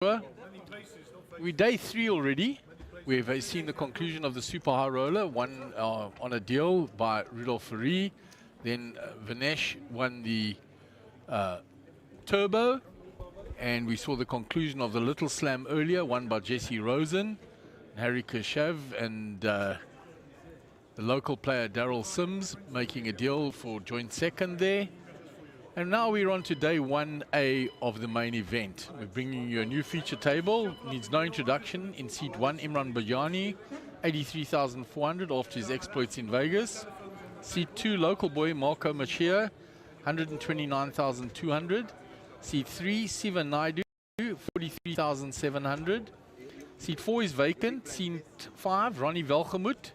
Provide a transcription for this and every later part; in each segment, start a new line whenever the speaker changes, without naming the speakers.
We're day 3 already. We've seen the conclusion of the Super High Roller, won on a deal by Rudolph Ferry. Then Vinesh won the Turbo. And we saw the conclusion of the Little Slam earlier, won by Jesse Rosen, Harry Kershav, and the local player Daryl Sims making a deal for joint second there. And now we're on to day 1A of the main event. We're bringing you a new feature table. Needs no introduction. In seat 1, Imran Bajani, 83,400 after his exploits in Vegas. Seat 2, local boy Marco Machia, 129,200. Seat 3, Siva Naidu, 43,700. Seat 4 is vacant. Seat 5, Ronnie Velgemoot,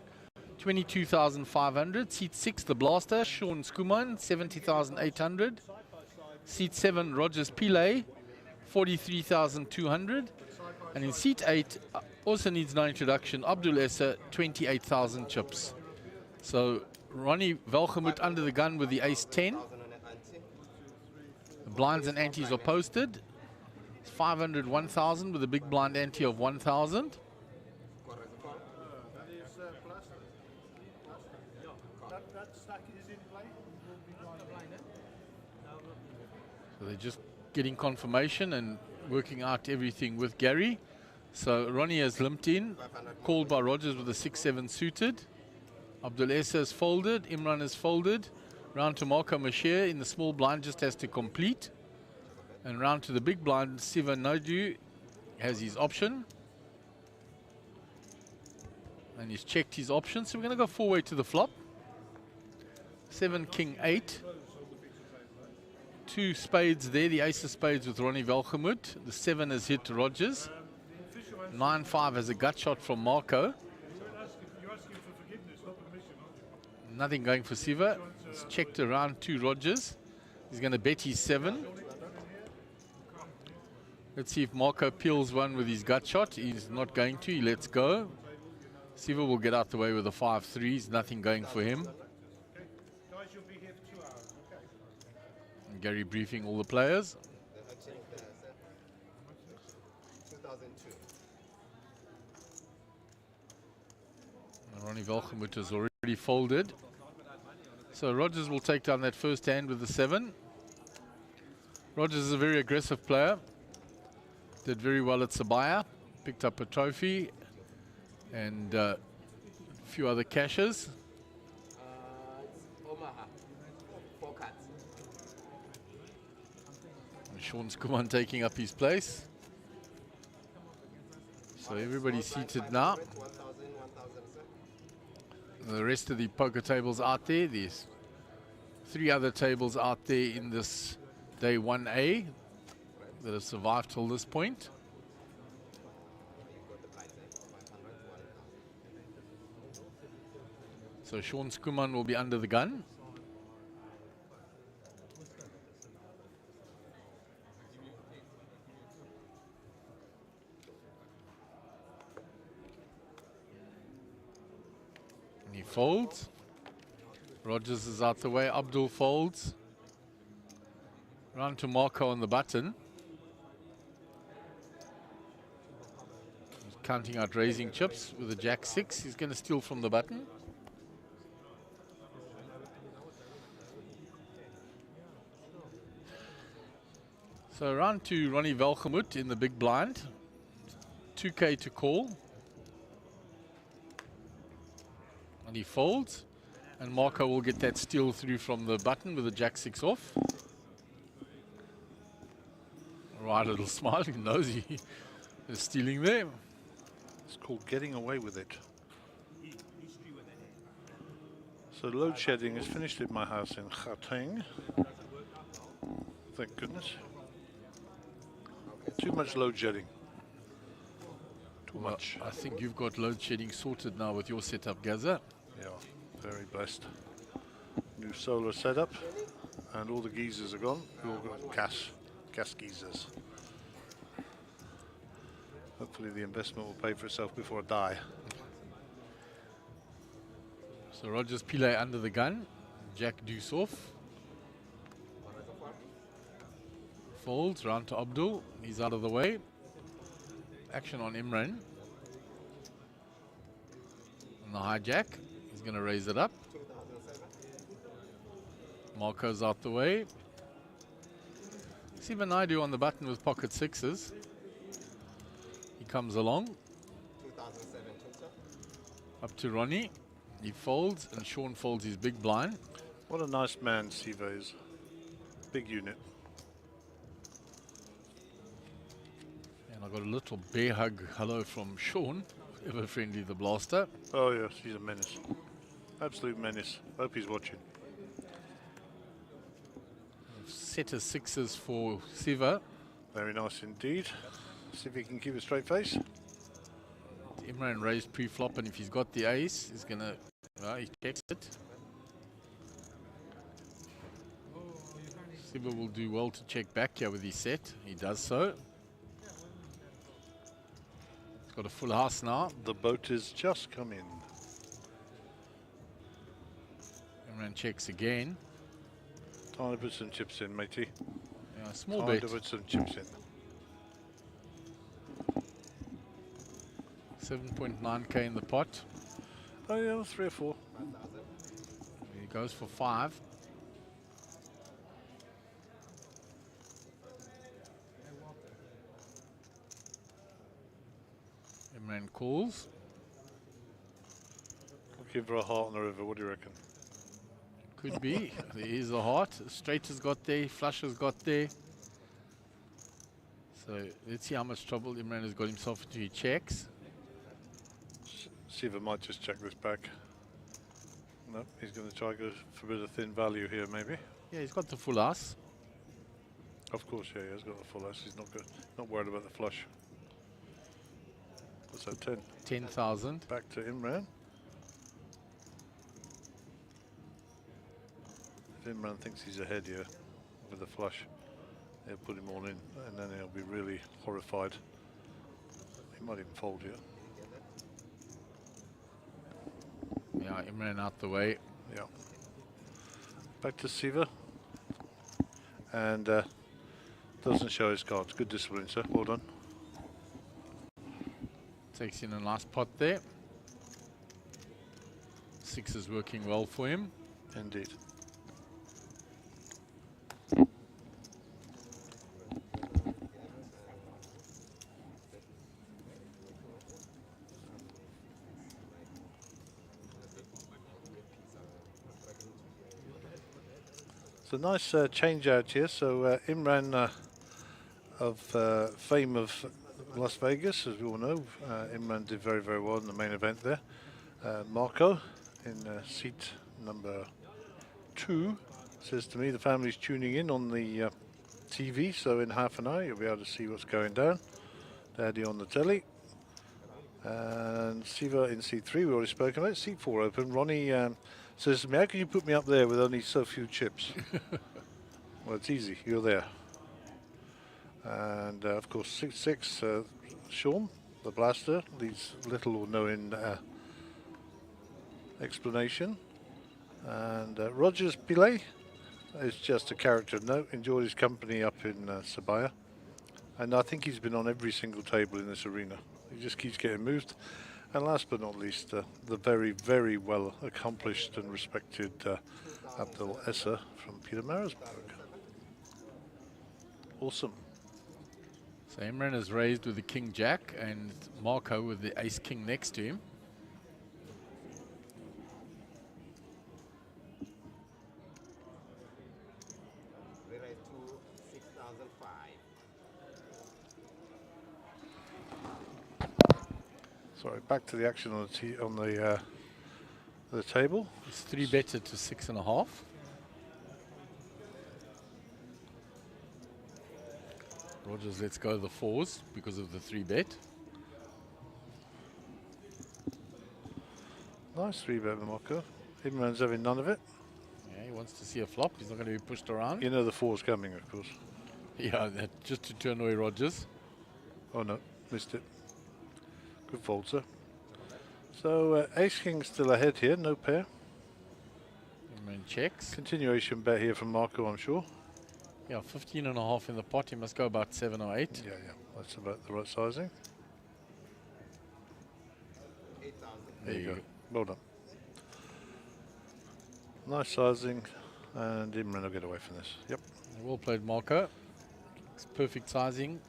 22,500. Seat 6, the Blaster, Sean Skuman, 70,800. Seat 7, Rogers Pillay, 43,200. And in seat 8, also needs no introduction, Abdul Essa, 28,000 chips. So Ronnie Velgemoot under the gun with the ace 10. The blinds and antes are posted. It's 500, 1,000 with a big blind ante of 1,000. So they're just getting confirmation and working out everything with Gary. So Ronnie has limped in, called by Rogers with a 6-7 suited. Abdul Essa has folded, Imran has folded. Round to Marco Machia in the small blind just has to complete. And round to the big blind, Siva Naidu has his option. And he's checked his option. So we're going to go 4-way to the flop. 7, King, 8. 2 spades there, the ace of spades with Ronnie Velgemoot. The 7 has hit Rogers. 9-5 has a gut shot from Marco. Nothing going for Siva. It's checked around 2 Rogers. He's going to bet his 7. Let's see if Marco peels one with his gut shot. He's not going to. He lets go. Siva will get out the way with the 5-3s. Nothing going for him. And Gary briefing all the players. And Ronnie Velgemoot has already folded. So Rogers will take down that first hand with the 7. Rogers is a very aggressive player. Did very well at Sabaya. Picked up a trophy and a few other cashes. And Sean Skuman taking up his place. So everybody's seated now. The rest of the poker tables out there. There's 3 other tables out there in this day 1A that have survived till this point. So Sean Skuman will be under the gun. And he folds. Rogers is out the way. Abdul folds. Round to Marco on the button. He's counting out raising chips with a jack 6. He's going to steal from the button. So round to Ronnie Velgemoot in the big blind. 2K to call. And he folds. And Marco will get that steal through from the button with a jack 6 off. Right, little smile. He knows he is stealing there.
It's called getting away with it. So load shedding is finished in my house in Gauteng. Thank goodness. Too much load shedding. Too much.
I think you've got load shedding sorted now with your setup, Gaza.
Yeah, very blessed. New solar setup, and all the geysers are gone. We all got gas geysers. Hopefully the investment will pay for itself before I die.
So Rogers Pillay under the gun. Jack deuce off. Folds round to Abdul. He's out of the way. action on Imran. On the hijack. He's going to raise it up. Marco's out the way. Siva Naidu on the button with pocket sixes. He comes along. Up to Ronnie. He folds and Sean folds his big blind.
What a nice man Siva is. Big unit.
And I got a little bear hug hello from Sean. Ever friendly the blaster.
Oh yes, he's a menace. Absolute menace. Hope he's watching.
Set of sixes for Siva.
Very nice indeed. See if he can keep a straight face.
Imran raised pre-flop, and if he's got the ace, he's going to... he checks it. Siva will do well to check back here with his set. He does so. He's got a full house now.
The boat has just come in.
Imran checks again.
Time to put some chips in, matey.
Yeah, small
Time
bet.
to put some chips in.
7.9k in the pot.
Oh yeah, 3 or 4.
He goes for 5. Imran calls.
Looking for a heart on the river, what do you reckon?
Could be. There is a heart. Straight has got there. Flush has got there. So let's see how much trouble Imran has got himself into. He checks.
Siva might just check this back. No, he's going to try to go for a bit of thin value here, maybe.
Yeah, he's got the full house.
Of course, yeah, he has got the full house. He's not good, not worried about the flush. What's that, 10?
10,000.
Back to Imran. If Imran thinks he's ahead here with the flush, he'll put him all in, and then he'll be really horrified. He might even fold here.
Yeah, Imran out the way.
Yeah. Back to Siva. And doesn't show his cards. Good discipline, sir. Well done.
Takes in a nice pot there. 6 is working well for him.
Indeed. It's a nice change out here. So Imran of fame of Las Vegas, as we all know, Imran did very, very well in the main event there. Marco in seat number 2 says to me the family's tuning in on the TV, so in half an hour you'll be able to see what's going down. Daddy on the telly. And Siva in seat 3, we already spoken about. Seat 4 open. Ronnie says to me, how can you put me up there with only so few chips? Well, it's easy. You're there. And of course, 6-6, Sean, the blaster, leaves little or no in explanation. And Rogers Pillay is just a character of note. Enjoyed his company up in Sabaya. And I think he's been on every single table in this arena. He just keeps getting moved. And last but not least, the very, very well accomplished and respected Abdul Essa from Pietermaritzburg. Awesome.
So Imran is raised with the King Jack and Marco with the Ace King next to him.
We raise to 6,005.
Sorry, back to the action on the table.
It's 3 betted to 6.5. Rogers lets go the 4s because of the 3 bet.
Nice 3-bet, Marco. Imran's having none of it.
Yeah, he wants to see a flop. He's not going to be pushed around.
You know the 4's coming, of course.
Yeah, just to annoy Rogers.
Oh no, missed it. Good fold, sir. So Ace King's still ahead here, no pair.
Imran checks.
Continuation bet here from Marco, I'm sure.
Yeah, 15.5 in the pot. He must go about 7 or 8.
Yeah, that's about the right sizing. There you go. Well done. Nice sizing, and Imran will get away from this. Yep.
Well played, Marco. It's perfect sizing.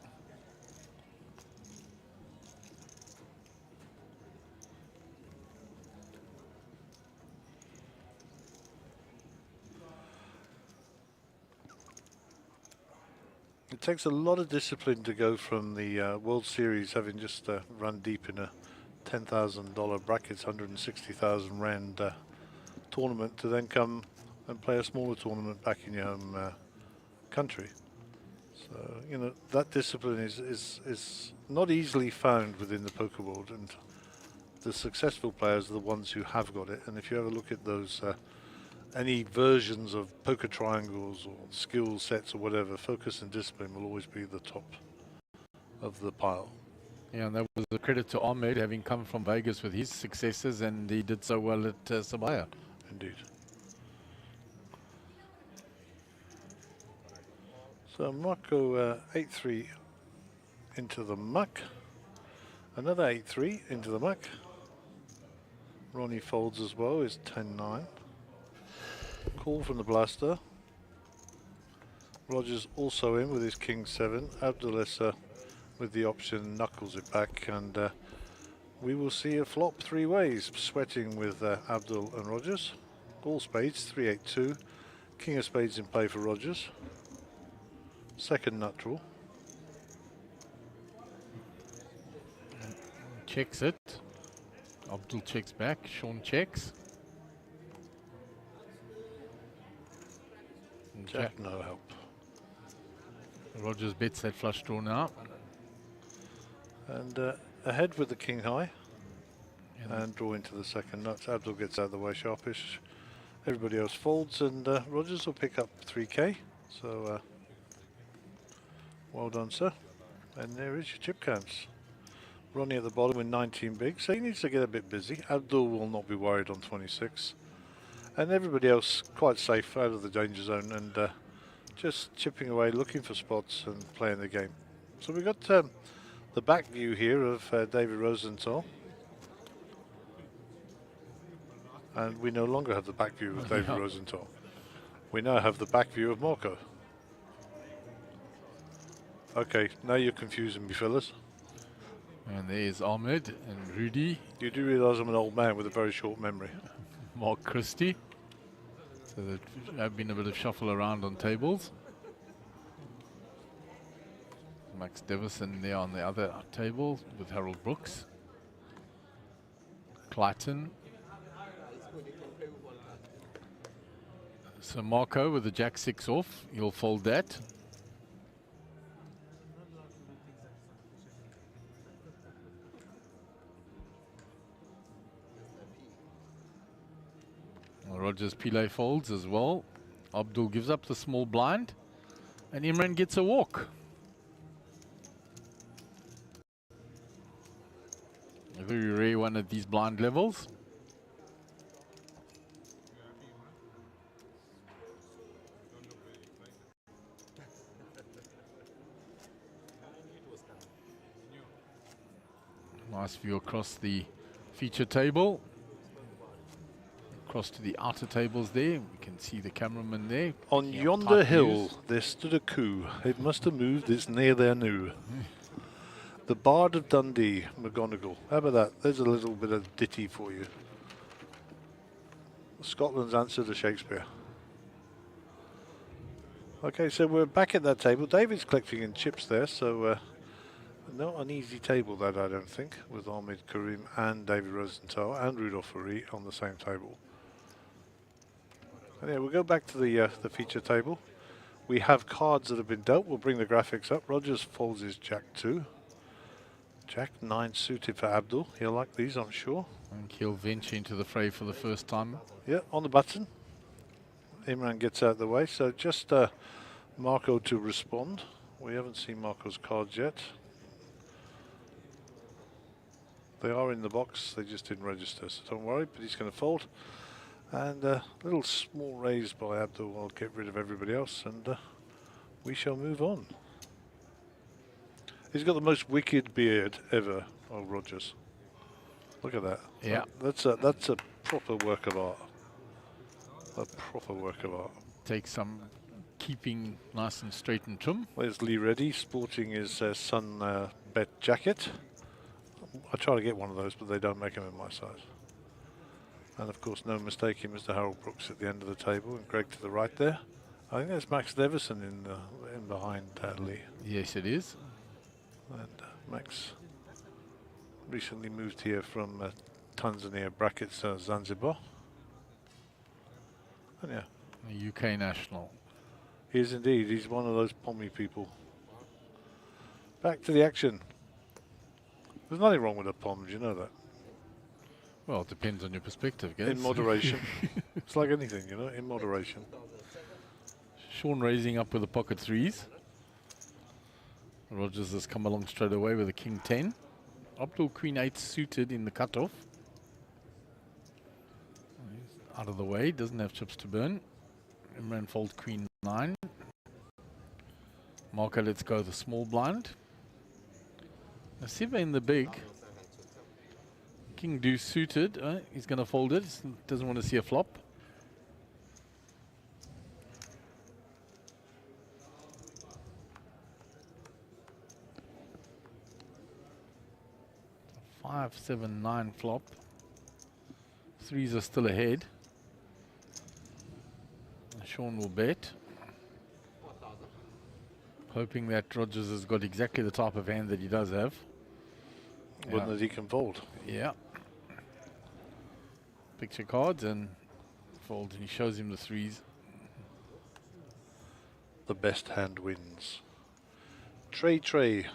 It takes a lot of discipline to go from the World Series, having just run deep in a $10,000 brackets, 160,000 rand tournament, to then come and play a smaller tournament back in your home country. So, you know, that discipline is not easily found within the poker world, and the successful players are the ones who have got it. And if you ever look at those any versions of poker triangles or skill sets or whatever, focus and discipline will always be the top of the pile.
Yeah, and that was a credit to Ahmed, having come from Vegas with his successes, and he did so well at Sabaya.
Indeed. So Marco 8-3 into the muck. Another 8-3 into the muck. Ronnie folds as well, is 10-9. Call from the blaster. Rogers also in with his king 7. Abdullah with the option knuckles it back, and we will see a flop 3 ways, sweating with Abdul and Rogers. All spades, 3-8-2. King of spades in play for Rogers. Second nut draw.
Checks it. Abdul checks back. Sean checks. And
Jack, no help.
Rogers bets that flush draw now.
And ahead with the king high. And draw into the second nuts. Abdul gets out of the way sharpish. Everybody else folds, and Rogers will pick up 3K. So well done, sir. And there is your chip counts. Ronnie at the bottom with 19 big, so he needs to get a bit busy. Abdul will not be worried on 26. And everybody else quite safe out of the danger zone, and just chipping away, looking for spots and playing the game. So we've got the back view here of David Rosenthal. And we no longer have the back view of David Rosenthal. We now have the back view of Marco. Okay, now you're confusing me, fellas.
And there's Ahmed and Rudy.
You do realise I'm an old man with a very short memory.
Mark Christie. So there have been a bit of shuffle around on tables. Max Davison there on the other table with Harold Brooks. Clayton. So Marco with the Jack 6 off, he'll fold that. Rogers Pile folds as well. Abdul gives up the small blind, and Imran gets a walk. A very rare one at these blind levels. Nice view across the feature table. Across to the outer tables there. We can see the cameraman there.
On yonder hill, there stood a coup. It must have moved, it's near there new. The Bard of Dundee, McGonagall. How about that? There's a little bit of ditty for you. Scotland's answer to Shakespeare. Okay, so we're back at that table. David's collecting in chips there, so not an easy table that, I don't think, with Ahmed Karim and David Rosenthal and Rudolph Fari on the same table. And yeah, we'll go back to the feature table. We have cards that have been dealt. We'll bring the graphics up. Rogers folds his Jack 2. Jack 9 suited for Abdul. He'll like these, I'm sure.
And he'll venture into the fray for the first time.
Yeah, on the button. Imran gets out of the way. So just Marco to respond. We haven't seen Marco's cards yet. They are in the box. They just didn't register, so don't worry. But he's going to fold. And a little small raise by Abdul will get rid of everybody else, and we shall move on. He's got the most wicked beard ever, old Rogers. Look at that.
Yeah.
That's a proper work of art. A proper work of art.
Takes some keeping nice and straight and trim.
There's Lee Reddy sporting his Sunbet jacket. I try to get one of those, but they don't make them in my size. And of course, no mistaking Mr. Harold Brooks at the end of the table, and Greg to the right there. I think that's Max Devison in behind Lee.
Yes, it is.
And Max recently moved here from Tanzania brackets Zanzibar. And yeah,
A UK national.
he is indeed. He's one of those pommy people. Back to the action. There's nothing wrong with a pom, you know that.
Well, it depends on your perspective, guys.
In moderation. It's like anything, you know, in moderation.
Sean raising up with the pocket threes. Rogers has come along straight away with a king 10. Abdul queen 8 suited in the cutoff. He's out of the way, doesn't have chips to burn. Imran fold queen 9. Marco lets go the small blind. Siva in the big. King deuce suited. He's going to fold it. Doesn't want to see a flop. Five, 7, 9 flop. Threes are still ahead. Sean will bet, hoping that Rogers has got exactly the type of hand that he does have.
One that he can fold.
Yeah. Picture cards and folds, and he shows him the threes.
The best hand wins. Tray.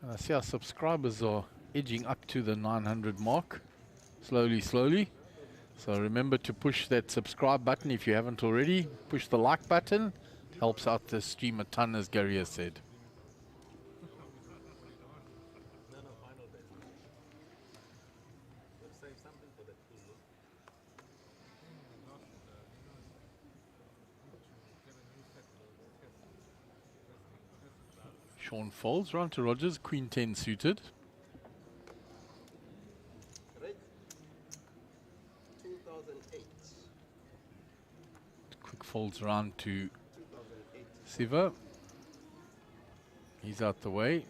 And I see our subscribers are edging up to the 900 mark, slowly. So remember to push that subscribe button if you haven't already. Push the like button, helps out the stream a ton, as Gary has said. Sean folds round to Rogers, queen 10 suited.
Right. 2008.
Quick folds round to
2008.
Siva. He's out the way.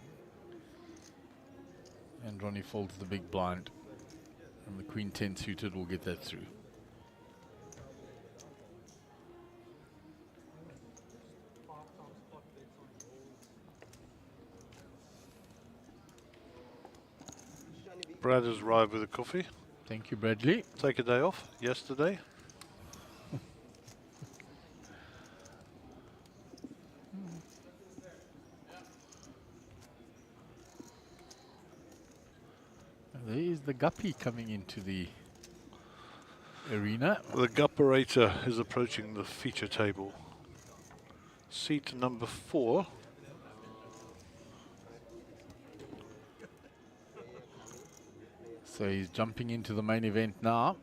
And Ronnie folds the big blind. And the queen 10 suited will get that through.
Brad has arrived with a coffee.
Thank you, Bradley.
Take a day off yesterday.
There is the guppy coming into the arena.
The gupperator is approaching the feature table. Seat number 4.
So he's jumping into the main event now.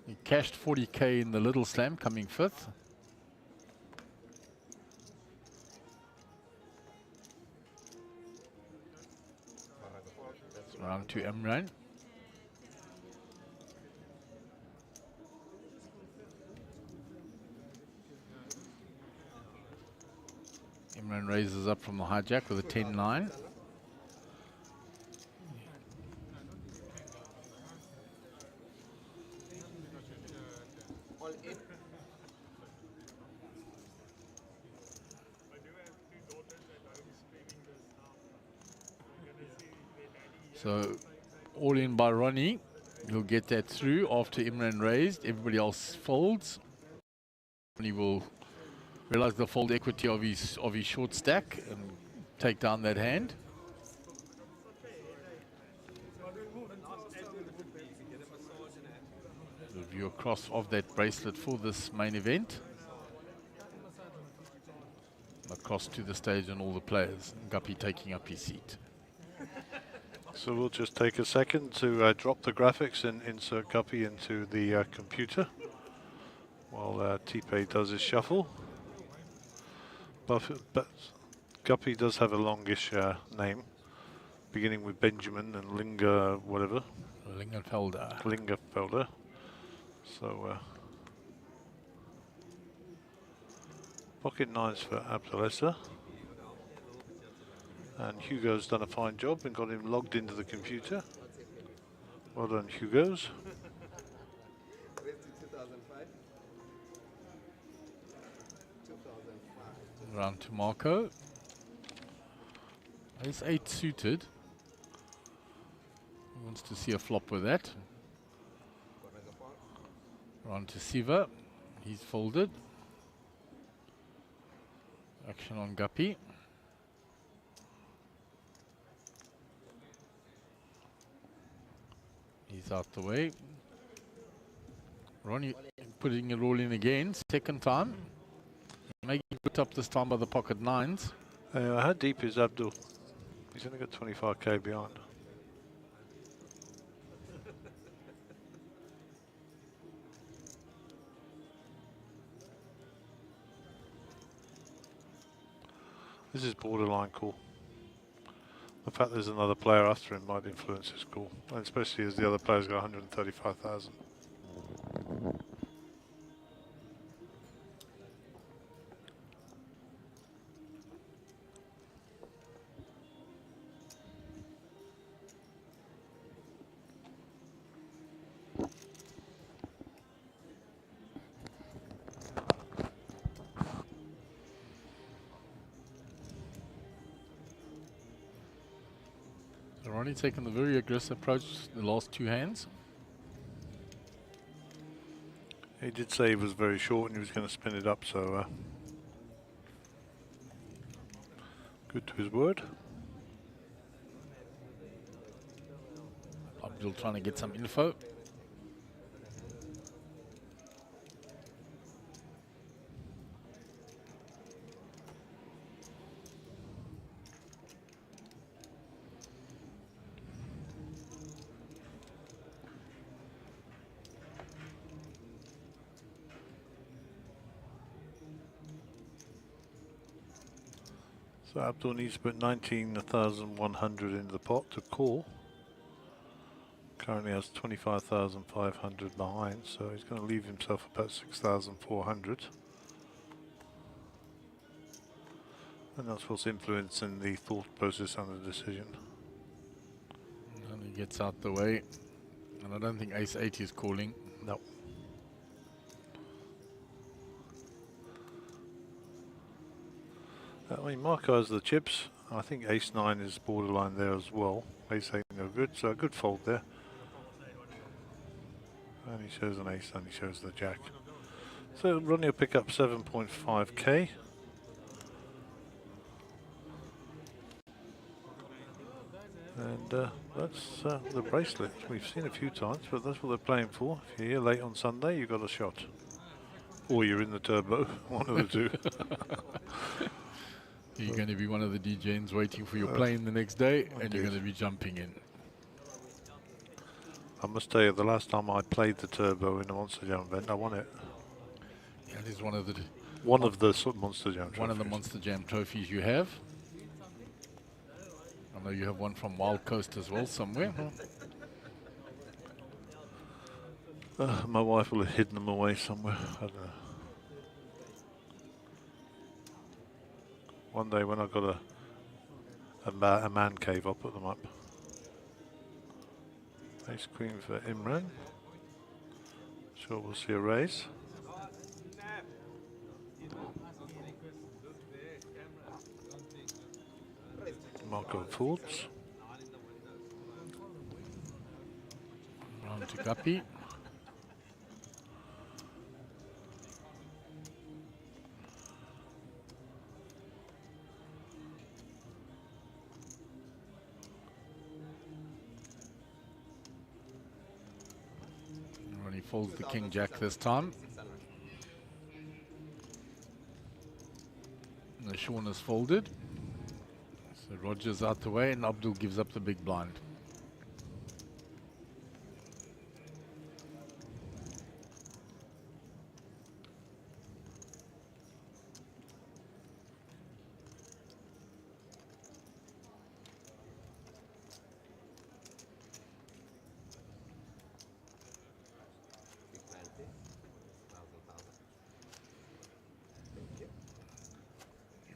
He cashed 40k in the Little Slam, coming 5th. That's round to Imran. Imran raises up from the hijack with a 10-9.
All in.
So all in by Ronnie. He'll get that through after Imran raised. Everybody else folds. Ronnie will realize the fold equity of his short stack and take down that hand. The view across of that bracelet for this main event. across to the stage and all the players. Guppy taking up his seat.
So we'll just take a second to drop the graphics and insert Guppy into the computer while Tipe does his shuffle. But Guppy does have a longish name, beginning with Benjamin and Linger, whatever. Lingerfelder. So pocket nines for Abdelessa. And Hugo's done a fine job and got him logged into the computer. Well done, Hugo's.
Where's the 2005? 2005.
Round to Marco. Ace 8 suited. He wants to see a flop with that. Round to Siva. He's folded. Action on Guppy. He's out the way. Ronnie putting it all in again, second time. Making put up this time by the pocket nines.
How deep is Abdul? He's only got 25k behind. This is borderline cool. The fact there's another player after him might influence his call, and especially as the other player's got 135,000.
Ronnie taken the very aggressive approach the last two hands.
He did say he was very short and he was going to spin it up, so good to his word.
Abdul trying to get some info.
So Abdul needs to put 19,100 into the pot to call. Currently has 25,500 behind, so he's going to leave himself about 6,400. And that's what's influencing the thought process and the decision.
And he gets out the way. And I don't think ace 8 is calling.
No. I mean, Marco has the chips. I think ace 9 is borderline there as well. Ace 8 no good, so a good fold there. And he shows an ace and he shows the jack. So Ronnie will pick up 7.5k. And that's the bracelet. We've seen a few times, but that's what they're playing for. If you're here late on Sunday, you've got a shot. Or you're in the turbo, one of the two.
You're going to be one of the DJs waiting for your plane the next day, and you're going to be jumping in.
I must tell you, the last time I played the turbo in the Monster Jam event, I won it.
Yeah, it is one of the
Monster Jam trophies.
One of the Monster Jam trophies you have. I know you have one from Wild Coast as well somewhere.
My wife will have hidden them away somewhere. I don't know. One day when I've got a man cave, I'll put them up. Ace Queen for Imran. Sure, we'll see a raise. Marco folds.
Round to Guppy. Ronnie folds the king jack this time. And the Sean is folded. So Rogers out the way and Abdul gives up the big blind.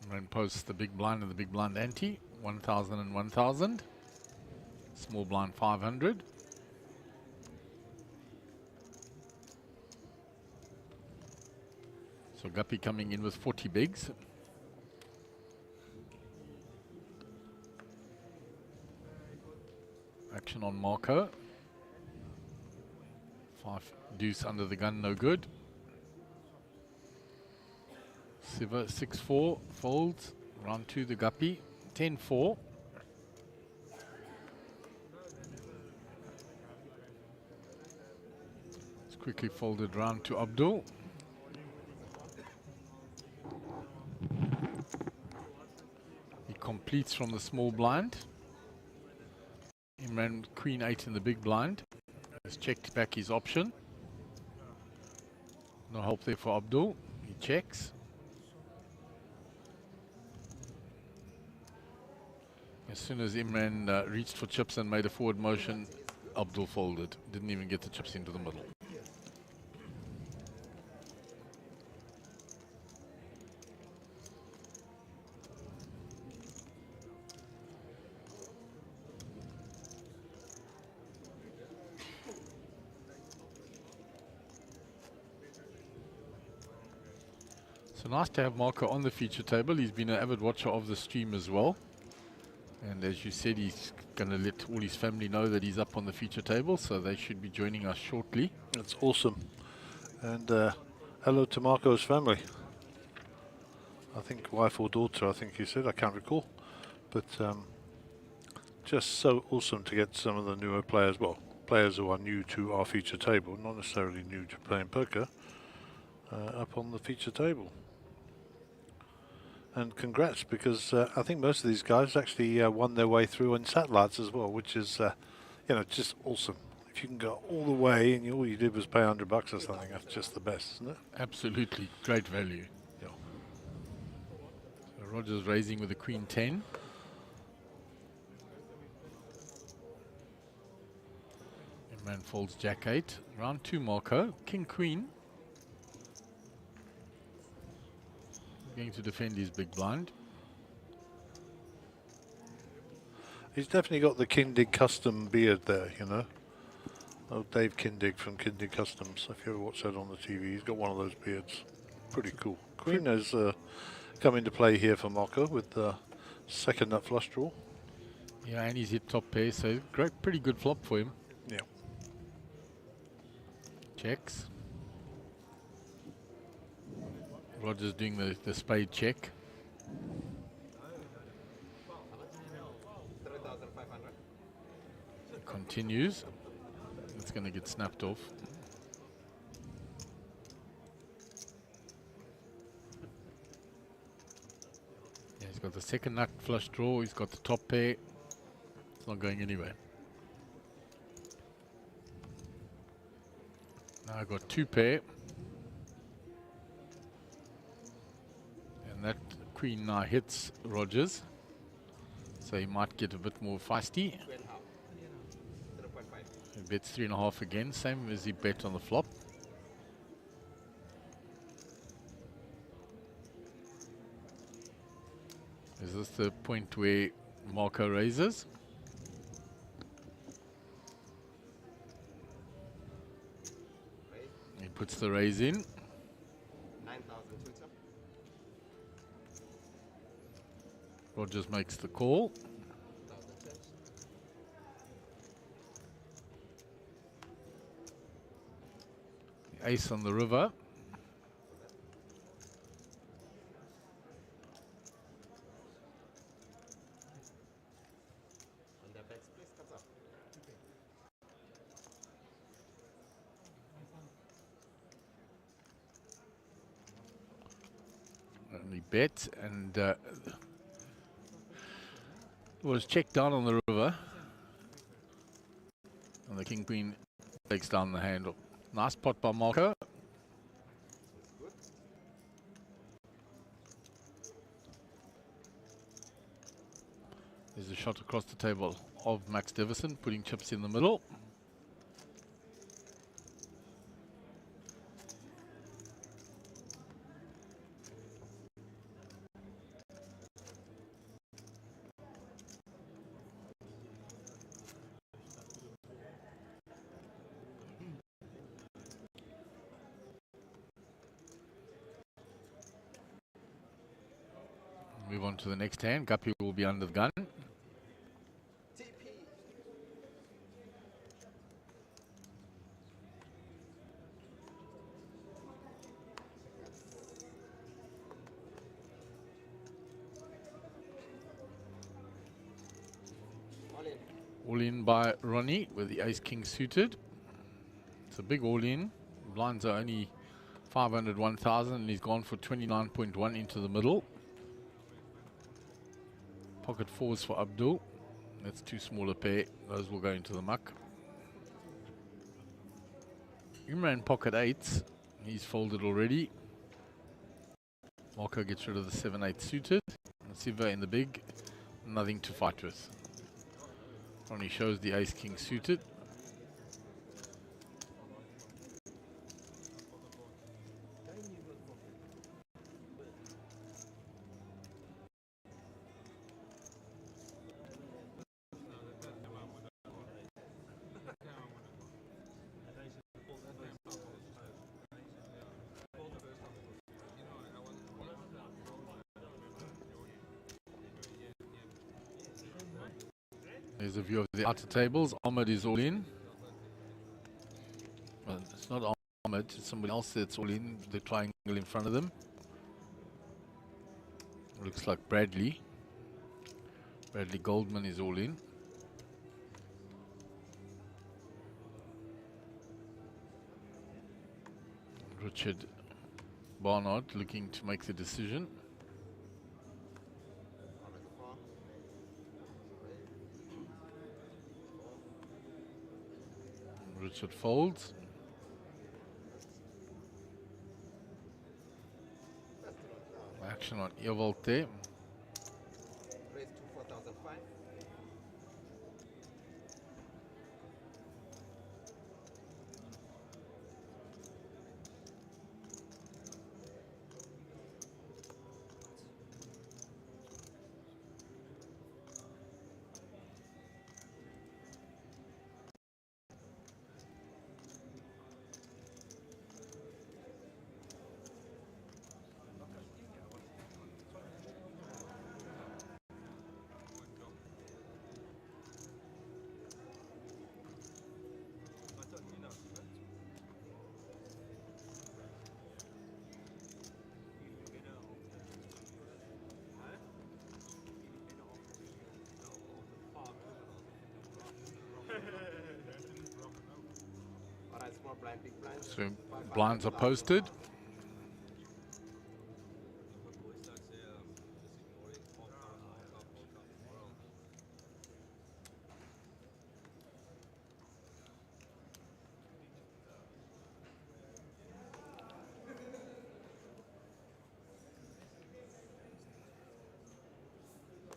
Imran posts the big blind and the big blind ante, 1,000 and 1,000. Small blind 500. So Guppy coming in with 40 bigs. Action on Marco. 5 deuce under the gun, no good. Siva 6-4 folds. Round 2 the Guppy. 10-4. It's quickly folded round to Abdul. He completes from the small blind. Imran Queen 8 in the big blind. Has checked back his option. No help there for Abdul. He checks. As soon as Imran reached for chips and made a forward motion, Abdul folded. Didn't even get the chips into the middle. So nice to have Marco on the feature table. He's been an avid watcher of the stream as well. And as you said, he's going to let all his family know that he's up on the feature table, so they should be joining us shortly.
That's awesome. And hello to Marco's family. I think wife or daughter, I think he said, I can't recall. But just so awesome to get some of the newer players, well, players who are new to our feature table, not necessarily new to playing poker, up on the feature table. And congrats, because I think most of these guys actually won their way through in satellites as well, which is, you know, just awesome. If you can go all the way and all you did was pay $100 or something, that's just the best, isn't it?
Absolutely, great value.
Yeah.
So Rogers raising with the Queen 10. Imran folds Jack 8. Round 2 Marco, King Queen. Going to defend his big blind.
He's definitely got the Kindig custom beard there, you know. Oh, Dave Kindig from Kindig Customs. If you ever watch that on the TV, he's got one of those beards. Pretty cool. Queen has come into play here for Marco with the second nut flush draw.
Yeah, and he's hit top pair, so great, pretty good flop for him.
Yeah.
Checks. Rogers doing the spade check.
3,500.
Continues. It's going to get snapped off. Yeah, he's got the second nut flush draw. He's got the top pair. It's not going anywhere. Now I've got 2 pair. And that Queen now hits Rogers. So he might get a bit more feisty.
2.5. 0.5.
He bets 3.5 again, same as he bet on the flop. Is this the point where Marco raises?
Raise.
He puts the raise in.
9,000 filter.
Rogers makes the call.
1,000 cents.
Ace on the river.
On the backs, please, comes up.
We bet, and was checked down on the river. And the King Queen takes down the handle. Nice pot by Marco. There's a shot across the table of Max Devison, putting chips in the middle. Move on to the next hand. Guppy will be under the gun. All in by Ronnie with the ace-king suited. It's a big all-in. Blinds are only 500, 1,000, and he's gone for 29.1 into the middle. Pocket fours for Abdul. That's too small a pair. Those will go into the muck. Imran pocket eights. He's folded already. Marco gets rid of the 7-8 suited. Siva in the big. Nothing to fight with. Ronnie shows the ace-king suited. There's a view of the outer tables. Ahmed is all in. Well, it's not Ahmed, it's somebody else that's all in. The triangle in front of them. Looks like Bradley. Bradley Goldman is all in. Richard Barnard looking to make the decision. Richard folds. Action on Evolte.
Raise to 4,005. Alright, small blind, big blind.
So blinds are posted.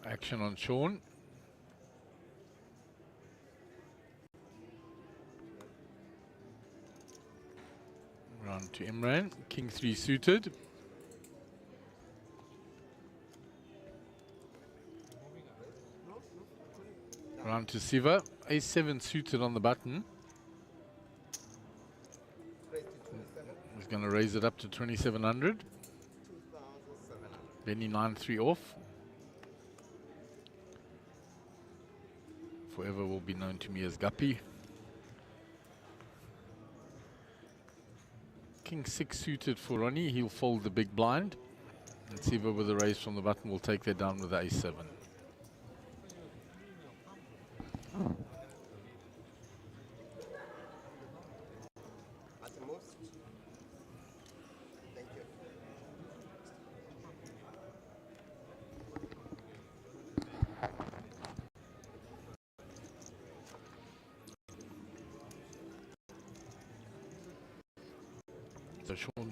Action on Sean. Round to Imran. King 3 suited. Round to Siva. Ace 7 suited on the button. He's going to raise it up to 2,700.
2,700.
Benny 9-3 off. Forever will be known to me as Guppy. King 6 suited for Ronnie. He'll fold the big blind. And Siva with a raise from the button will take that down with the ace 7.
At the most. Thank you.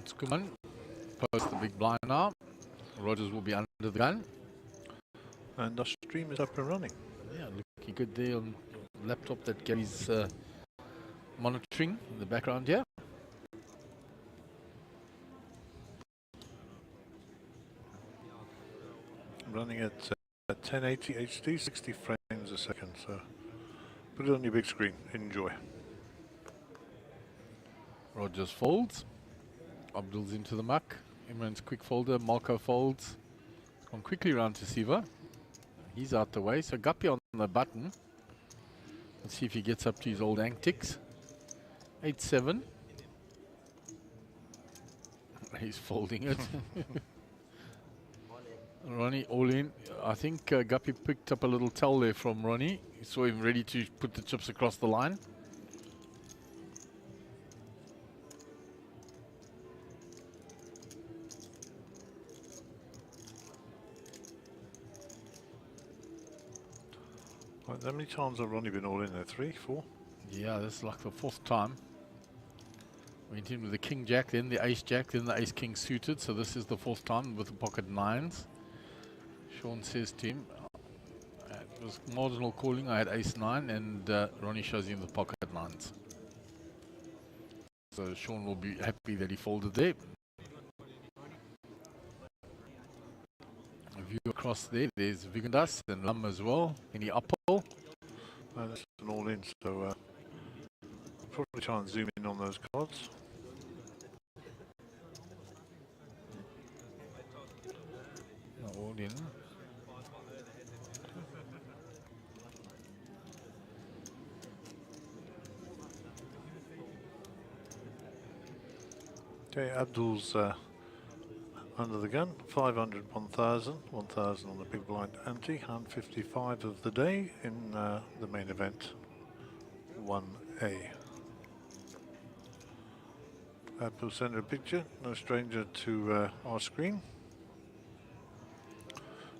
Skuman post the big blind now. Rogers will be under the gun.
And the stream is up and running.
Yeah, looking good there on the laptop that Gary's monitoring in the background here.
Running at 1080 HD, 60 frames a second. So put it on your big screen. Enjoy.
Rogers folds. Abdul's into the muck. Imran's quick folder. Marco folds. Gone quickly round to Siva. He's out the way. So Guppy on the button. Let's see if he gets up to his old antics. 8-7. He's folding it. Ronnie all in. I think Guppy picked up a little towel there from Ronnie. He saw him ready to put the chips across the line.
Right, how many times have Ronnie been all in there? 3, 4?
Yeah, this is like the 4th time. Went in with the King Jack, then the Ace Jack, then the Ace King suited. So this is the 4th time with the pocket 9s. Sean says to him, it was marginal calling. I had Ace 9, and Ronnie shows him the pocket 9s. So Sean will be happy that he folded there. A view across there. There's Vigandas and Lum as well. Any Apple.
That's an all in, so probably try and zoom in on those cards.
All in.
Okay, Abdul's under the gun. 500, 1,000. 1,000 on the big blind ante. 155 of the day in the main event. 1A. Abdul sent a picture. No stranger to our screen.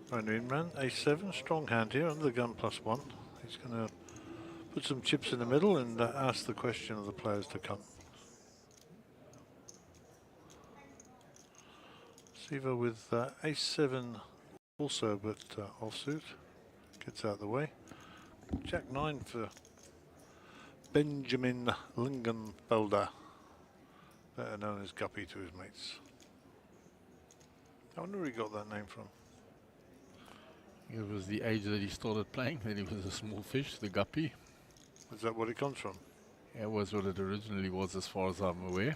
Ranu Imran, A7, strong hand here, under the gun +1. He's going to put some chips in the middle and ask the question of the players to come. Siva with A7 also, but offsuit. Gets out of the way. Jack 9 for Benjamin Lingenfelder, better known as Guppy to his mates. I wonder where he got that name from.
It was the age that he started playing, that he was a small fish, the Guppy.
Is that what it comes from?
It was what it originally was, as far as I'm aware.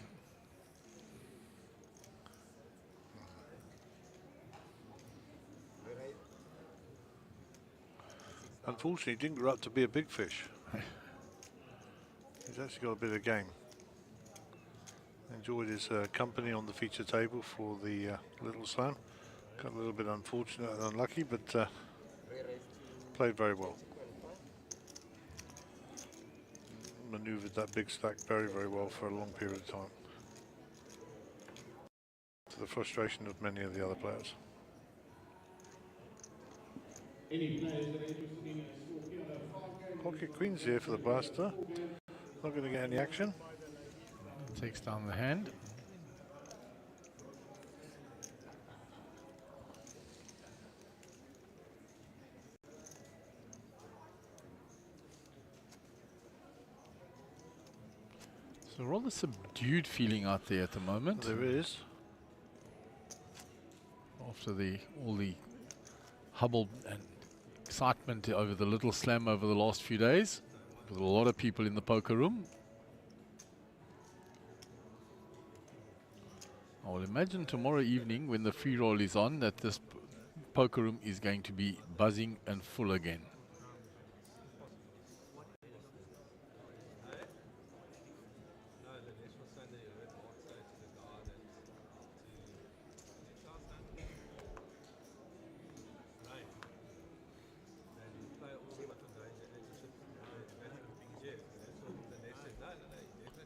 Unfortunately, he didn't grow up to be a big fish. He's actually got a bit of game. Enjoyed his company on the feature table for the Little Slam. Got a little bit unfortunate and unlucky, but played very well. Manoeuvred that big stack very, very well for a long period of time, to the frustration of many of the other players. Pocket queens here for the blaster. Not going to get any action.
Takes down the hand. So rather subdued feeling out there at the moment.
There is.
After all the hubble and excitement over the Little Slam over the last few days, with a lot of people in the poker room. I will imagine tomorrow evening, when the free roll is on, that this poker room is going to be buzzing and full again.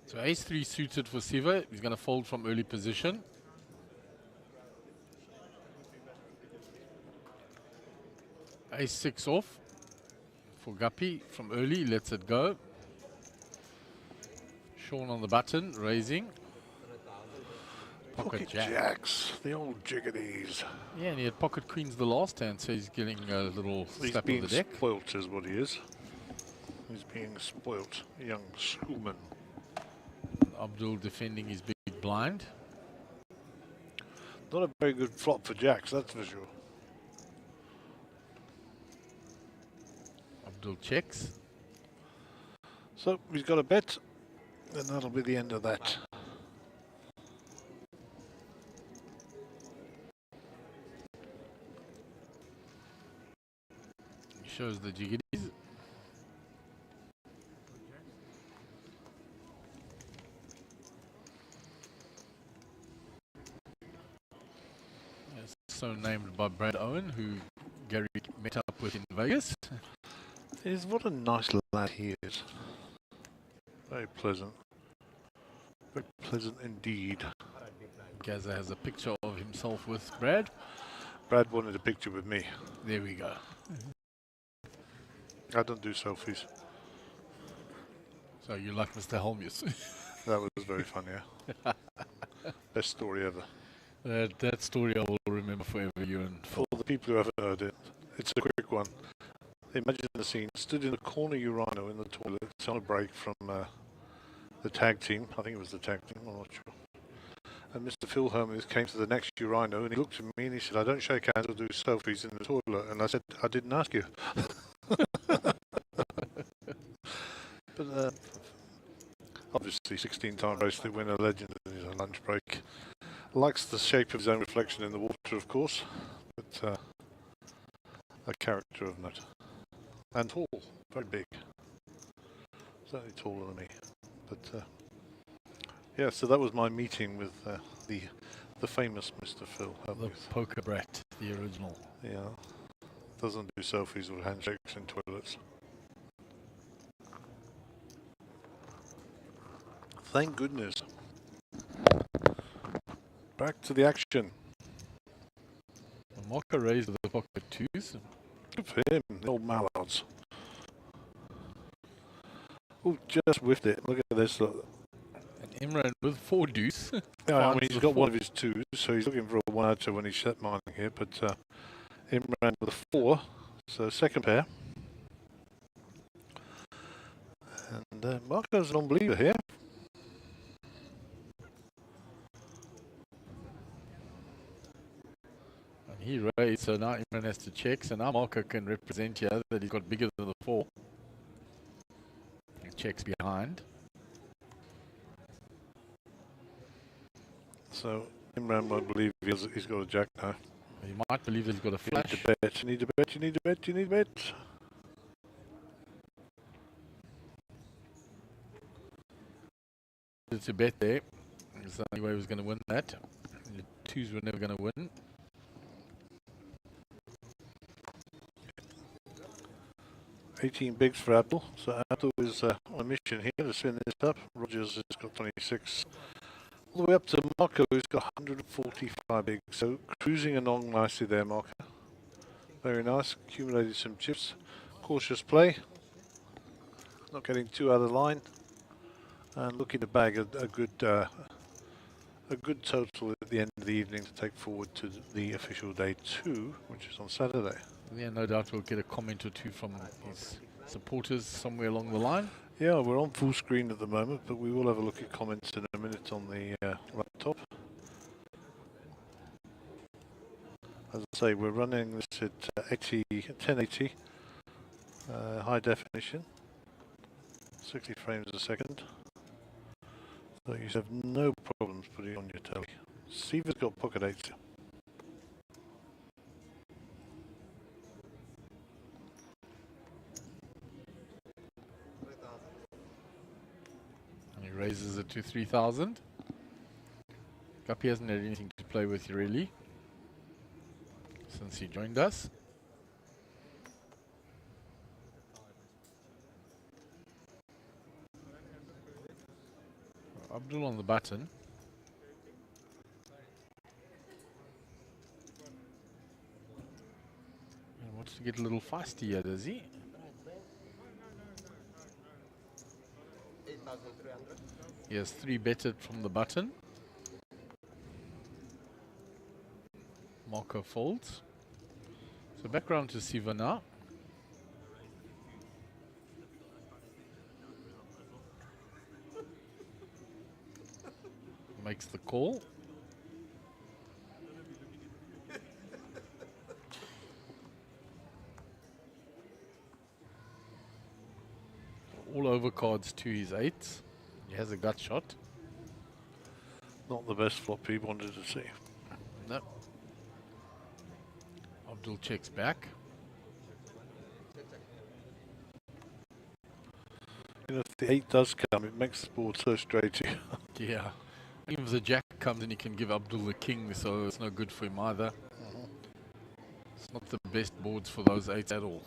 So Ace-3 suited for Siva. He's going to fold from early position. Ace-6 off for Guppy from early. Lets it go. Sean on the button, raising. pocket jack.
jacks, the old jiggities.
Yeah, and he had pocket queens the last hand, so he's getting a little
He's
slap of
being
the deck.
spoilt is what he is. He's being spoilt, young schoolman.
Abdul defending his big blind.
Not a very good flop for jacks, that's for sure.
Abdul checks.
So he's got a bet, and that'll be the end of that.
He shows the jiggities. It's so named by Brad Owen, who Gary met up with in Vegas.
What a nice lad he is. Very pleasant. Very pleasant indeed.
Gaza has a picture of himself with Brad.
Brad wanted a picture with me.
There we go.
I don't do selfies.
So you like Mr. Helmuth.
That was very fun, yeah. Best story ever.
That story I will remember forever, you and
For the people who haven't heard it, it's a quick one. Imagine the scene. Stood in a corner urinal in the toilet on a break from the tag team. I think it was the tag team, I'm not sure. And Mr. Phil Helmuth came to the next urinal and he looked at me and he said, I don't shake hands or do selfies in the toilet. And I said, I didn't ask you. But obviously 16-time bracelet winner, legend in his lunch break. Likes the shape of his own reflection in the water, of course, but a character of note. And tall, very big. Certainly taller than me. But yeah, so that was my meeting with the famous Mr. Phil Helmuth.
the poker brat, the original.
Yeah, doesn't do selfies or handshakes in toilets. Thank goodness. Back to the action.
Mocha raised the pocket twos.
Good for him, the old mallards. Oh, just whiffed it. Look at this. Look.
And Imran with 4 deuce.
Yeah, I mean,
Finds
he's
the
got one of
4.
his twos, so he's looking for a 1 out when he's set mining here, but Imran with a 4, so second pair. And Marco's an unbeliever here.
And he raised, so now Imran has to check. So now Marco can represent here that he's got bigger than the 4. He checks behind.
So Imran won't believe he's got a jack now.
He might believe that he's got a
You need
flush.
to bet, you need to bet, you need to bet, you need to bet.
It's a bet there. It's the only way he was going to win that. The 2s were never going to win.
$18 bigs for Abdul. So Abdul is on a mission here to spin this up. Rogers has got 26. All the way up to Marco, who's got 145 bigs. So cruising along nicely there, Marco. Very nice. Accumulated some chips. Cautious play. Not getting too out of line. And looking to bag a good total at the end of the evening to take forward to the official day 2, which is on Saturday.
Yeah, no doubt we'll get a comment or two from his supporters somewhere along the line.
Yeah, we're on full screen at the moment, but we will have a look at comments in a minute on the laptop. As I say, we're running this at 1080 high definition, 60 frames a second. So you have no problems putting it on your telly. Siva's got pocket 8s.
And he raises it to 3,000. Guppy hasn't had anything to play with really since he joined us. Abdul on the button. He wants to get a little feisty here, does he?
8,300.
He has 3 betted from the button. Marco folds. So back round to Siva now. Makes the call. All over cards to his 8s. He has a gut shot.
Not the best flop he wanted to see.
No. Abdul checks back.
You know, if the 8 does come, it makes the board so straight.
Yeah. Even if the jack comes in, he can give Abdul the king, so it's no good for him either. It's not the best boards for those 8s at all.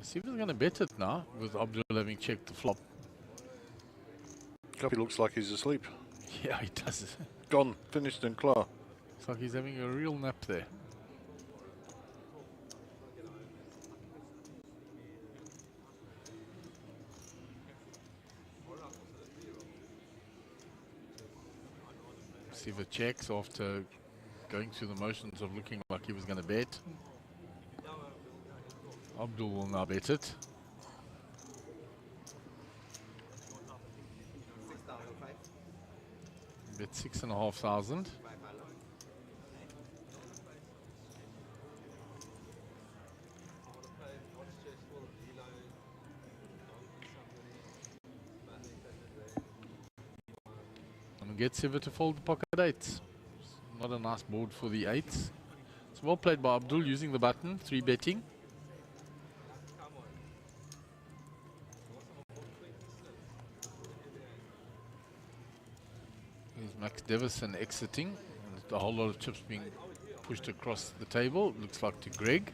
Siva's going to bet it now, with Abdul having checked the flop.
He looks like he's asleep.
Yeah, he does.
Gone, finished and clear.
It's like he's having a real nap there. Siva checks after going through the motions of looking like he was going to bet. Abdul will now bet it.
6,500.
Bet 6,500. And get Siva to fold the pocket 8s. Not a nice board for the 8s. It's well played by Abdul using the button, 3 betting. Here's Max Devison exiting, and a whole lot of chips being pushed across the table. Looks like to Greg.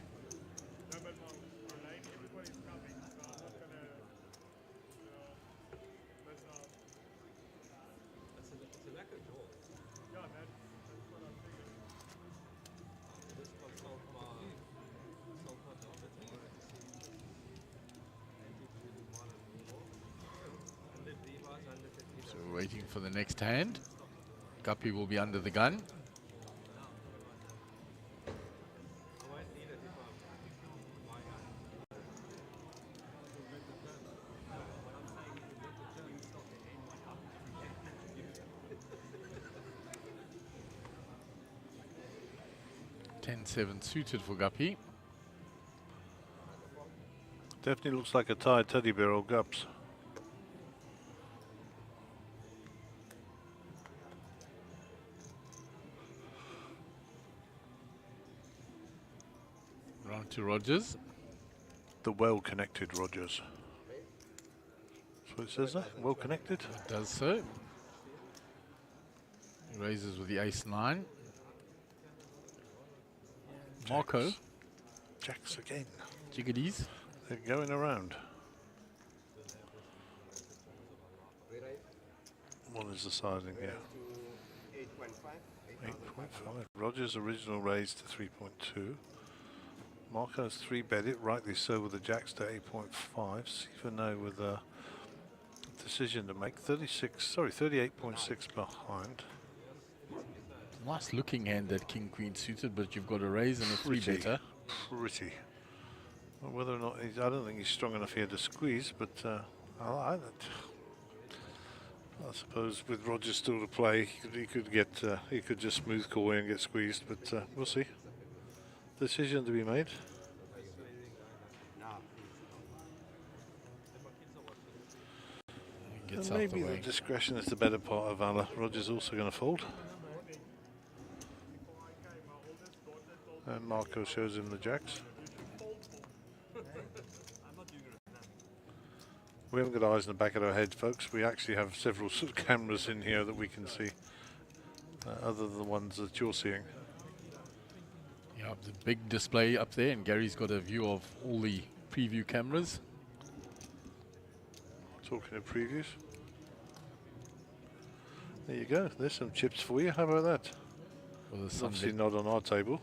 So we're waiting for the next hand. Guppy will be under the gun. Ten-7 suited for Guppy.
Definitely looks like a tired teddy bear or Gups.
Round to Rogers.
The well-connected Rogers. That's what it says there, well-connected.
It does so. He raises with the ace-9. Marco.
Jacks again.
Jiggities.
They're going around. What is the sizing here?
8.5.
8.5. Rogers' original raise to 3.2. Marco's 3-bet it, rightly so, with the jacks to 8.5. Siva now with a decision to make. 38.6 behind.
Nice looking hand, that king queen suited, but you've got a raise and a 3-better.
Pretty. Well, whether or not I don't think he's strong enough here to squeeze, but I suppose with Rogers still to play, he could just smooth call and get squeezed, but we'll see. Decision to be made.
Gets
And
out
maybe
the
the
way.
discretion is the better part of valor. Rogers also going to fold. And Marco shows him the jacks. We haven't got eyes in the back of our head, folks. We actually have several sort of cameras in here that we can see, other than the ones that you're seeing.
Yeah, the big display up there, and Gary's got a view of all the preview cameras.
Talking of previews. There you go. There's some chips for you. How about that?
For the
Obviously
Sunbet,
not on our table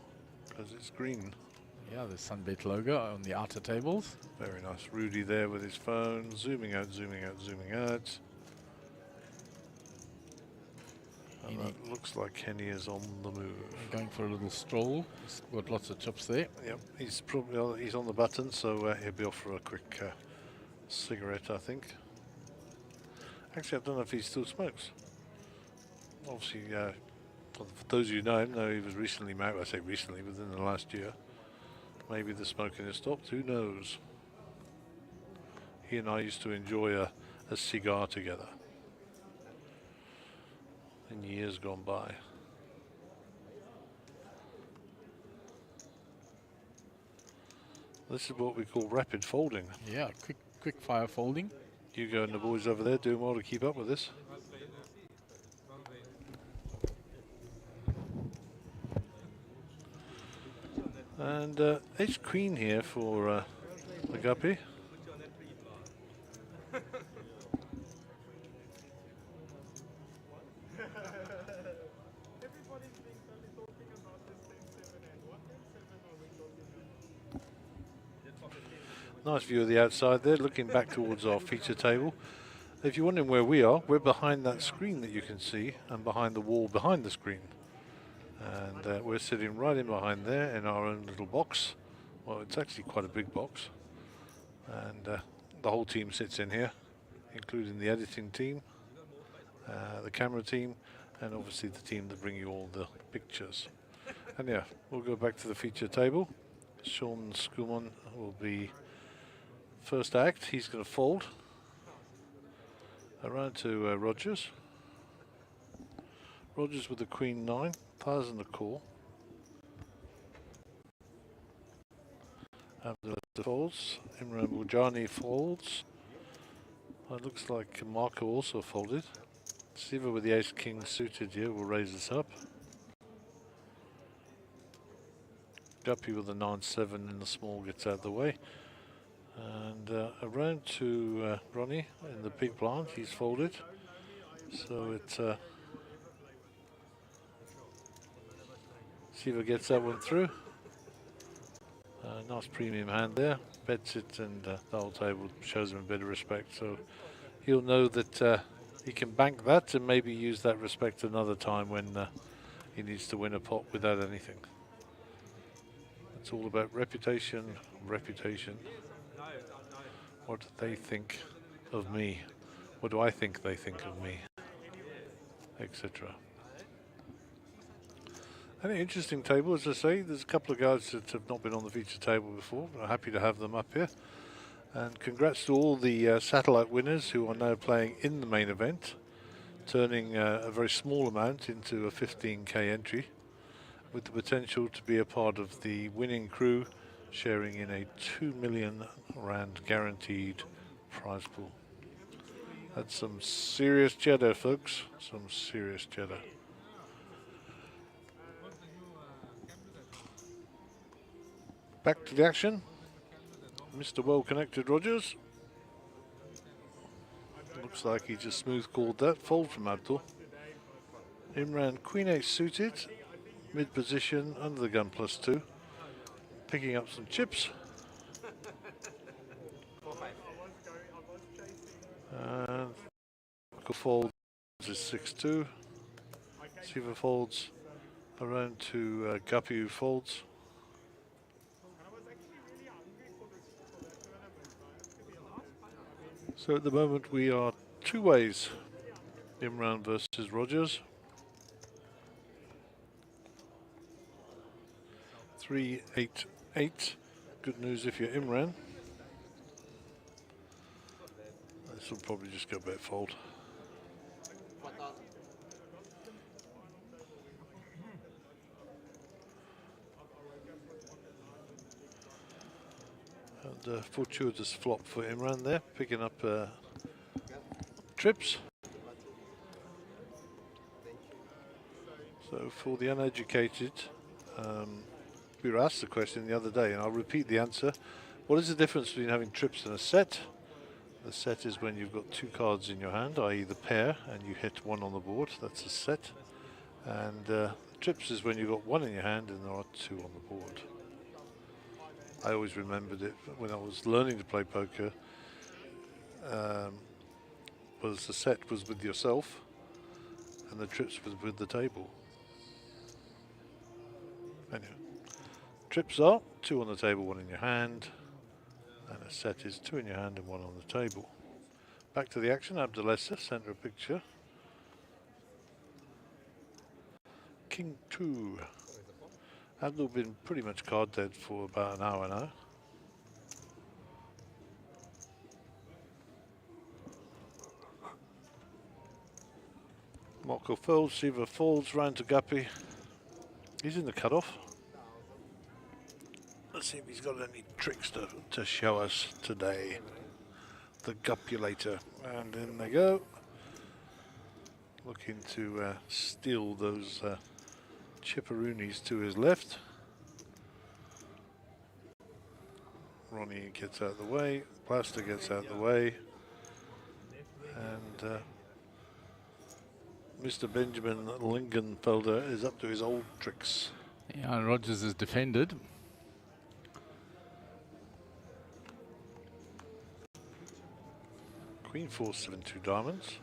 because it's green.
yeah, the Sunbet logo on the outer tables.
Very nice. Rudy there with his phone, zooming out, zooming out, zooming out. That looks like Kenny is on the move.
Going for a little stroll. He's got lots of chips there.
Yep, he's probably he's on the button, so he'll be off for a quick cigarette, I think. Actually, I don't know if he still smokes. Obviously, for those of you who know him, he was recently married. I say recently, within the last year. Maybe the smoking has stopped. Who knows? He and I used to enjoy a cigar together in years gone by. This is what we call rapid folding.
Yeah, quick fire folding.
Hugo and the boys over there doing well to keep up with this. And ace queen here for the guppy. Nice view of the outside there, looking back towards our feature table. If you're wondering where we are, we're behind that screen that you can see and behind the wall behind the screen. And we're sitting right in behind there in our own little box. Well, it's actually quite a big box. And the whole team sits in here, including the editing team, the camera team, and obviously the team that bring you all the pictures. And yeah, we'll go back to the feature table. Sean Skumon will be first act. He's going to fold around to Rogers. Rogers with the queen 9, 1,000 a call. After the folds, Imran Bujani folds. It looks like Marco also folded. Siva with the ace king suited here will raise this up. Guppy with the 9-7 in the small gets out of the way. And around to Ronnie in the big blind, he's folded. So it's Siva gets that one through. Nice premium hand there, bets it, and the whole table shows him a bit of respect. So he'll know that he can bank that and maybe use that respect another time when he needs to win a pot without anything. It's all about reputation, reputation. What do they think of me? What do I think they think of me? Etc. An interesting table, as I say. There's a couple of guys that have not been on the feature table before. I'm happy to have them up here. And congrats to all the satellite winners who are now playing in the main event, turning a very small amount into a 15k entry, with the potential to be a part of the winning crew, sharing in a 2 million rand guaranteed prize pool. That's some serious cheddar, folks. Some serious cheddar. Back to the action. Mr. Well-Connected Rogers. Looks like he just smooth called that. Fold from Abdul. Imran Queen 8 suited. Mid position, under the gun +2. Picking up some chips. And fold is 6-2. Siva folds around to Guppy, who folds. So at the moment we are two ways. Imran versus Rogers. 3-8-8. Good news if you're Imran. This will probably just go bet fold. And fortuitous flop for Imran there, picking up trips. So for the uneducated, we were asked the question the other day, and I'll repeat the answer. What is the difference between having trips and a set? The set is when you've got two cards in your hand, i.e. the pair, and you hit one on the board. That's a set. And trips is when you've got one in your hand and there are two on the board. I always remembered it when I was learning to play poker. Was the set was with yourself, and the trips with the table. Anyway, trips are 2 on the table, 1 in your hand, and a set is 2 in your hand and 1 on the table. Back to the action. Abdelessa, centre of picture. King 2. Abdul been pretty much card dead for about an hour now. Marco folds, Siva folds, round to Guppy. He's in the cutoff. Let's see if he's got any tricks to show us today. The Guppulator. And in they go. Looking to steal those chipperoonies to his left. Ronnie gets out of the way. Plaster gets out of the way. And Mr. Benjamin Lingenfelder is up to his old tricks.
Yeah, Rogers is defended.
Queen 4, 7, 2 diamonds.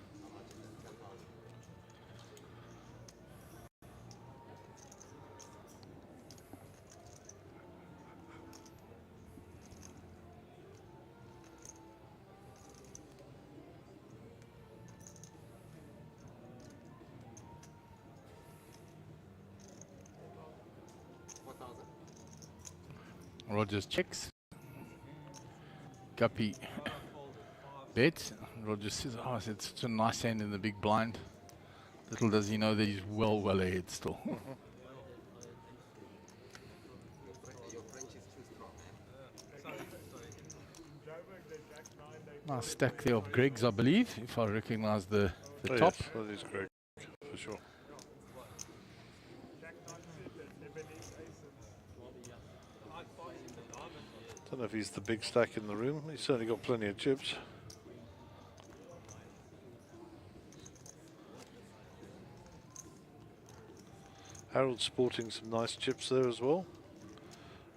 Rogers checks. Guppy bets. Rogers says, oh, it's such a nice hand in the big blind. Little does he know that he's well ahead still.
Your French is too strong, man.
Nice stack there of Greg's, I believe, if I recognize the
Oh,
top.
yes, that is Greg, for sure. Don't know if he's the big stack in the room. He's certainly got plenty of chips. Harold's sporting some nice chips there as well.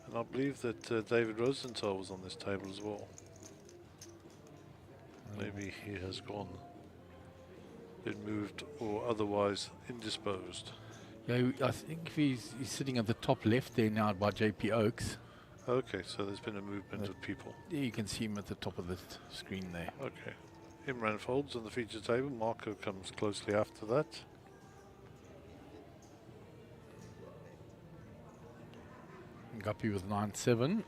And I believe that David Rosenthal was on this table as well. Maybe he has gone, been moved or otherwise indisposed.
Yeah, I think he's sitting at the top left there now by JP Oaks.
Okay, so there's been a movement of people.
Yeah, you can see him at the top of the screen there.
Okay. Imran folds on the feature table. Marco comes closely after that.
Guppy with 9-7.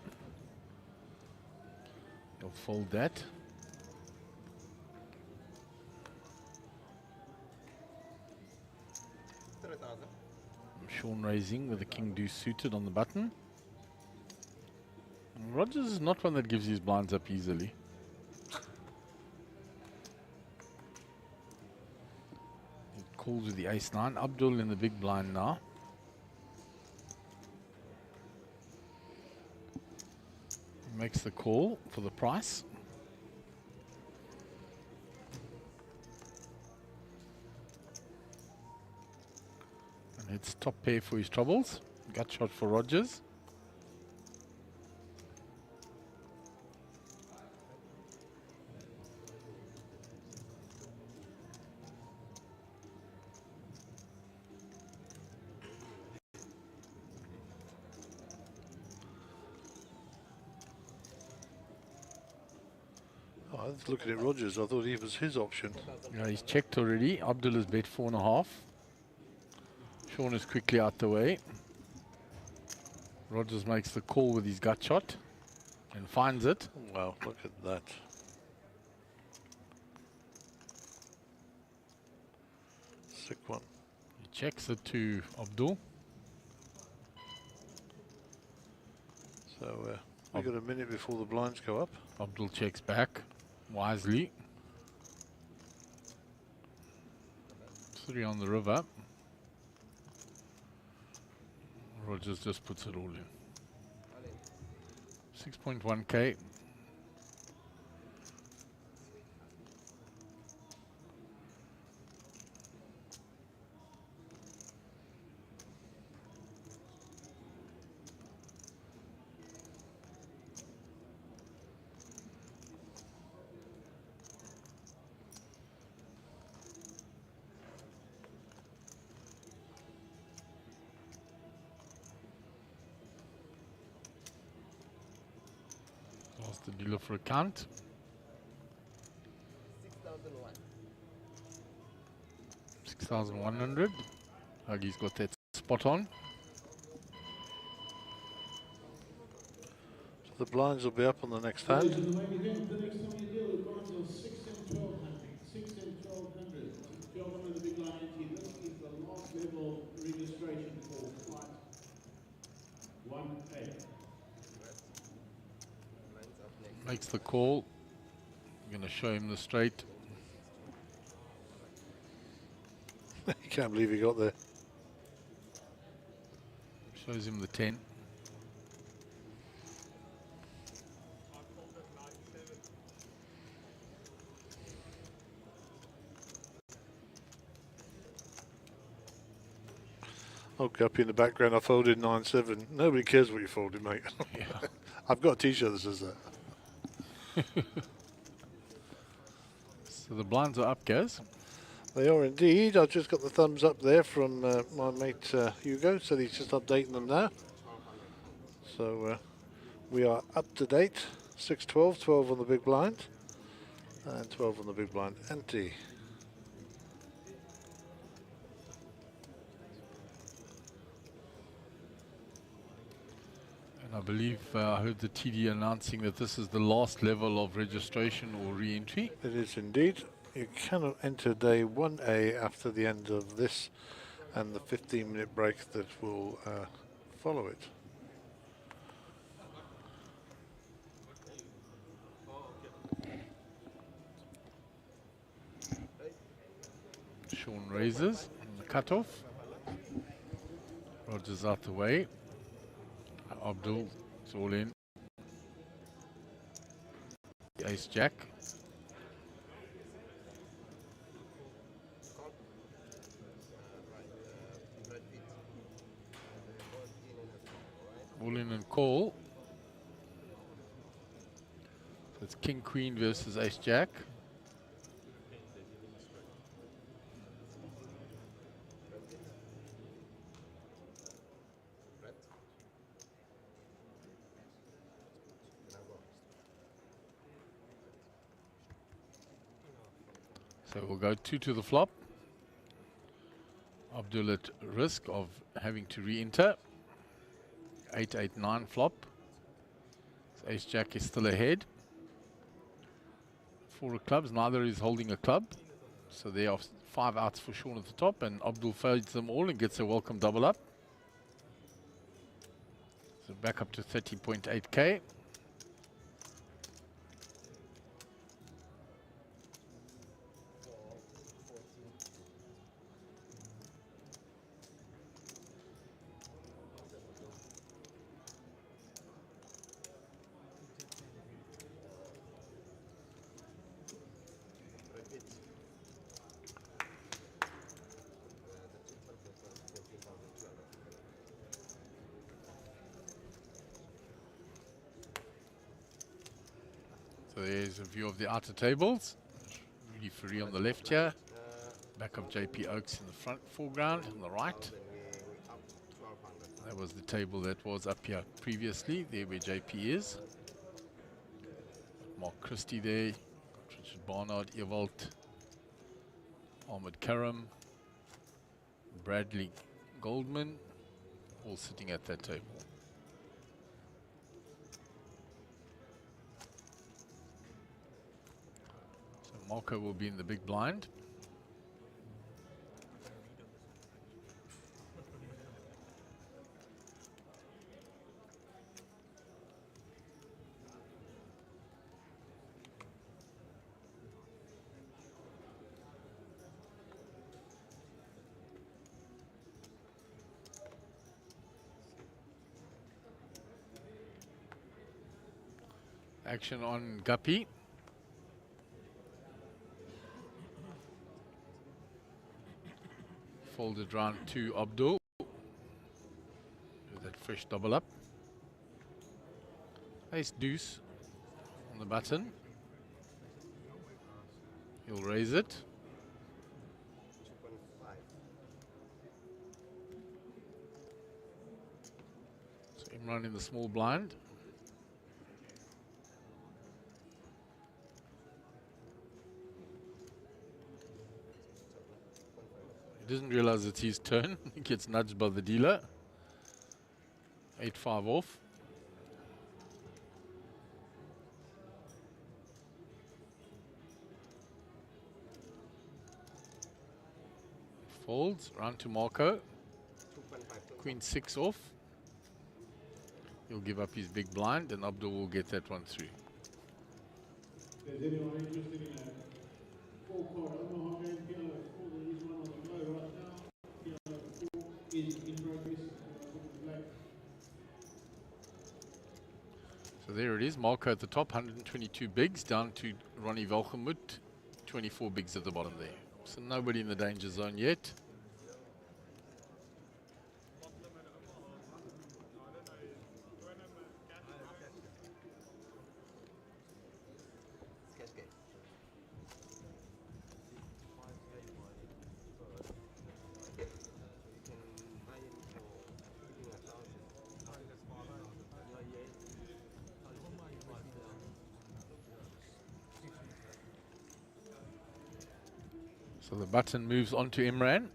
He'll fold that. Sean raising with the king deuce suited on the button. Rogers is not one that gives his blinds up easily. He calls with the ace-9. Abdul in the big blind now. He makes the call for the price. And it's top pair for his troubles. Gut shot for Rogers.
I was looking at Rogers. I thought he was his option.
Yeah, he's checked already. Abdul has bet 4.5. Sean is quickly out the way. Rogers makes the call with his gut shot and finds it.
Wow, look at that. Sick one.
He checks it to Abdul.
So we've got a minute before the blinds go up.
Abdul checks back wisely. 3 on the river. Rogers just puts it all in. 6.1k. the dealer for a count.
6,001.
6,100. Huggy's got that spot on.
So the blinds will be up on the next hand.
The next time you deal with blinds are 6 and 1,200. 6 and 1,200. 1,200 the big line entry. This is the last level registration for flight 1A.
Lines up next.
Makes the call. I'm going to show him the straight.
You can't believe he got there.
Shows him the 10.
Okay, up in the background, I folded 9-7. Nobody cares what you folded, mate.
Yeah.
I've got a T-shirt that says that.
So the blinds are up, Gaz.
They are indeed. I've just got the thumbs up there from my mate Hugo, so he's just updating them now. So we are up to date. 6-12, 12 on the big blind, and 12 on the big blind empty.
And I believe I heard the TD announcing that this is the last level of registration or re-entry.
It is indeed. You cannot enter day 1A after the end of this and the 15-minute break that will follow it.
Sean raises on the cutoff. Rogers out the way. Abdul is all in. Ace Jack. All in and call. So it's King Queen versus Ace Jack. So we'll go 2 to the flop. Abdul at risk of having to re-enter. 8-8-9 flop. So Ace Jack is still ahead. 4 of clubs, neither is holding a club. So there are 5 outs for Sean at the top, and Abdul fades them all and gets a welcome double up. So back up to 30.8k. So there's a view of the outer tables. Rudy Ferry on the left here. Back of JP Oaks in the front foreground on the right. That was the table that was up here previously, there where JP is. Mark Christie there, Richard Barnard, Ewald, Ahmed Karam, Bradley Goldman, all sitting at that table. Marco will be in the big blind. Action on Guppy. Folded round to Abdul. With that fresh double up. Ace deuce on the button. He'll raise it.
2.5.
So Imran in the small blind. He doesn't realize it's his turn. He gets nudged by the dealer. 8-5 off. Folds, round to Marco. Queen 6 off. He'll give up his big blind and Abdul will get that one through.
Is anyone interested in a four-card Omaha game? Piano 4, there is one on the go right now. Piano 4 is in progress. Black.
So there it is, Marco at the top, 122 bigs, down to Ronnie Velgemoot, 24 bigs at the bottom there. So nobody in the danger zone yet. So the button moves on to Imran.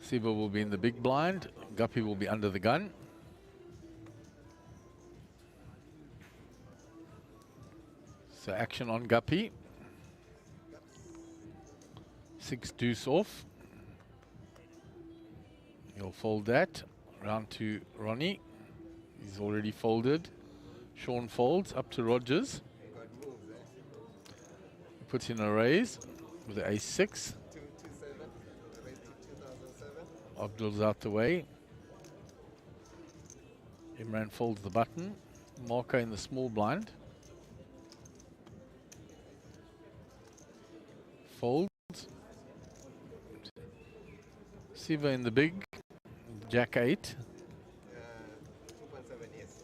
Siva will be in the big blind. Guppy will be under the gun. So action on Guppy. 6 deuce off. He'll fold that. Round to Ronnie. He's already folded. Sean folds up to Rogers. He puts in a raise with the ace-6. Abdul's out the way. Imran folds the button. Marco in the small blind. Folds. Siva in the big. Jack 8.
2.7, yes.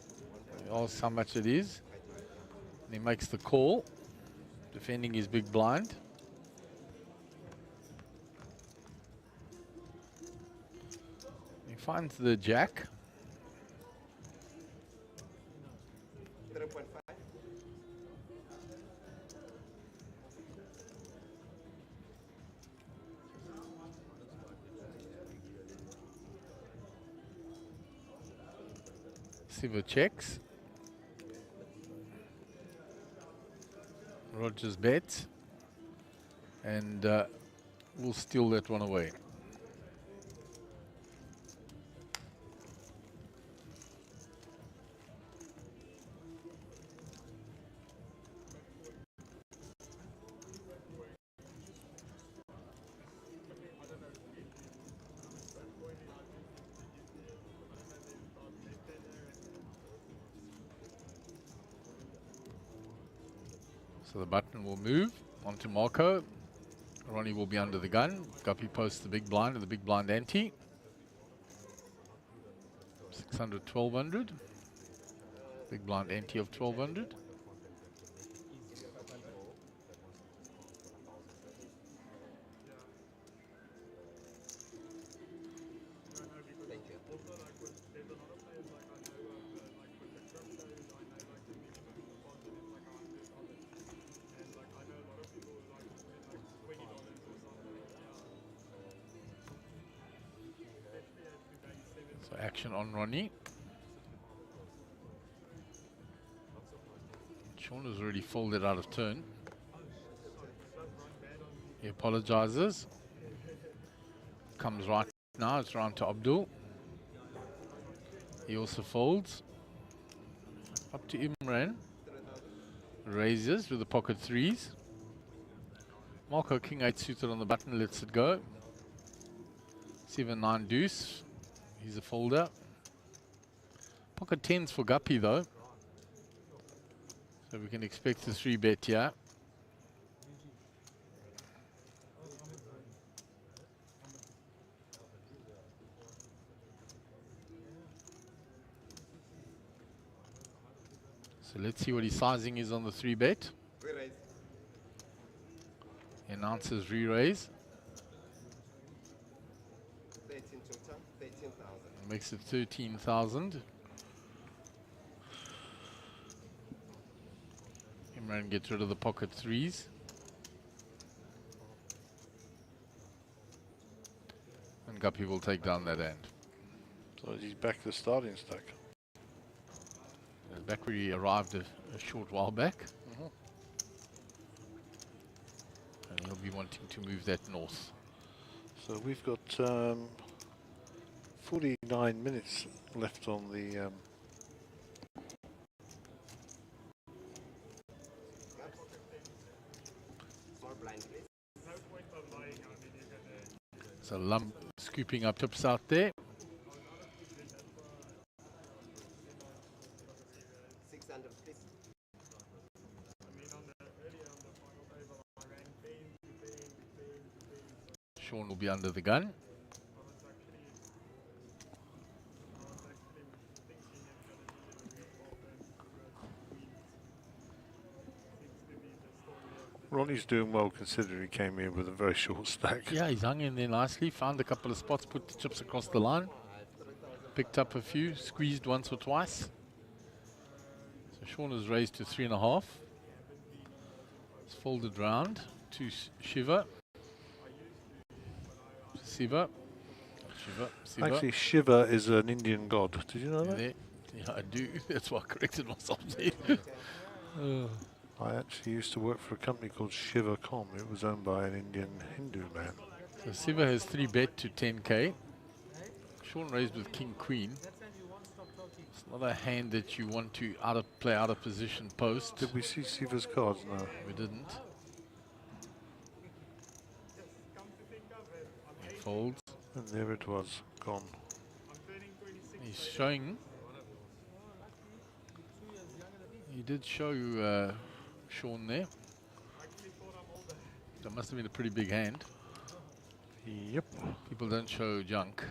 He asks how much it is. And he makes the call, defending his big blind. He finds the jack.
3.5.
Siva checks. Rogers bets. And we'll steal that one away. So the button will move onto Marco. Ronnie will be under the gun. Guppy posts the big blind and the big blind ante. 600, 1200. Big blind ante of 1200. So action on Ronnie. Sean has already folded out of turn. He apologizes. Comes right now, it's round to Abdul. He also folds. Up to Imran. Raises with the pocket threes. Marco King 8 suited on the button, lets it go. 7-9 deuce. He's a folder. Pocket 10s for Guppy though. So we can expect a 3-bet here. So let's see what his sizing is on the 3-bet.
Re-raise.
He announces re-raise.
13 total, 13,000.
Makes it 13,000. Imran gets rid of the pocket threes. Guppy will take down that hand.
So he's back to the starting stack.
Back where he arrived a short while back. And he'll be wanting to move that north.
So we've got 49 minutes left on the
Small blind, please.
So Lump scooping up tips out there.
600, please.
Sean will be under the gun.
Ronnie's doing well considering he came in with a very short stack.
Yeah, he's hung in there nicely, found a couple of spots, put the chips across the line, picked up a few, squeezed once or twice. So Sean is raised to 3.5. It's folded round to Shiva. Siva. Siva.
Actually, Shiva is an Indian god. Did you know that?
Yeah, I do. That's why I corrected myself there.
I actually used to work for a company called Shiva.com. It was owned by an Indian Hindu man.
So Siva has 3 bet to 10k. Sean raised with King Queen. It's not a hand that you want to play out of position post.
Did we see Shiva's cards? No.
We didn't. He folds.
And there it was, gone.
He's showing. He did show Sean there. That must have been a pretty big hand.
Yep.
People don't show junk.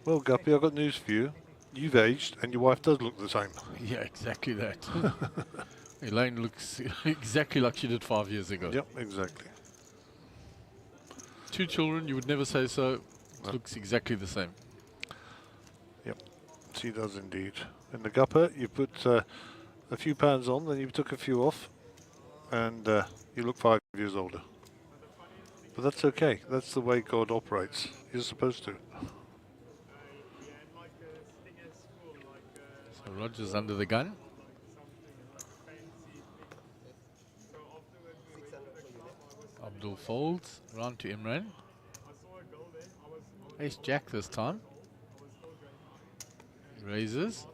Well, Guppy, I've got news for you. You've aged, and your wife does look the same.
Yeah, exactly that. Elaine looks exactly like she did 5 years ago.
Yep, exactly.
2 children, you would never say so. It looks exactly the same.
Yep, she does indeed. In the Gupper, you put a few pounds on, then you took a few off, and you look 5 years older. But that's okay. That's the way God operates. You're supposed to.
So Roger's under the gun. Abdul folds, round to Imran. Ace Jack this time. Raises.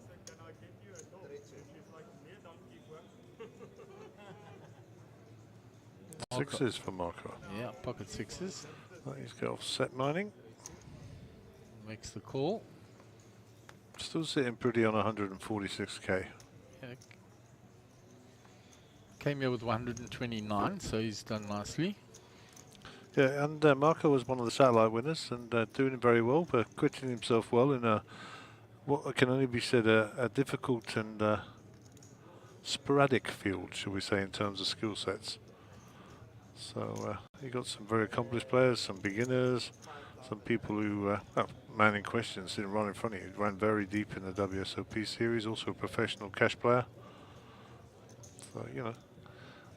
Sixes for Marco.
Yeah, pocket sixes.
He's got offset mining.
Makes the call.
Still sitting pretty on 146k.
Yeah. Came here with 129, so he's done nicely.
Yeah, and Marco was one of the satellite winners and doing very well, but acquitting himself well in a what can only be said a difficult and sporadic field, shall we say, in terms of skill sets. So you got some very accomplished players, some beginners, some people who, man in question sitting right in front of you, ran very deep in the WSOP series, also a professional cash player. So, you know,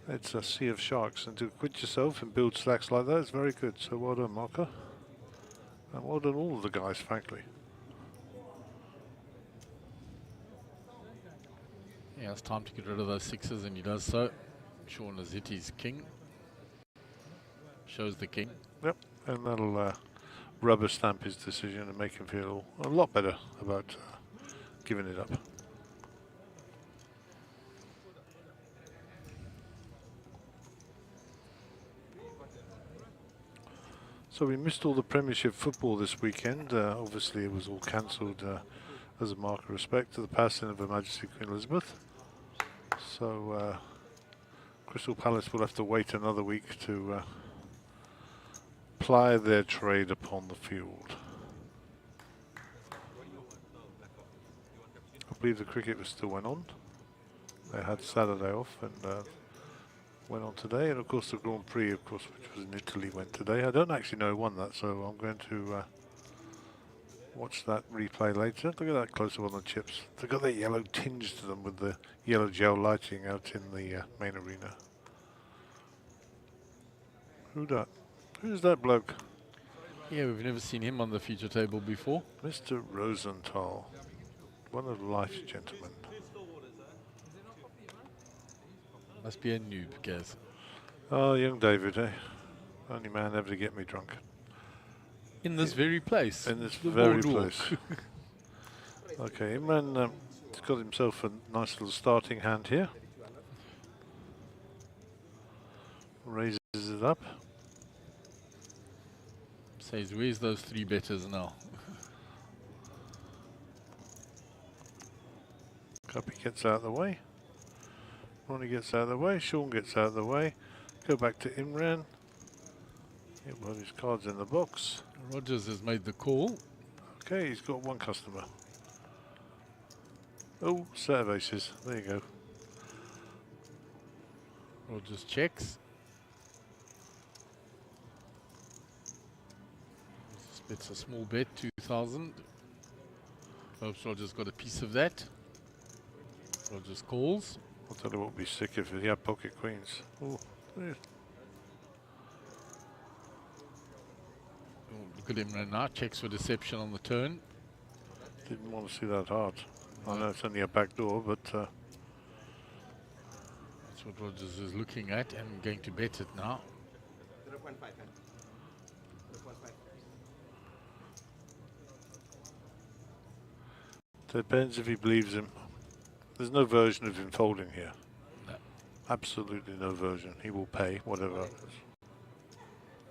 it's a sea of sharks, and to quit yourself and build slacks like that is very good. So well done, Marco. And well done all of the guys, frankly.
Yeah, it's time to get rid of those sixes, and he does so. Sean has hit his king. Shows the king.
Yep, and that'll rubber stamp his decision and make him feel a lot better about giving it up. So we missed all the Premiership football this weekend. Obviously, it was all cancelled as a mark of respect to the passing of Her Majesty Queen Elizabeth. So Crystal Palace will have to wait another week to ply their trade upon the field. I believe the cricket was still went on. They had Saturday off, and went on today, and of course the Grand Prix, of course, which was in Italy, went today. I don't actually know who won that, so I'm going to watch that replay later. Look at that close-up on the chips. They've got that yellow tinge to them with the yellow gel lighting out in the main arena. Who's that bloke?
Yeah, we've never seen him on the feature table before.
Mr. Rosenthal, one of life's gentlemen.
Must be a noob, Gaz.
Oh, young David, eh? Only man ever to get me drunk.
In this very place.
In this
the
very
boardwalk.
place. Okay, Imran has got himself a nice little starting hand here. Raises it up.
Says, where's those three betters now?
Guppy gets out of the way. Ronnie gets out of the way. Sean gets out of the way. Go back to Imran. He'll put his cards in the box.
Rogers has made the call.
Okay, he's got one customer. Oh, set of aces. There you go.
Rogers checks. It's a small bet, 2,000. Hopes Rogers got a piece of that. Rogers calls.
I'll tell you what would be sick if he had pocket queens. Oh, yeah.
Oh, look at him right now. Checks for deception on the turn.
Didn't want to see that hard. I know it's only a back door, but
That's what Rogers is looking at and going to bet it now.
0.5. 0.5.
depends if he believes him. There's no version of him folding here.
No.
Absolutely no version. He will pay whatever it is.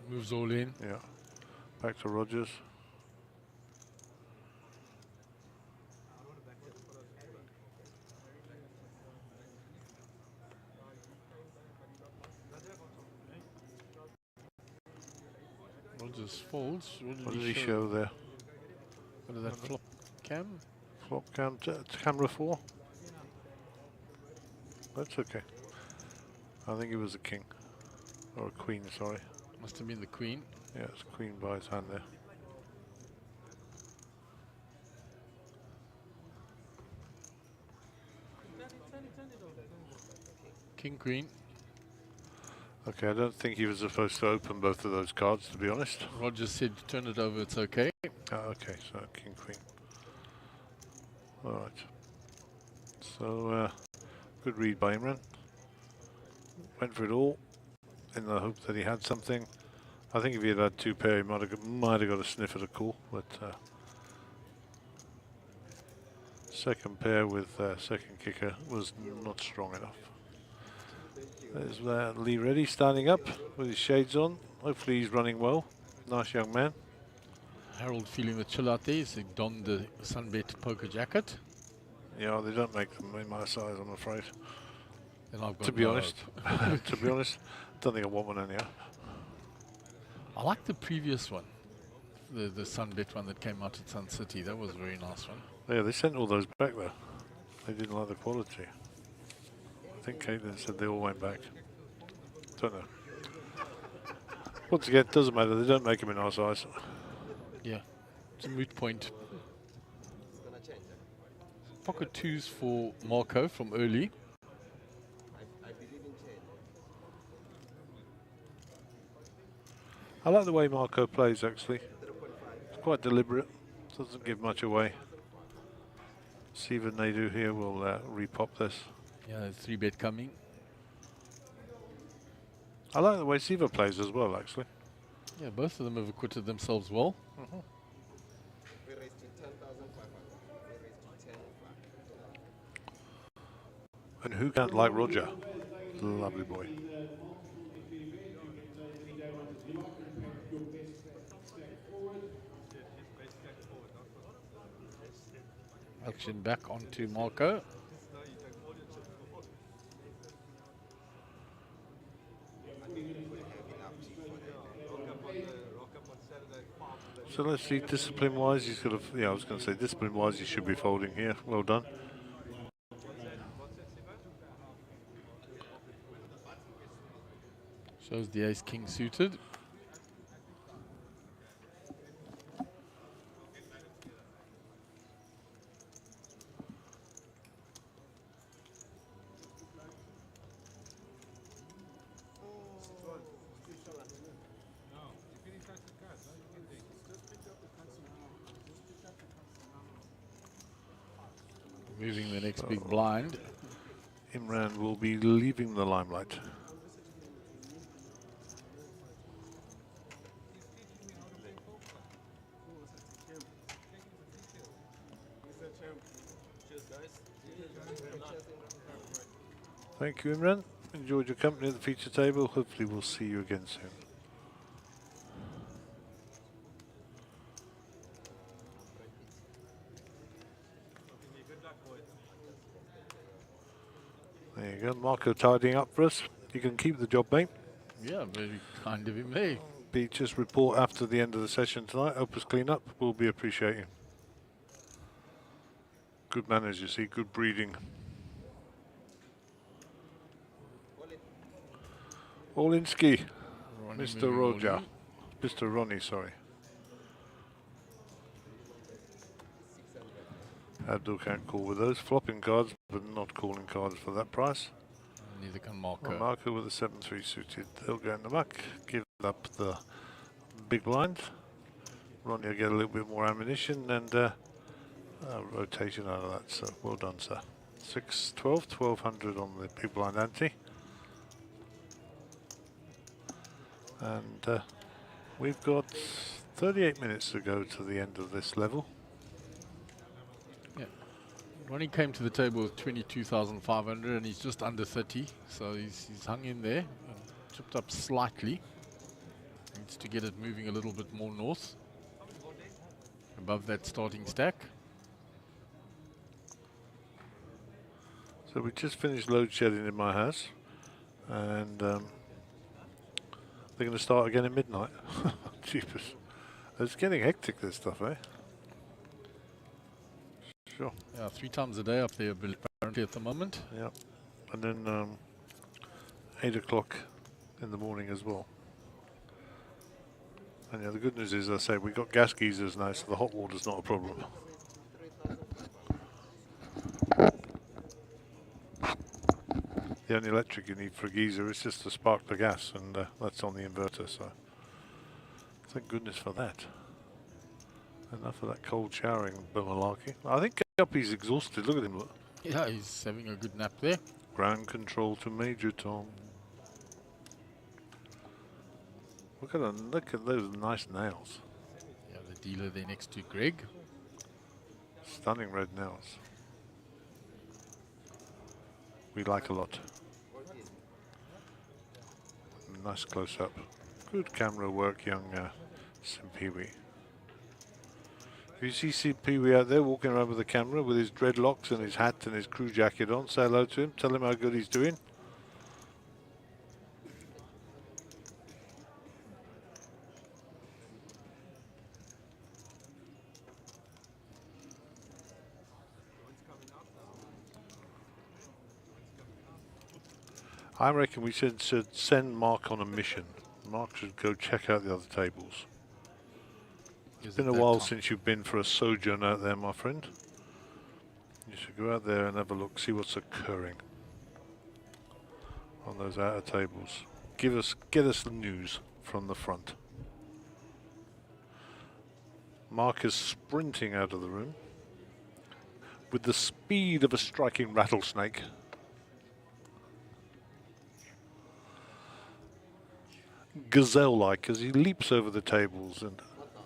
Moves all in.
Yeah. Back to Rogers.
Rogers folds.
What did he show there?
What is that flop cam?
Flop cam to camera 4. That's okay. I think it was a king. Or a queen, sorry.
Must have been the queen.
Yeah, it's queen by his hand there.
King, queen.
Okay, I don't think he was supposed to open both of those cards, to be honest.
Rogers said, turn it over, it's okay.
Okay, so king, queen. Alright. So, good read by Imran. Went for it all in the hope that he had something. I think if he had had two pair, he might have got a sniff at a call, but second pair with second kicker was not strong enough. There's Lee Reddy standing up with his shades on. Hopefully he's running well. Nice young man.
Harold feeling the chill out there, so he donned the Sunbet poker jacket.
Yeah, they don't make them in my size, I'm afraid.
And I've got
To be
no
honest,
hope.
to be honest, don't think I want one anyhow.
I like the previous one, the Sunbet one that came out at Sun City. That was a very nice one.
Yeah, they sent all those back though. They didn't like the quality. I think Caitlin said they all went back. Don't know. Once again, doesn't matter. They don't make them in our size.
Yeah, it's a moot point.
It's gonna change.
Pocket twos for Marco from early.
I believe in change.
I like the way Marco plays actually. It's quite deliberate. Doesn't give much away. Siva Naidu here will repop this.
Yeah, there's 3-bet coming.
I like the way Siva plays as well actually.
Yeah, both of them have acquitted themselves well.
We raised to 10,500. We raised to 10,500.
And who can't like Roger? Lovely boy.
Action back onto Marco.
So let's see, discipline-wise, he's got a, yeah, I was going to say, discipline-wise, he should be folding here. Well done.
Shows the ace king suited. Moving the next big blind.
Imran will be leaving the limelight. Thank you, Imran. Enjoyed your company at the feature table. Hopefully we'll see you again soon. There you go, Marco tidying up for us. You can keep the job, mate.
Yeah, very kind of him there.
Just report after the end of the session tonight. Help us clean up. We'll be appreciating. Good manners, you see, good breeding. Olinsky, Mr. Roger. Mr. Ronnie, sorry. Abdul can't call with those. Flopping cards, but not calling cards for that price.
Neither can Marco.
Well, Marco with a 7-3 suited. They'll go in the muck. Give up the big blind. Ronnie will get a little bit more ammunition and rotation out of that. So well done, sir. 6-12, 1200 on the big blind ante. And we've got 38 minutes to go to the end of this level.
Yeah. Ronnie came to the table with 22,500 and he's just under 30, so he's hung in there, chipped up slightly. Needs to get it moving a little bit more north, above that starting stack.
So we just finished load shedding in my house, and they're going to start again at midnight. Jeepers. It's getting hectic, this stuff, eh? Sure.
Yeah, 3 times a day up there apparently at the moment.
Yeah. And then 8 o'clock in the morning as well. And yeah, the good news is, I say, we've got gas geysers now, so the hot water's not a problem. The only electric you need for a geyser is just to spark the gas, and that's on the inverter, so thank goodness for that. Enough of that cold showering malarkey. I think Guppy's exhausted, look at him. Look.
Yeah, he's having a good nap there.
Ground control to Major Tom. Look at those nice nails.
Yeah, the dealer there next to Greg.
Stunning red nails. We like a lot. Nice close up. Good camera work, young Simpiwi. If you see Simpiwi out there walking around with the camera with his dreadlocks and his hat and his crew jacket on, say hello to him, tell him how good he's doing. I reckon we should send Mark on a mission. Mark should go check out the other tables. It's been a while since you've been for a sojourn out there, my friend. You should go out there and have a look, see what's occurring on those outer tables. Get us the news from the front. Mark is sprinting out of the room with the speed of a striking rattlesnake. Gazelle-like as he leaps over the tables and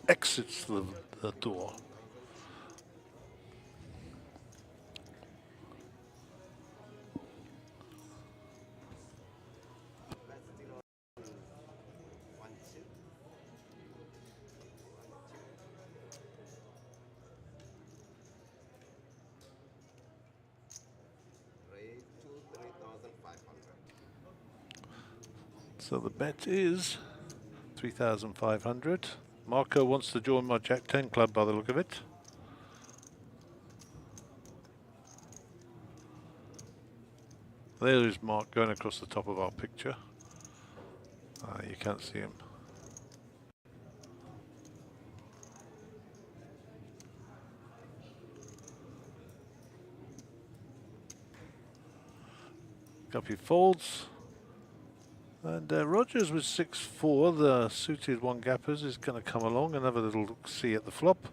exits the door. So the bet is 3,500. Marco wants to join my Jack 10 club by the look of it. There is Mark going across the top of our picture. You can't see him. Guppy folds. And Rogers with 6-4, the suited one gappers, is going to come along and have a little look-see at the flop.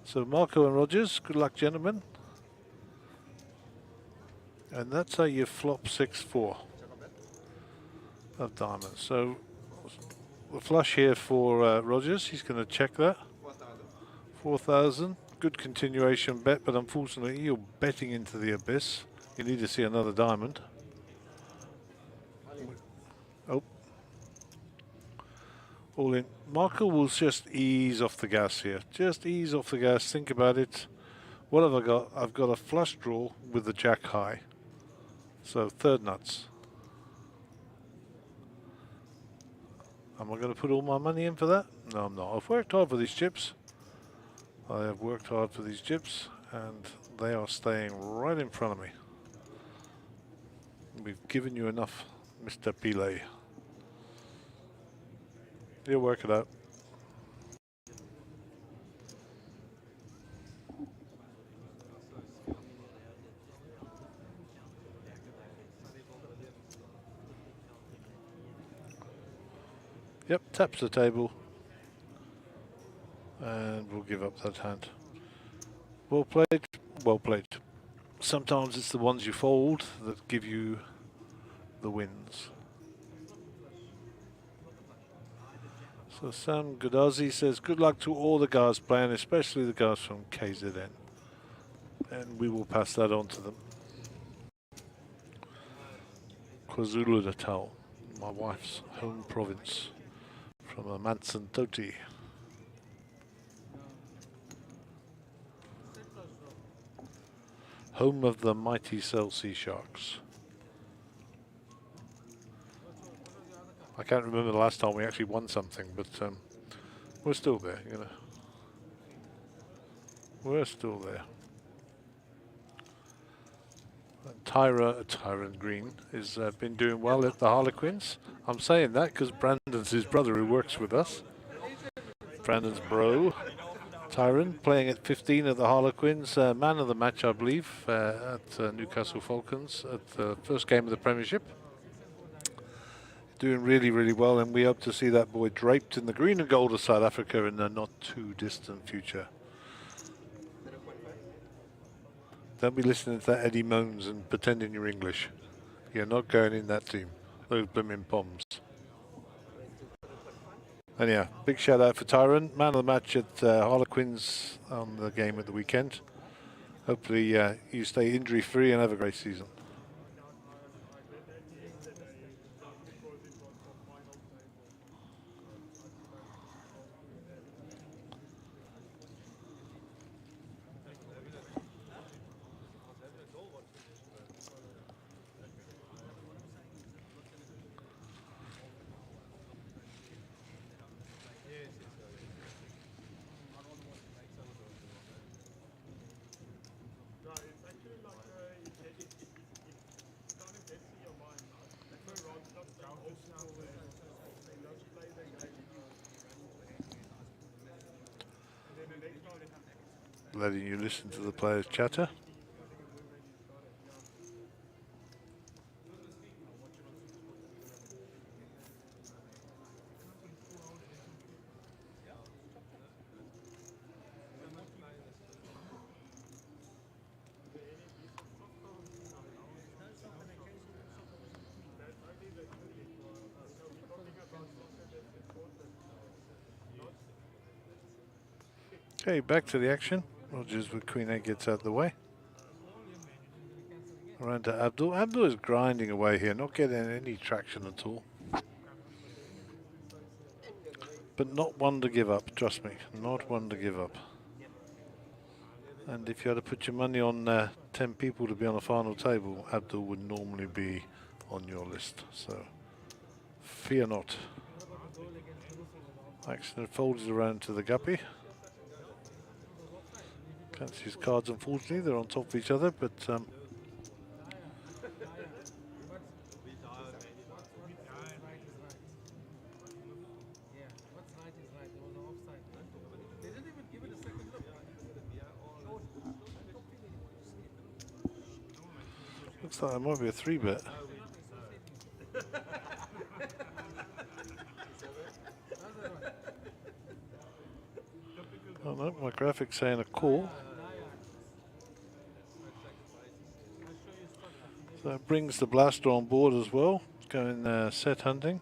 So Marco and Rogers, good luck, gentlemen. And that's how you flop 6-4 of diamonds. So the flush here for Rogers, he's going to check that. 4,000. Good continuation bet, but unfortunately you're betting into the abyss. You need to see another diamond. Oh. All in. Marco will just ease off the gas here. Just ease off the gas. Think about it. What have I got? I've got a flush draw with the jack high. So third nuts. Am I going to put all my money in for that? No, I'm not. I've worked hard for these chips. I have worked hard for these chips, and they are staying right in front of me. We've given you enough, Mr. Pile. You'll work it out. Yep, taps the table. And we'll give up that hand. Well played, well played. Sometimes it's the ones you fold that give you the wins. So Sam Godazi says, good luck to all the guys playing, especially the guys from KZN. And we will pass that on to them. KwaZulu-Natal, my wife's home province, from Amanzimtoti. Home of the mighty Cell Sea Sharks. I can't remember the last time we actually won something, but we're still there, you know. We're still there. And Tyron Green has been doing well at the Harlequins. I'm saying that because Brandon's his brother who works with us. Brandon's bro. Tyron playing at 15 at the Harlequins, man of the match, I believe, at Newcastle Falcons at the first game of the Premiership. Doing really, really well, and we hope to see that boy draped in the green and gold of South Africa in the not too distant future. Don't be listening to that Eddie Moans and pretending you're English. You're not going in that team. Those blooming bombs. Anyhow, big shout out for Tyron, man of the match at Harlequins on the game at the weekend. Hopefully you stay injury free and have a great season. Letting you listen to the players chatter. Okay, back to the action. Rogers with Queen 8 gets out of the way. Around to Abdul. Abdul is grinding away here, not getting any traction at all. But not one to give up, trust me. Not one to give up. And if you had to put your money on 10 people to be on the final table, Abdul would normally be on your list. So, fear not. Action folds around to the guppy. Can't see his cards, unfortunately. They're on top of each other, but Looks like it might be a 3-bet. Oh no, my graphics saying a call. So it brings the blaster on board as well. Going set hunting.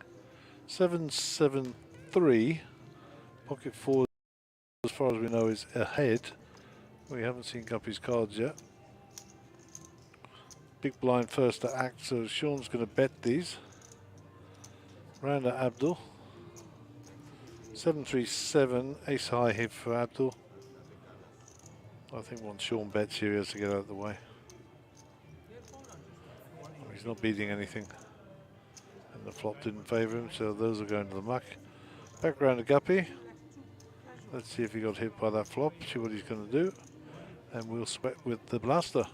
773. Pocket 4, as far as we know, is ahead. We haven't seen Guppy's cards yet. Big blind first to act, so Sean's going to bet these. Round at Abdul. 737, ace high hit for Abdul. I think once Sean bets here, he has to get out of the way. He's not beating anything. And the flop didn't favour him, so those are going to the muck. Back round to Guppy. Let's see if he got hit by that flop, see what he's going to do. And we'll sweat with the blaster.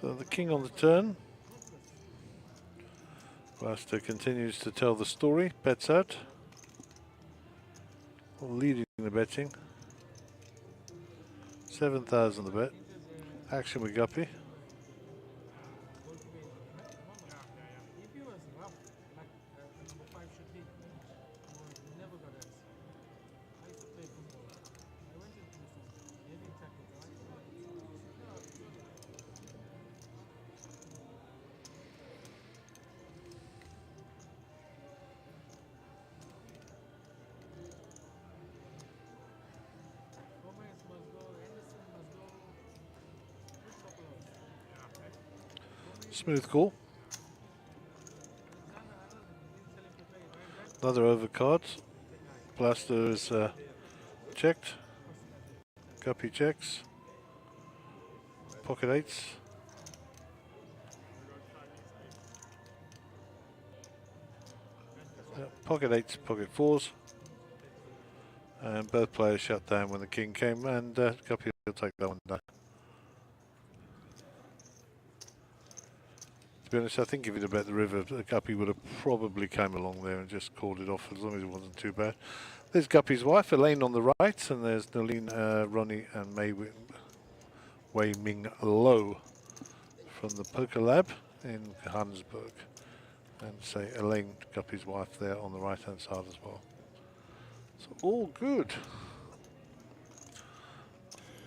So the king on the turn. Blaster continues to tell the story, bets out. Leading the betting. 7,000 the bet. Action with Guppy. Smooth call. Another overcard. Blaster is checked. Guppy checks. Pocket eights. Pocket eights, pocket fours. And both players shut down when the king came, and Guppy will take that one down. To be honest, I think if he'd have bet the river, Guppy would have probably came along there and just called it off, as long as it wasn't too bad. There's Guppy's wife, Elaine, on the right, and there's Nalene, Ronnie, and Wei Ming Lo from the Poker Lab in Johannesburg. And say Elaine, Guppy's wife, there on the right-hand side as well. So all good.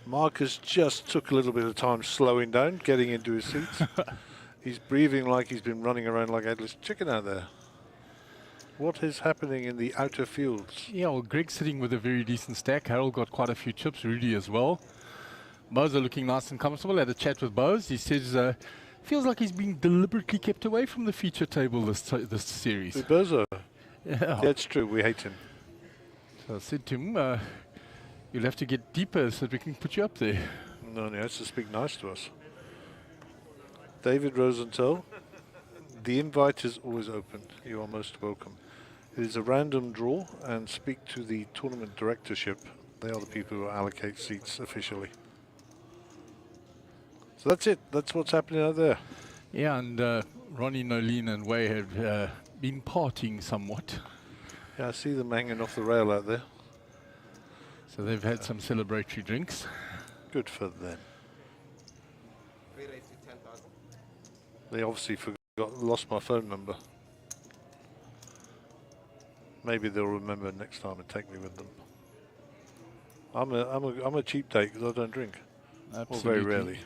Marcus just took a little bit of time slowing down, getting into his seats. He's breathing like he's been running around like a headless chicken out there. What is happening in the outer fields?
Yeah, well, Greg's sitting with a very decent stack. Harold got quite a few chips, Rudy as well. Bose are looking nice and comfortable. Had a chat with Bose. He says feels like he's being deliberately kept away from the feature table this series.
With Bozo.
Yeah.
That's true, we hate him.
So I said to him, you'll have to get deeper so that we can put you up there.
No, he has to speak nice to us. David Rosenthal, the invite is always open. You are most welcome. It is a random draw, and speak to the tournament directorship. They are the people who allocate seats officially. So that's it. That's what's happening out there.
Yeah, and Ronnie, Nolene, and Wei have been partying somewhat.
Yeah, I see them hanging off the rail out there.
So they've had some celebratory drinks.
Good for them.
We raised to 10,000.
They obviously lost my phone number. Maybe they'll remember next time and take me with them. I'm a cheap date because I don't drink.
Absolutely.
Or very rarely.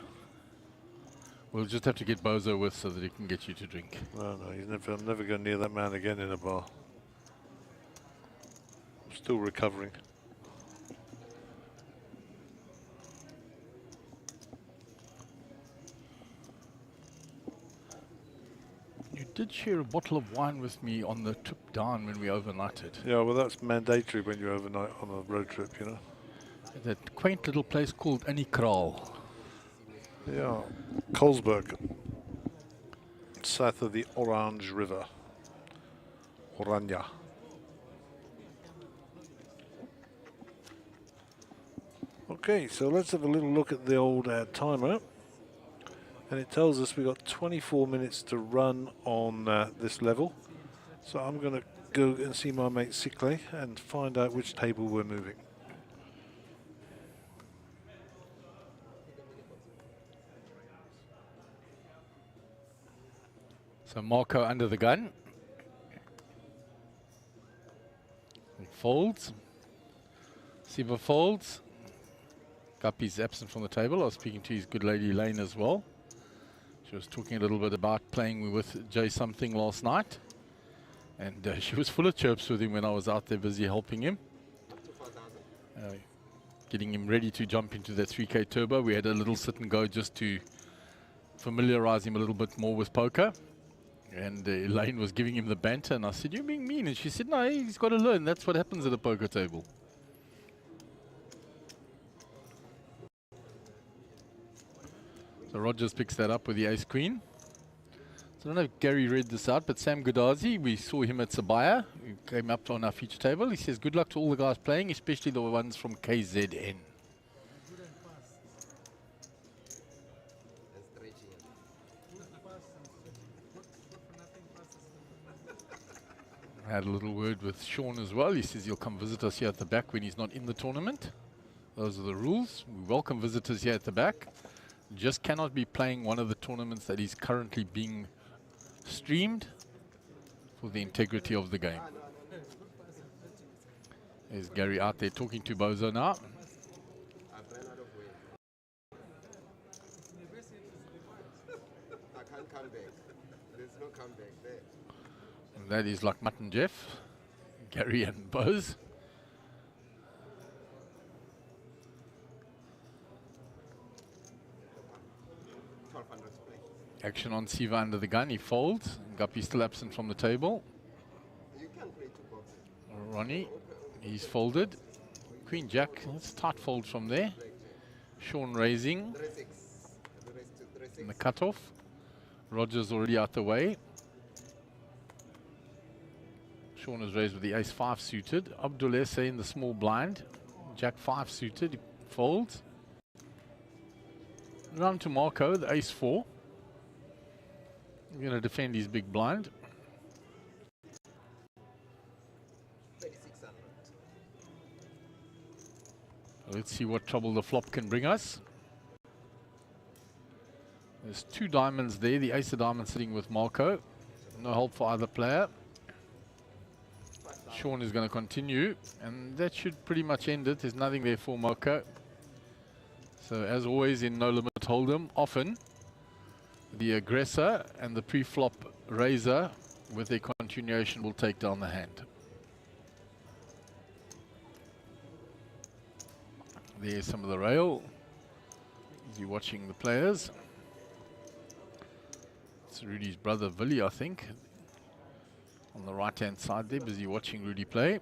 We'll just have to get Bozo with so that he can get you to drink.
No, I'm never going near that man again in a bar. I'm still recovering.
You did share a bottle of wine with me on the trip down when we overnighted.
Yeah, well, that's mandatory when you overnight on a road trip, you know.
That quaint little place called Annikral.
Yeah, Colesberg, south of the Orange River, Oranje. Okay, so let's have a little look at the old timer. And it tells us we've got 24 minutes to run on this level. So I'm going to go and see my mate Sickley and find out which table we're moving.
So Marco under the gun. He folds. Siva folds. Guppy's absent from the table. I was speaking to his good lady Elaine as well. She was talking a little bit about playing with Jay something last night. And she was full of chirps with him when I was out there busy helping him. Getting him ready to jump into that 3K turbo. We had a little sit and go just to familiarize him a little bit more with poker. And Elaine was giving him the banter, and I said, "You're being mean." And she said, "No, he's got to learn. That's what happens at a poker table." So Rogers picks that up with the ace-queen. So I don't know if Gary read this out, but Sam Godazi, we saw him at Sabaya. He came up on our feature table. He says, "Good luck to all the guys playing, especially the ones from KZN." I had a little word with Sean as well. He says he'll come visit us here at the back when he's not in the tournament. Those are the rules. We welcome visitors here at the back. Just cannot be playing one of the tournaments that is currently being streamed for the integrity of the game. There's Gary out there talking to Bozo now.
I can't come back. There's no comeback there.
And that is like Mutton Jeff, Gary and Bose. Action on Siva under the gun. He folds. Guppy still absent from the table.
You can play two boxes.
Ronnie, he's folded. Queen Jack, that's a tight fold from there. Sean raising. And the cutoff. Rogers already out the way. Sean is raised with the ace-5 suited. Abdulese in the small blind. Jack-5 suited. He folds. Round to Marco, the ace-4. He's going to defend his big blind.
3600.
Let's see what trouble the flop can bring us. There's two diamonds there. The ace of diamonds sitting with Marco. No help for either player. Sean is going to continue, and that should pretty much end it. There's nothing there for Marco. So as always in No Limit Hold'em, often the aggressor and the pre-flop raiser with their continuation will take down the hand. There's some of the rail. Is he watching the players? It's Rudy's brother, Willie, I think. On the right-hand side there, busy watching Rudy play.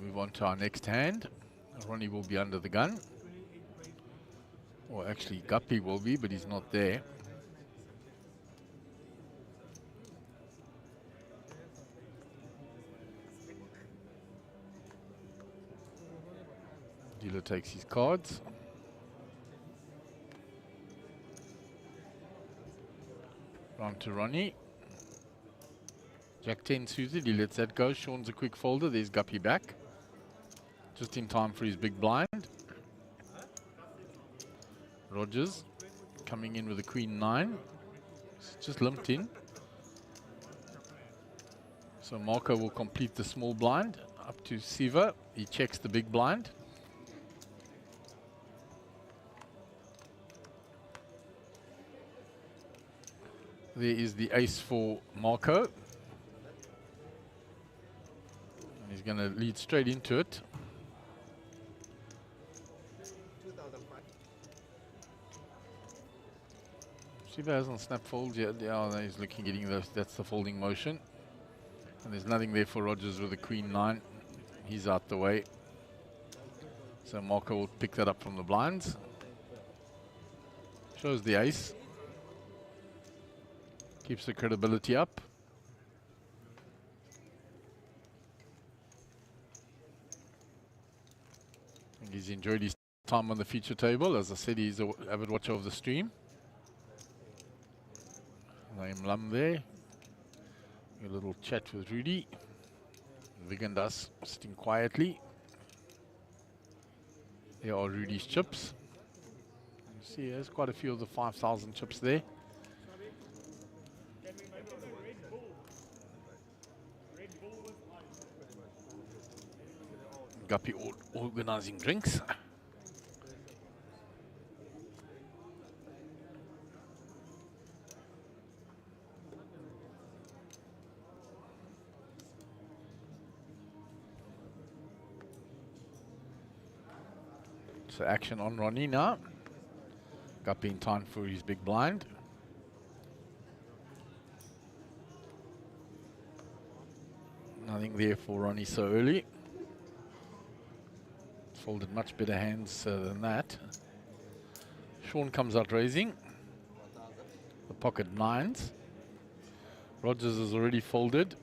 Move on to our next hand. Ronnie will be under the gun. Or actually Guppy will be, but he's not there. Dealer takes his cards. Round to Ronnie. Jack 10 suited, he lets that go. Sean's a quick folder. There's Guppy back. Just in time for his big blind. Rogers coming in with a queen 9. It's just limped in. So Marco will complete the small blind. Up to Siva. He checks the big blind. There is the ace for Marco. And he's going to lead straight into it.
2005.
Siva hasn't snap fold yet. Yeah, he's looking, getting those. That's the folding motion. And there's nothing there for Rogers with a queen 9. He's out the way. So Marco will pick that up from the blinds. Shows the ace. Keeps the credibility up. I think he's enjoyed his time on the feature table. As I said, he's an avid watcher of the stream. Naim Lam there. A little chat with Rudy. Vigandas sitting quietly. There are Rudy's chips. You see, there's quite a few of the 5,000 chips there. Guppy organizing drinks. So action on Ronnie now. Guppy in time for his big blind. Nothing there for Ronnie so early. Folded much better hands than that. Sean comes out raising. The pocket nines. Rogers is already folded.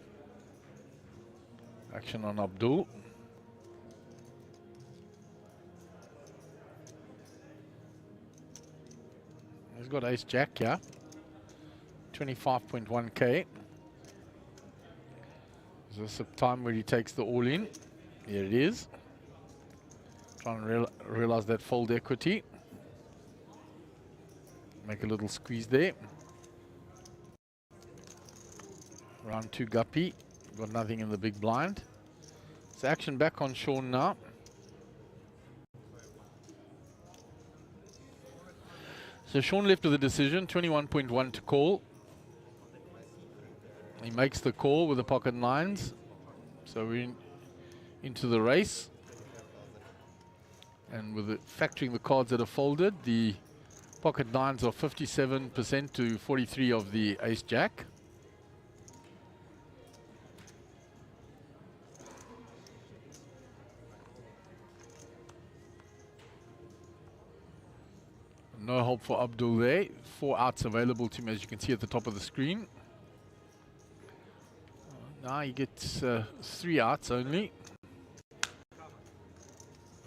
Action on Abdul. He's got ace jack, yeah. 25.1k. Is this a time where he takes the all in? Here it is. Trying to realize that fold equity. Make a little squeeze there. Round 2 Guppy. Got nothing in the big blind. It's action back on Sean now. So Sean left with a decision, 21.1 to call. He makes the call with the pocket nines. So we're into the race. And with factoring the cards that are folded, the pocket nines are 57% to 43 of the ace jack. No help for Abdul there. 4 outs available to him, as you can see at the top of the screen. Now he gets 3 outs only.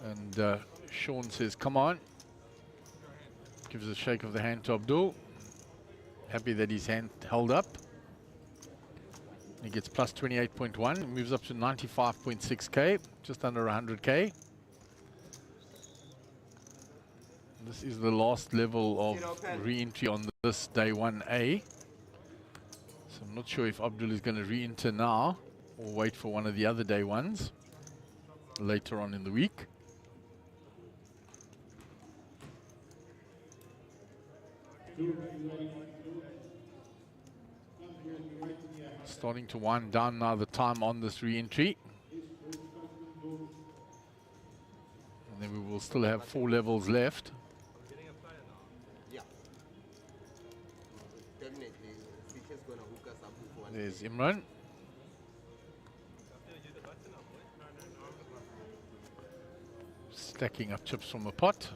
And Sean says, come on. Gives a shake of the hand to Abdul. Happy that his hand held up. He gets plus 28.1. Moves up to 95.6k, just under 100k. This is the last level of re-entry on this day 1A. So I'm not sure if Abdul is going to re-enter now or wait for one of the other day ones later on in the week. Starting to wind down now the time on this re-entry. And then we will still have 4 levels left. There's Imran. Stacking up chips from the pot.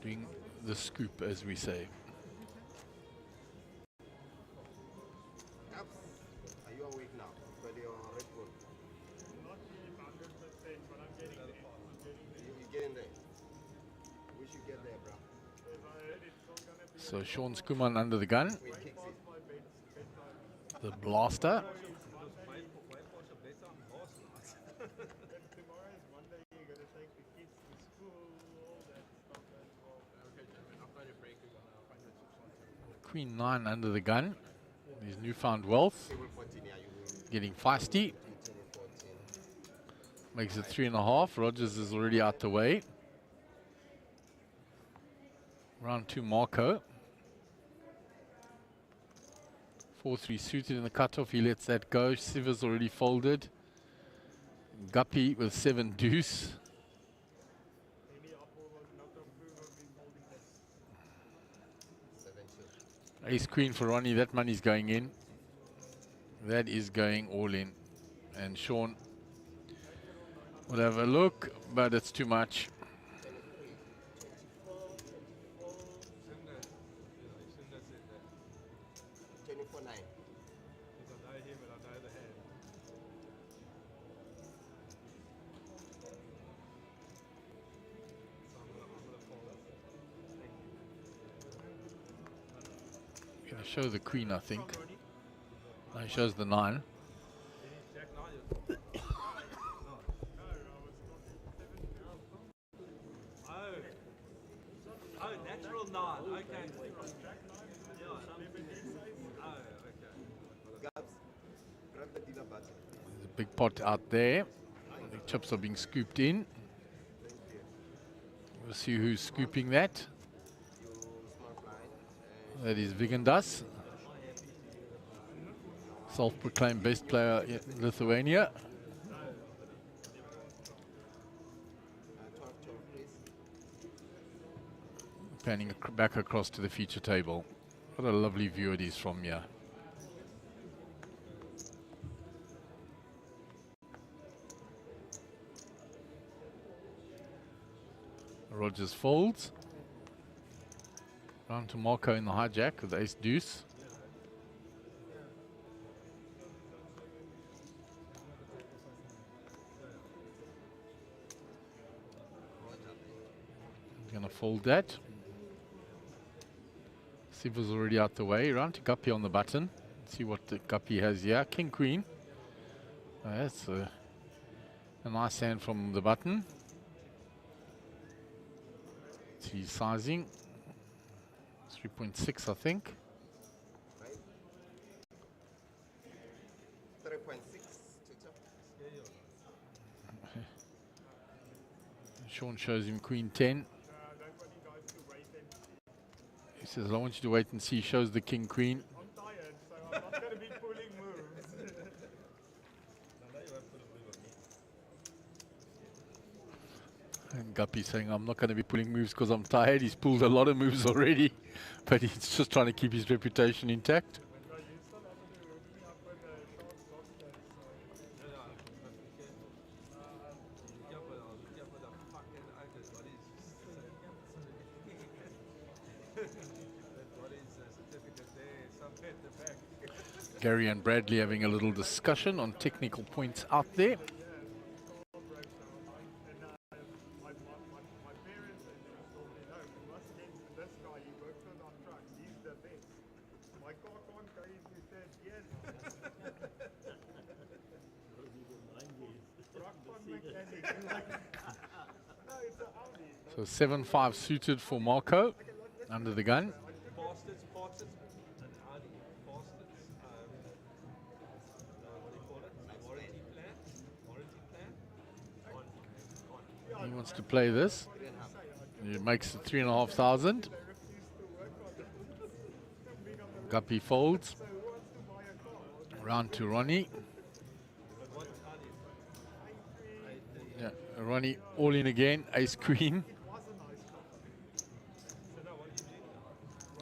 Doing the scoop, as we say.
Are you awake now? But you're Red Bull.
Not 100%, but I'm getting there.
You're getting there. We should get there, bro.
If I heard it's not gonna be
So Sean Skuman under the gun.
Wait, kicks it.
my bedtime.
The blaster.
And tomorrow is Monday, you're gonna take the kids to school, all that stuff as well.
Queen 9 under the gun. His newfound wealth.
Table 14, yeah, you
Getting feisty.
table 14.
Makes it 3.5. Rogers is already out the way. Round 2 Marco. 4-3 suited in the cutoff. He lets that go. Siva's already folded. Guppy with 7 deuce.
Maybe Apple was not approve of him holding that.
7 2.
Ace queen for Ronnie. That money's going in. That is going all in. And Sean will have a look, but it's too much.
24-9.
Gonna show the queen, I think. No, it shows the 9.
Oh, natural 9. Okay.
Gabs, grab the dealer button.
There's a big pot out there. The chips are being scooped in. We'll see who's scooping that.
You small blind.
That is Vigandas, self-proclaimed best player in Lithuania.
12, please.
Panning back across to the feature table. What a lovely view it is from here. Rogers folds. Round to Marco in the hijack with ace deuce. Gonna fold that. Silver's already out the way. Round to Guppy on the button. See what the Guppy has here. King Queen. That's a nice hand from the button. See sizing. 3.6, I think.
Right? 3.6 to
Sean shows him Queen 10. He says, I want you to wait and see. Shows the King Queen.
I'm tired, so I'm not going to be pulling moves.
And Guppy saying, I'm not going to be pulling moves because I'm tired. He's pulled a lot of moves already, but he's just trying to keep his reputation intact. Gary and Bradley having a little discussion on technical points out there. So 7-5 suited for Marco under the gun. He wants to play this. He makes it 3,500. Guppy folds. Round to Ronnie. Yeah, Ronnie all in again. Ace Queen.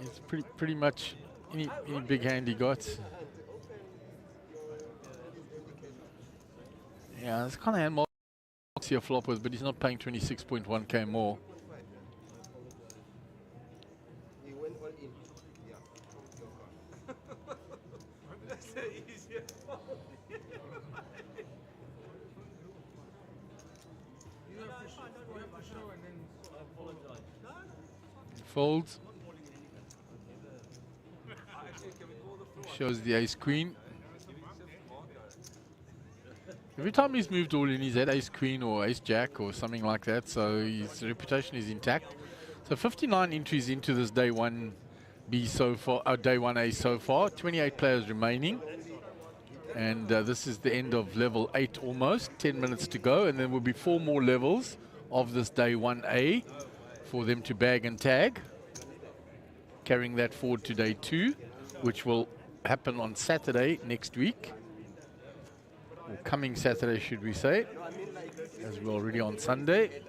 It's pretty much any big hand he got. Yeah, it's kind of hand see a flop with, but he's not paying 26.1k more.
He went all in. Yeah.
That's the easiest one. You have to show and then apologize.
Folds. Shows the ace queen. Every time he's moved all in, he's had ace queen or ace jack or something like that, so his reputation is intact. So 59 entries into this day 1B so far, day 1A so far, 28 players remaining. And this is the end of level 8 almost, 10 minutes to go, and there will be 4 more levels of this day 1A for them to bag and tag, carrying that forward to day 2, which will happen on Saturday next week. Or coming Saturday, should we say, as we're already on Sunday.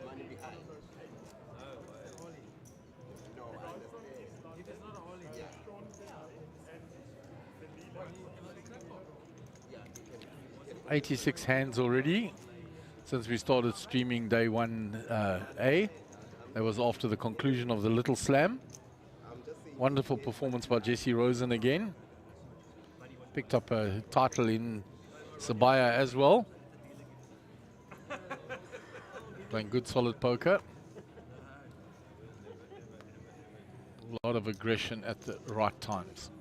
86 hands already since we started streaming day 1A. That was after the conclusion of the Little Slam. Wonderful performance by Jesse Rosen again. Picked up a title in Sabaya as well. Playing good solid poker. A lot of aggression at the right times.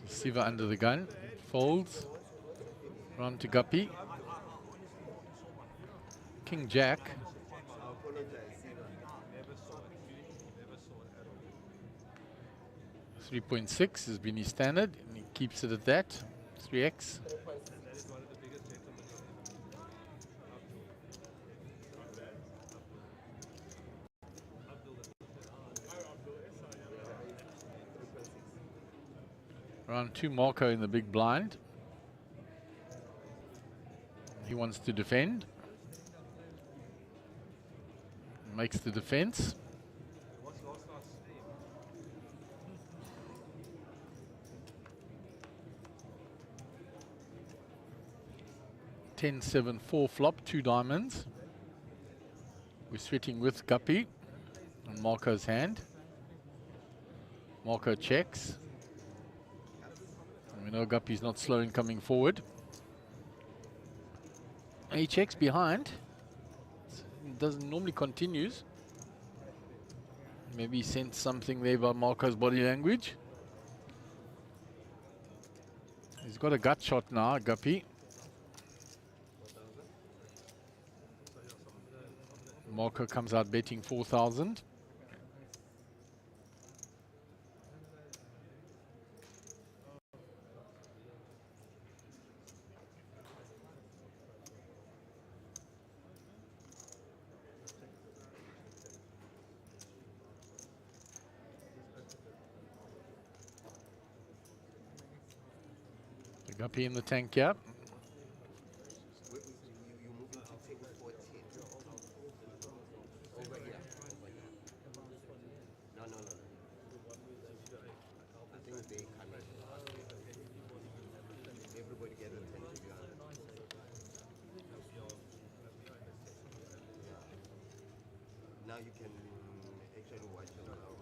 Siva under the gun, folds, round to Guppy. King Jack. 3.6 has been his standard, and he keeps it at that. 3x. Round 2, Marco in the big blind. He wants to defend. Makes the defense. Ten, 7, 4 flop, 2 diamonds. We're sweating with Guppy on Marco's hand. Marco checks. And we know Guppy's not slow in coming forward. He checks behind. It doesn't normally continues. Maybe he sensed something there by Marco's body language. He's got a gut shot now, Guppy. Marco comes out betting 4,000. Guppy in the tank, yeah.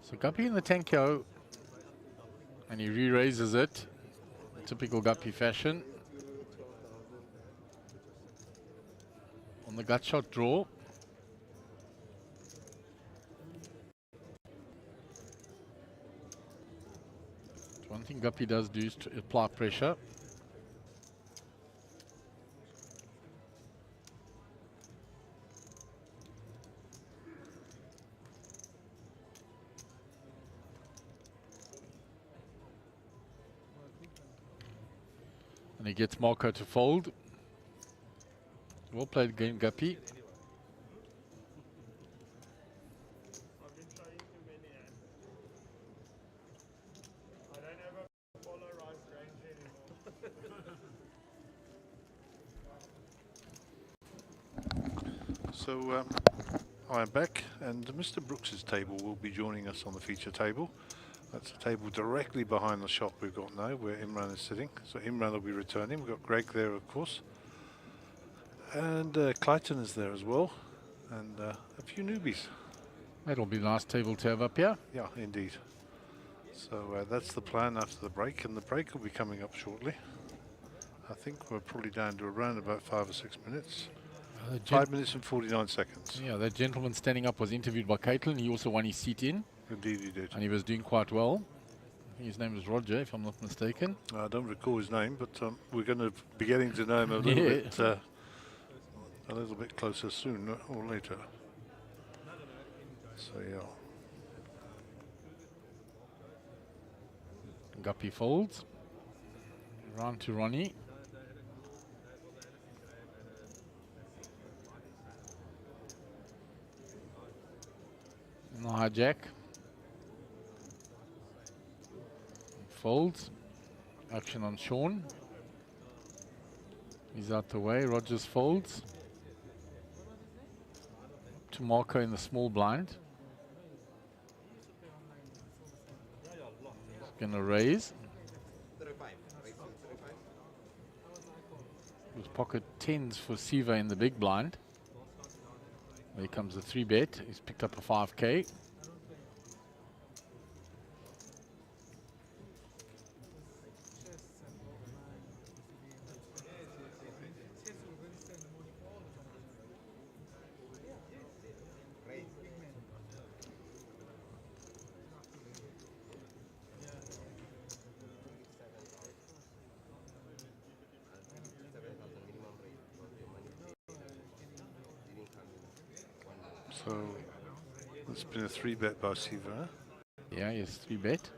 So Guppy in the tank, yo, and he re-raises it. Typical Guppy fashion. On the gut shot draw. One thing Guppy does do is to apply pressure. And he gets Marco to fold. Well played game, Guppy.
I've been trying too many hands. I don't have a polarized range anymore.
So I'm back, and Mr. Brooks's table will be joining us on the feature table. That's a table directly behind the shop we've got now, where Imran is sitting. So Imran will be returning. We've got Greg there, of course. And Clayton is there as well. And a few newbies.
That'll be the last table to have up here.
Yeah, indeed. So that's the plan after the break, and the break will be coming up shortly. I think we're probably down to around about 5 or 6 minutes. 5 minutes and 49 seconds.
Yeah, that gentleman standing up was interviewed by Caitlin. He also won his seat in.
Indeed he did.
And he was doing quite well. I think his name was Roger, if I'm not mistaken.
I don't recall his name, but we're going to be getting to know him a little bit closer soon or later. So yeah.
Guppy folds. Round to Ronnie. No hijack. Folds. Action on Sean. He's out the way. Rogers folds. To Marco in the small blind. He's gonna raise. With pocket tens for Siva in the big blind. There comes the 3-bet. He's picked up a 5K.
So it's been a 3-bet by Siva. Huh?
Yeah, yes, 3-bet.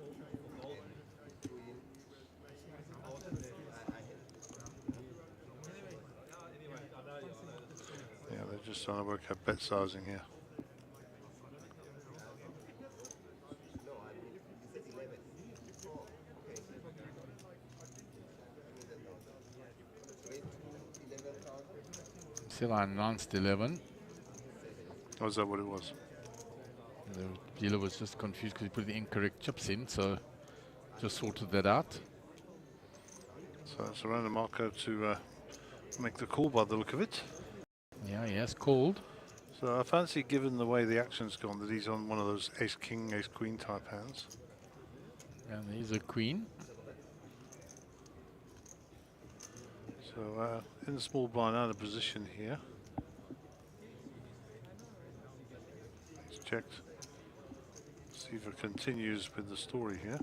Yeah, they're just trying to work out bet sizing here.
Still I announced 11.
Oh, is that what it was?
The dealer was just confused because he put the incorrect chips in, so just sorted that out.
So it's around the marker to make the call by the look of it.
Yeah, he has called.
So I fancy, given the way the action's gone, that he's on one of those ace-king, ace-queen type hands.
And he's a queen.
So in the small blind, out of position here. It's checked. Siva continues with the story here.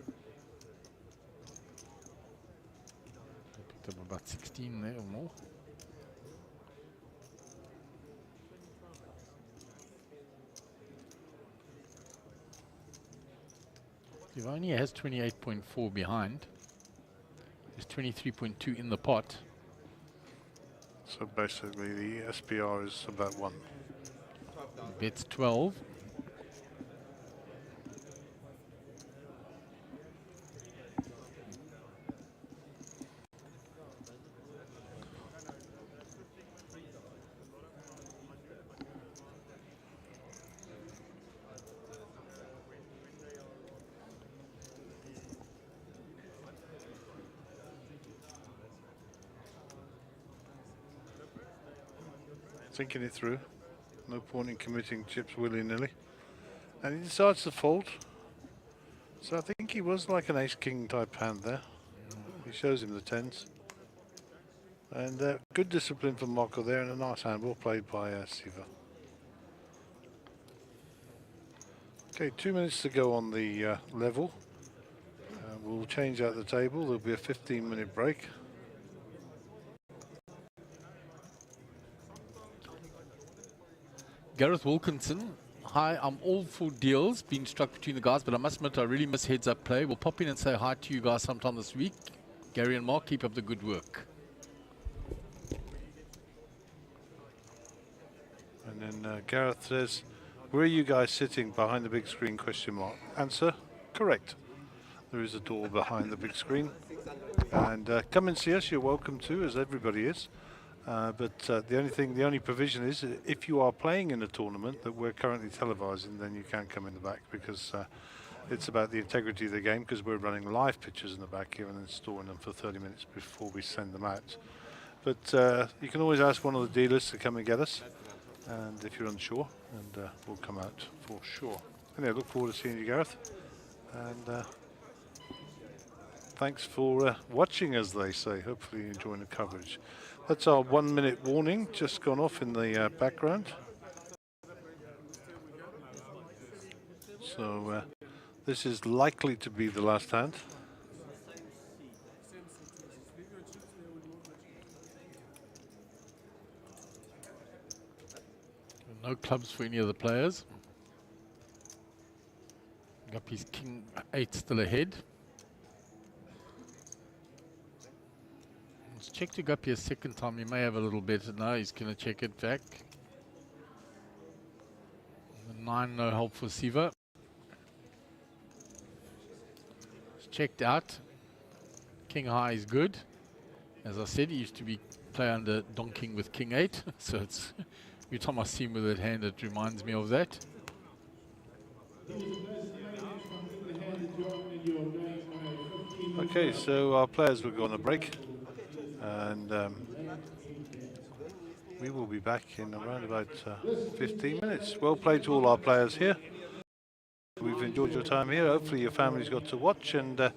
Picked up about 16 there or more. He only has 28.4 behind. There's 23.2 in the pot.
So basically the SPR is about 1.
Bets 12.
Thinking it through. No point in committing chips willy-nilly. And he decides to fold. So I think he was like an ace-king type hand there. He shows him the tens. And good discipline from Marco there, and a nice hand, well played by Siva. Okay, 2 minutes to go on the level. We'll change out the table. There'll be a 15-minute break.
Gareth Wilkinson, hi, I'm all for deals being struck between the guys, but I must admit I really miss heads-up play. We'll pop in and say hi to you guys sometime this week. Gary and Mark, keep up the good work.
And then Gareth says, where are you guys sitting behind the big screen, question mark? Answer, correct. There is a door behind the big screen. And come and see us, you're welcome to, as everybody is. But the only provision is if you are playing in a tournament that we're currently televising, then you can't come in the back, because it's about the integrity of the game, because we're running live pictures in the back here and then storing them for 30 minutes before we send them out. But you can always ask one of the dealers to come and get us, and if you're unsure, and we'll come out for sure. Anyway, look forward to seeing you, Gareth. And thanks for watching, as they say. Hopefully you're enjoying the coverage. That's our 1 minute warning, just gone off in the background. So this is likely to be the last hand.
No clubs for any of the players. Guppy's king 8 still ahead. Let's check to Guppy a second time. He may have a little better. No, he's going to check it back. The 9, no help for Siva. It's checked out. King high is good. As I said, he used to be play under donking with king 8. So it's every time I see him with that hand, it reminds me of that.
Okay, so our players will go on a break. And we will be back in around about 15 minutes. Well played to all our players here. We've enjoyed your time here. Hopefully your family's got to watch, and hope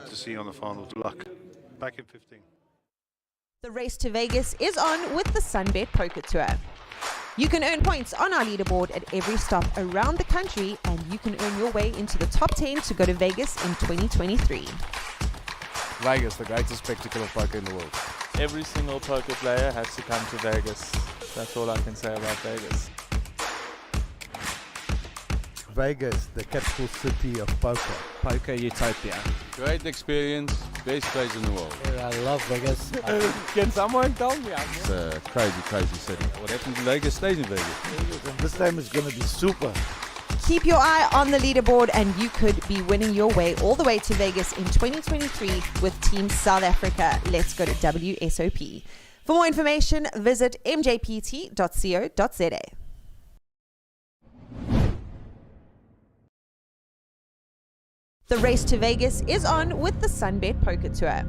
to see you on the finals. Good luck. Back in 15.
The race to Vegas is on with the Sunbet Poker Tour. You can earn points on our leaderboard at every stop around the country, and you can earn your way into the top 10 to go to Vegas in 2023.
Vegas, the greatest spectacle of poker in the world.
Every single poker player has to come to Vegas. That's all I can say about Vegas.
Vegas, the capital city of poker.
Poker utopia.
Great experience, best place in the world.
I love Vegas.
Can someone tell me?
It's a crazy, crazy city. What happens in Vegas stays in Vegas.
And this time is going to be super.
Keep your eye on the leaderboard, and you could be winning your way all the way to Vegas in 2023 with Team South Africa. Let's go to WSOP. For more information, visit mjpt.co.za. The race to Vegas is on with the Sunbet Poker Tour.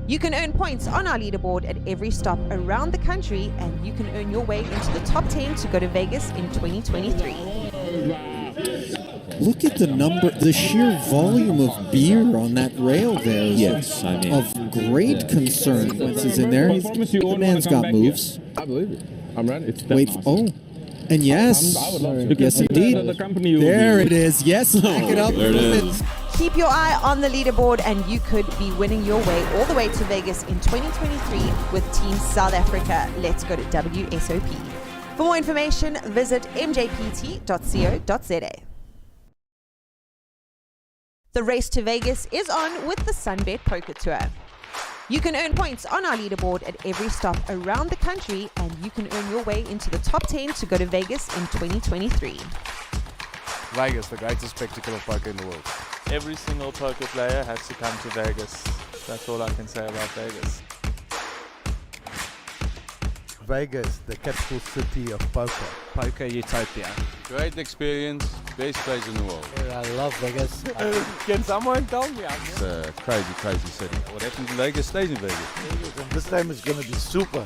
You can earn points on our leaderboard at every stop around the country, and you can earn your way into the top 10 to go to Vegas in 2023.
Look at the sheer volume of beer on that rail there.
Yes, I mean.
Of great concern. Once is in there. The man's got moves.
I believe it. I'm ready.
Wait, oh. And yes, yes indeed. There it is. Yes, back it up.
There it is.
Keep your eye on the leaderboard, and you could be winning your way all the way to Vegas in 2023 with Team South Africa. Let's go to WSOP. For more information, visit mjpt.co.za. The race to Vegas is on with the Sunbet Poker Tour. You can earn points on our leaderboard at every stop around the country, and you can earn your way into the top 10 to go to Vegas in 2023.
Vegas, the greatest spectacle of poker in the world.
Every single poker player has to come to Vegas. That's all I can say about Vegas.
Vegas, the capital city of poker.
Poker utopia.
Great experience, best place in the world.
I love Vegas.
Can someone tell me?
It's a crazy, crazy city. What happens in Vegas stays in Vegas.
And this time is going to be super.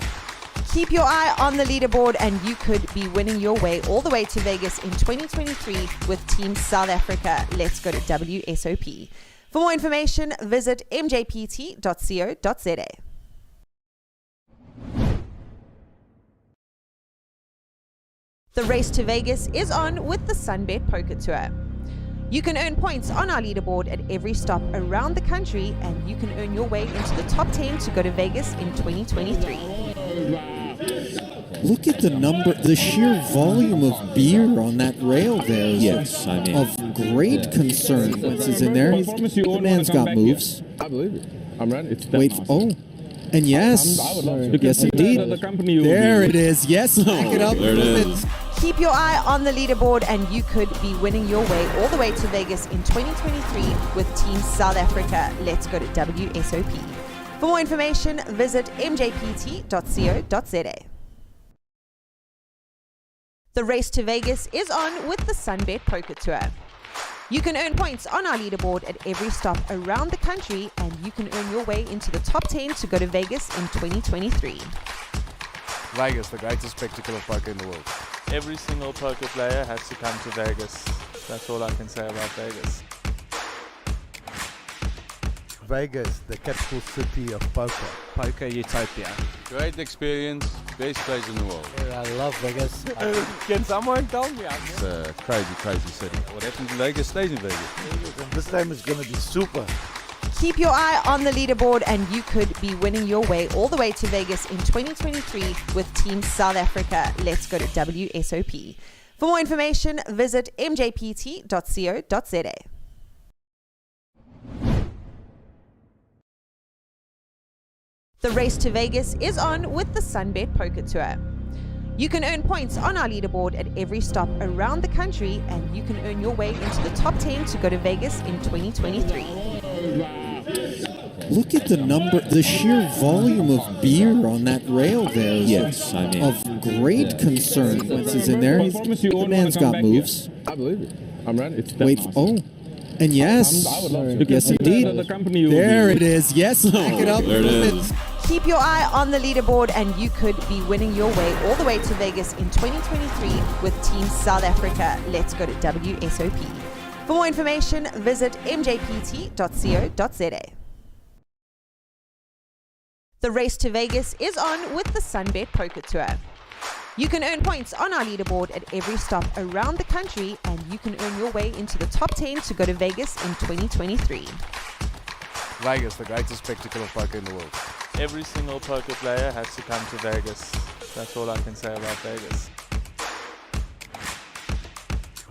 Keep your eye on the leaderboard, and you could be winning your way all the way to Vegas in 2023 with Team South Africa. Let's go to WSOP. For more information, visit mjpt.co.za. The race to Vegas is on with the Sunbet Poker Tour. You can earn points on our leaderboard at every stop around the country, and you can earn your way into the top 10 to go to Vegas in 2023.
Look at the sheer volume of beer on that rail there.
Yes, I mean.
Of great concern. Once is in there. The man's got moves.
I believe it. I'm ready.
Wait, oh. And yes, yes indeed. There it is. Yes, back it up.
There it is.
Keep your eye on the leaderboard, and you could be winning your way all the way to Vegas in 2023 with Team South Africa. Let's go to WSOP. For more information, visit mjpt.co.za. The race to Vegas is on with the Sunbet Poker Tour. You can earn points on our leaderboard at every stop around the country, and you can earn your way into the top 10 to go to Vegas in 2023.
Vegas, the greatest spectacle of poker in the world.
Every single poker player has to come to Vegas. That's all I can say about Vegas.
Vegas, the capital city of poker.
Poker utopia.
Great experience, best place in the world.
I love Vegas.
Can someone tell me?
It's a crazy, crazy city. What happens in Vegas stays in Vegas.
And this time is going to be super.
Keep your eye on the leaderboard, and you could be winning your way all the way to Vegas in 2023 with Team South Africa. Let's go to WSOP. For more information, visit mjpt.co.za. The race to Vegas is on with the Sunbet Poker Tour. You can earn points on our leaderboard at every stop around the country, and you can earn your way into the top 10 to go to Vegas in 2023.
Look at the sheer volume of beer on that rail there.
Yes, I mean.
Of great concern. Once is in there. The man's got moves.
I believe it. I'm ready.
Wait, oh. And yes, yes indeed. There it is. Yes, back it up.
There it is.
Keep your eye on the leaderboard and you could be winning your way all the way to Vegas in 2023 with Team South Africa. Let's go to WSOP. For more information, visit mjpt.co.za. The race to Vegas is on with the Sunbet Poker Tour. You can earn points on our leaderboard at every stop around the country, and you can earn your way into the top 10 to go to Vegas in 2023.
Vegas, the greatest spectacle of poker in the world.
Every single poker player has to come to Vegas. That's all I can say about Vegas.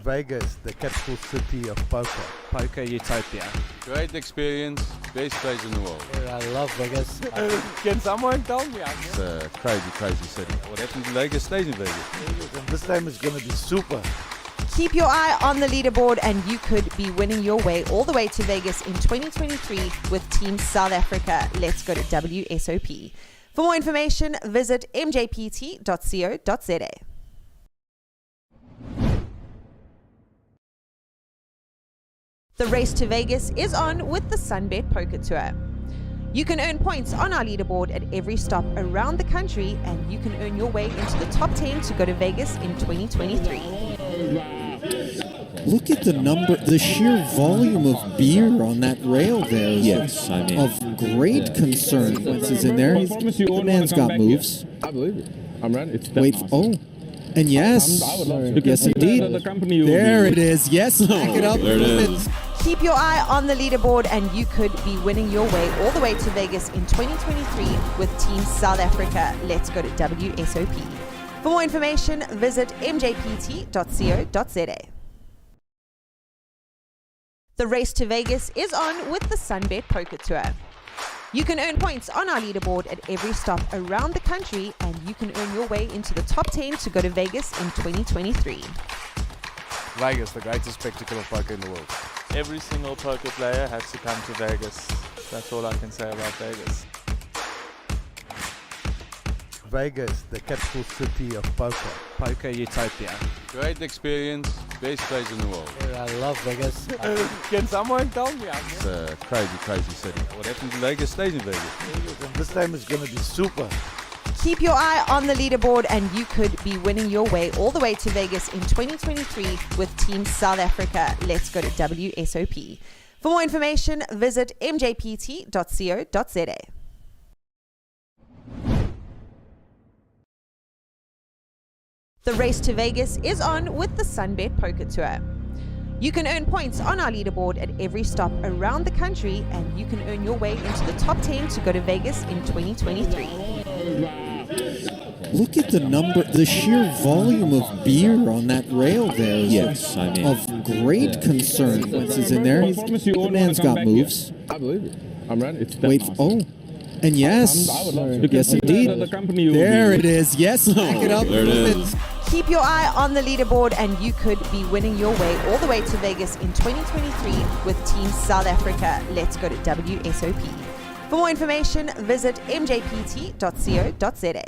Vegas, the capital city of poker.
Poker utopia.
Great experience, best place in the world.
I love Vegas.
Can someone tell me?
It's a crazy, crazy city. What happens in Vegas stays in Vegas.
This time is going to be super.
Keep your eye on the leaderboard and you could be winning your way all the way to Vegas in 2023 with Team South Africa. Let's go to WSOP. For more information, visit mjpt.co.za. The race to Vegas is on with the Sunbet Poker Tour. You can earn points on our leaderboard at every stop around the country, and you can earn your way into the top 10 to go to Vegas in 2023.
Look at the sheer volume of beer on that rail there. Yes, I mean, of great concern. Once he's in there, the man's got moves.
I believe it. I'm ready.
Wait, oh, and yes, yes indeed. There it is. Yes, back it up.
There it is.
Keep your eye on the leaderboard and you could be winning your way all the way to Vegas in 2023 with Team South Africa. Let's go to WSOP. For more information, visit mjpt.co.za. The race to Vegas is on with the Sunbet Poker Tour. You can earn points on our leaderboard at every stop around the country, and you can earn your way into the top 10 to go to Vegas in 2023.
Vegas, the greatest spectacle of poker in the world.
Every single poker player has to come to Vegas. That's all I can say about Vegas.
Vegas, the capital city of poker.
Poker utopia.
Great experience, best place in the world.
I love Vegas.
Can someone tell me?
It's a crazy, crazy city. What happens in Vegas stays in Vegas.
This time is going to be super.
Keep your eye on the leaderboard and you could be winning your way all the way to Vegas in 2023 with Team South Africa. Let's go to WSOP. For more information, visit mjpt.co.za. The race to Vegas is on with the Sunbet Poker Tour. You can earn points on our leaderboard at every stop around the country, and you can earn your way into the top 10 to go to Vegas in 2023.
Look at the sheer volume of beer on that rail there. Yes, I mean, of great concern. Once he's in there, the man's got moves.
I believe it. I'm ready.
Wait, oh, and yes, yes indeed. There it is. Yes, back it up.
There it is.
Keep your eye on the leaderboard and you could be winning your way all the way to Vegas in 2023 with Team South Africa. Let's go to WSOP. For more information, visit mjpt.co.za.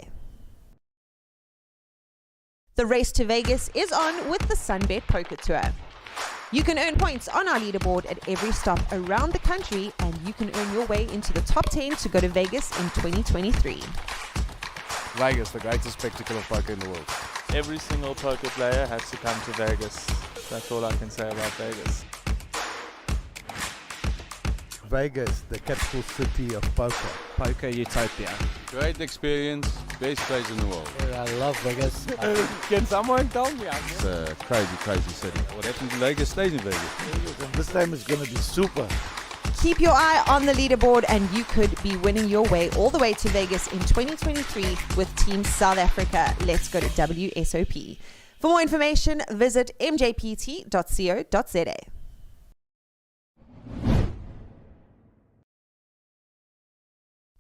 The race to Vegas is on with the Sunbet Poker Tour. You can earn points on our leaderboard at every stop around the country, and you can earn your way into the top 10 to go to Vegas in 2023.
Vegas, the greatest spectacle of poker in the world.
Every single poker player has to come to Vegas. That's all I can say about Vegas.
Vegas, the capital city of poker.
Poker utopia.
Great experience, best place in the world.
I love Vegas.
Can someone tell me?
It's a crazy, crazy city. What happens in Vegas stays in Vegas.
This time is going to be super.
Keep your eye on the leaderboard and you could be winning your way all the way to Vegas in 2023 with Team South Africa. Let's go to WSOP. For more information, visit mjpt.co.za.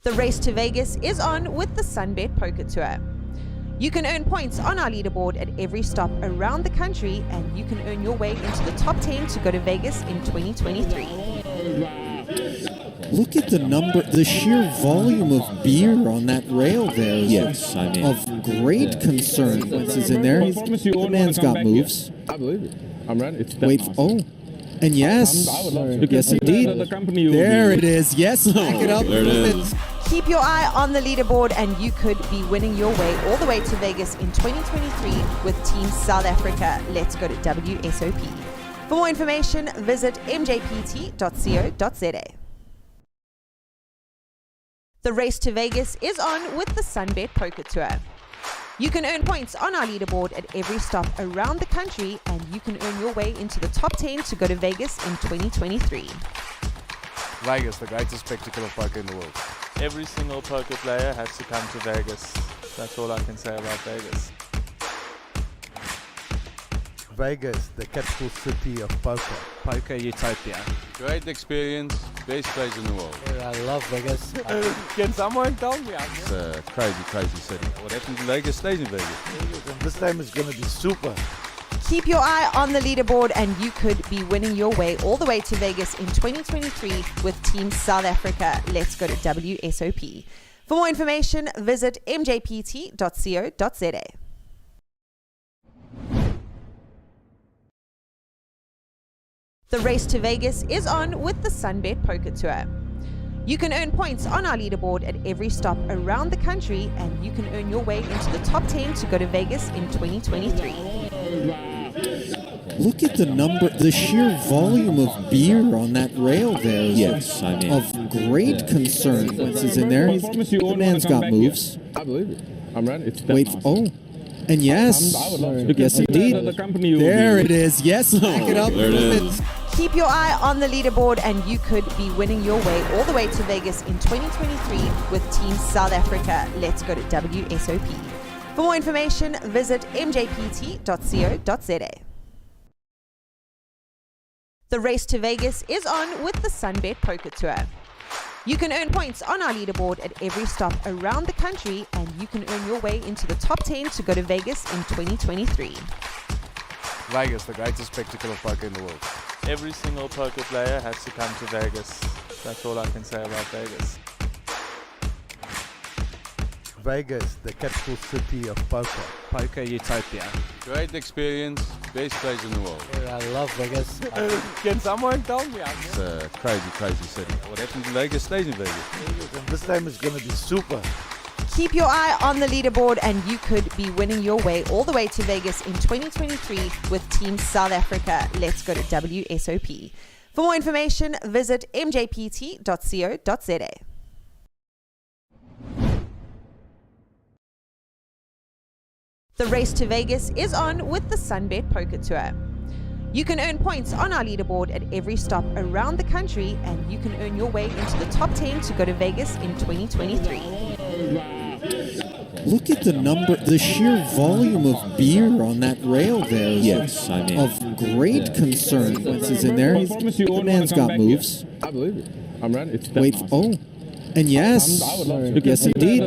The race to Vegas is on with the Sunbet Poker Tour. You can earn points on our leaderboard at every stop around the country, and you can earn your way into the top 10 to go to Vegas in 2023.
Look at the sheer volume of beer on that rail there. Yes, I mean, of great concern. Once he's in there, the man's got moves.
I believe it. I'm ready.
Wait, oh, and yes, yes indeed. There it is. Yes, back it up.
There it is.
Keep your eye on the leaderboard and you could be winning your way all the way to Vegas in 2023 with Team South Africa. Let's go to WSOP. For more information, visit mjpt.co.za. The race to Vegas is on with the Sunbet Poker Tour. You can earn points on our leaderboard at every stop around the country, and you can earn your way into the top 10 to go to Vegas in 2023.
Vegas, the greatest spectacle of poker in the world.
Every single poker player has to come to Vegas. That's all I can say about Vegas.
Vegas, the capital city of poker.
Poker utopia.
Great experience, best place in the world.
I love Vegas.
Can someone tell me?
It's a crazy, crazy city.
What happens in Vegas stays in Vegas.
This time is going to be super.
Keep your eye on the leaderboard and you could be winning your way all the way to Vegas in 2023 with Team South Africa. Let's go to WSOP. For more information, visit mjpt.co.za. The race to Vegas is on with the Sunbet Poker Tour. You can earn points on our leaderboard at every stop around the country, and you can earn your way into the top 10 to go to Vegas in 2023.
Look at the sheer volume of beer on that rail there. Yes, I mean, of great consequences in there. The man's got moves.
I believe it. I'm ready.
Wait, oh. And yes, yes indeed. There it is. Yes, back it up.
There it is.
Keep your eye on the leaderboard and you could be winning your way all the way to Vegas in 2023 with Team South Africa. Let's go to WSOP. For more information, visit mjpt.co.za. The race to Vegas is on with the Sunbet Poker Tour. You can earn points on our leaderboard at every stop around the country, and you can earn your way into the top 10 to go to Vegas in 2023.
Vegas, the greatest spectacle of poker in the world.
Every single poker player has to come to Vegas. That's all I can say about Vegas.
Vegas, the capital city of poker.
Poker utopia.
Great experience, best place in the world.
I love Vegas.
Can someone tell me?
It's a crazy, crazy city.
What happens in Vegas stays in Vegas.
This time is going to be super.
Keep your eye on the leaderboard and you could be winning your way all the way to Vegas in 2023 with Team South Africa. Let's go to WSOP. For more information, visit mjpt.co.za. The race to Vegas is on with the Sunbet Poker Tour. You can earn points on our leaderboard at every stop around the country, and you can earn your way into the top 10 to go to Vegas in 2023.
Look at the sheer volume of beer on that rail there. Yes, I mean, of great consequences in there. The man's got moves.
I believe it. I'm ready.
Wait, oh. And yes, yes indeed.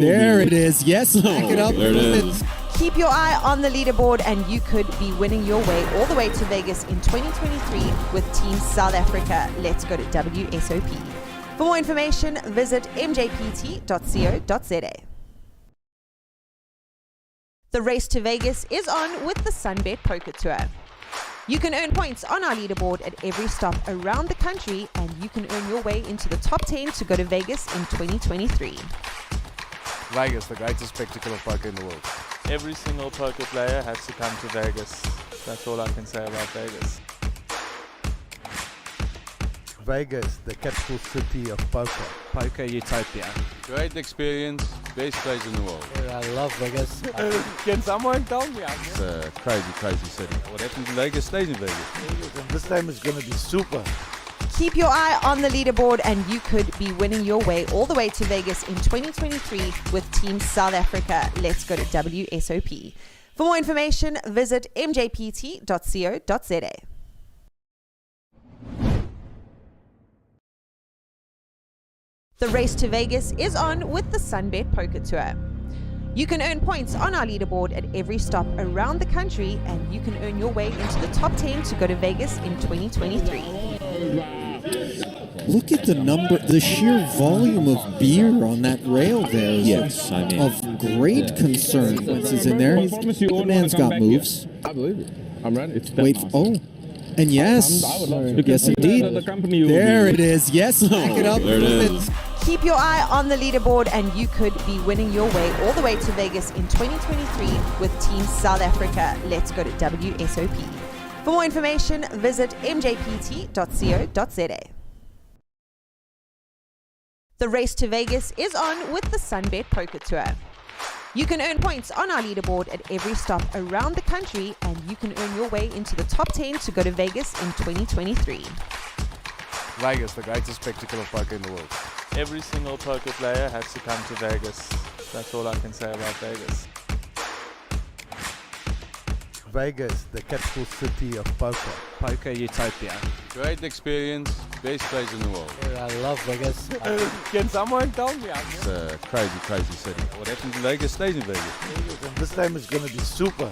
There it is. Yes, back it up.
There it is.
Keep your eye on the leaderboard and you could be winning your way all the way to Vegas in 2023 with Team South Africa. Let's go to WSOP. For more information, visit mjpt.co.za. The race to Vegas is on with the Sunbet Poker Tour. You can earn points on our leaderboard at every stop around the country, and you can earn your way into the top 10 to go to Vegas in 2023.
Vegas, the greatest spectacle of poker in the world.
Every single poker player has to come to Vegas. That's all I can say about Vegas.
Vegas, the capital city of poker.
Poker utopia.
Great experience, best place in the world.
I love Vegas.
Can someone tell me?
It's a crazy, crazy city.
What happens in Vegas stays in Vegas.
This time is going to be super.
Keep your eye on the leaderboard and you could be winning your way all the way to Vegas in 2023 with Team South Africa. Let's go to WSOP. For more information, visit mjpt.co.za. The race to Vegas is on with the Sunbet Poker Tour. You can earn points on our leaderboard at every stop around the country, and you can earn your way into the top 10 to go to Vegas in 2023.
Look at the sheer volume of beer on that rail there. Yes, I mean, of great consequences in there. The man's got moves.
I believe it. I'm ready.
Wait, oh. And yes, yes indeed. There it is. Yes, back it up.
There it is.
Keep your eye on the leaderboard and you could be winning your way all the way to Vegas in 2023 with Team South Africa. Let's go to WSOP. For more information, visit mjpt.co.za. The race to Vegas is on with the Sunbet Poker Tour. You can earn points on our leaderboard at every stop around the country, and you can earn your way into the top 10 to go to Vegas in 2023.
Vegas, the greatest spectacle of poker in the world.
Every single poker player has to come to Vegas. That's all I can say about Vegas.
Vegas, the capital city of poker.
Poker utopia.
Great experience, best place in the world.
I love Vegas.
Can someone tell me?
It's a crazy, crazy city. What happens in Vegas stays in Vegas.
This time is going to be super.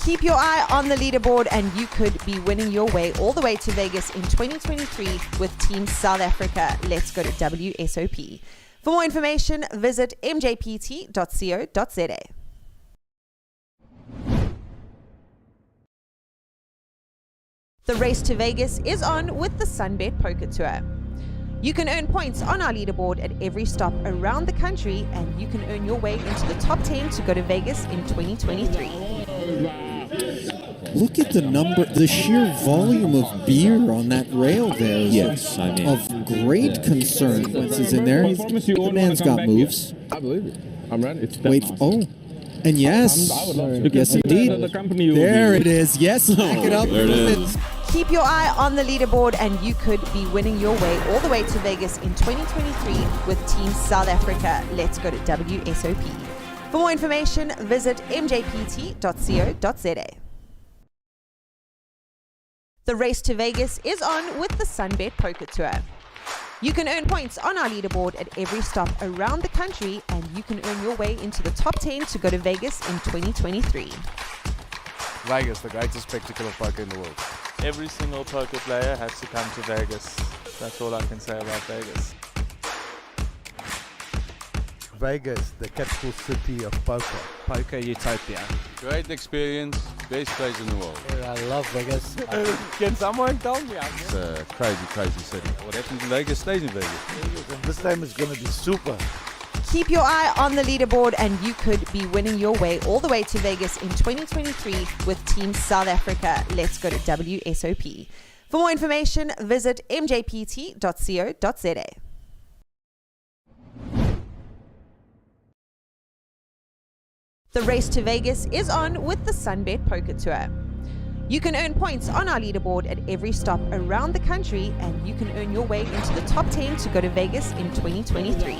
Keep your eye on the leaderboard and you could be winning your way all the way to Vegas in 2023 with Team South Africa. Let's go to WSOP. For more information, visit mjpt.co.za. The race to Vegas is on with the Sunbet Poker Tour. You can earn points on our leaderboard at every stop around the country, and you can earn your way into the top 10 to go to Vegas in 2023.
Look at the sheer volume of beer on that rail there. Yes, I mean, of great concern. Consequences in there. The man's got moves.
I believe it. I'm ready.
Wait, oh. And yes, yes indeed. There it is. Yes, back it up.
There it is.
Keep your eye on the leaderboard and you could be winning your way all the way to Vegas in 2023 with Team South Africa. Let's go to WSOP. For more information, visit mjpt.co.za. The race to Vegas is on with the Sunbet Poker Tour. You can earn points on our leaderboard at every stop around the country, and you can earn your way into the top 10 to go to Vegas in 2023.
Vegas, the greatest spectacle of poker in the world.
Every single poker player has to come to Vegas. That's all I can say about Vegas.
Vegas, the capital city of poker.
Poker utopia.
Great experience, best place in the world.
I love Vegas.
Can someone tell me?
It's a crazy, crazy city. What happens in Vegas stays in Vegas.
This time is going to be super.
Keep your eye on the leaderboard and you could be winning your way all the way to Vegas in 2023 with Team South Africa. Let's go to WSOP. For more information, visit mjpt.co.za. The race to Vegas is on with the Sunbet Poker Tour. You can earn points on our leaderboard at every stop around the country, and you can earn your way into the top 10 to go to Vegas in 2023.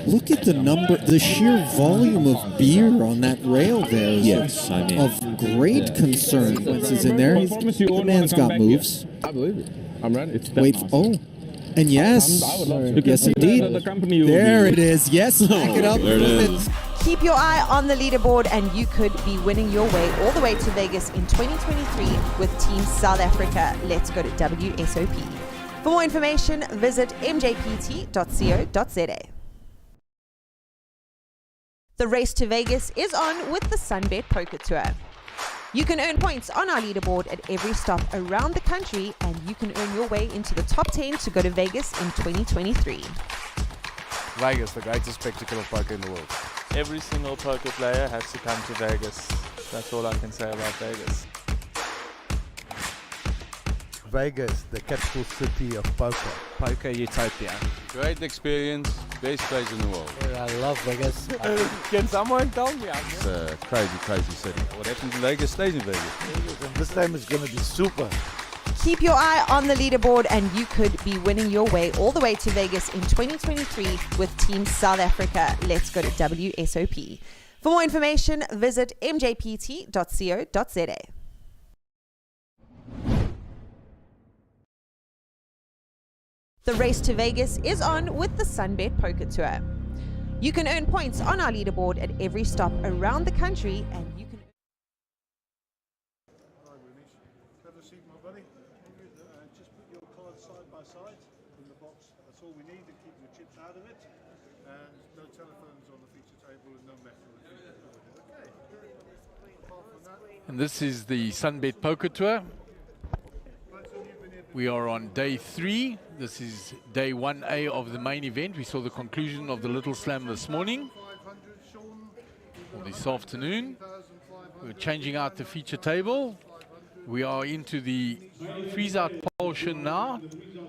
Look at the sheer volume of beer on that rail there. Yes, I mean, of great concern. Consequences in there. The man's got moves.
I believe it. I'm ready.
Wait, oh. And yes, yes indeed. There it is. Yes, back it up.
There it is.
Keep your eye on the leaderboard and you could be winning your way all the way to Vegas in 2023 with Team South Africa. Let's go to WSOP. For more information, visit mjpt.co.za. The race to Vegas is on with the Sunbet Poker Tour. You can earn points on our leaderboard at every stop around the country, and you can earn your way into the top 10 to go to Vegas in 2023.
Vegas, the greatest spectacle of poker in the world.
Every single poker player has to come to Vegas. That's all I can say about Vegas.
Vegas, the capital city of poker.
Poker utopia.
Great experience, best place in the world.
I love Vegas.
Can someone tell me?
It's a crazy, crazy city. What happens in Vegas stays in Vegas.
This time is going to be super.
Keep your eye on the leaderboard and you could be winning your way all the way to Vegas in 2023 with Team South Africa. Let's go to WSOP. For more information, visit mjpt.co.za. The race to Vegas is on with the Sunbet Poker Tour. You can earn points on our leaderboard at every stop around the country, and you can...
Have a seat, my buddy. Just put your cards side by side in the box. That's all we need to keep the chips out of it. And no telephones on the feature table and no metal. Okay. Apart from that,
And this is the Sunbet Poker Tour.
right, so you've been here
We are on day 3. This is day 1A of the main event. We saw the conclusion of the Little Slam this morning, or this afternoon. We're changing out the feature table. We are into the freeze-out portion now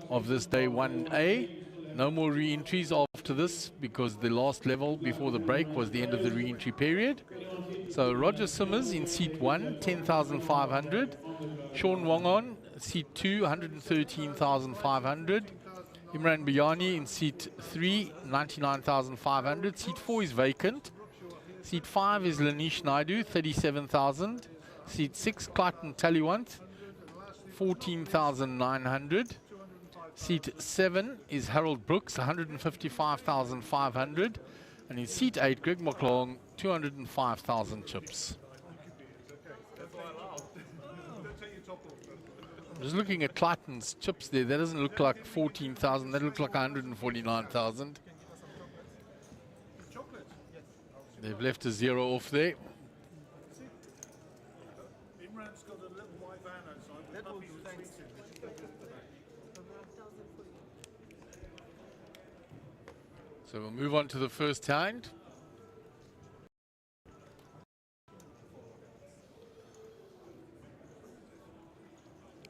of this day 1A. No more re-entries after this because the last level before the break was the end of the re-entry period. So Roger Simmers in seat 1, 10,500. Sean Wongon, seat 2, 113,500. Imran Bayani in seat 3, 99,500. Seat 4 is vacant. Seat 5 is Lanish Naidu, 37,000. Seat 6, Clayton Taliwant, 14,900. Seat 7 is Harold Brooks, 155,500. And in seat 8, Greg McClung, 205,000 chips. I'm just looking at Clayton's chips there. That doesn't look like 14,000. That looks like 149,000. They've left a 0 off there. So we'll move on to the first hand.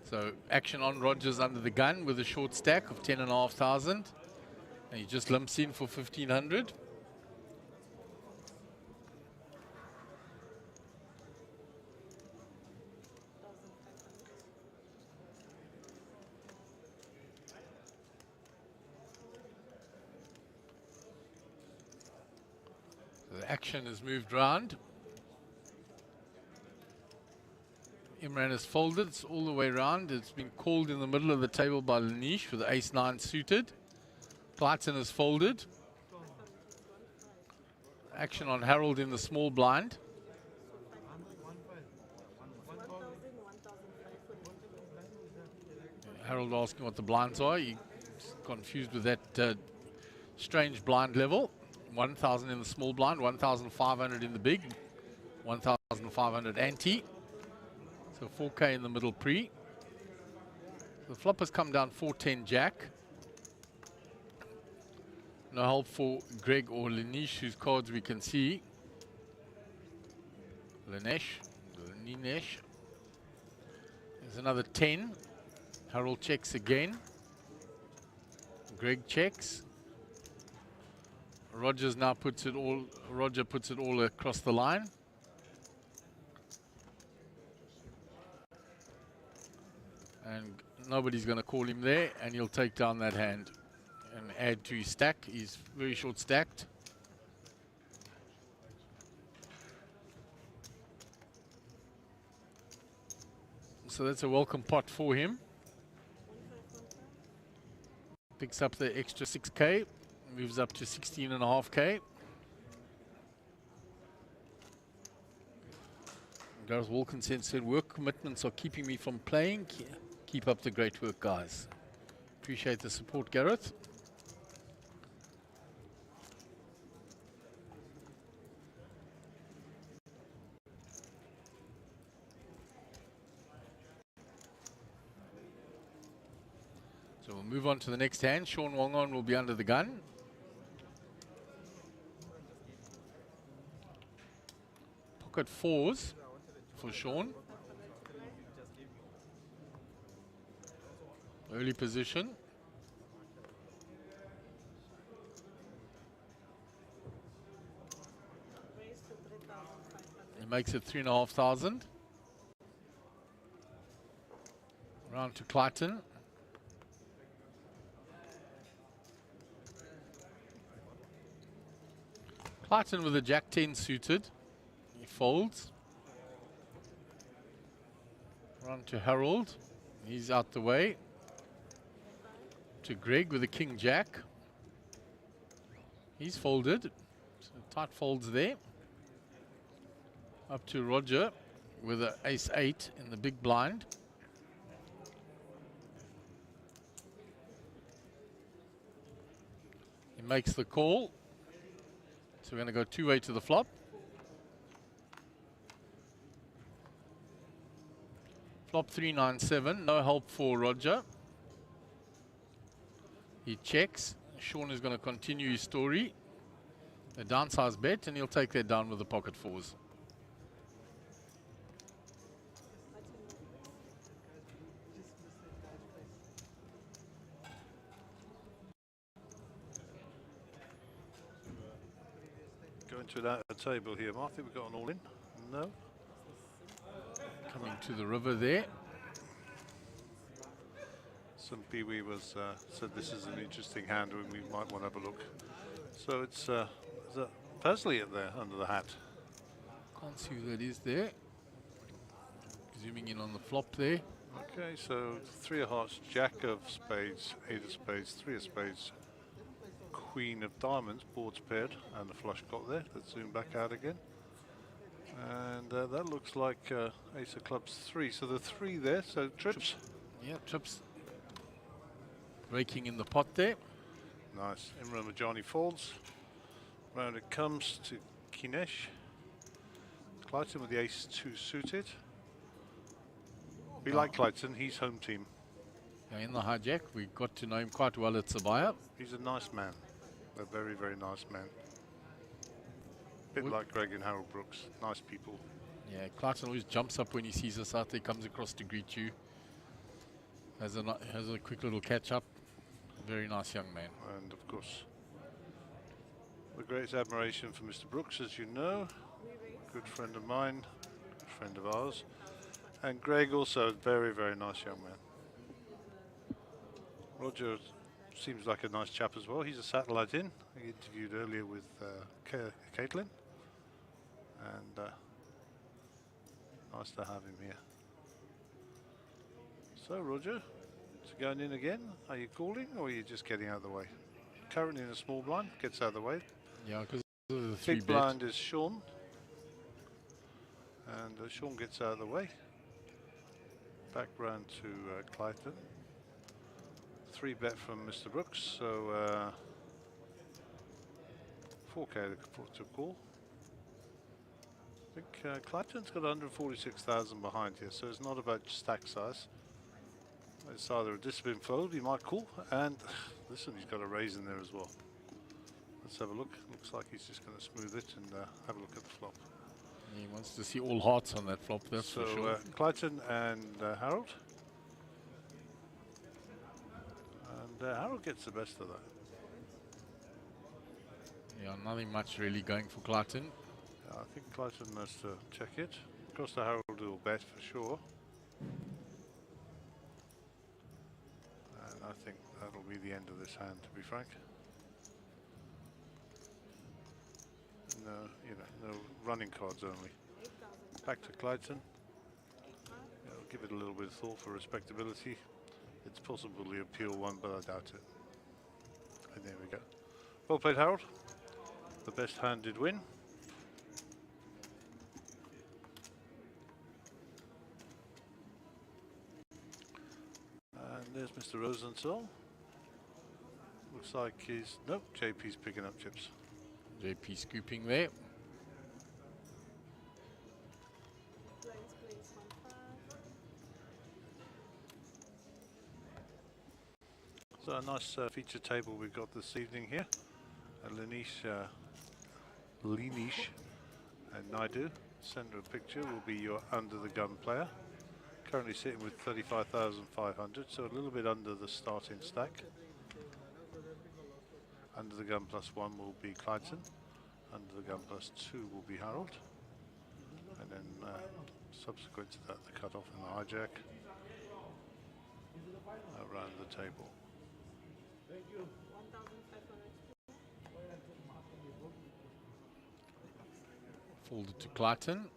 So action on Rogers under the gun with a short stack of 10,500. And he just limps in for 1,500. The action has moved round. Imran has folded, it's all the way around. It's been called in the middle of the table by Lanish with the ace-9 suited. Clayton has folded. Action on Harold in the small blind. Harold asking what the blinds are. He's confused with that strange blind level. 1,000 in the small blind, 1,500 in the big, 1,500 ante. So 4K in the middle pre. The flop has come down 410 jack. No help for Greg or Lanish, whose cards we can see. Lanish. There's another 10. Harold checks again. Greg checks. Roger puts it all across the line. And nobody's going to call him there, and he'll take down that hand and add to his stack. He's very short stacked. So that's a welcome pot for him. Picks up the extra 6K. Moves up to 16.5K. Gareth Wilkinson said, work commitments are keeping me from playing. Keep up the great work, guys. Appreciate the support, Gareth. So we'll move on to the next hand. Sean Wongon will be under the gun. Pocket 4s for Sean. Early position. He makes it 3,500. Round to Clayton. Clayton with a Jack 10 suited. He folds. Round to Harold. He's out the way. To Greg with a King Jack. He's folded. So tight folds there. Up to Roger with an Ace 8 in the big blind. He makes the call. So we're going to go two-way to the flop. Flop 397, no help for Roger. He checks. Sean is going to continue his story. A downsize bet, and he'll take that down with the pocket fours.
Going to that table here, Mark. I think we've got an all in. No.
Coming to the river there.
Some Pee-wee was said this is an interesting hand and we might want to have a look. So it's there's a Paisley at there under the hat.
Can't see who that is there. Zooming in on the flop there.
Okay, so 3 of hearts, Jack of spades, 8 of spades, 3 of spades, Queen of diamonds, boards paired, and the flush got there. Let's zoom back out again. And that looks like ace of clubs 3. So the 3 there, so trips.
Yeah, trips. Raking in the pot there.
Nice. Imran Majani folds. Round it comes to Kinesh. Clayton with the ace 2 suited. We like Clayton, he's home team.
Yeah, in the hijack, we got to know him quite well at Sabaya.
He's a nice man. A very, very nice man. Bit like Greg and Harold Brooks. Nice people.
Yeah, Clayton always jumps up when he sees us out there, comes across to greet you. Has a quick little catch up. Very nice young man.
And of course, the greatest admiration for Mr. Brooks, as you know. Good friend of mine, good friend of ours. And Greg also a very, very nice young man. Roger seems like a nice chap as well. He's a satellite in. I interviewed earlier with Caitlin. And nice to have him here. So Roger, it's going in again. Are you calling or are you just getting out of the way? Currently in a small blind, gets out of the way.
Yeah, because the 3
big blind is Sean. And Sean gets out of the way. Back round to Clayton. 3 bet from Mr. Brooks, so 4K to call. I think Clayton's got 146,000 behind here, so it's not about stack size. It's either a discipline fold, he might call, and listen, he's got a raise in there as well. Let's have a look. Looks like he's just going to smooth it and have a look at the flop.
He wants to see all hearts on that flop, that's
so,
for sure.
Clayton and Harold. And Harold gets the best of that.
Yeah, nothing much really going for Clayton.
I think Clayton has to check it. Of course, the Harold will bet for sure. And I think that'll be the end of this hand, to be frank. No, no running cards only. Back to Clayton. I'll give it a little bit of thought for respectability. It's possibly a pure one, but I doubt it. And there we go. Well played, Harold. The best hand did win. And there's Mr. Rosenthal. Looks like he's... Nope, JP's picking up chips.
JP scooping there.
So a nice feature table we've got this evening here. Linish and Naidu. Center of picture will be your under the gun player. Currently sitting with 35,500, so a little bit under the starting stack. Under the gun +1 will be Clayton. Under the gun +2 will be Harold. And then subsequent to that, the cutoff and the hijack around the table.
Folded to Clayton.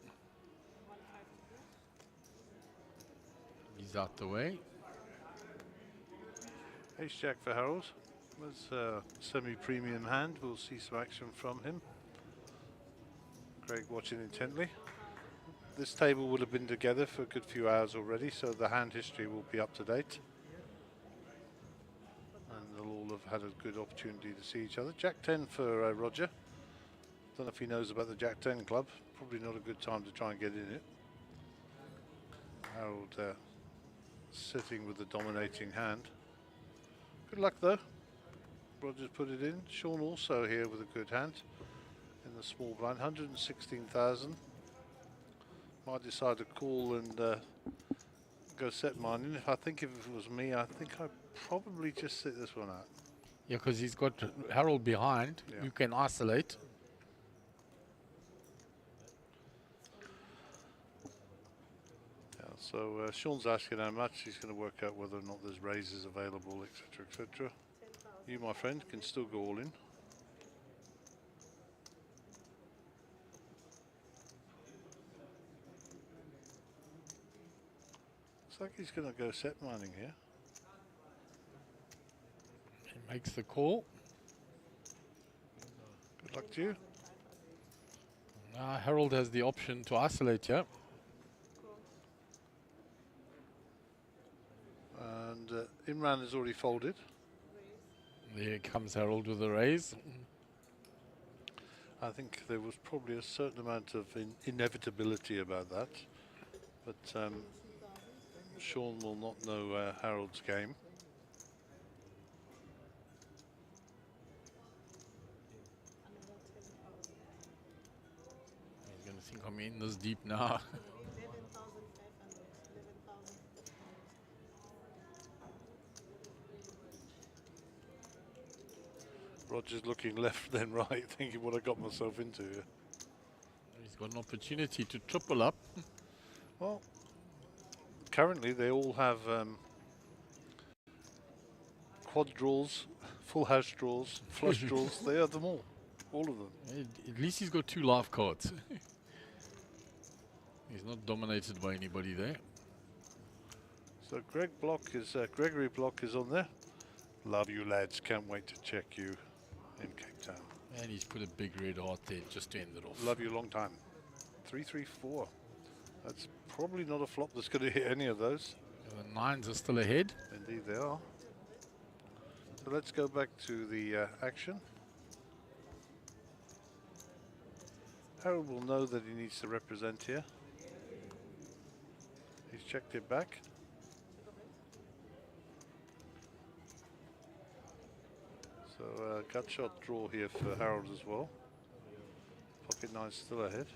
He's out the way.
Ace Jack for Harold. Was a semi-premium hand. We'll see some action from him. Greg watching intently. This table would have been together for a good few hours already, so the hand history will be up to date. And they'll all have had a good opportunity to see each other. Jack 10 for Roger. Don't know if he knows about the Jack 10 club. Probably not a good time to try and get in it. Harold sitting with the dominating hand. Good luck though. Rogers put it in. Sean also here with a good hand in the small blind, 116,000. Might decide to call and go set mine in. I think if it was me, I think I'd probably just sit this one out.
Yeah, because he's got Harold behind.
Yeah.
You can isolate.
Yeah, so Sean's asking how much. He's going to work out whether or not there's raises available, etc., etc. You, my friend, can still go all in. Looks like he's going to go set mining here.
He makes the call.
Good luck to you.
Now Harold has the option to isolate here.
And Imran has already folded.
There comes Harold with a raise.
I think there was probably a certain amount of inevitability about that. But Sean will not know Harold's game.
He's going to think I'm in this deep now.
Roger's looking left then right, thinking what I got myself into here.
He's got an opportunity to triple up.
Well, currently they all have quad draws, full house draws, flush draws. They have them all of them.
At least he's got 2 live cards. He's not dominated by anybody there.
So Gregory Block is on there. Love you lads, can't wait to check you in Cape Town.
And he's put a big red heart there just to end it off.
Love you long time. 334. That's probably not a flop that's going to hit any of those.
The 9s are still ahead.
Indeed they are. So let's go back to the action. Harold will know that he needs to represent here. He's checked it back. So gut shot draw here for Harold as well. Pocket 9 still ahead.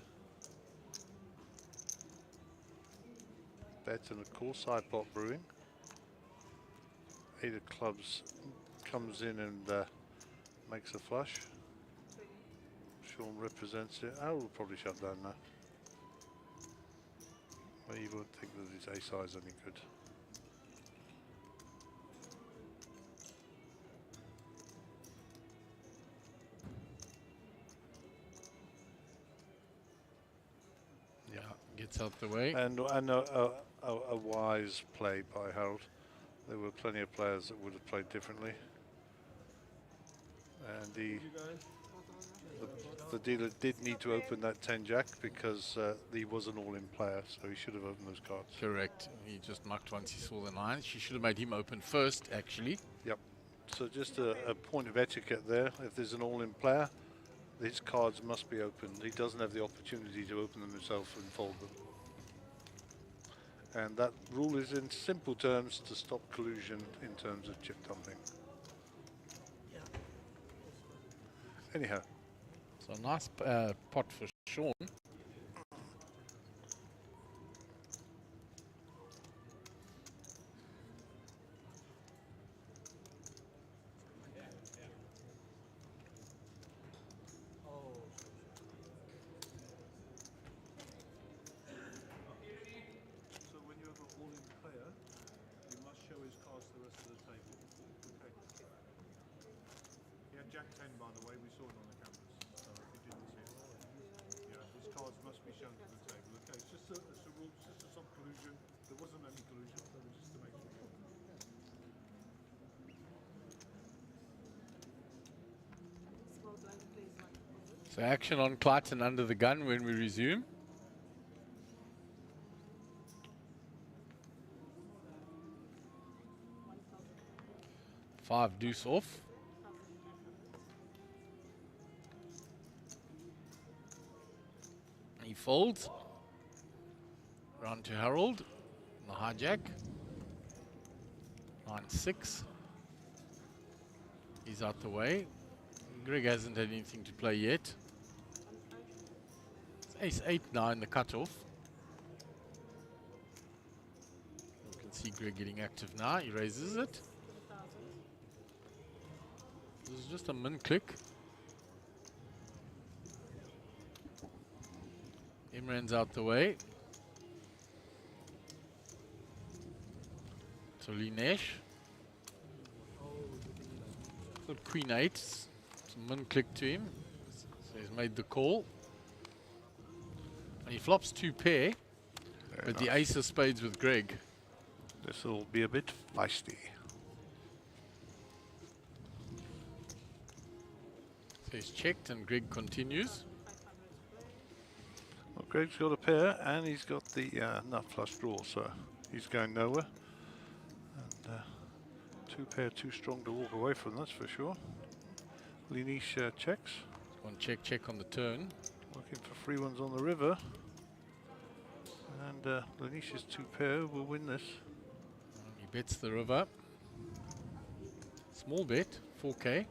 Bet and a call, side pot brewing. 8 of clubs comes in and makes a flush. Sean represents it. Harold will probably shut down now. But he won't think that his ace-high is any good.
Yeah, gets out the way.
And a wise play by Harold. There were plenty of players that would have played differently. And the dealer did need to open that 10-jack because he was an all-in player, so he should have opened those cards.
Correct. He just mucked once he saw the 9. She should have made him open first, actually.
Yep. So just a point of etiquette there. If there's an all-in player, his cards must be opened. He doesn't have the opportunity to open them himself and fold them. And that rule is in simple terms to stop collusion in terms of chip dumping. Anyhow.
So nice pot for Sean.
So when you have an all-in player, you must show his cards to the rest of the table. Okay. He had Jack 10, by the way, we saw it on the cameras. So if you didn't see it, yeah, his cards must be shown to the table. Okay, it's just a rule, it's just to stop collusion. There wasn't any collusion, so just to make sure.
So action on Clayton under the gun when we resume. Five deuce off. He folds. Round to Harold. The hijack. 9-6. He's out the way. Greg hasn't had anything to play yet. It's ace 8 now in the cutoff. You can see Greg getting active now. He raises it. This is just a min click. Imran's out the way. So Linesh. Got queen 8. It's a min click to him. So he's made the call. And he flops 2 pair. But the ace of spades with Greg.
This will be a bit feisty.
So he's checked and Greg continues.
Well, Greg's got a pair and he's got the nut flush draw, so he's going nowhere. And 2 pair too strong to walk away from, that's for sure. Linesh checks.
One check on the turn.
Looking for free ones on the river. And Linesh's 2 pair will win this.
He bets the river. Small bet, 4K.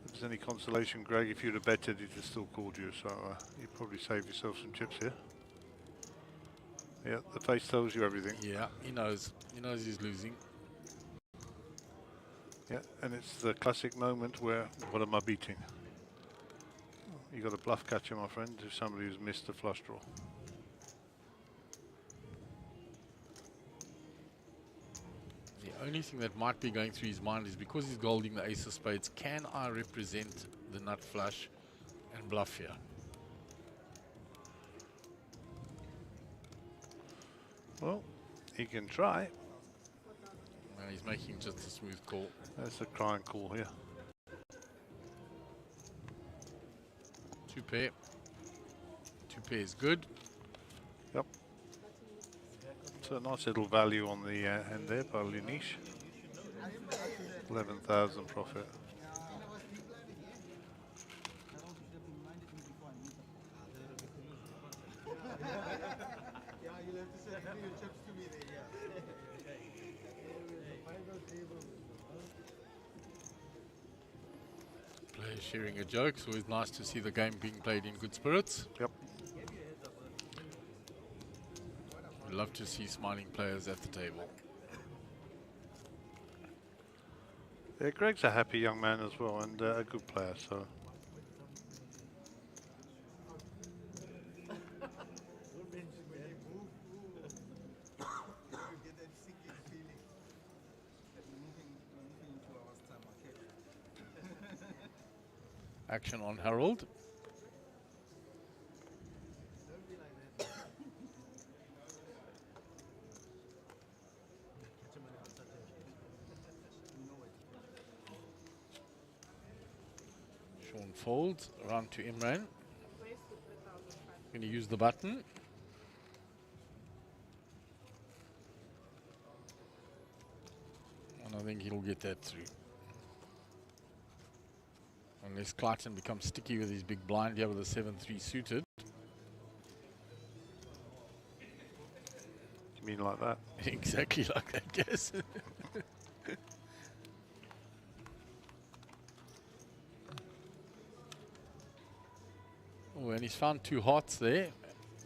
If there's any consolation, Greg, if you'd have betted, he'd have still called you, so you'd probably save yourself some chips here. Yeah, the face tells you everything.
Yeah, he knows. He knows he's losing.
Yeah, and it's the classic moment where, what am I beating? You got a bluff catcher, my friend, to somebody who's missed the flush draw.
The only thing that might be going through his mind is because he's holding the ace of spades, can I represent the nut flush and bluff here?
Well, he can try.
No, he's making just a smooth call.
That's a crying call here.
2 pair. 2 pair is good.
Yep. So a nice little value on the end there by Linesh. 11,000 profit.
Players sharing a joke, so it's nice to see the game being played in good spirits.
Yep.
We'd love to see smiling players at the table.
Yeah, Greg's a happy young man as well, and a good player, so.
Action on Harold. Sean folds around to Imran. Going to use the button. And I think he'll get that through. Unless Clayton becomes sticky with his big blind here with a 7-3 suited.
You mean like that?
Exactly like that, yes. Oh, and he's found 2 hearts there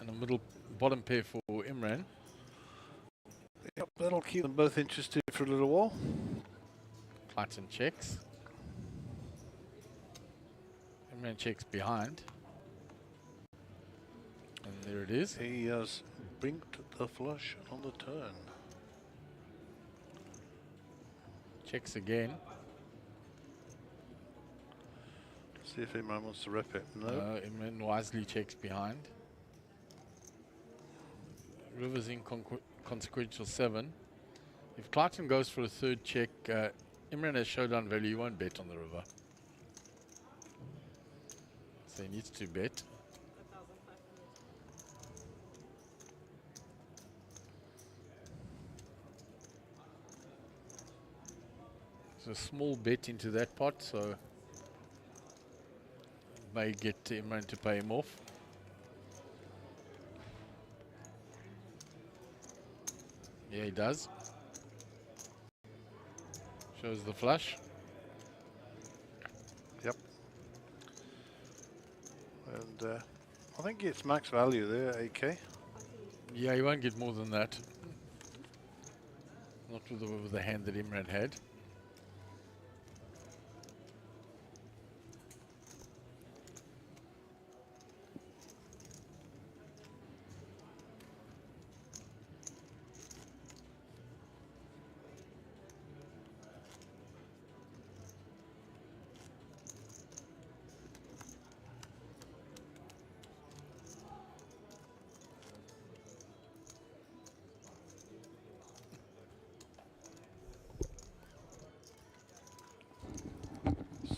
and a middle bottom pair for Imran.
Yep, that'll keep them both interested for a little while.
Clayton checks. Imran checks behind. And there it is.
He has brinked the flush on the turn.
Checks again.
See if Imran wants to rep it. No.
Imran wisely checks behind. River's in consequential 7. If Clayton goes for a 3rd check, Imran has showdown value. He won't bet on the river. So he needs to bet. There's a small bet into that pot, so may get Imran to pay him off. Yeah, he does. Shows the flush.
Yep. And I think it's max value there, 8K.
Yeah, you won't get more than that. Not with the hand that Imran had.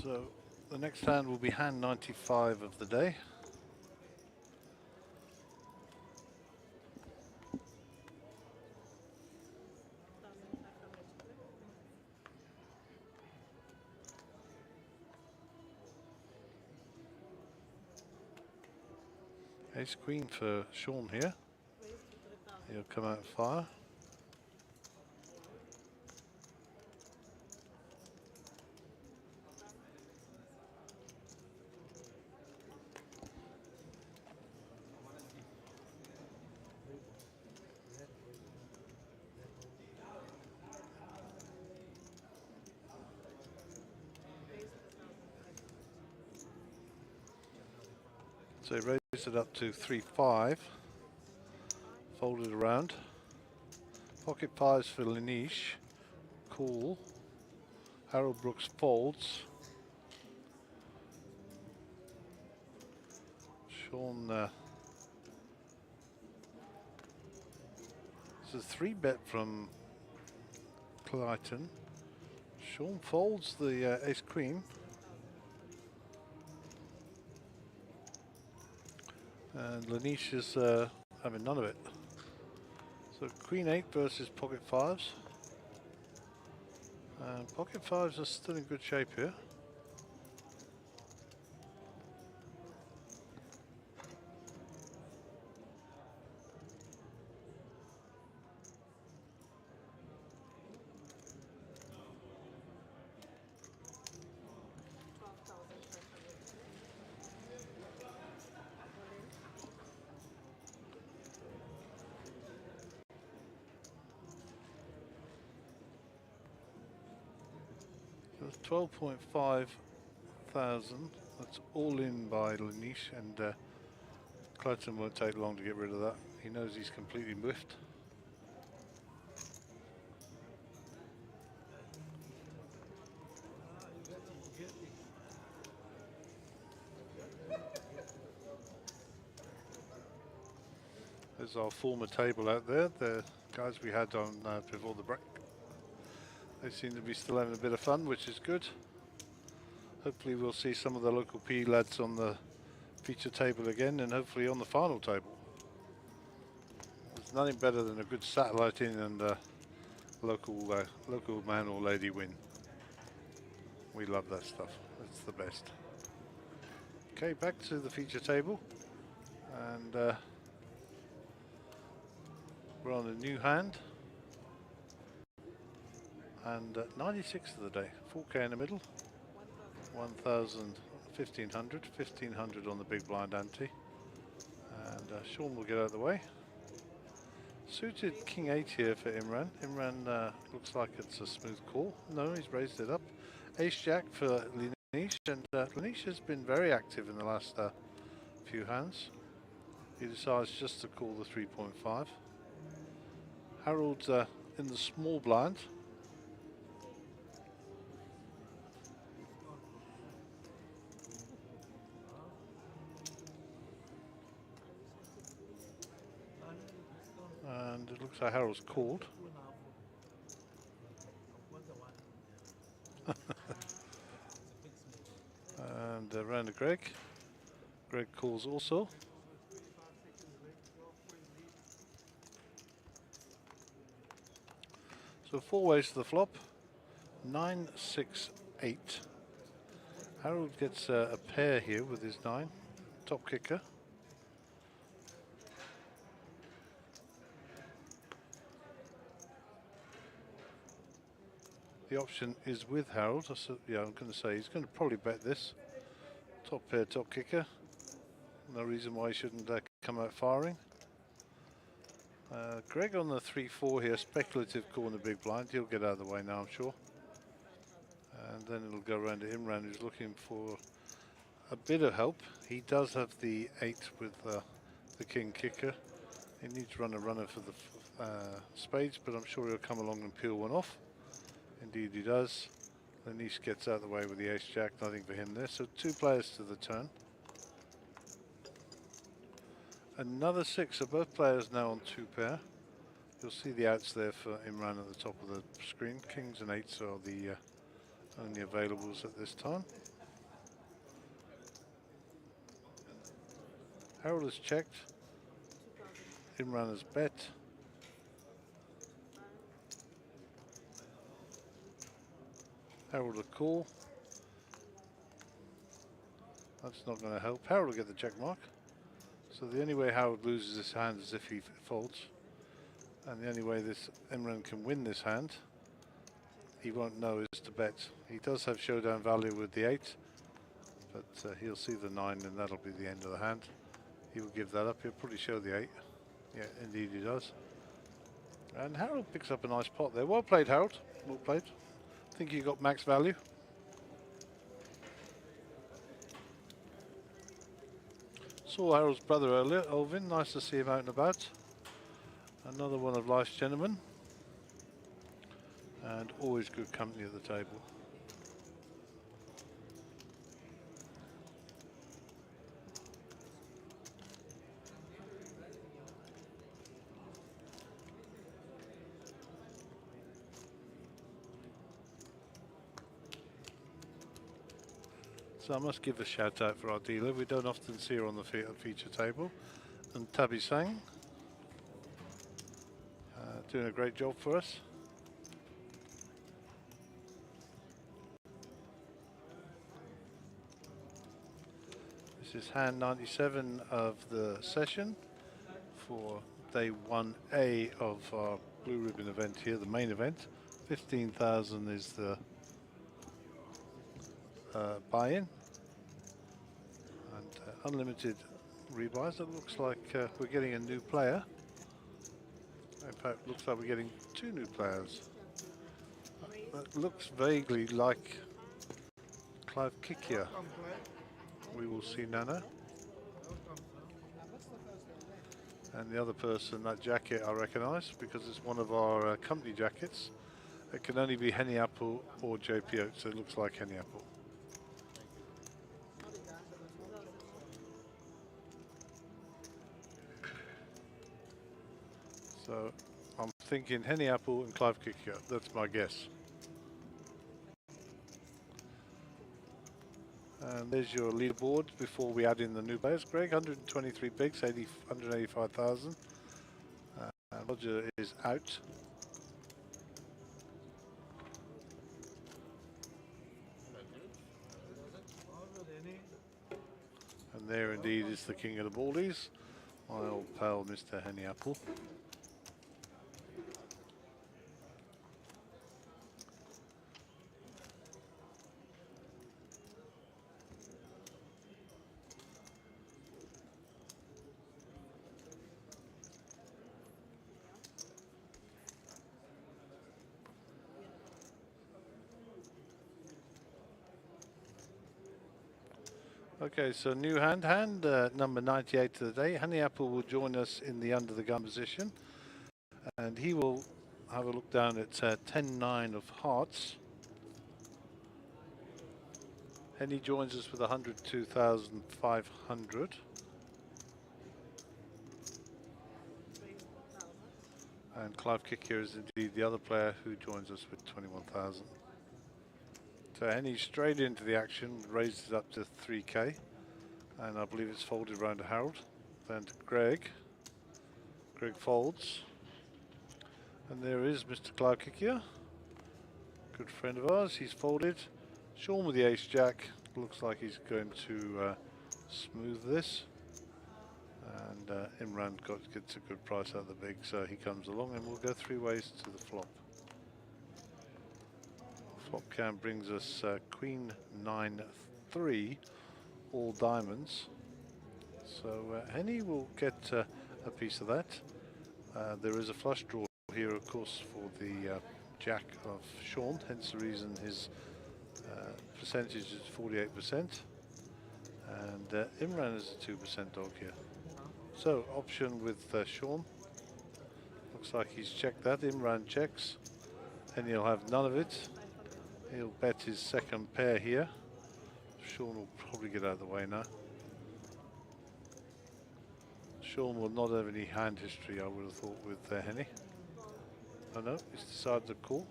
So the next hand will be hand 95 of the day. Ace Queen for Sean here. He'll come out fire. So he raised it up to 3-5, folded around. Pocket fives for Lanish, cool. Harold Brooks folds. Sean, this is a 3-bet from Clayton. Sean folds the ace queen. And Lanish is having none of it. So queen 8 versus pocket fives. And pocket fives are still in good shape here. That's 12.5 thousand. That's all in by Lanish, and Clayton won't take long to get rid of that. He knows he's completely whiffed. There's our former table out there, the guys we had on before the break. They seem to be still having a bit of fun, which is good. Hopefully we'll see some of the local PE lads on the feature table again, and hopefully on the final table. There's nothing better than a good satellite in and local man or lady win. We love that stuff. It's the best. Okay, back to the feature table, and we're on a new hand. And 96 of the day, 4K in the middle, 1,000, 1,500, 1,500 on the big blind ante. And Sean will get out of the way. Suited King 8 here for Imran. Imran looks like it's a smooth call. No, he's raised it up. Ace Jack for Lanish, and Lanish has been very active in the last few hands. He decides just to call the 3.5. Harold in the small blind. And it looks like Harold's called. And around to Greg. Greg calls also. So 4 ways to the flop. 9, 6, 8. Harold gets a pair here with his 9. Top kicker. the option is with Harold. So, yeah, I'm going to say he's going to probably bet this. Top pair, top kicker. No reason why he shouldn't come out firing. Greg on the 3-4 here, speculative corner big blind. He'll get out of the way now, I'm sure. And then it'll go around to Imran, who's looking for a bit of help. He does have the 8 with the king kicker. He needs to run a runner for the spades, but I'm sure he'll come along and peel one off. Indeed he does. Anish gets out of the way with the ace-jack, nothing for him there. So 2 players to the turn. Another 6, so both players now on 2 pair. You'll see the outs there for Imran at the top of the screen. Kings and 8s are the only availables at this time. Harold has checked. Imran has bet. Harold a call. That's not going to help. Harold will get the check mark. So the only way Harold loses this hand is if he folds. And the only way this Imran can win this hand, he won't know, is to bet. He does have showdown value with the 8, but he'll see the 9 and that'll be the end of the hand. He will give that up. He'll probably show the 8. Yeah, indeed he does. And Harold picks up a nice pot there. Well played, Harold. Well played. I think you got max value. Saw Harold's brother earlier, Olvin. Nice to see him out and about. Another one of life's gentlemen. And always good company at the table. So I must give a shout out for our dealer. We don't often see her on the feature table. And Tabi Sang, doing a great job for us. This is hand 97 of the session for day 1A of our blue ribbon event here, the main event. 15,000 is the buy-in, and unlimited rebuys. It looks like we're getting a new player. In fact, it looks like we're getting 2 new players. That looks vaguely like Clive Kikia. We will see Nana. And the other person, that jacket I recognise because it's one of our company jackets. It can only be Henny Apple or JP Oates, so it looks like Henny Apple. So I'm thinking Henny Apple and Clive Kicker. That's my guess. And there's your leaderboard before we add in the new players. Greg, 123 bigs, 185,000. And Roger is out. And there indeed is the king of the baldies, my old pal Mr. Henny Apple. Okay, so new hand, number 98 of the day. Honey Apple will join us in the under the gun position, and he will have a look down at 10-9 of hearts. Henny joins us with 102,500. And Clive Kicker is indeed the other player who joins us with 21,000. So Henny straight into the action, raises up to 3k, and I believe it's folded around to Harold. Then to Greg. Greg folds. And there is Mr. Clive Kicker, good friend of ours. He's folded. Sean with the ace-jack. Looks like he's going to smooth this. And Imran gets a good price out of the big, so he comes along and we'll go 3 ways to the flop. Flop cam brings us Queen 9-3, all diamonds. So Henny will get a piece of that. There is a flush draw here, of course, for the Jack of Sean, hence the reason his percentage is 48%. And Imran is a 2% dog here. So option with Sean. Looks like he's checked that. Imran checks. And he'll have none of it. He'll bet his second pair here. Sean will probably get out of the way now. Sean will not have any hand history, I would have thought, with Henny. Oh no, he's decided to call.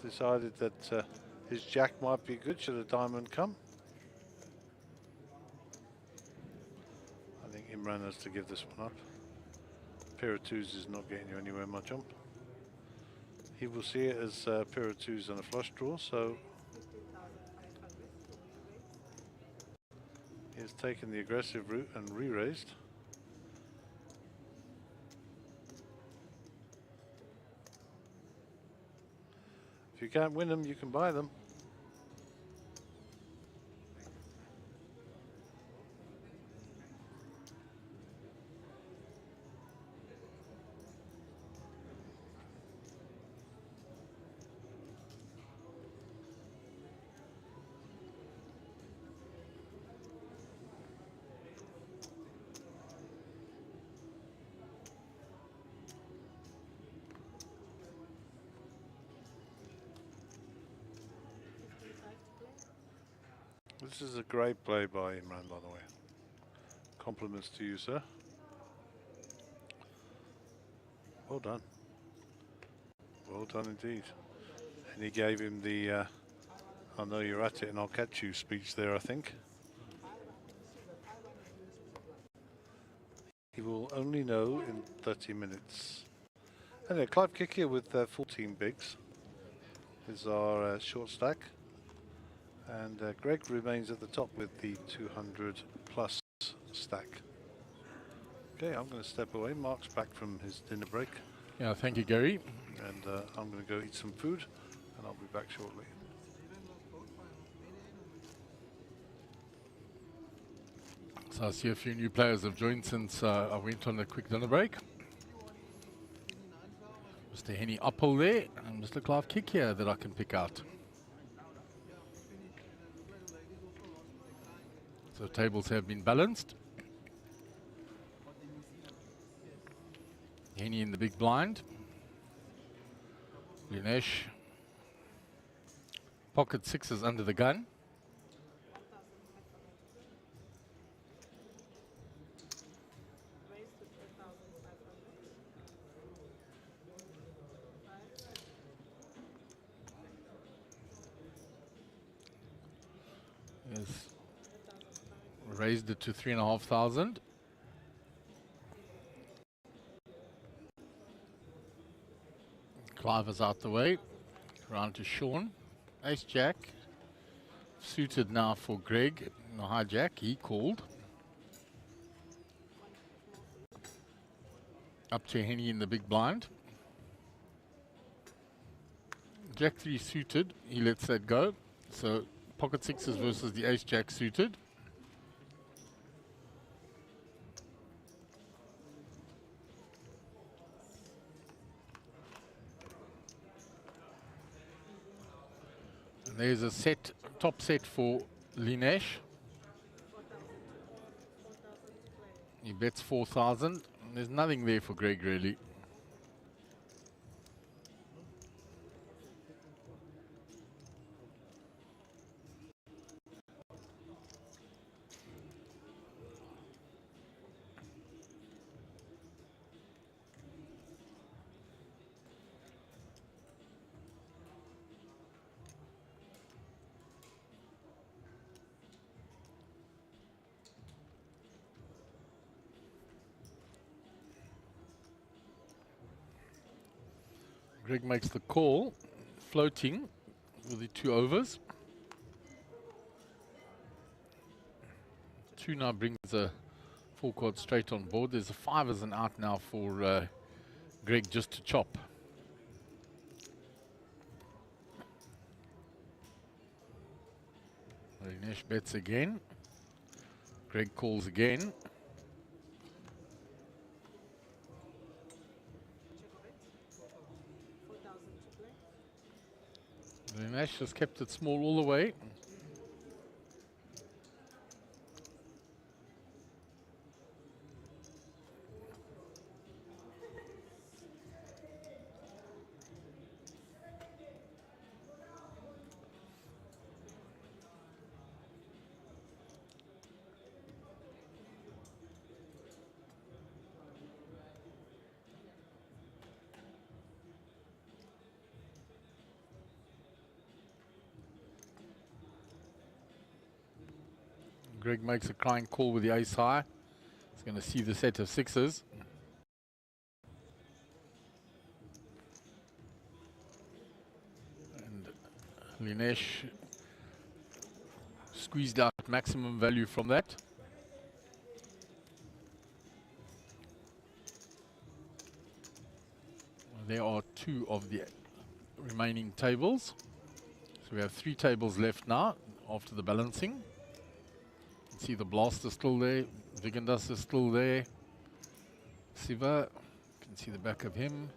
Decided that his Jack might be good should a diamond come. I think Imran has to give this one up. Pair of twos is not getting you anywhere, my jump. He will see it as a pair of twos and a flush draw, so he has taken the aggressive route and re-raised. If you can't win them, you can buy them. This is a great play by Imran, by the way. Compliments to you, sir. Well done. Well done indeed. And he gave him the I know you're at it and I'll catch you speech there, I think. He will only know in 30 minutes. Anyway, Clive Kick here with 14 bigs is our short stack. And Greg remains at the top with the 200 plus stack. Okay, I'm going to step away. Mark's back from his dinner break.
Yeah, thank you, Gary.
And I'm going to go eat some food, and I'll be back shortly.
So I see a few new players have joined since I went on a quick dinner break. Mr. Henny Appel there, and Mr. Clive Kick here that I can pick out. So tables have been balanced. Henny in the big blind. Linesh. Pocket sixes under the gun. Yes. Raised it to 3,500. Clive is out the way. Round to Sean. Ace Jack. Suited now for Greg. No hijack. He called. Up to Henny in the big blind. Jack 3 suited. He lets that go. So pocket sixes versus the Ace Jack suited. There's a set, top set for Linesh. He bets 4,000. There's nothing there for Greg really. Greg makes the call, floating with the 2 overs. 2 now brings a 4 card straight on board. There's a 5 as an out now for Greg just to chop. Linesh bets again. Greg calls again. Linesh has kept it small all the way. Greg makes a crying call with the ace high. He's going to see the set of sixes. And Linesh squeezed out maximum value from that. There are 2 of the remaining tables. So we have 3 tables left now after the balancing. See the Blaster still there, Vigandas is still there, Siva, you can see the back of him,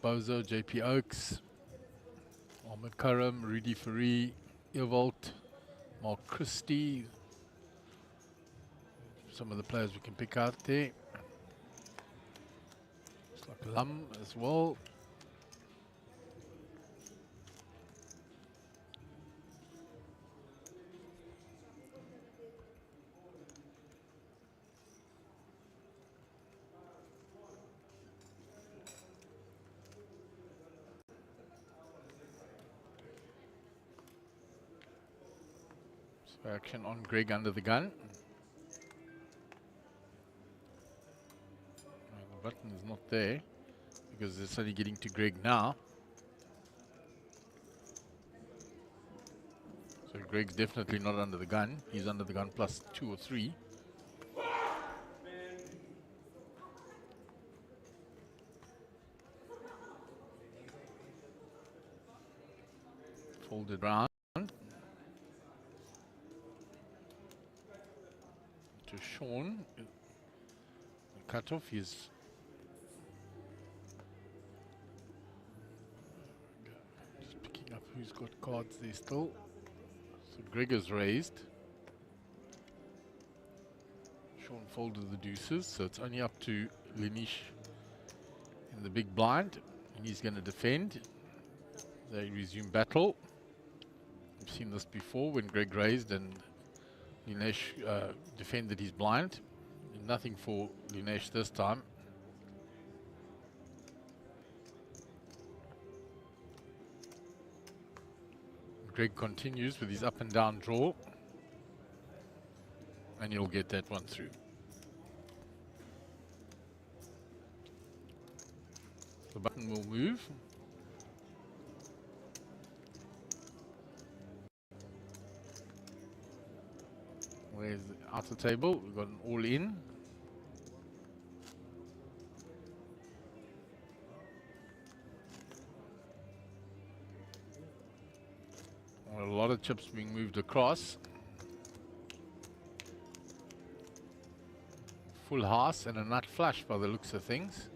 Bozo, JP Oaks, Ahmed Karam, Rudy Faree, Evolt, Mark Christie, some of the players we can pick out there. It's like Lum as well. Action on Greg under the gun. The button is not there because it's only getting to Greg now. So Greg's definitely not under the gun. He's under the gun plus 2 or 3. Folded round. To Sean, the cutoff is just picking up who's got cards there still. So Greg is raised. Sean folded the deuces, so it's only up to Linesh in the big blind, and he's going to defend. They resume battle. We've seen this before when Greg raised and Linesh defended his blind. Nothing for Linesh this time. Greg continues with his up and down draw. And he'll get that one through. The button will move. Where's the outer table? We've got an all in. A lot of chips being moved across. Full house and a nut flush by the looks of things.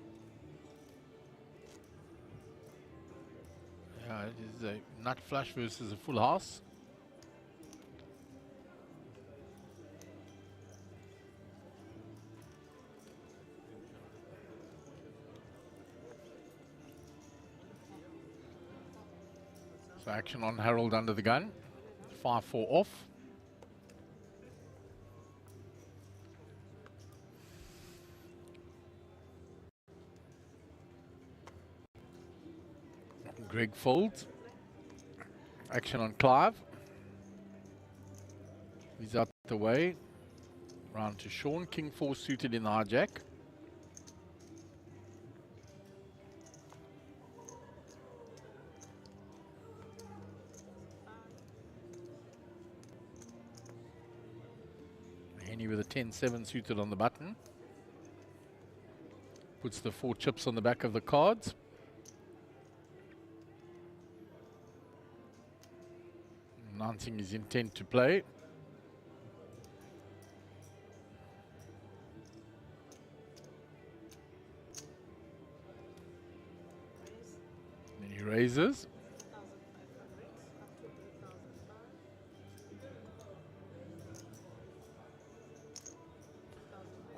Yeah, it is a nut flush versus a full house. So action on Harold under the gun. 5-4 off. Greg folds. Action on Clive. He's out the way. Round to Sean. King 4 suited in the hijack. Henny with a 10-7 suited on the button. Puts the 4 chips on the back of the cards. announcing his intent to play. Then he raises.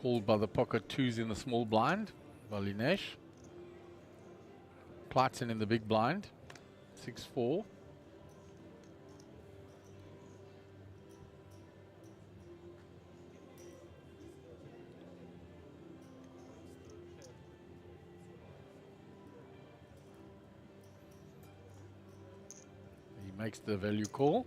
Called by the pocket twos in the small blind by Linesh. Clarkson in the big blind, 6-4. He makes the value call.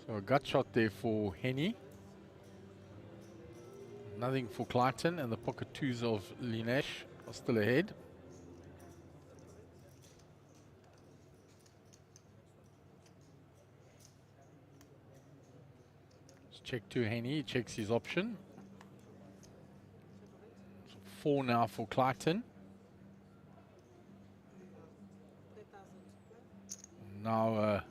So a gut shot there for Henny. Nothing for Clayton, and the pocket twos of Linesh are still ahead. Let's check to Henny, he checks his option. So 4 now for Clayton. Now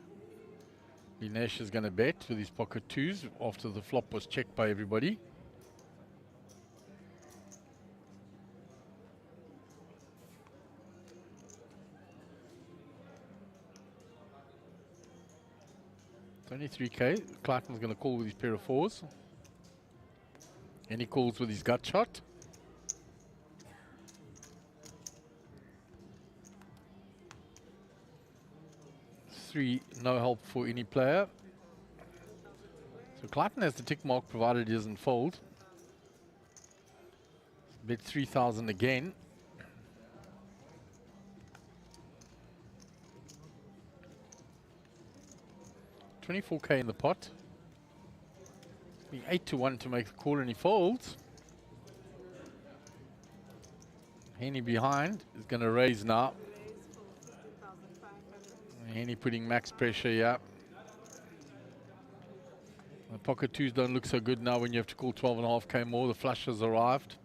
Linesh is going to bet with his pocket twos after the flop was checked by everybody. It's only 3K. Clayton's going to call with his pair of fours. And he calls with his gut shot. Three, no help for any player. So Clayton has the tick mark provided he doesn't fold. Bet 3,000 again. 24K in the pot. Being 8-1 to make the call, and he folds. Henny behind is going to raise now. Henny putting max pressure, yeah. The pocket twos don't look so good now when you have to call 12.5K more. The flush has arrived.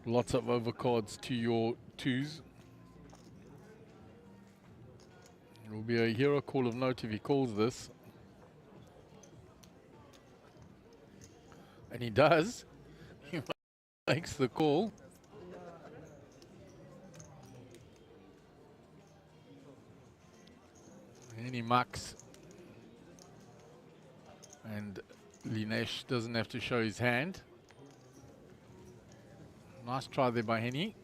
Lots of overcards to your twos. It will be a hero call of note if he calls this. And he does. He makes the call. And he mucks. And Linesh doesn't have to show his hand. Nice try there by Henny.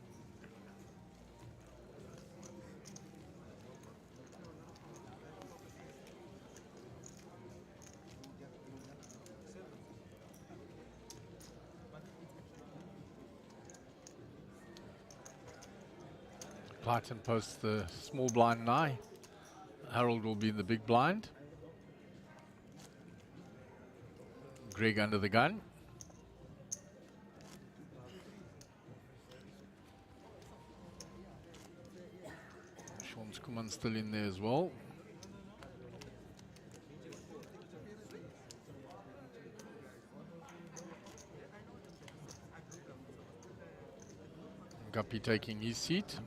Clayton posts the small blind now. Harold will be in the big blind. Greg under the gun. Sean Skuman still in there as well. Guppy taking his seat.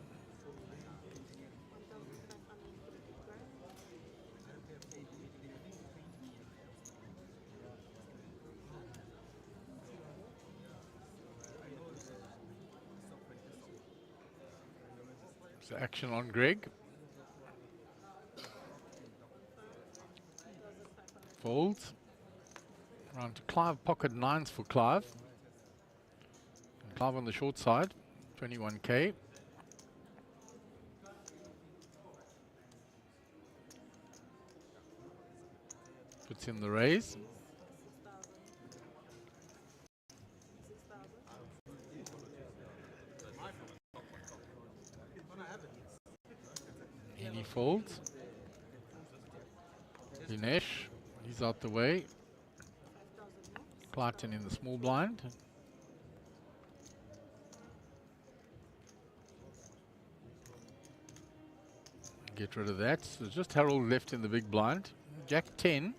So action on Greg. Folds. Round to Clive, pocket nines for Clive. And Clive on the short side, 21K. Puts in the raise. And he folds. Dinesh, he's out the way. Clayton in the small blind. Get rid of that. So just Harold left in the big blind. Jack 10.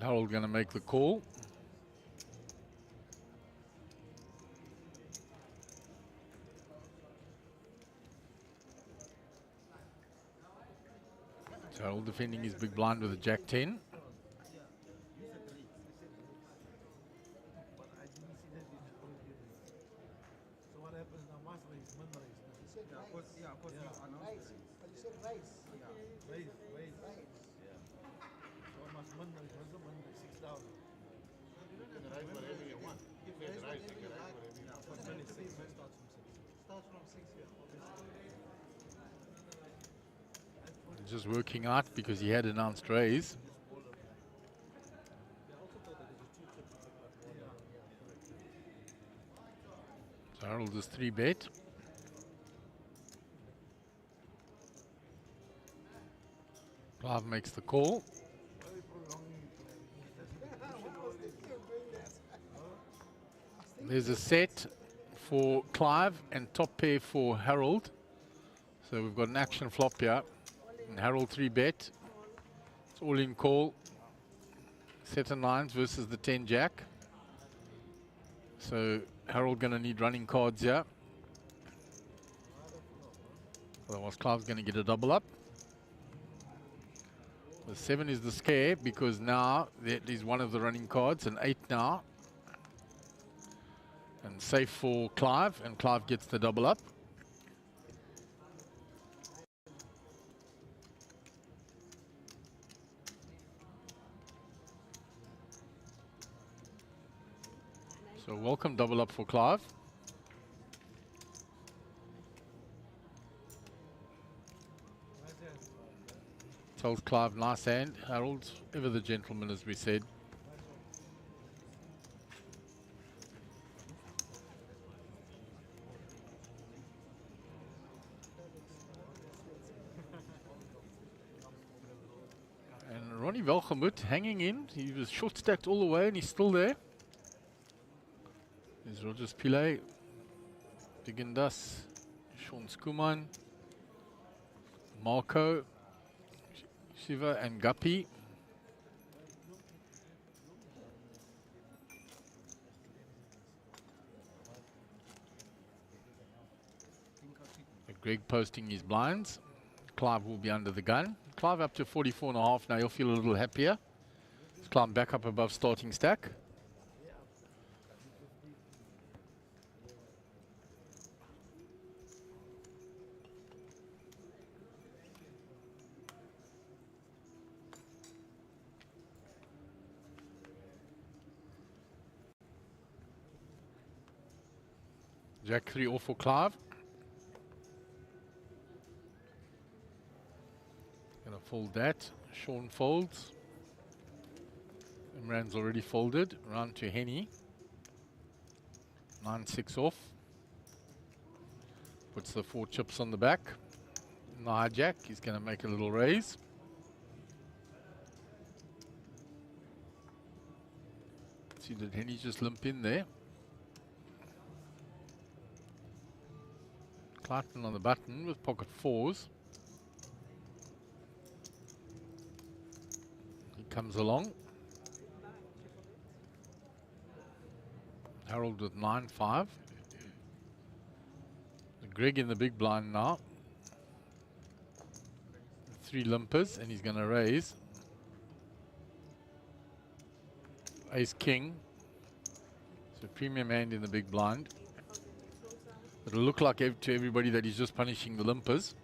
Harold going to make the call. So Harold defending his big blind with a Jack 10. Just working out because he had announced raise. So Harold is 3-bet. Clive makes the call. There's a set for Clive and top pair for Harold. So we've got an action flop here. And Harold 3-bet. It's all in call. Set of 9s versus the 10 Jack. So Harold going to need running cards here. Otherwise Clive's going to get a double up. The 7 is the scare because now that is one of the running cards, and 8 now. And safe for Clive, and Clive gets the double up. So welcome double up for Clive. Tells Clive nice hand. Harold, ever the gentleman as we said. And Ronnie Velgemoot hanging in. He was short stacked all the way and he's still there. There's Rogers Pillay, Digendas, Sean Skuman, Marco, Shiva and Guppy. Greg posting his blinds. Clive will be under the gun. Clive up to 44.5 now. He'll feel a little happier. He's climbed back up above starting stack. Jack 3 off for Clive. Gonna fold that. Sean folds. Imran's already folded. Round to Henny. 9-6 off. Puts the 4 chips on the back. Nah, Jack, he's gonna make a little raise. See, did Henny just limp in there? Clayton on the button with pocket 4s. He comes along. Harold with 9-5. Greg in the big blind now. 3 limpers and he's going to raise. Ace King. So premium hand in the big blind. It'll look like to everybody that he's just punishing the limpers.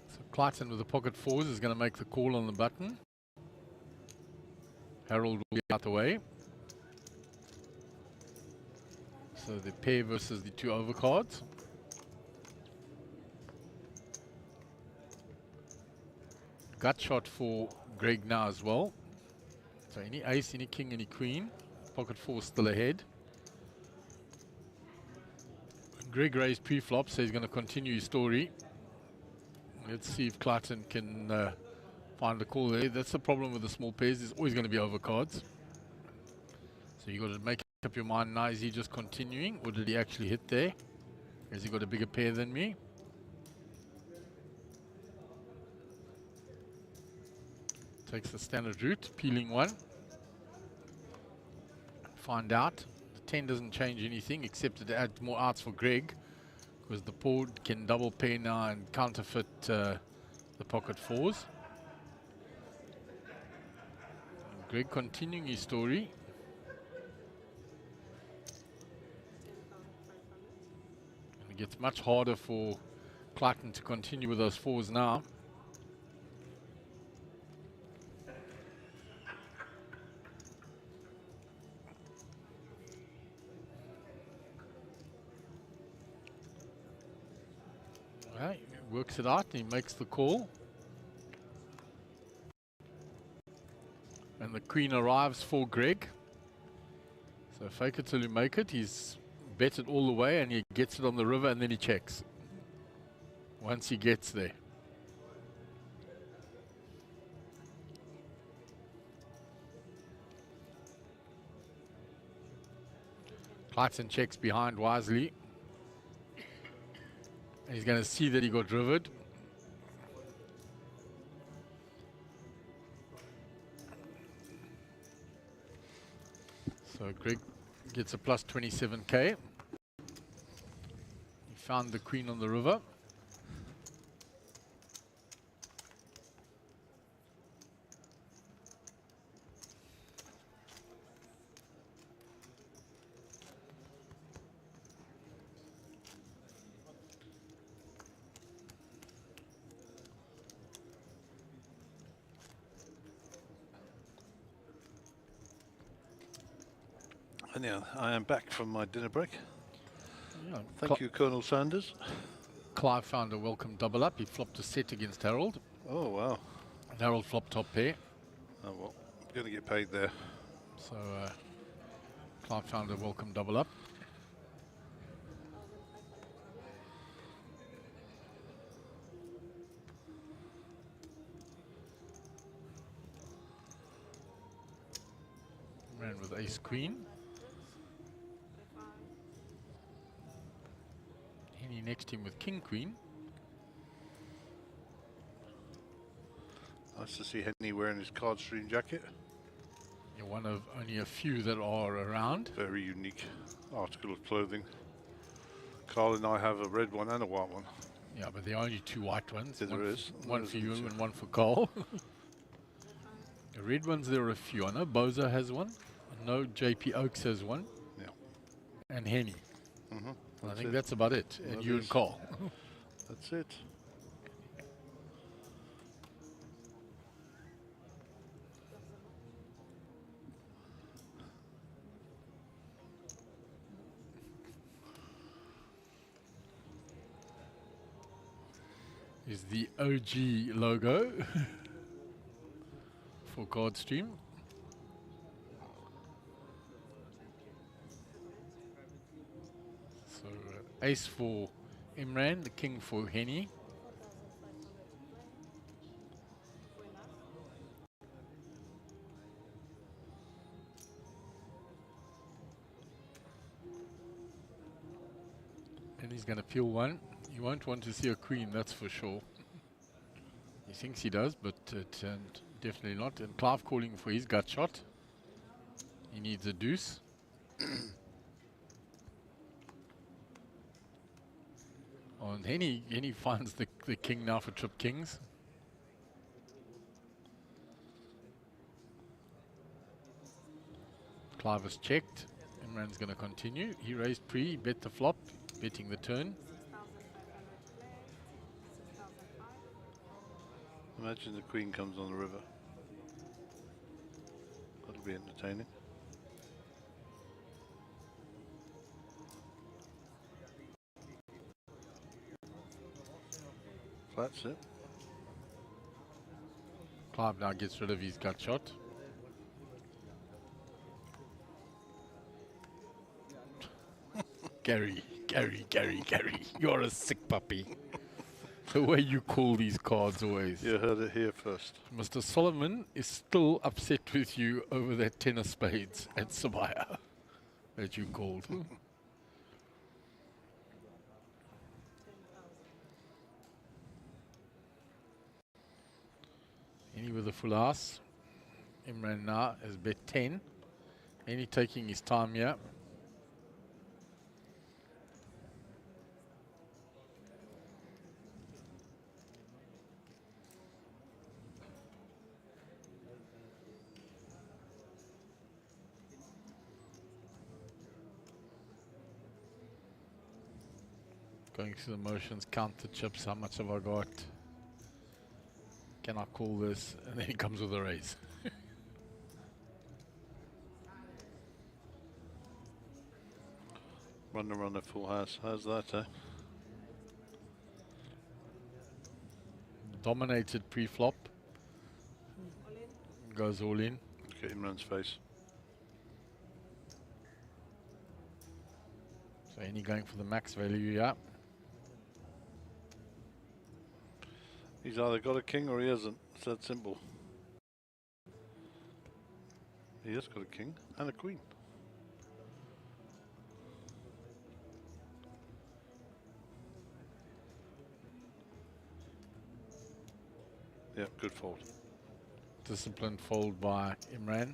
So Clayton with the pocket 4s is going to make the call on the button. Harold will be out the way. So the pair versus the 2 overcards. Gut shot for Greg now as well. So any ace, any king, any queen. Pocket 4 still ahead. Greg raised pre-flop, so he's going to continue his story. Let's see if Clayton can find the call there. That's the problem with the small pairs. There's always going to be overcards. So you've got to make up your mind now. Is he just continuing, or did he actually hit there? Has he got a bigger pair than me? Takes the standard route, peeling one. Find out. The 10 doesn't change anything except it adds more outs for Greg, because the board can double pair now and counterfeit the pocket fours. And Greg continuing his story. And it gets much harder for Clayton to continue with those fours now. Right, works it out, he makes the call. And the queen arrives for Greg. So fake it till you make it. He's betted all the way and he gets it on the river and then he checks. Once he gets there. Clayton checks behind wisely. And he's going to see that he got rivered. So Greg gets a plus 27k. He found the queen on the river.
And yeah, I am back from my dinner break.
Yeah,
Thank you, Colonel Sanders.
Clive found a welcome double up. He flopped a set against Harold.
Oh, wow.
And Harold flopped top pair.
Oh, well, I'm going to get paid there.
So Clive found a welcome double up. Ran with ace queen. Henny next him with king queen.
Nice to see Henny wearing his card stream jacket.
You're one of only a few that are around.
Very unique article of clothing. Carl and I have a red one and a white one.
Yeah, but there are only two white ones.
There is.
One for you and one for Carl. The red ones, there are a few. I know Bozo has one. I know JP Oaks has one.
Yeah.
And Henny.
Mm-hmm.
I think that's about it. And
That
you
is.
and Carl.
That's it.
Is the OG logo for Cardstream. So ace for Imran, the king for Henny. And he's going to peel one. You won't want to see a queen, that's for sure. He thinks he does, but definitely not. And Clive calling for his gut shot. He needs a deuce. Oh, and Henny finds the king now for trip kings. Clive has checked. Imran's going to continue. He raised pre, bet the flop, betting the turn.
Imagine the queen comes on the river. That'll be entertaining. That's it.
Clive now gets rid of his gut shot. Gary, you're a sick puppy. The way you call these cards always.
You heard it here first.
Mr. Solomon is still upset with you over that 10 of spades at Sabaya. that you called. Any with a full house. Imran now has bet 10. Any taking his time here. Going through the motions, count the chips, how much have I got? Can I call this? And then he comes with a raise.
Runner on a full house. How's that, eh?
Dominated pre-flop. Goes all in.
Look at Imran's face.
So any going for the max value, yeah.
He's either got a king or he hasn't. It's that simple. He has got a king and a queen. Yeah, good fold.
Disciplined fold by Imran.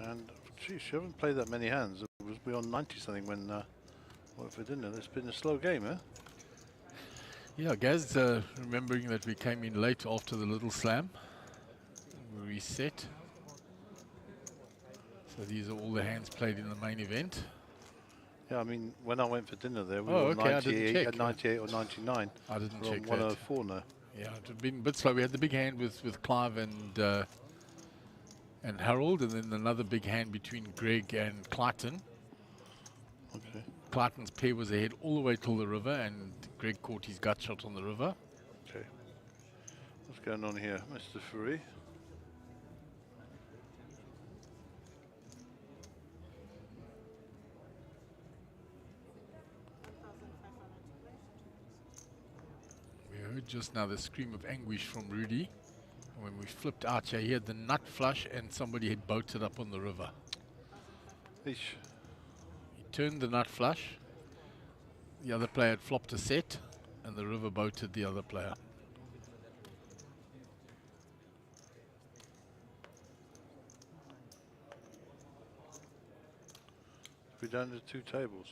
And geez, you haven't played that many hands. It was beyond 90 something when what if we didn't? It's been a slow game, eh?
Yeah, Gaz, remembering that we came in late after the little slam. We reset. So these are all the hands played in the main event.
Yeah, I mean, when I went for dinner there, we
Oh,
were
okay, I didn't
98,
check.
98 or 99.
I didn't
We're
check
on
that.
104 now.
Yeah, it had been a bit slow. We had the big hand with Clive and Harold, and then another big hand between Greg and Clayton.
Okay.
Clayton's pair was ahead all the way till the river, and Greg caught his gut shot on the river.
Okay. What's going on here, Mr. Furry?
We heard just now the scream of anguish from Rudy. When we flipped out here, he had the nut flush and somebody had boated up on the river.
Eesh.
He turned the nut flush. The other player had flopped a set and the river boated the other player.
We're down to 2 tables.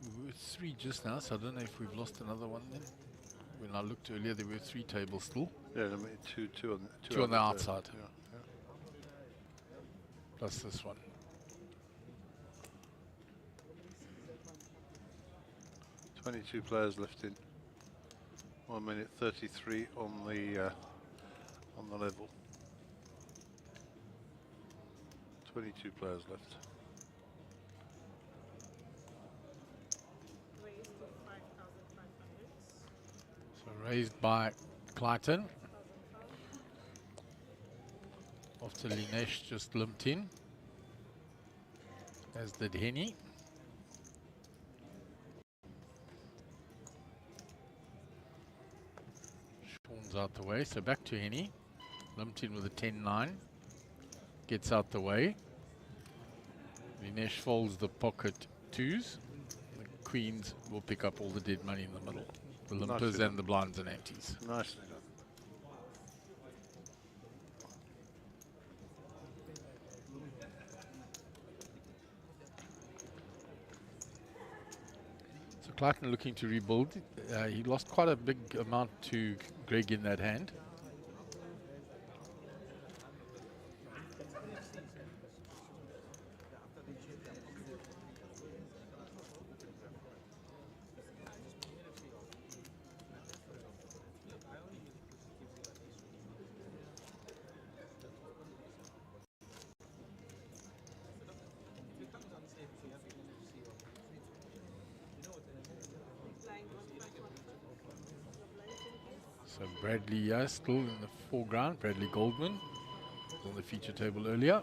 We were 3 just now, so I don't know if we've lost another one then. When I looked earlier, there were 3 tables still.
Yeah, I mean, two
on the outside.
Yeah, yeah.
Plus this one.
Yeah. 22 players left in. 1 minute 33 on the level. 22 players left.
So raised by Clayton. After Linesh just limped in. As did Henny. Sean's out the way, so back to Henny. Limped in with a 10-9. Gets out the way. Linesh folds the pocket 2s. The queens will pick up all the dead money in the middle. The limpers and the blinds and antes.
Nicely done.
So Clayton looking to rebuild. He lost quite a big amount to Greg in that hand. So Bradley, still in the foreground. Bradley Goldman was on the feature table earlier.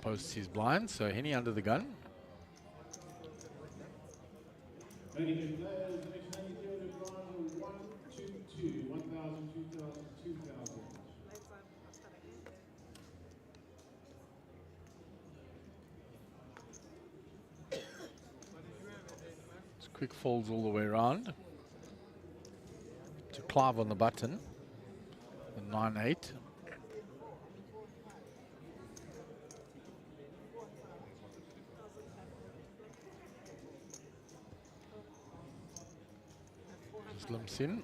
posts his blind, so Henny under the gun.
Ladies and players, next 90 kilo bronze are 1, 2, 2, 1,000, 2,000, 2,000.
It's quick folds all the way around. To Clive on the button. The 9-8. Just limps in.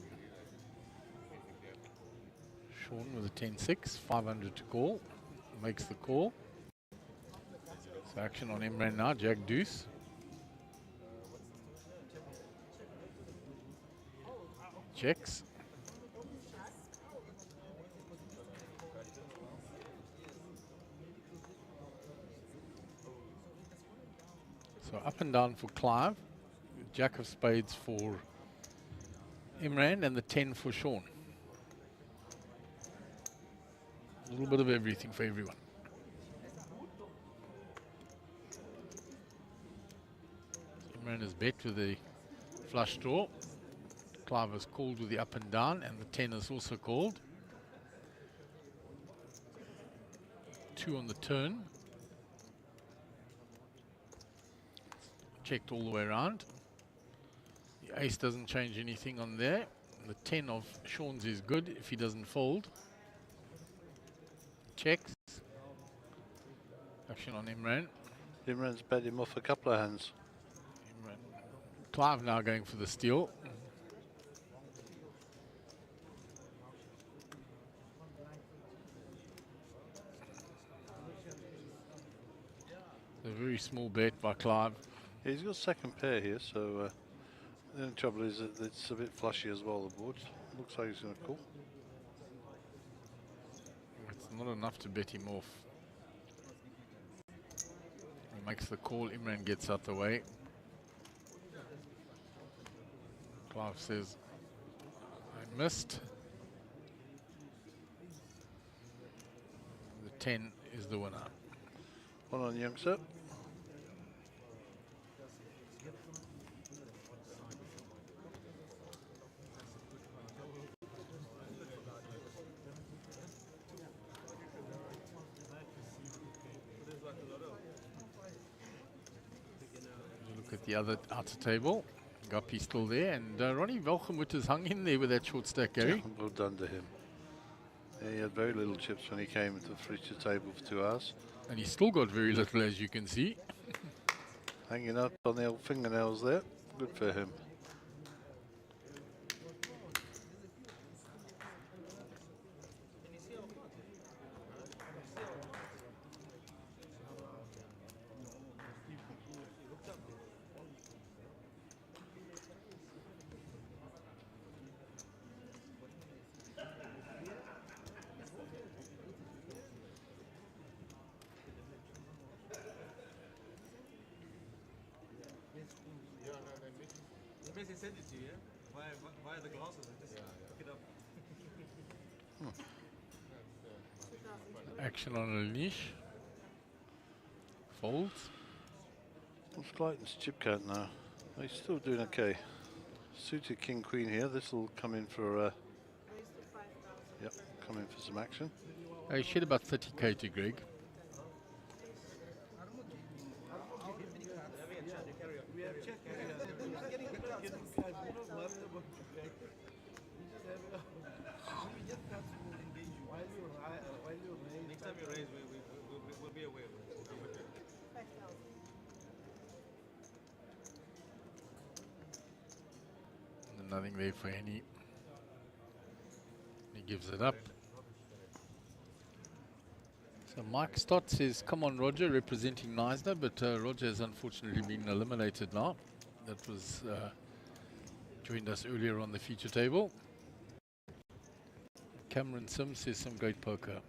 Sean with a 10-6, 500 to call. Makes the call. So action on Imran now, Jack Deuce. Checks. So up and down for Clive. Jack of spades for Imran and the 10 for Sean. A little bit of everything for everyone. Imran is bet with the flush draw. Clive is called with the up and down, and the 10 is also called. 2 on the turn. Checked all the way around. The ace doesn't change anything on there. The 10 of Sean's is good if he doesn't fold. Checks. Action on Imran.
Imran's bet him off a couple of hands.
Imran. Clive now going for the steal. A very small bet by Clive.
Yeah, he's got second pair here, so the only trouble is that it's a bit flushy as well, the board. Looks like he's going to call.
It's not enough to bet him off. He makes the call, Imran gets out the way. Clive says, I missed. The 10 is the winner.
One on youngster.
Look at the other outer table. Guppy's still there, and Ronnie Velgemoot has hung in there with that short stack, Gary.
Yeah, well done to him. Yeah, he had very little chips when he came to the feature table for 2 hours.
And he's still got very little, as you can see.
Hanging out on the old fingernails there. Good for him.
They send it to you, yeah? Via the glasses. Just pick it up.
Action on a niche. Folds.
What's Clayton's chip count now? He's still doing okay. Suited king queen here. This will come in for yep, come in for some action.
He shed about 30k to Greg.
Next time you raise, we'll be aware.
And nothing there for any. He gives it up. So Mike Stott says, come on Roger, representing Neisner, but Roger has unfortunately been eliminated now. That was joined us earlier on the feature table. Cameron Sims says some great poker.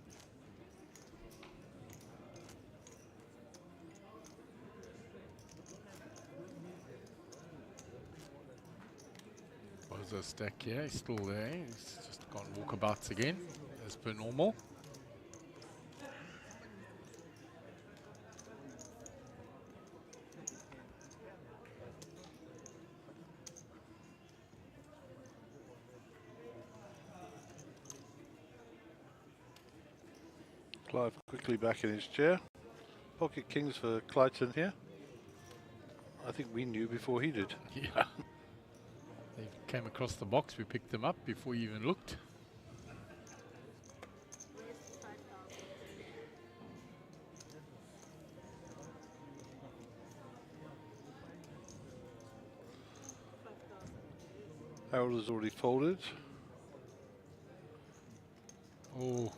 Bozo stack here, he's still there. He's just gone walkabouts again, as per normal.
Clive quickly back in his chair. Pocket kings for Clayton here. I think we knew before he did.
Yeah. They came across the box, we picked them up before you even looked.
Harold has already folded.
Oh,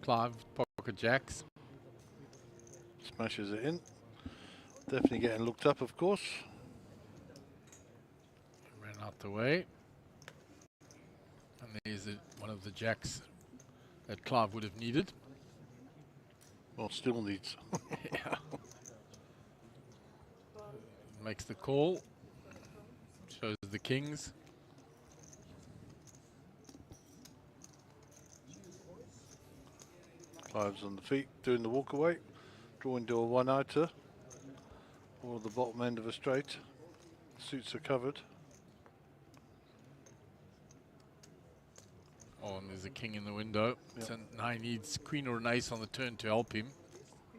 Clive, pocket jacks.
Smashes it in. Definitely getting looked up, of course.
Ran out the way. And there's one of the jacks that Clive would have needed.
Well, still needs.
Yeah. Makes the call. Shows the kings.
Clive's on the feet, doing the walk away. Drawing to a one-outer. Or the bottom end of a straight. Suits are covered.
Oh, and there's a king in the window.
Yep.
So now he needs queen or an ace on the turn to help him.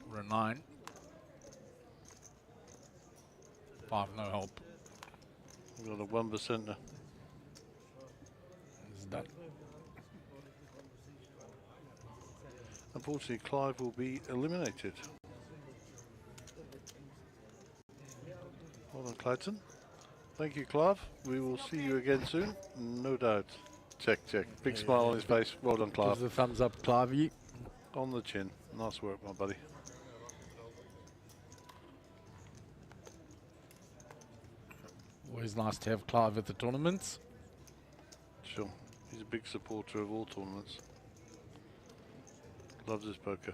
Or a 9. 5, no help.
We've got a 1%er.
It's done.
Unfortunately, Clive will be eliminated. Hold on, Clayton. Thank you, Clive. We will see you again soon, no doubt. Check, check. Big smile on his face. Well done, Clive.
Gives the thumbs up, Clivey.
On the chin. Nice work, my buddy.
Always nice to have Clive at the tournaments.
Sure. He's a big supporter of all tournaments. Loves his poker.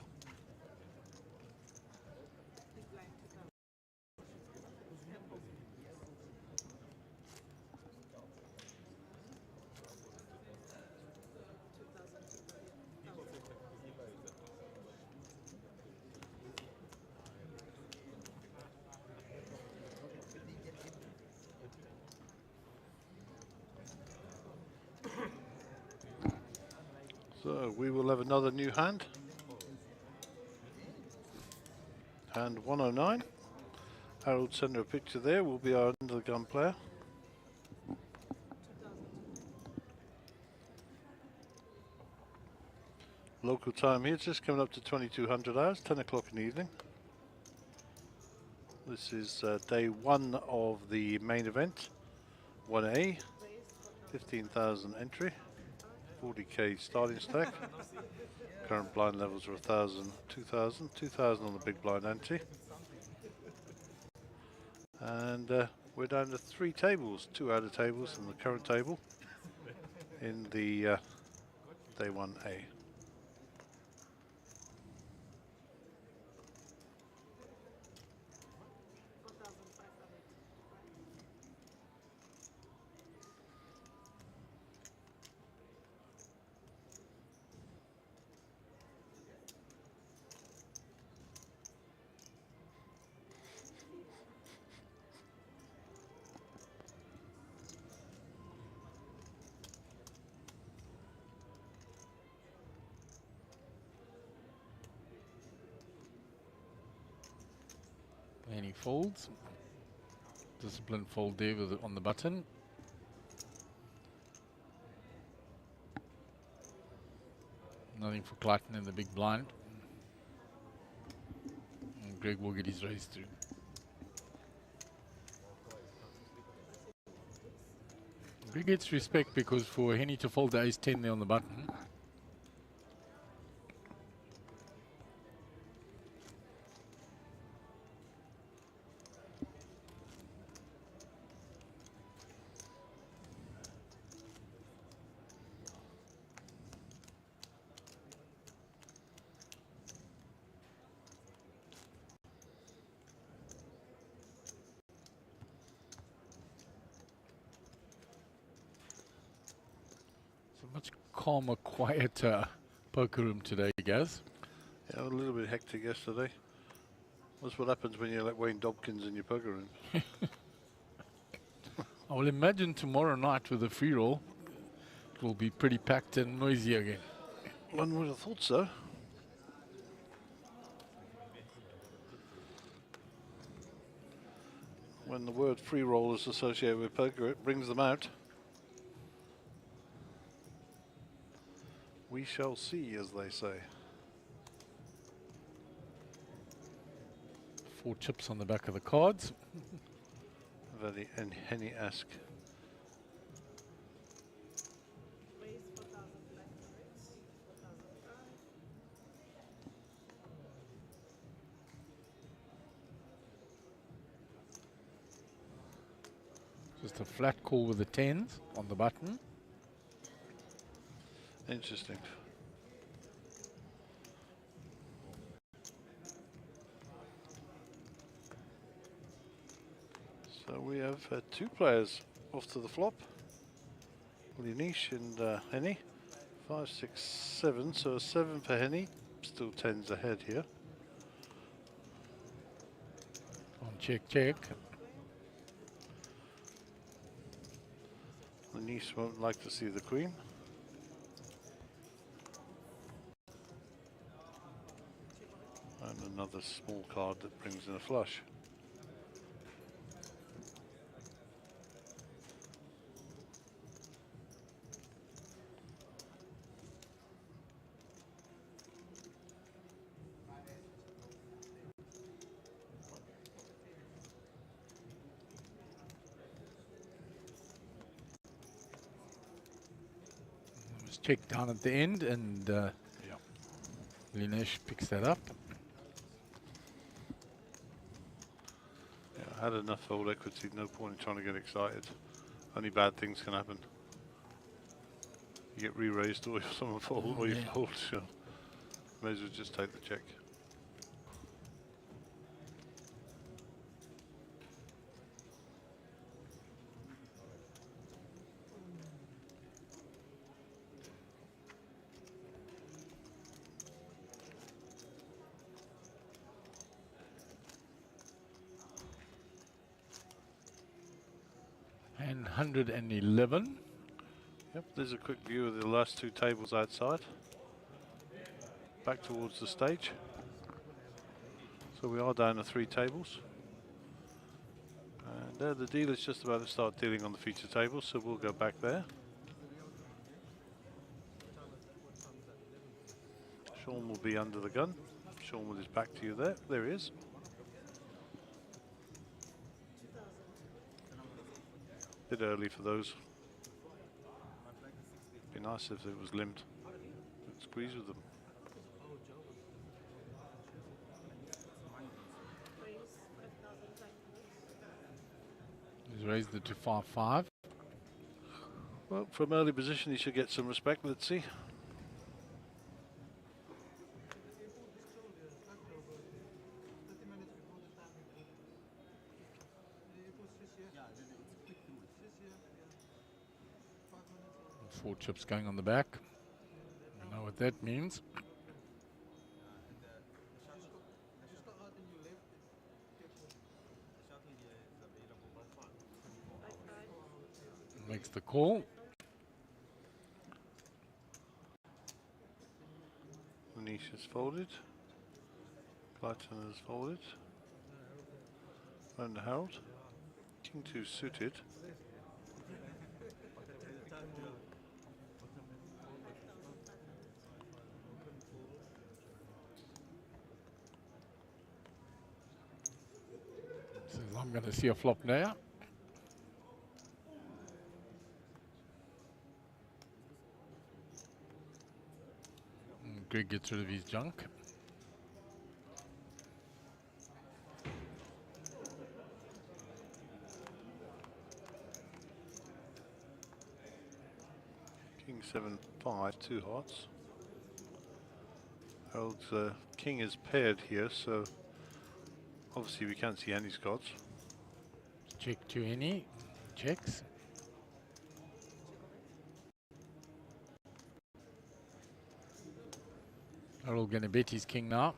So we will have another new hand. Hand 109. Harold, send her a picture there. Will be our under the gun player. Local time here, it's just coming up to 2200 hours, 10 o'clock in the evening. This is day 1 of the main event, 1A, 15,000 entry, 40k starting stack. Current blind levels are 1,000, 2,000, 2,000 on the big blind ante. And we're down to 3 tables, 2 outer tables from the current table in the day 1A.
And he folds. Disciplined fold there with it on the button. Nothing for Clayton in the big blind. And Greg will get his raise through. Greg gets respect because for Henny to fold the ace 10 there on the button. Much calmer, quieter poker room today, Gaz.
Yeah, a little bit hectic yesterday. That's what happens when you let Wayne Dobkins in your poker room.
I will imagine tomorrow night with the free roll, it will be pretty packed and noisy again.
One would have thought so. When the word free roll is associated with poker, it brings them out. We shall see, as they say.
4 chips on the back of the cards.
Very Henny-esque.
Just a flat call with the 10s on the button.
Interesting. So we have 2 players off to the flop. Linish and Henny. 5, 6, 7. So a 7 for Henny. Still 10s ahead here.
On check, check.
Linish won't like to see the queen. And another small card that brings in a flush.
Check down at the end, and Linesh picks that up.
Yeah, I had enough old equity, no point in trying to get excited. Only bad things can happen. You get re-raised or someone falls, or you fold, so may as well just take the check.
And 111.
Yep, there's a quick view of the last 2 tables outside. Back towards the stage. So we are down to 3 tables. And there the dealer's just about to start dealing on the feature table, so we'll go back there. Sean will be under the gun. Sean with his back to you there. There he is. Bit early for those. Be nice if it was limped. Squeeze with them.
He's raised it to 5-5.
Well, from early position he should get some respect. Let's see.
Four chips going on the back. You know what that means. Makes the call.
Manish is folded. Clayton is folded. And Harold. King 2 suited.
Says I'm going to see a flop now. And Greg gets rid of his junk.
King 7-5, 2 hearts. Harold's king is paired here, so obviously we can't see any cards.
Check to any. Checks. Harold going to bet his king now.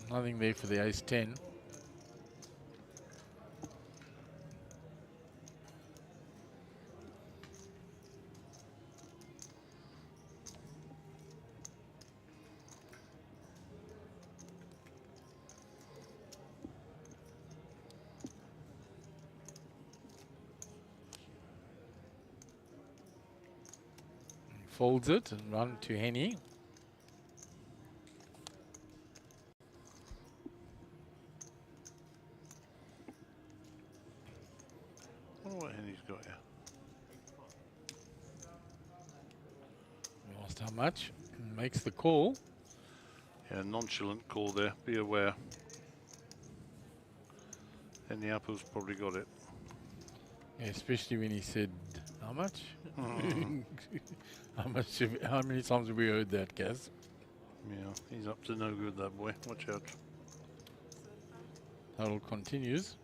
Nothing there for the ace-10. folds it and run to Henny.
I wonder what Henny's got here.
Lost how much? Makes the call.
Yeah, nonchalant call there. Be aware. Henny Apple's probably got it.
Yeah, especially when he said, how much? How many times have we heard that, Gaz?
Yeah, he's up to no good, that boy. Watch out.
Harold continues.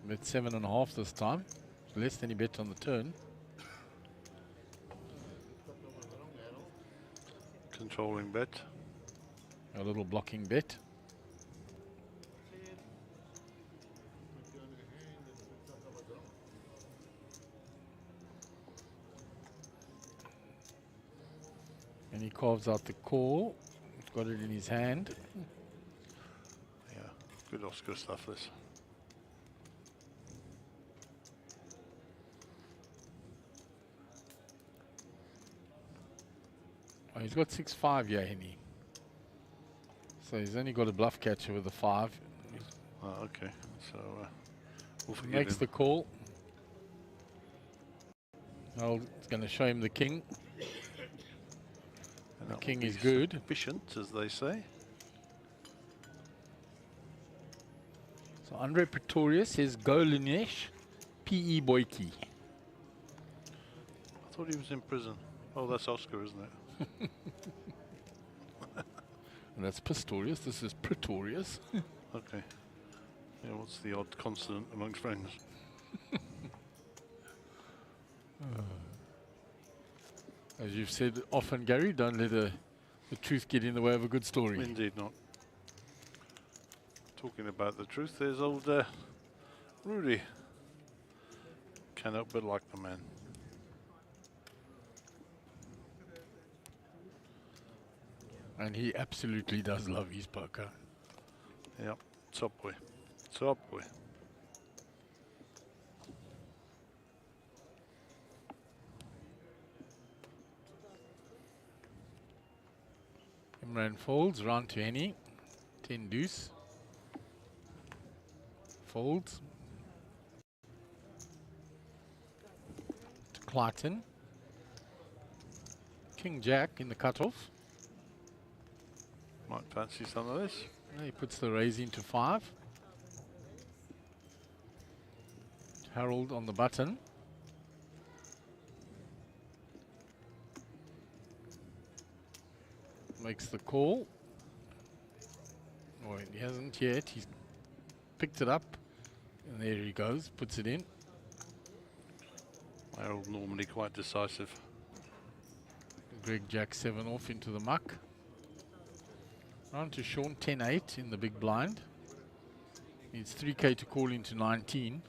Bet 7.5 this time. Less than he bet on the turn.
Controlling bet.
A little blocking bet. And he carves out the call. He's got it in his hand.
Yeah, good Oscar stuff this.
Oh, he's got 6-5 here, Henny. So he's only got a bluff catcher with a 5.
Oh, okay. So we'll forgive
Makes
him.
the call. Harold's going to show him the king.
And
The
that
king
will
is
be
good.
Sufficient, as they say.
So Andre Pretorius says, go Linesh, P.E. Boyki.
I thought he was in prison. Oh, that's Oscar, isn't it?
And that's Pistorius. This is Pretorius.
Okay. Yeah, what's the odd consonant amongst friends?
As you've said often, Gary, don't let the truth get in the way of a good story.
Indeed not. Talking about the truth, there's old Rudy. Can't help but like the man.
And he absolutely does love his poker.
Yep, top boy. Top boy.
Imran folds, round to Henny. 10 deuce. Folds. To Clayton. King Jack in the cutoff.
Might fancy some of this.
He puts the raise into 5. Harold on the button. Makes the call. Oh, he hasn't yet. He's picked it up. And there he goes. Puts it in.
Harold normally quite decisive.
Greg Jack 7 off into the muck. Round to Sean 10-8 in the big blind. Needs 3K to call into 19.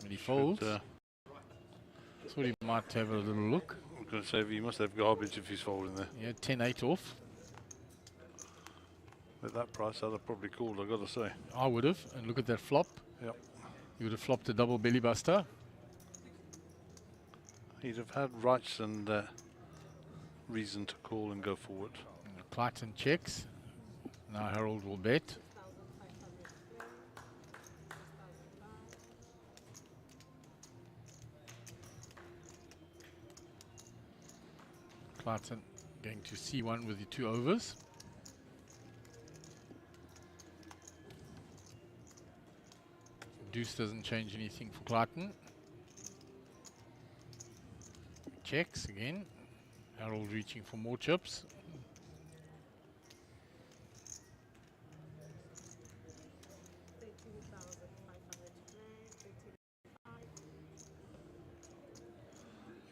When he folds. Thought he might have a little look.
I'm going to say he must have garbage if he's folding there.
Yeah, 10-8 off.
At that price, I'd have probably called, I've got to say.
I would have. And look at that flop.
Yep.
He would have flopped a double belly buster.
He'd have had rights and reason to call and go forward.
And Clayton checks. Now Harold will bet. Clayton going to C1 with the 2 overs. Deuce doesn't change anything for Clayton. Checks again. Harold reaching for more chips.
I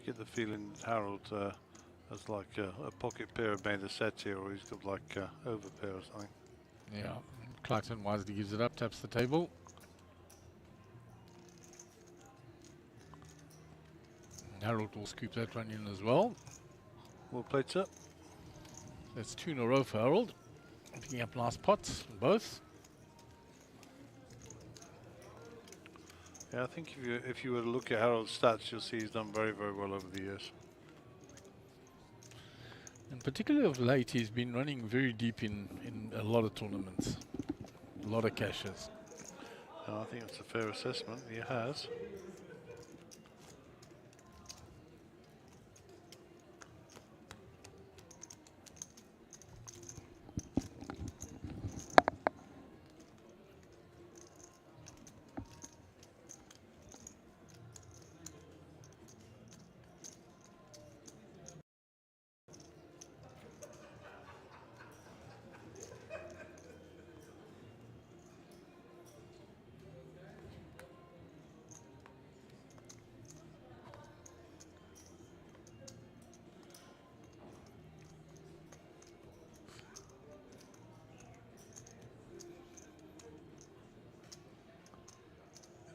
get the feeling that Harold has like a pocket pair made a set here, or he's got like over pair or something.
Yeah, Clayton wisely gives it up, taps the table. Harold will scoop that one in as well.
More plates up.
That's 2 in a row for Harold. Picking up nice pots, both.
Yeah, I think if you were to look at Harold's stats, you'll see he's done very, very well over the years.
And particularly of late, he's been running very deep in a lot of tournaments, a lot of cashes.
I think it's a fair assessment. He has.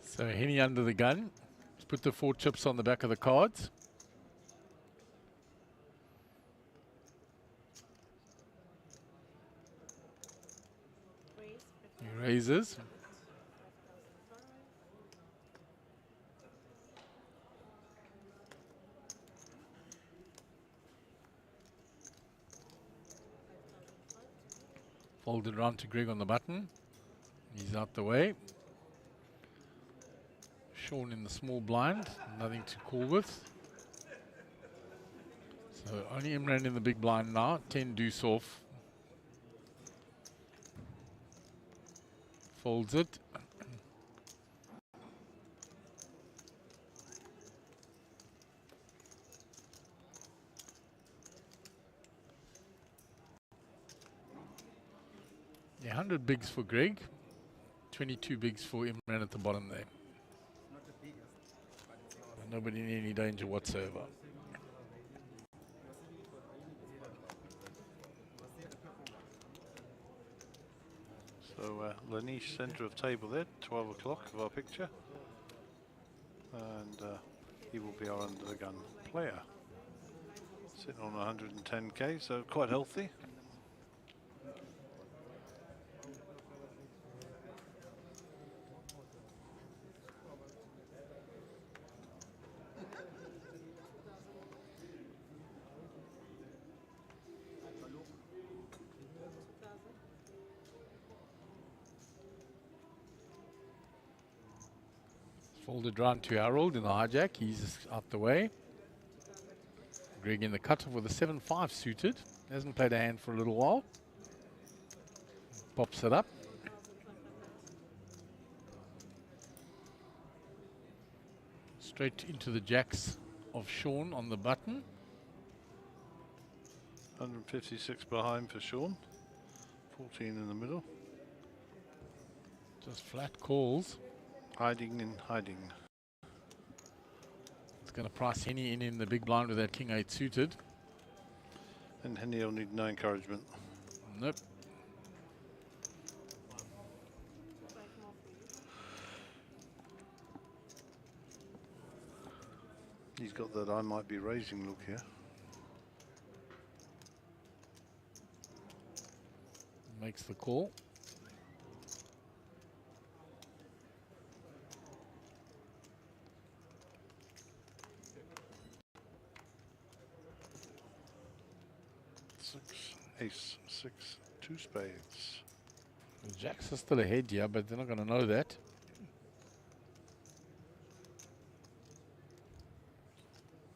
So Henny under the gun. Let's put the 4 chips on the back of the cards. He raises. Folded around to Greg on the button. He's out the way. Sean in the small blind, nothing to call with. So only Imran in the big blind now, 10 deuce off. Folds it. Yeah, 100 bigs for Greg, 22 bigs for Imran at the bottom there. Nobody in any danger whatsoever.
So Lanish centre of table there, 12 o'clock of our picture. And he will be our under the gun player. Sitting on 110k, so quite healthy.
Folded round to Harold in the hijack. He's out the way. Greg in the cutoff with a 7-5 suited. Hasn't played a hand for a little while. Pops it up. Straight into the jacks of Sean on the button.
156 behind for Sean. 14 in the middle.
Just flat calls.
Hiding in hiding.
It's going to price Henny in the big blind with that king 8 suited.
And Henny will need no encouragement.
Nope.
He's got that I might be raising look here.
Makes the call.
Ace, 6, 2 spades.
The jacks are still ahead here, but they're not going to know that.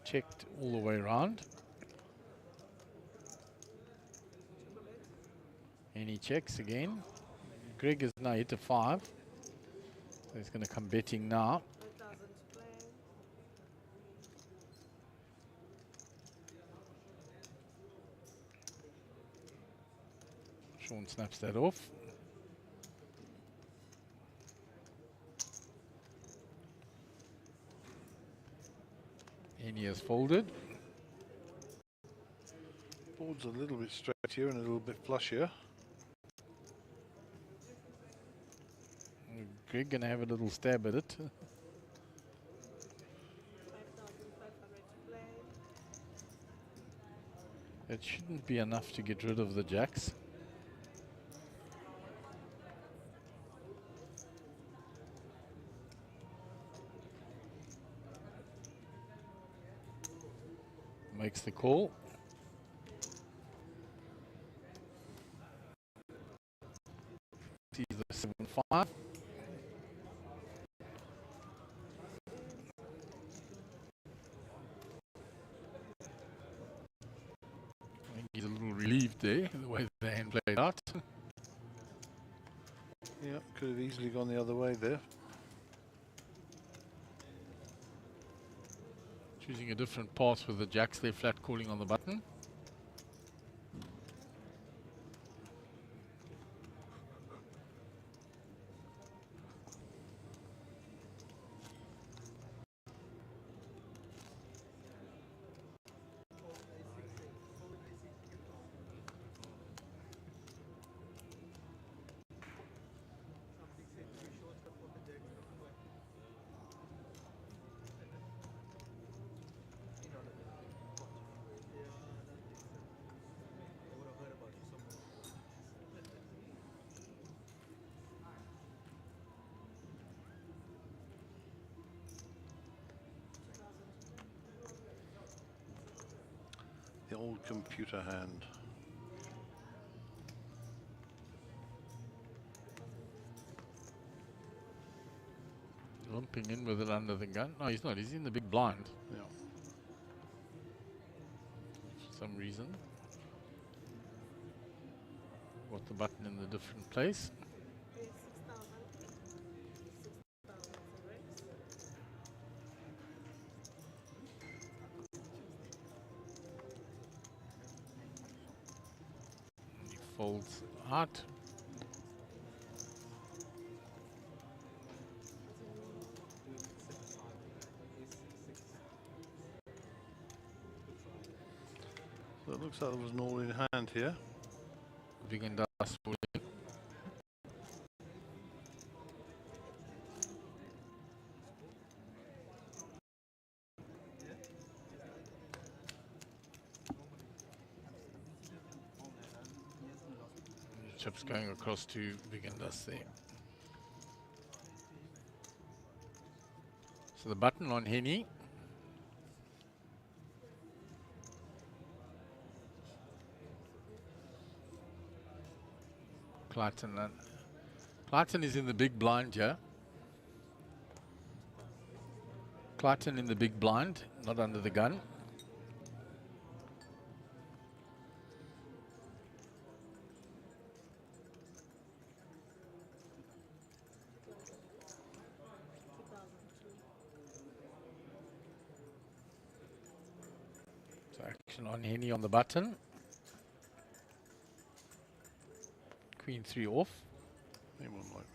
Checked all the way around. And he checks again. Greg is now hit a 5. So he's going to come betting now. Sean snaps that off. And he has folded.
Board's a little bit straight here and a little bit flush here.
Greg gonna have a little stab at it. It shouldn't be enough to get rid of the jacks. makes the call. Sees the 7-5. I think he's a little relieved there, the way the hand played out.
Yeah, could have easily gone the other way there.
Choosing a different pass with the jacks there, flat calling on the button.
The old computer hand.
Lumping in with it under the gun. No, he's not. He's in the big blind.
Yeah.
For some reason. Got the button in the different place. He folds out.
So it looks like there was an all in hand here.
Big and dust. Chips going across to Big and Dust there. So the button on Henny. Clayton is in the big blind here. Clayton in the big blind, not under the gun. So action on Henny on the button. Queen 3 off.
Anyone like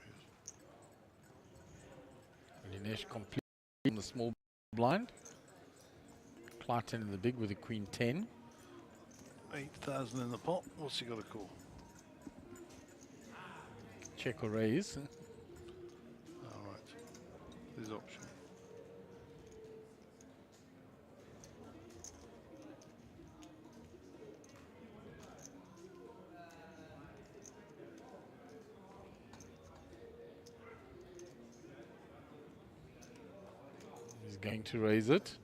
this?
Linesh complete on the small blind. Clayton in the big with a Queen 10.
8,000 in the pot. What's he got to call?
Check or raise.
All right. His option.
He's going to raise it.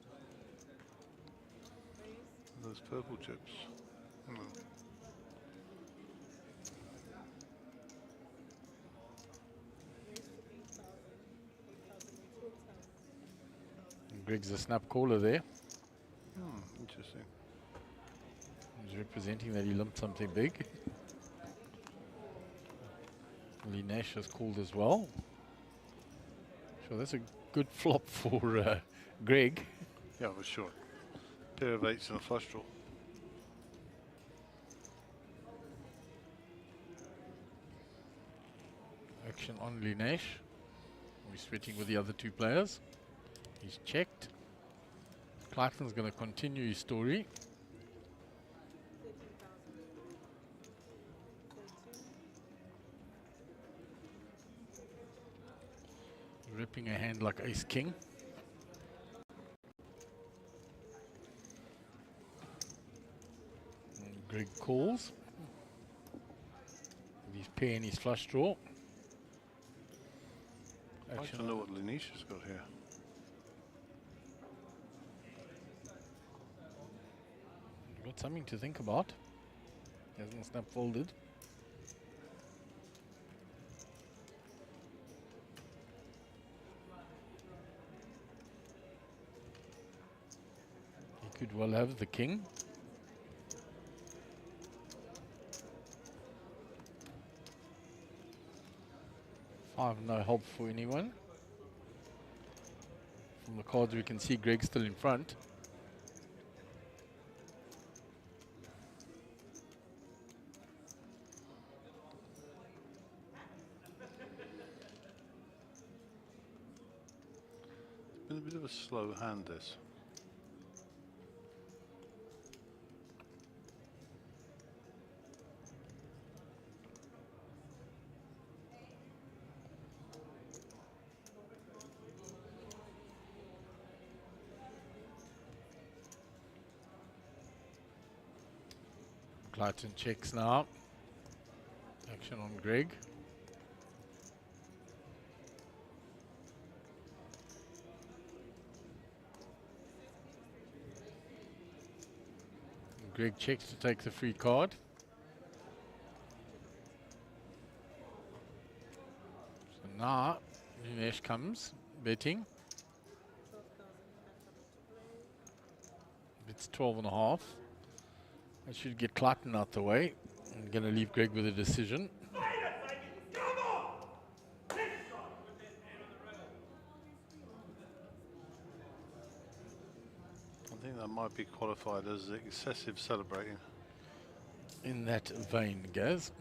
Those purple chips. No.
Greg's a snap caller there.
Interesting.
He's representing that he lumped something big. Lee Nash has called as well. So that's a good flop for Greg.
Yeah, for sure. Pair of eights and a flush draw.
Action on Linesh. We're switching with the other two players. He's checked. Clayton's going to continue his story. Ripping a hand like ace king. And Greg calls. With his pair and his flush draw.
I'd like to know what Linesh has got here.
But something to think about. Hasn't snap folded. He could well have the king. Five, no help for anyone. From the cards we can see Greg's still in front.
Been a bit of a slow hand, this.
Clayton checks now. Action on Greg. Greg checks to take the free card. So now Dinesh comes betting. It's 12.5. I should get Clayton out the way. I'm going to leave Greg with a decision.
I think that might be qualified as excessive celebrating.
In that vein, Gaz.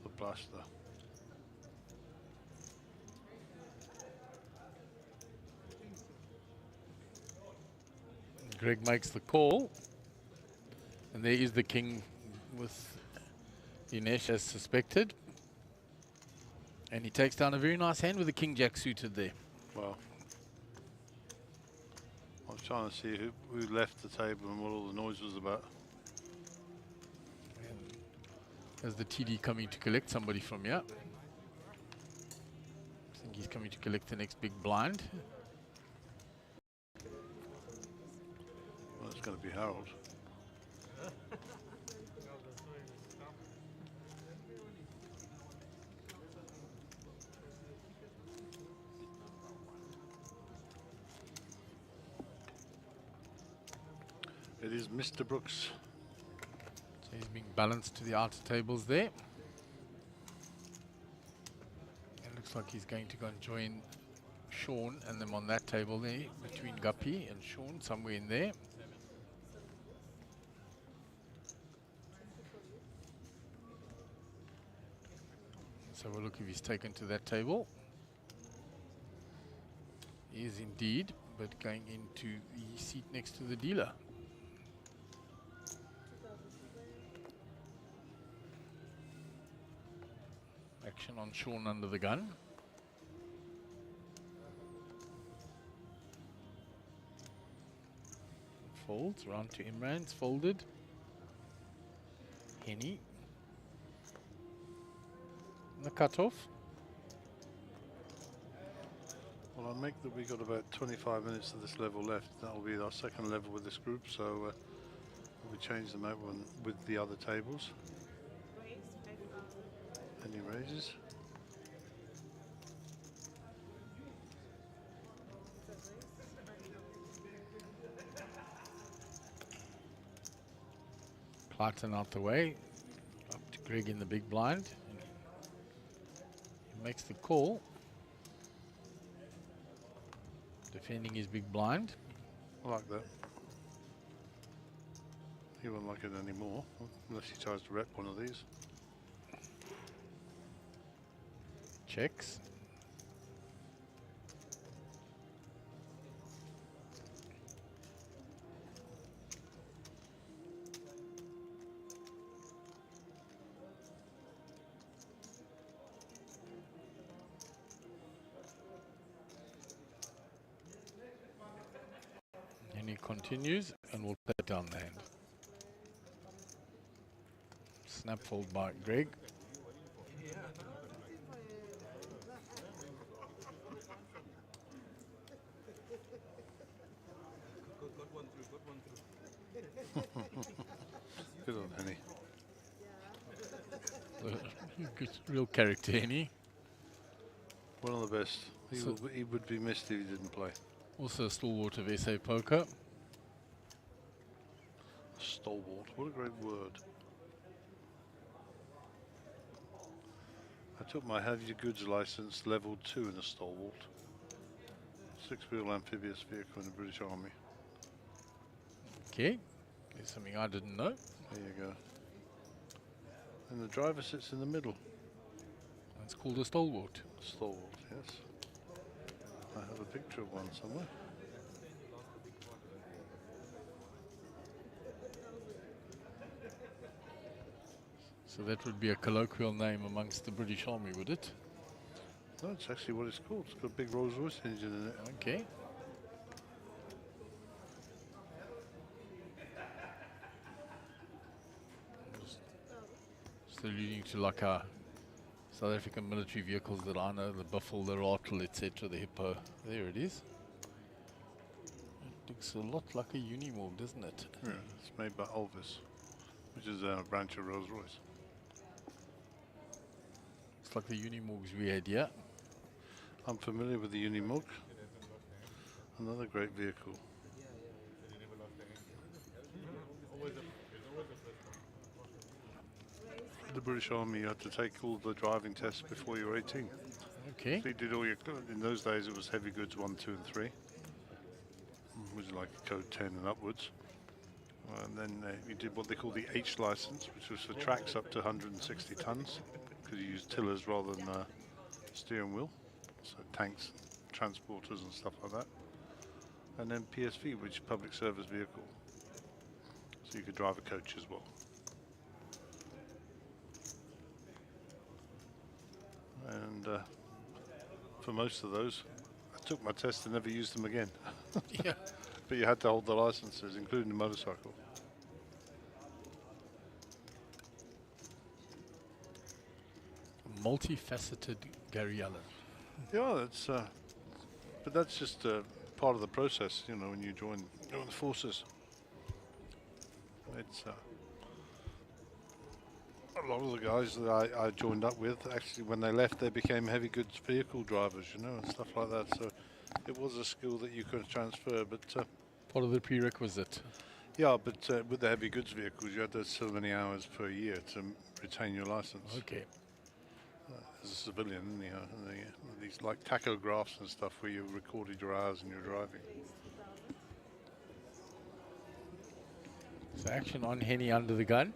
The blaster.
Greg makes the call. And there is the king with Dinesh as suspected. And he takes down a very nice hand with the king-jack suited there.
Well, I was trying to see who left the table and what all the noise was about.
As the TD coming to collect somebody from here. I think he's coming to collect the next big blind.
Well, it's going to be Harold. It is Mr. Brooks.
So he's being balanced to the outer tables there. It looks like he's going to go and join Sean and them on that table there, between Guppy and Sean, somewhere in there. So we'll look if he's taken to that table. He is indeed, but going into the seat next to the dealer. Action on Sean under the gun. Folds, round to Imran's, folded. Henny. The cutoff.
Well, I'll make that we got about 25 minutes of this level left. That will be our second level with this group, so we change them out with the other tables. Any raises?
Clayton out the way. Up to Greg in the big blind. He makes the call. Defending his big blind.
I like that. He won't like it anymore, unless he tries to rep one of these.
Checks. And he continues, and we'll put down the hand. Snap fold by Greg.
Good on Henny.
Good, real character, Henny.
One of the best. He would be missed if he didn't play.
Also a stalwart of SA Poker.
Stalwart, what a great word. I took my Have Your Goods license level 2 in a Stalwart. 6-wheel amphibious vehicle in the British Army.
Okay, there's something I didn't know.
There you go. And the driver sits in the middle.
It's called a stalwart.
Stalwart, yes. I have a picture of one somewhere.
So that would be a colloquial name amongst the British Army, would it?
No, it's actually what it's called. It's got a big Rolls Royce engine in it.
Okay. Just alluding to like our South African military vehicles that I know, the Buffalo, the Rattle, etc., the Hippo. There it is. It looks a lot like a Unimog, doesn't it?
Yeah, it's made by Elvis, which is a branch of Rolls Royce.
It's like the Unimogs we had, yeah.
I'm familiar with the Unimog. Another great vehicle. The British Army, you had to take all the driving tests before you were 18.
Okay.
So you did all your, in those days it was heavy goods 1, 2 and 3. Which is like code 10 and upwards. And then you did what they call the H license, which was for tracks up to 160 tons, because you used tillers rather than steering wheel. So tanks, transporters and stuff like that. And then PSV, which is public service vehicle. So you could drive a coach as well. And for most of those, I took my test and never used them again.
Yeah.
But you had to hold the licenses, including the motorcycle.
Multifaceted Gary Allen.
Yeah, that's but that's just part of the process, you know, when you join the forces. It's a lot of the guys that I joined up with, actually when they left they became heavy goods vehicle drivers, you know, and stuff like that. So it was a skill that you could transfer, but
part of the prerequisite.
Yeah, but with the heavy goods vehicles you had to so many hours per year to retain your license.
Okay.
As a civilian, anyhow, these like tachographs and stuff where you recorded your hours and your driving.
So action on Henny under the gun.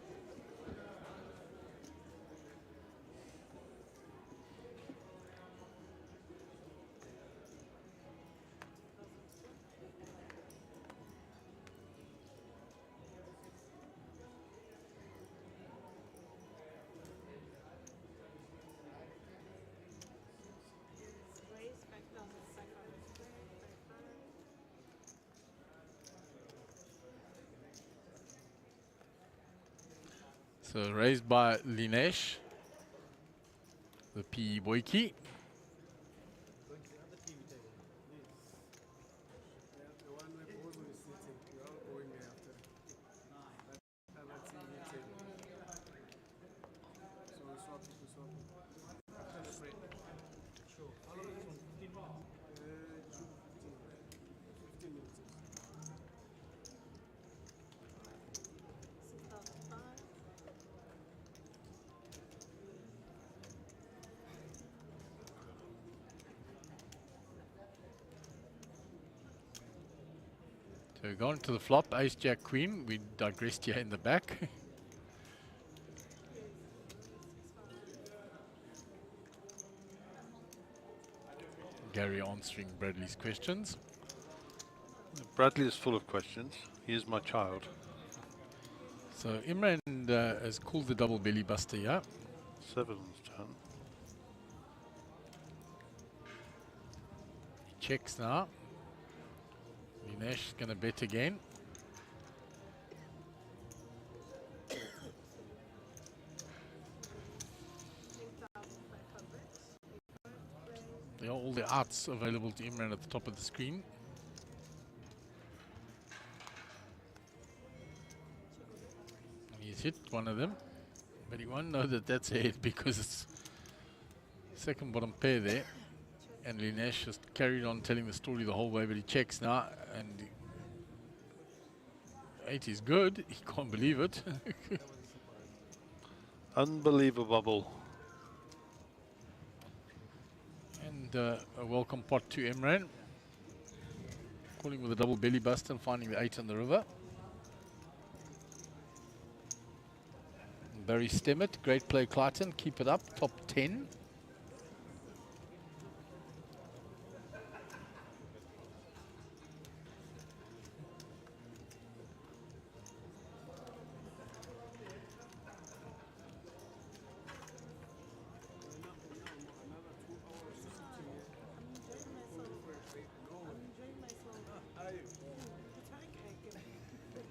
So raised by Linesh, the PE Boyki. So we've gone to the flop, Ace, Jack, Queen. We digressed here in the back. Gary answering Bradley's questions.
Bradley is full of questions. He is my child.
So Imran has called the double belly buster, yeah.
7's turn.
He checks now. Linesh going to bet again. There are all the outs available to Imran at the top of the screen. He's hit one of them, but he won't know that that's a hit because it's second bottom pair there. And Linesh just carried on telling the story the whole way, but he checks now, and 8 is good. He can't believe it.
Unbelievable.
And a welcome pot to Imran. Calling with a double belly buster and finding the 8 on the river. Barry Stemmet, great play Clayton, keep it up, top 10.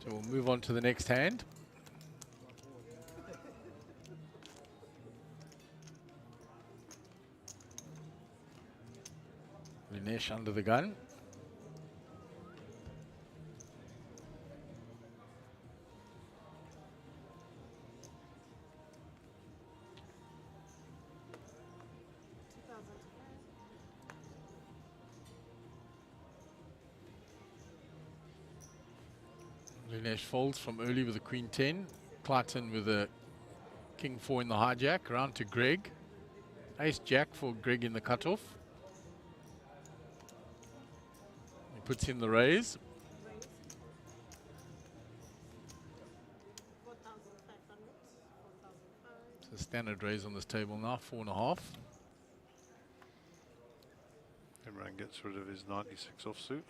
So we'll move on to the next hand. Linesh under the gun. Linesh folds from early with a queen 10. Clayton with a king 4 in the hijack. Round to Greg. Ace jack for Greg in the cutoff. He puts in the raise. So standard raise on this table now, 4.5.
Imran gets rid of his 96 offsuit.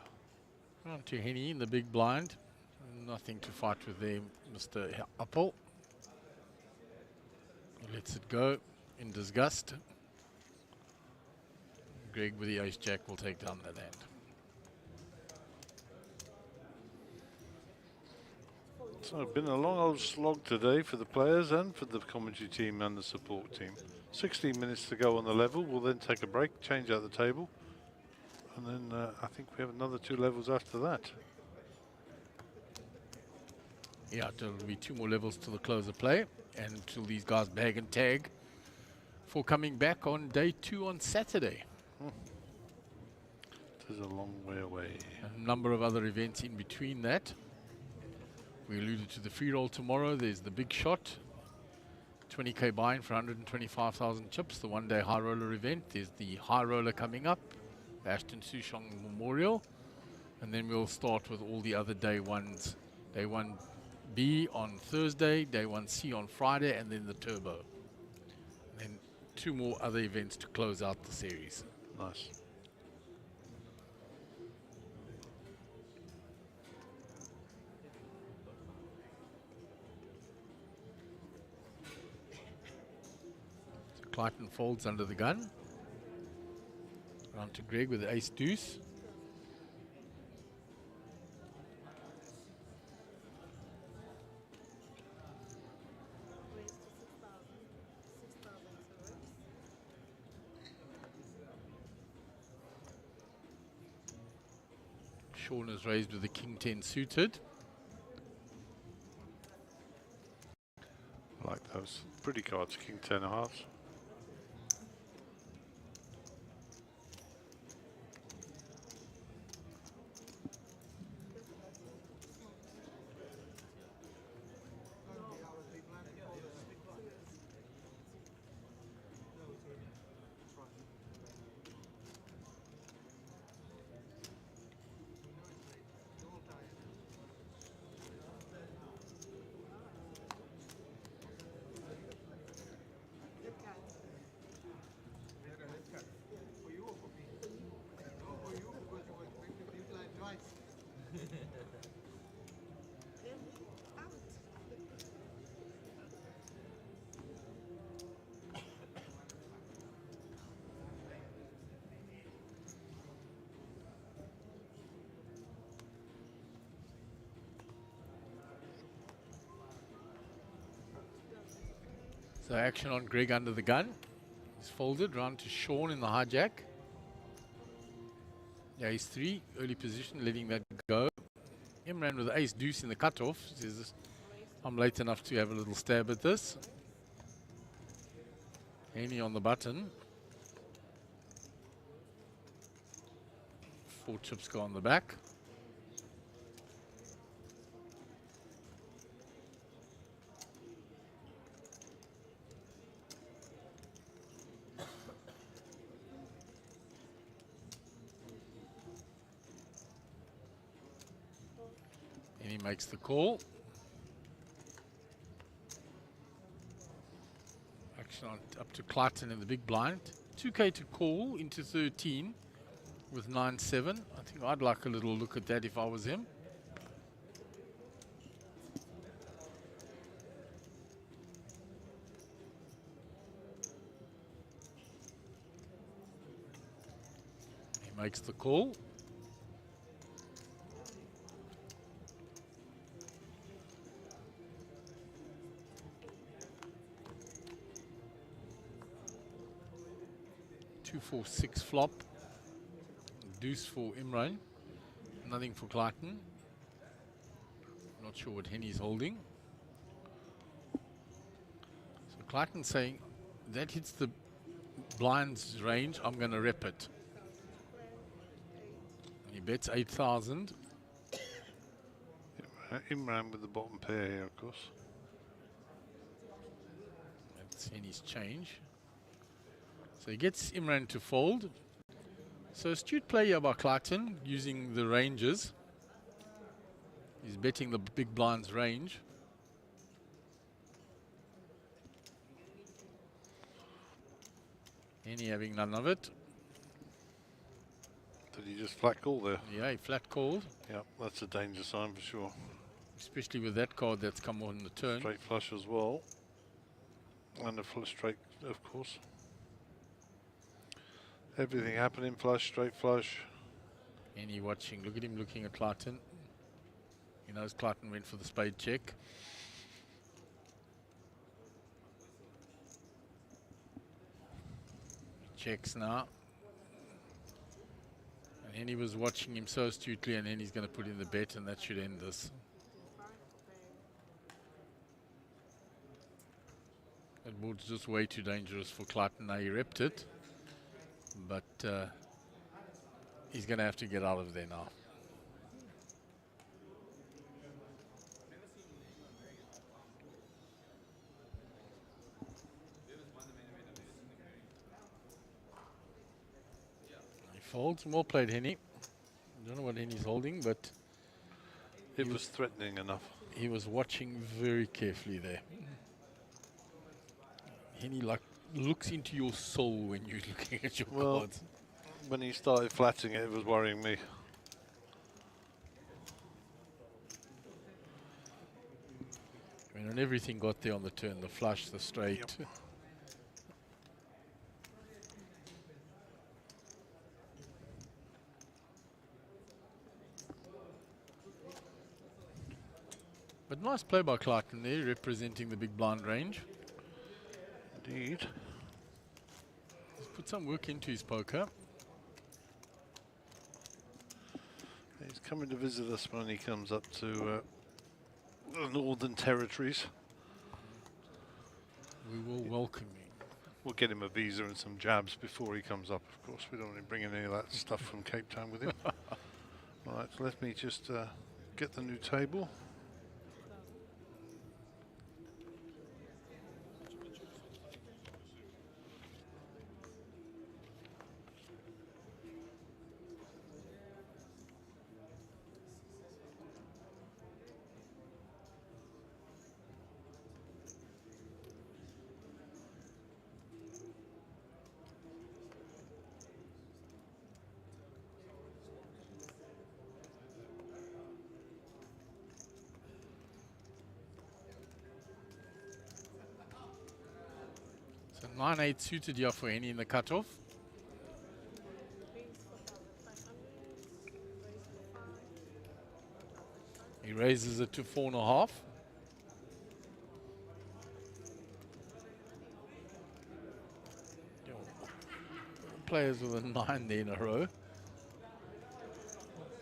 Round to Henny in the big blind. Nothing to fight with there, Mr. Appel. He lets it go in disgust. Greg with the ace jack will take down that hand.
So it's been a long old slog today for the players and for the commentary team and the support team. 16 minutes to go on the level. We'll then take a break, change out the table, and then I think we have another 2 levels after that.
Yeah, there'll be 2 more levels till the close of play and until these guys bag and tag for coming back on day 2 on Saturday.
This is a long way away.
A number of other events in between that. We alluded to the free roll tomorrow. There's the big shot, 20k buy-in for 125,000 chips, the one-day high roller event. There's the high roller coming up, the Ashton Sushong Memorial, and then we'll start with all the other day ones. Day 1B on Thursday, day 1C on Friday, and then the turbo. And then 2 more other events to close out the series.
Nice.
Clayton folds under the gun. Round to Greg with the ace deuce. Sean is raised with the king 10 suited.
I like those pretty cards, king 10 and halves.
So action on Greg under the gun. He's folded, round to Sean in the hijack. Yeah, ace 3, early position, letting that go. Imran with the ace deuce in the cutoff. Says, I'm late enough to have a little stab at this. Henny on the button. 4 chips go on the back. And he makes the call. Action on up to Clayton in the big blind. 2K to call into 13 with 9-7. I think I'd like a little look at that if I was him. He makes the call. Two, 4, 6 flop. Deuce for Imran. Nothing for Clayton. Not sure what Henny's holding. So Clayton's saying that hits the blinds range, I'm going to rep it. And he bets 8,000.
Imran with the bottom pair here, of course.
That's Henny's change. So he gets Imran to fold. So astute play here by Clayton using the ranges. He's betting the big blinds range. Henny having none of it.
Did he just flat call there?
Yeah, he flat called.
Yeah, that's a danger sign for sure.
Especially with that card that's come on the turn.
Straight flush as well. And a flush straight, of course. Everything happening, flush, straight flush.
Henny watching, look at him looking at Clayton. He knows Clayton went for the spade check. Checks now. And Henny was watching him so astutely, and then he's going to put in the bet, and that should end this. That board's just way too dangerous for Clayton. Now he repped it, but he's going to have to get out of there now. He folds. Well played, Henny. I don't know what Henny's holding, but
it was threatening enough.
He was watching very carefully there. Henny like looks into your soul when you're looking at your cards.
When he started flatting it, it was worrying me.
I mean, and everything got there on the turn, the flush, the straight. Yep. But nice play by Clayton there, representing the big blind range.
Indeed.
He's put some work into his poker.
He's coming to visit us when he comes up to the Northern Territories.
We will welcome him.
We'll get him a visa and some jabs before he comes up, of course. We don't want to bring any of that stuff from Cape Town with him. Right, so let me just get the new table.
So 9-8 suited here for Henny in the cutoff. He raises it to 4.5. Players with a 9 there in a row.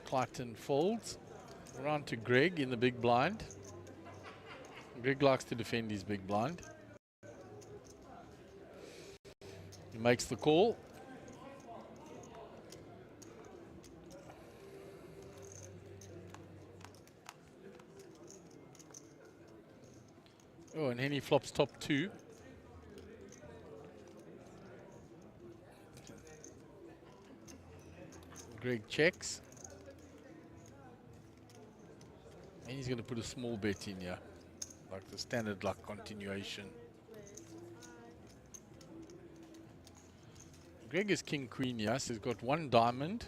Clayton folds. Around to Greg in the big blind. Greg likes to defend his big blind. He makes the call. Oh, and Henny flops top 2. Greg checks. And he's going to put a small bet in here, like the standard luck continuation. Greg is king queen, yes. He's got 1 diamond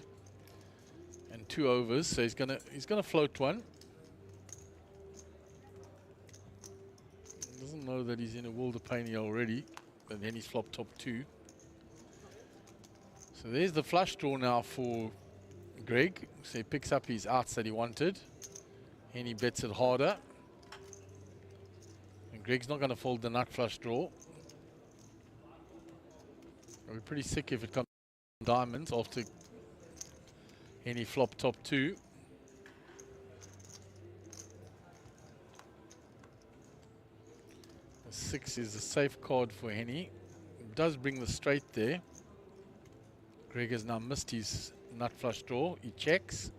and 2 overs, so he's gonna float one. Doesn't know that he's in a world of pain here already, and then he's flopped top 2. So there's the flush draw now for Greg. So he picks up his outs that he wanted, and he bets it harder. And Greg's not going to fold the nut flush draw. It'll be pretty sick if it comes diamonds after any flop top 2. The 6 is a safe card for Henny. It does bring the straight there. Greg has now missed his nut flush draw. He checks.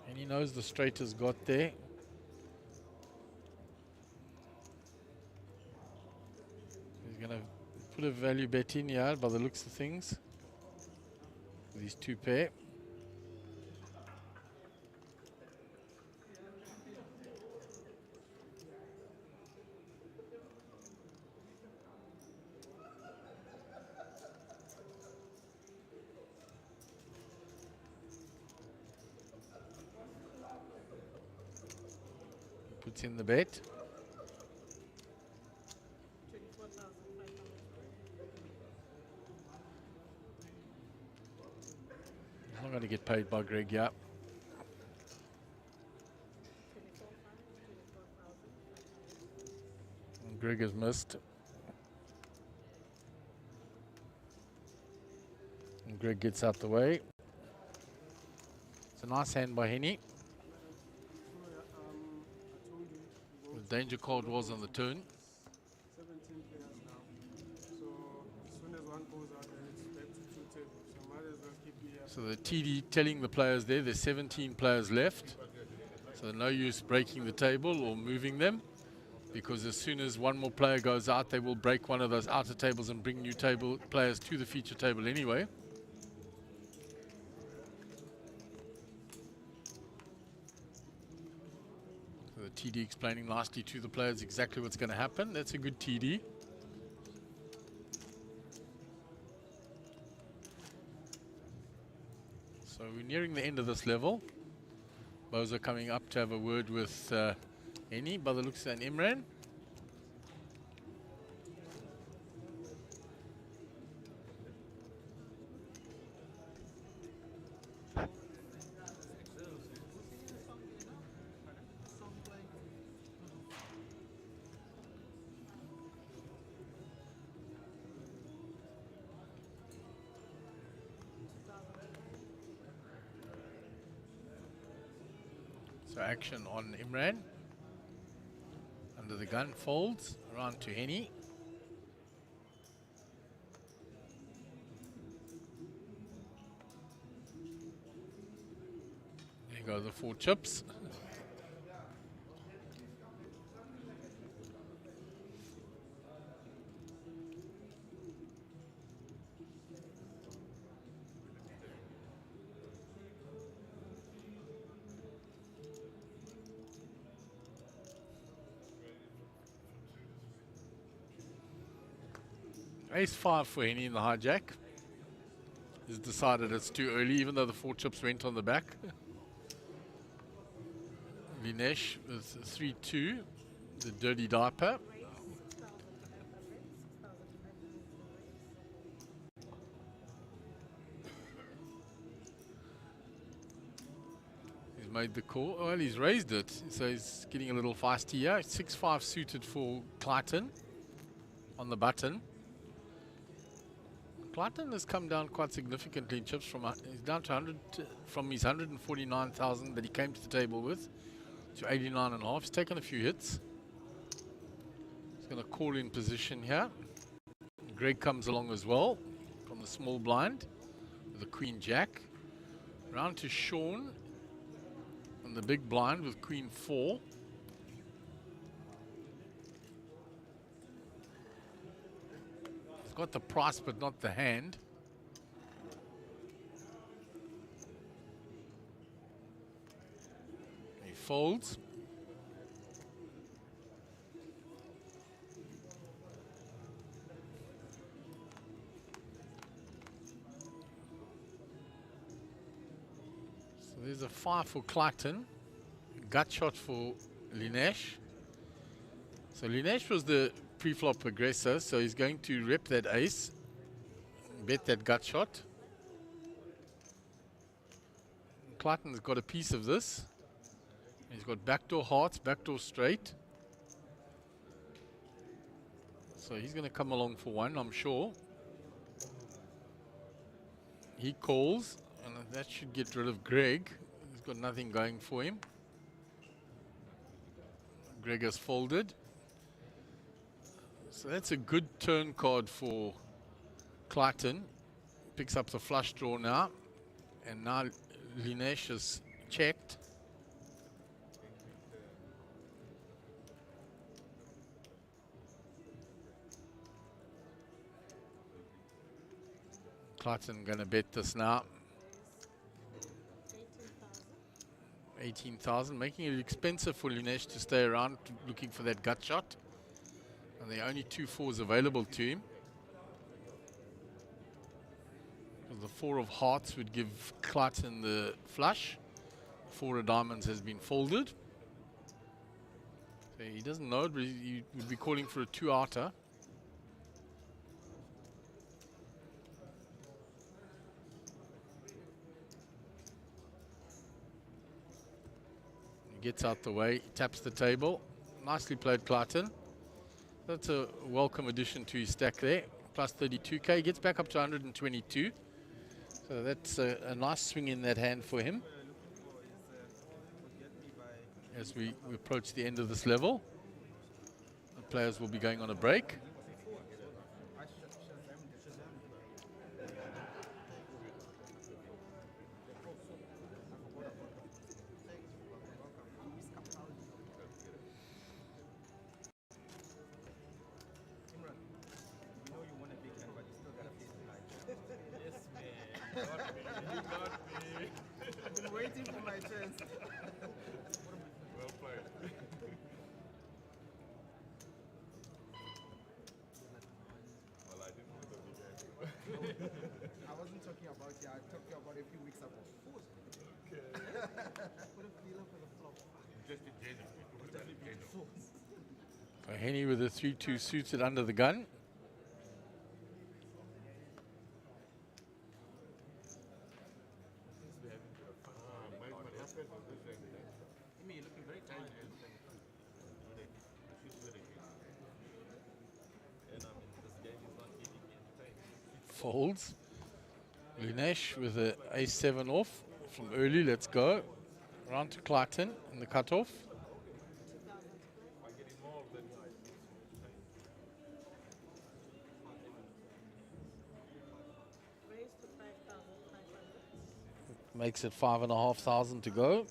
And he knows the straight has got there. He's going to put a value bet in here by the looks of things. With these 2 pair. Puts in the bet. He's not going to get paid by Greg yet. And Greg has missed. And Greg gets out the way. It's a nice hand by Henny. The danger card was on the turn.
17 players now. So as soon as one goes out, then it's back to 2 tables. So might as well keep me here.
So the TD telling the players there's 17 players left. So no use breaking the table or moving them, because as soon as one more player goes out, they will break one of those outer tables and bring new table players to the feature table anyway. So the TD explaining nicely to the players exactly what's going to happen. That's a good TD. So we're nearing the end of this level. Boza coming up to have a word with Henny by the looks of Imran. So action on Imran. Under the gun, folds around to Henny. There go the 4 chips. Ace-5 for Henny in the hijack. He's decided it's too early, even though the 4 chips went on the back. Vinesh with 3-2, the dirty diaper. He's made the call. Well, he's raised it, so he's getting a little feisty here. 6-5 suited for Clayton on the button. Clayton has come down quite significantly in chips. He's down to 100 from his 149,000 that he came to the table with to 89.5. He's taken a few hits. He's going to call in position here. Greg comes along as well from the small blind with the Queen Jack. Round to Sean on the big blind with Queen 4. He's got the price but not the hand. He folds. So there's a 5 for Clayton. Gut shot for Linesh. So Linesh was the pre-flop aggressor, so he's going to rep that ace, bet that gut shot. Clayton's got a piece of this. He's got backdoor hearts, backdoor straight. So he's going to come along for one, I'm sure. He calls, and that should get rid of Greg. He's got nothing going for him. Greg has folded. So that's a good turn card for Clayton. Picks up the flush draw now. And now Linesh is checked. Clayton going to bet this now. 18,000, making it expensive for Linesh to stay around looking for that gut shot. And there are only 2 4s available to him. The 4 of hearts would give Clayton the flush. 4 of diamonds has been folded. So he doesn't know it, but he would be calling for a 2-outer. He gets out the way, taps the table. Nicely played, Clayton. That's a welcome addition to his stack there. Plus 32k, he gets back up to 122. So that's a nice swing in that hand for him. As we approach the end of this level, the players will be going on a break. So Henny with a 3-2 suited under the gun. Folds. Linesh with a ace-7 off from early. Let's go. Round to Clayton in the cutoff. Makes it 5,500 to go.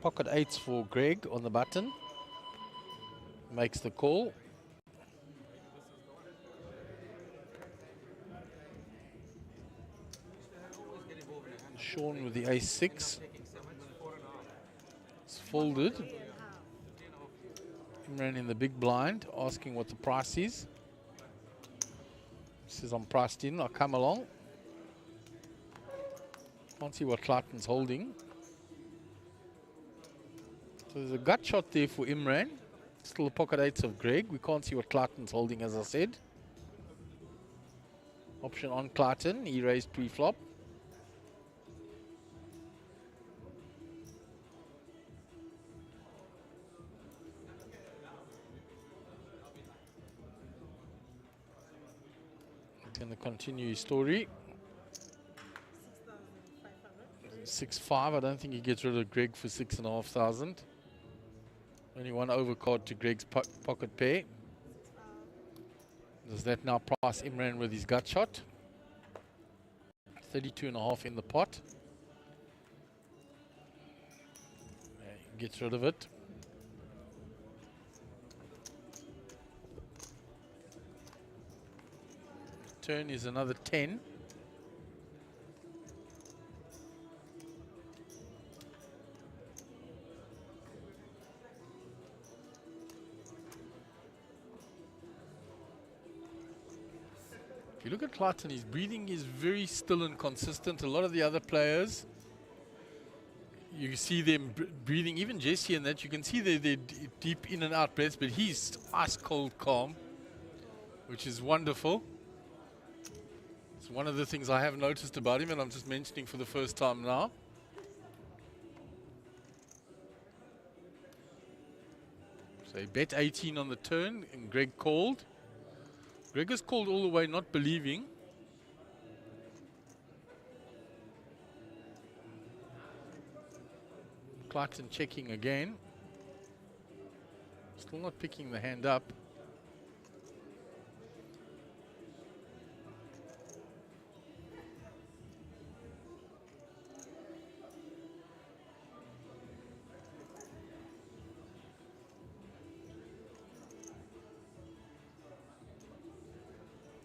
Pocket 8s for Greg on the button. Makes the call. Sean with the ace-6. It's folded. Imran in the big blind, asking what the price is. Says I'm priced in, I'll come along. Can't see what Clayton's holding. So there's a gut shot there for Imran. Still the pocket 8s of Greg. We can't see what Clayton's holding, as I said. Option on Clayton, he raised pre-flop. going to continue his story. 6-5. I don't think he gets rid of Greg for 6,500. Only one overcard to Greg's pocket pair. Does that now price Imran with his gut shot? 32.5 in the pot. He gets rid of it. Turn is another 10. If you look at Clayton, his breathing is very still and consistent. A lot of the other players, you see them breathing, even Jesse and that, you can see they're deep in and out breaths, but he's ice cold calm, which is wonderful. It's one of the things I have noticed about him, and I'm just mentioning for the first time now. So he bet 18 on the turn, and Greg called. Greg has called all the way, not believing. Clarkson checking again. Still not picking the hand up.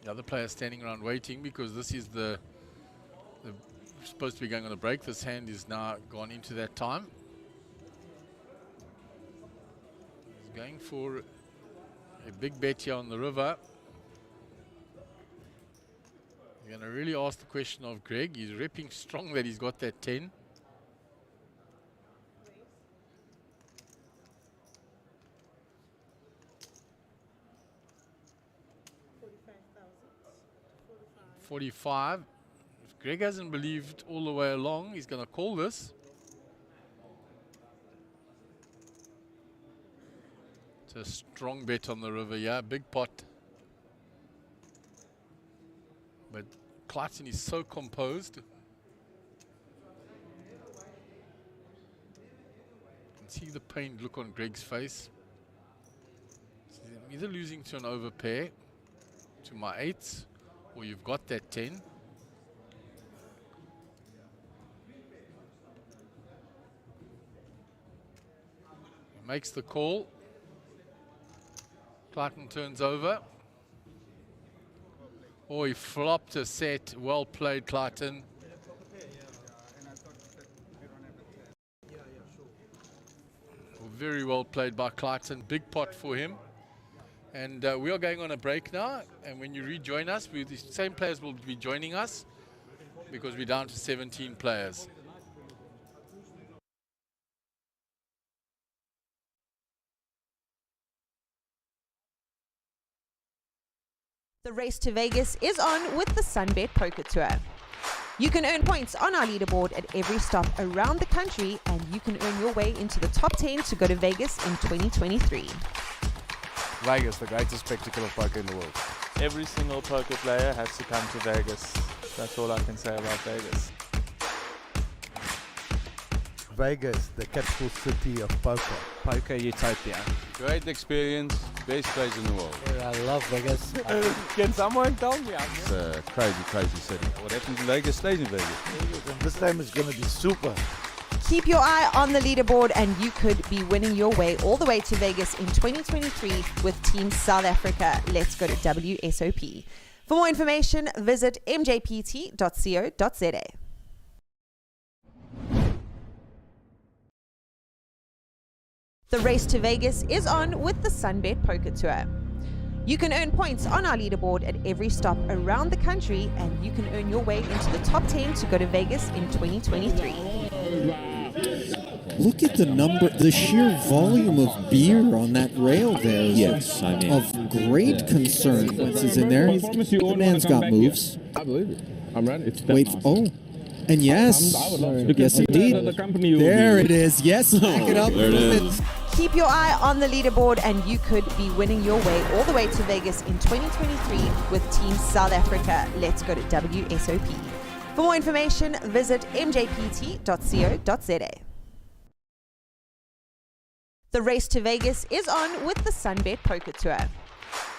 The other player standing around waiting because this is the supposed to be going on a break. This hand is now gone into that time. He's going for a big bet here on the river. You're going to really ask the question of Greg. He's repping strong that he's got that 10. $45. If Greg hasn't believed all the way along, he's going to call this. It's a strong bet on the river, yeah, big pot. But Clayton is so composed. You can see the pained look on Greg's face. So I'm either losing to an overpair, to my 8s, or you've got that 10. He makes the call. Clayton turns over. Oh, he flopped a set. Well played, Clayton. Very well played by Clayton. Big pot for him. And we are going on a break now, and when you rejoin us, the same players will be joining us because we're down to 17 players.
The race to Vegas is on with the Sunbet Poker Tour. You can earn points on our leaderboard at every stop around the country, and you can earn your way into the top 10 to go to Vegas in 2023.
Vegas, the greatest spectacle of poker in the world.
Every single poker player has to come to Vegas. That's all I can say about Vegas.
Vegas, the capital city of poker.
Poker utopia. Great experience, best place in the world.
Yeah, I love Vegas.
Can someone tell me?
It's a crazy, crazy city. What happens in Vegas stays in Vegas.
And this time is going to be super.
Keep your eye on the leaderboard, and you could be winning your way all the way to Vegas in 2023 with Team South Africa. Let's go to WSOP. For more information, visit mjpt.co.za. The race to Vegas is on with the Sunbet Poker Tour. You can earn points on our leaderboard at every stop around the country, and you can earn your way into the top 10 to go to Vegas in 2023.
Look at the sheer volume of beer on that rail there. Yes, I mean, of great consequences in there. The man's got moves.
I believe it. I'm ready.
Wait, oh. And yes, yes indeed. There it is. Yes, back it up.
Keep your eye on the leaderboard and you could be winning your way all the way to Vegas in 2023 with Team South Africa. Let's go to WSOP. For more information, visit mjpt.co.za. The race to Vegas is on with the Sunbet Poker Tour.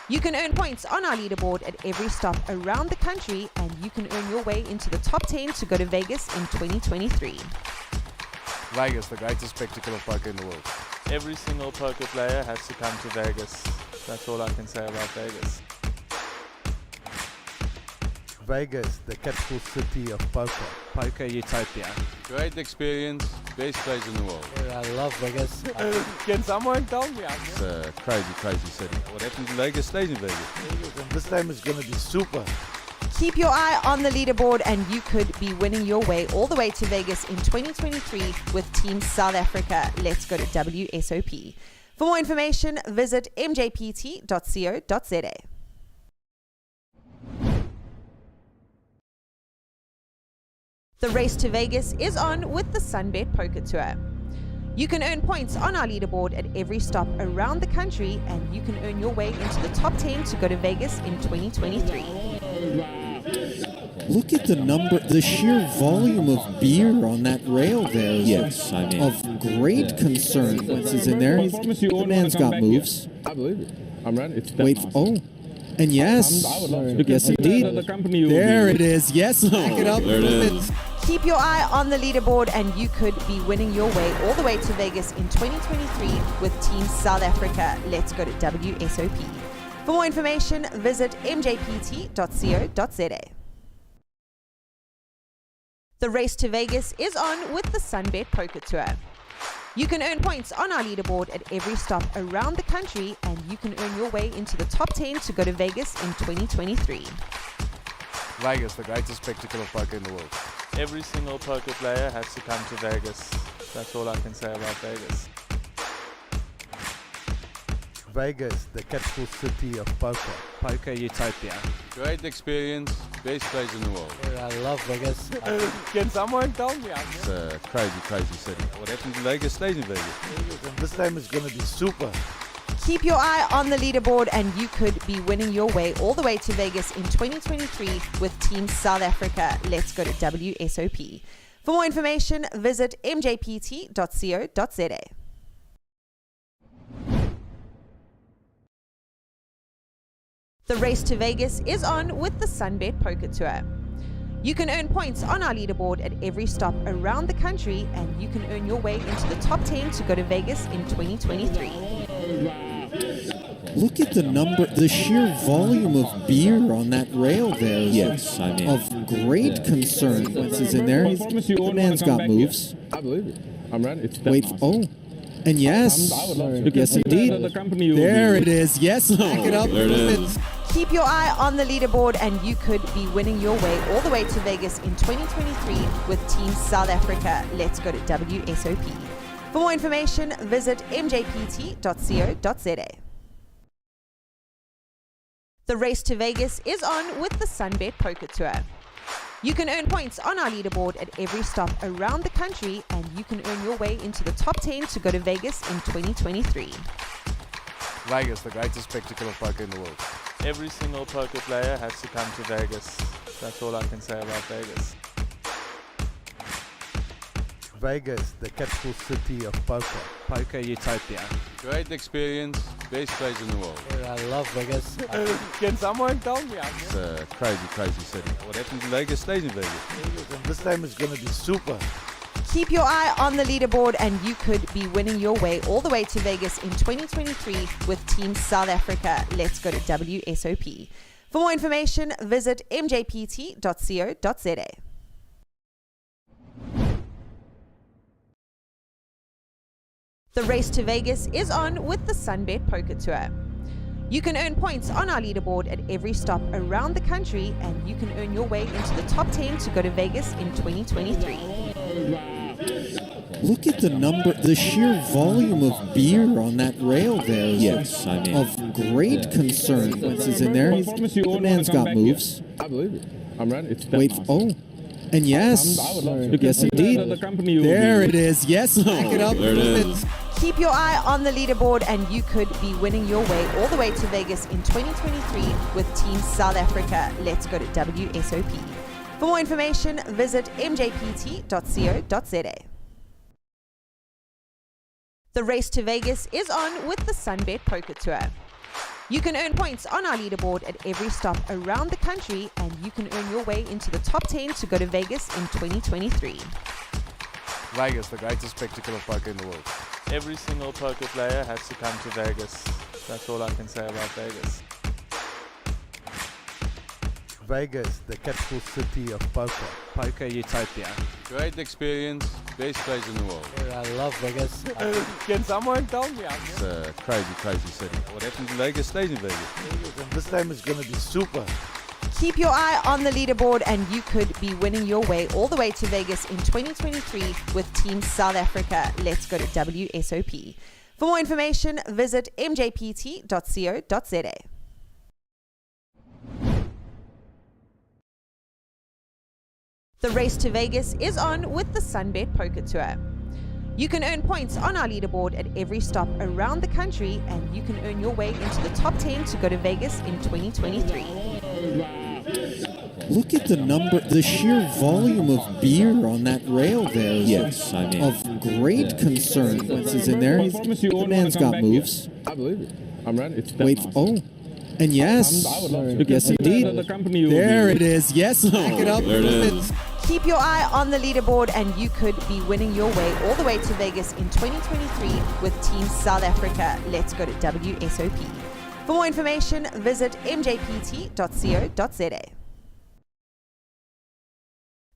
You can earn points on our leaderboard at every stop around the country, and you can earn your way into the top 10 to go to Vegas in 2023.
Vegas, the greatest spectacle of poker in the world.
Every single poker player has to come to Vegas. That's all I can say about Vegas.
Vegas, the capital city of poker.
Poker utopia.
Great experience, best place in the world.
I love Vegas.
Can someone tell me?
It's a crazy, crazy city. What happens in Vegas stays in Vegas.
This time is going to be super.
Keep your eye on the leaderboard and you could be winning your way all the way to Vegas in 2023 with Team South Africa. Let's go to WSOP. For more information, visit mjpt.co.za. The race to Vegas is on with the Sunbet Poker Tour. You can earn points on our leaderboard at every stop around the country, and you can earn your way into the top 10 to go to Vegas in 2023.
Look at the sheer volume of beer on that rail there.
Yes, I mean,
of great consequences in there. The man's got moves.
I believe it. I'm ready. It's
Wait, oh. And yes, yes indeed. There it is. Yes, back it up.
There it is.
Keep your eye on the leaderboard and you could be winning your way all the way to Vegas in 2023 with Team South Africa. Let's go to WSOP. For more information, visit mjpt.co.za. The race to Vegas is on with the Sunbet Poker Tour. You can earn points on our leaderboard at every stop around the country, and you can earn your way into the top 10 to go to Vegas in 2023.
Vegas, the greatest spectacle of poker in the world.
Every single poker player has to come to Vegas. That's all I can say about Vegas.
Vegas, the capital city of poker.
Poker utopia.
Great experience, best place in the world.
I love Vegas.
Can someone tell me?
It's a crazy, crazy city. What happens in Vegas stays in Vegas.
This time is going to be super.
Keep your eye on the leaderboard and you could be winning your way all the way to Vegas in 2023 with Team South Africa. Let's go to WSOP. For more information, visit mjpt.co.za. The race to Vegas is on with the Sunbet Poker Tour. You can earn points on our leaderboard at every stop around the country, and you can earn your way into the top 10 to go to Vegas in 2023.
Look at the sheer volume of beer on that rail there.
Yes, I mean,
of great consequences in there. The man's got moves.
I believe it. I'm ready. It's
Wait, oh. And yes, yes indeed. There it is. Yes, back it up.
There it is.
Keep your eye on the leaderboard and you could be winning your way all the way to Vegas in 2023 with Team South Africa. Let's go to WSOP. For more information, visit mjpt.co.za. The race to Vegas is on with the Sunbet Poker Tour. You can earn points on our leaderboard at every stop around the country, and you can earn your way into the top 10 to go to Vegas in 2023.
Vegas, the greatest spectacle of poker in the world.
Every single poker player has to come to Vegas. That's all I can say about Vegas.
Vegas, the capital city of poker.
Poker utopia.
Great experience, best place in the world.
I love Vegas.
Can someone tell me?
It's a crazy, crazy city. What happens in Vegas stays in Vegas.
This time is going to be super.
Keep your eye on the leaderboard and you could be winning your way all the way to Vegas in 2023 with Team South Africa. Let's go to WSOP. For more information, visit mjpt.co.za. The race to Vegas is on with the Sunbet Poker Tour. You can earn points on our leaderboard at every stop around the country, and you can earn your way into the top 10 to go to Vegas in 2023.
Look at the sheer volume of beer on that rail there.
Yes, I mean,
of great consequences in there. The man's got moves.
I believe it. I'm ready. It's
Wait, oh. And yes, yes indeed. There it is. Yes, back it up.
There it is.
Keep your eye on the leaderboard and you could be winning your way all the way to Vegas in 2023 with Team South Africa. Let's go to WSOP. For more information, visit mjpt.co.za. The race to Vegas is on with the Sunbet Poker Tour. You can earn points on our leaderboard at every stop around the country, and you can earn your way into the top 10 to go to Vegas in 2023.
Vegas, the greatest spectacle of poker in the world.
Every single poker player has to come to Vegas. That's all I can say about Vegas.
Vegas, the capital city of poker.
Poker utopia.
Great experience, best place in the world.
I love Vegas.
Can someone tell me?
It's a crazy, crazy city. What happens in Vegas stays in Vegas.
This time is going to be super.
Keep your eye on the leaderboard and you could be winning your way all the way to Vegas in 2023 with Team South Africa. Let's go to WSOP. For more information, visit mjpt.co.za. The race to Vegas is on with the Sunbet Poker Tour. You can earn points on our leaderboard at every stop around the country, and you can earn your way into the top 10 to go to Vegas in 2023.
Look at the sheer volume of beer on that rail there.
Yes, I mean.
Of great concern. Consequences in there. The man's got moves.
I believe it. I'm ready. It's
Wait, oh. And yes, yes indeed. There it is. Yes, back it up.
There it is.
Keep your eye on the leaderboard and you could be winning your way all the way to Vegas in 2023 with Team South Africa. Let's go to WSOP. For more information, visit mjpt.co.za.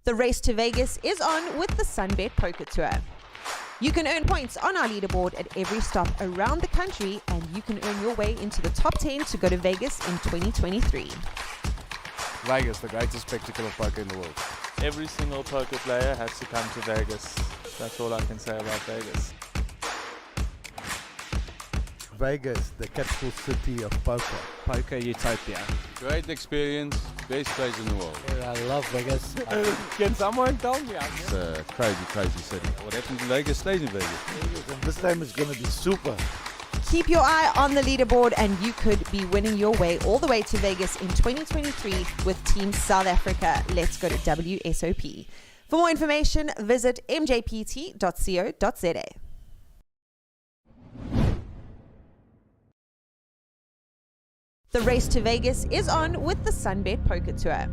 The race to Vegas is on with the Sunbet Poker Tour. You can earn points on our leaderboard at every stop around the country, and you can earn your way into the top 10 to go to Vegas in 2023.
Vegas, the greatest spectacle of poker in the world.
Every single poker player has to come to Vegas. That's all I can say about Vegas.
Vegas, the capital city of poker.
Poker utopia.
Great experience, best place in the world.
I love Vegas.
Can someone tell me?
It's a crazy, crazy city. What happens in Vegas stays in Vegas.
This time is going to be super.
Keep your eye on the leaderboard and you could be winning your way all the way to Vegas in 2023 with Team South Africa. Let's go to WSOP. For more information, visit mjpt.co.za. The race to Vegas is on with the Sunbet Poker Tour.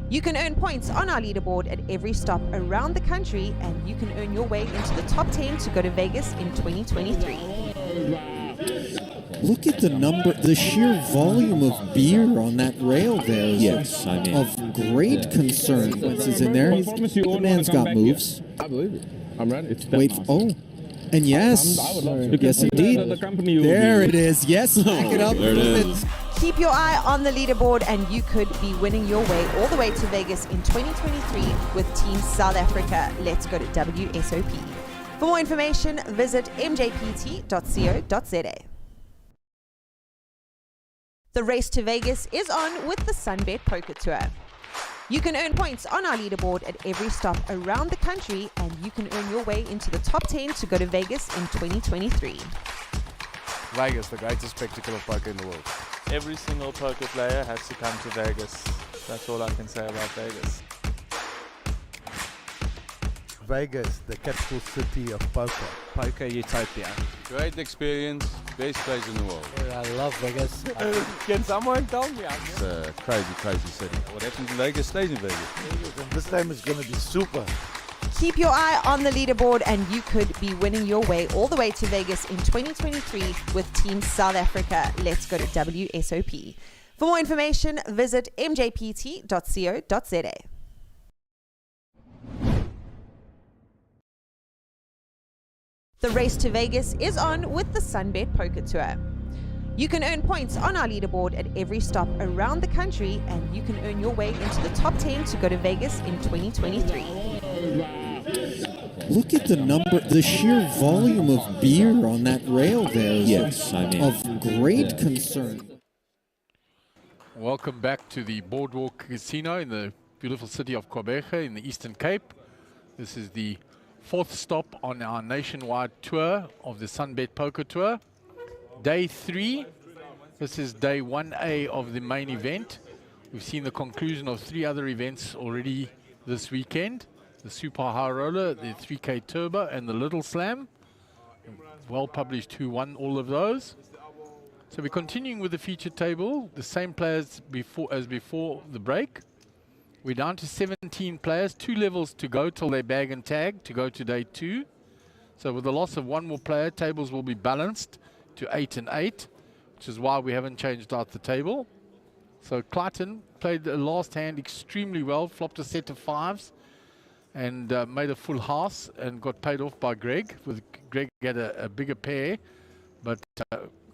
You can earn points on our leaderboard at every stop around the country, and you can earn your way into the top 10 to go to Vegas in 2023.
Look at the sheer volume of beer on that rail there.
Yes, I mean.
Of great concern. Consequences in there. The man's got moves.
I believe it. I'm ready. It's
Wait, oh. And yes, yes indeed. There it is. Yes, back it up.
There it is.
Keep your eye on the leaderboard and you could be winning your way all the way to Vegas in 2023 with Team South Africa. Let's go to WSOP. For more information, visit mjpt.co.za. The race to Vegas is on with the Sunbet Poker Tour. You can earn points on our leaderboard at every stop around the country, and you can earn your way into the top 10 to go to Vegas in 2023.
Vegas, the greatest spectacle of poker in the world.
Every single poker player has to come to Vegas. That's all I can say about Vegas.
Vegas, the capital city of poker.
Poker utopia.
Great experience, best place in the world.
I love Vegas.
Can someone tell me?
It's a crazy, crazy city. What happens in Vegas stays in Vegas.
This time is going to be super.
Keep your eye on the leaderboard and you could be winning your way all the way to Vegas in 2023 with Team South Africa. Let's go to WSOP. For more information, visit mjpt.co.za. The race to Vegas is on with the Sunbet Poker Tour. You can earn points on our leaderboard at every stop around the country, and you can earn your way into the top 10 to go to Vegas in 2023.
Look at the sheer volume of beer on that rail there.
Yes, I mean.
Of great concern.
Welcome back to the Boardwalk Casino in the beautiful city of Quebec in the Eastern Cape. This is the fourth stop on our nationwide tour of the Sunbet Poker Tour. Day 3. This is day 1A of the main event. We've seen the conclusion of 3 other events already this weekend. The Super High Roller, the 3K Turbo, and the Little Slam. Well published who won all of those. So we're continuing with the feature table, the same players as before the break. We're down to 17 players, 2 levels to go till they bag and tag to go to day 2. So with the loss of 1 more player, tables will be balanced to 8 and 8, which is why we haven't changed out the table. So Clayton played the last hand extremely well, flopped a set of 5s and made a full house and got paid off by Greg. Greg had a bigger pair, but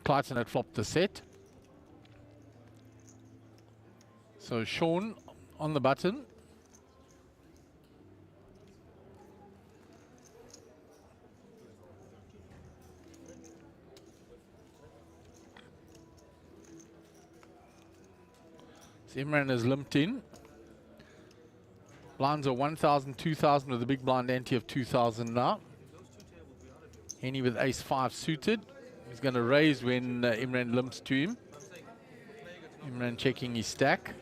Clayton had flopped the set. So Sean on the button. So Imran is limped in. Blinds are 1,000, 2,000 with a big blind ante of 2,000 now. Henny with ace-5 suited. He's going to raise when Imran limps to him. Imran checking his stack.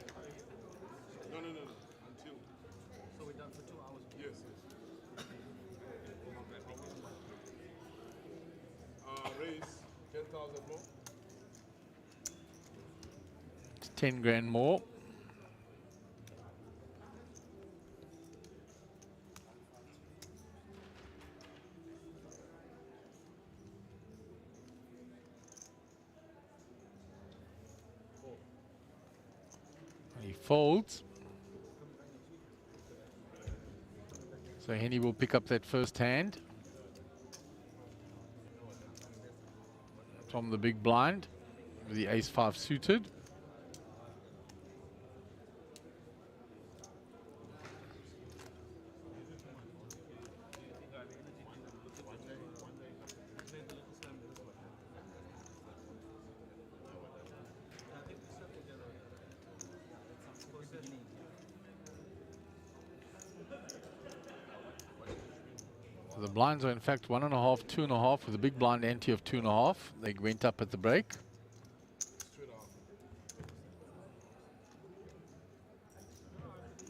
It's 10 grand more. He folds. So Henny will pick up that first hand from the big blind with the ace-5 suited. The blinds are in fact 1.5, 2.5 with a big blind ante of 2.5. They went up at the break.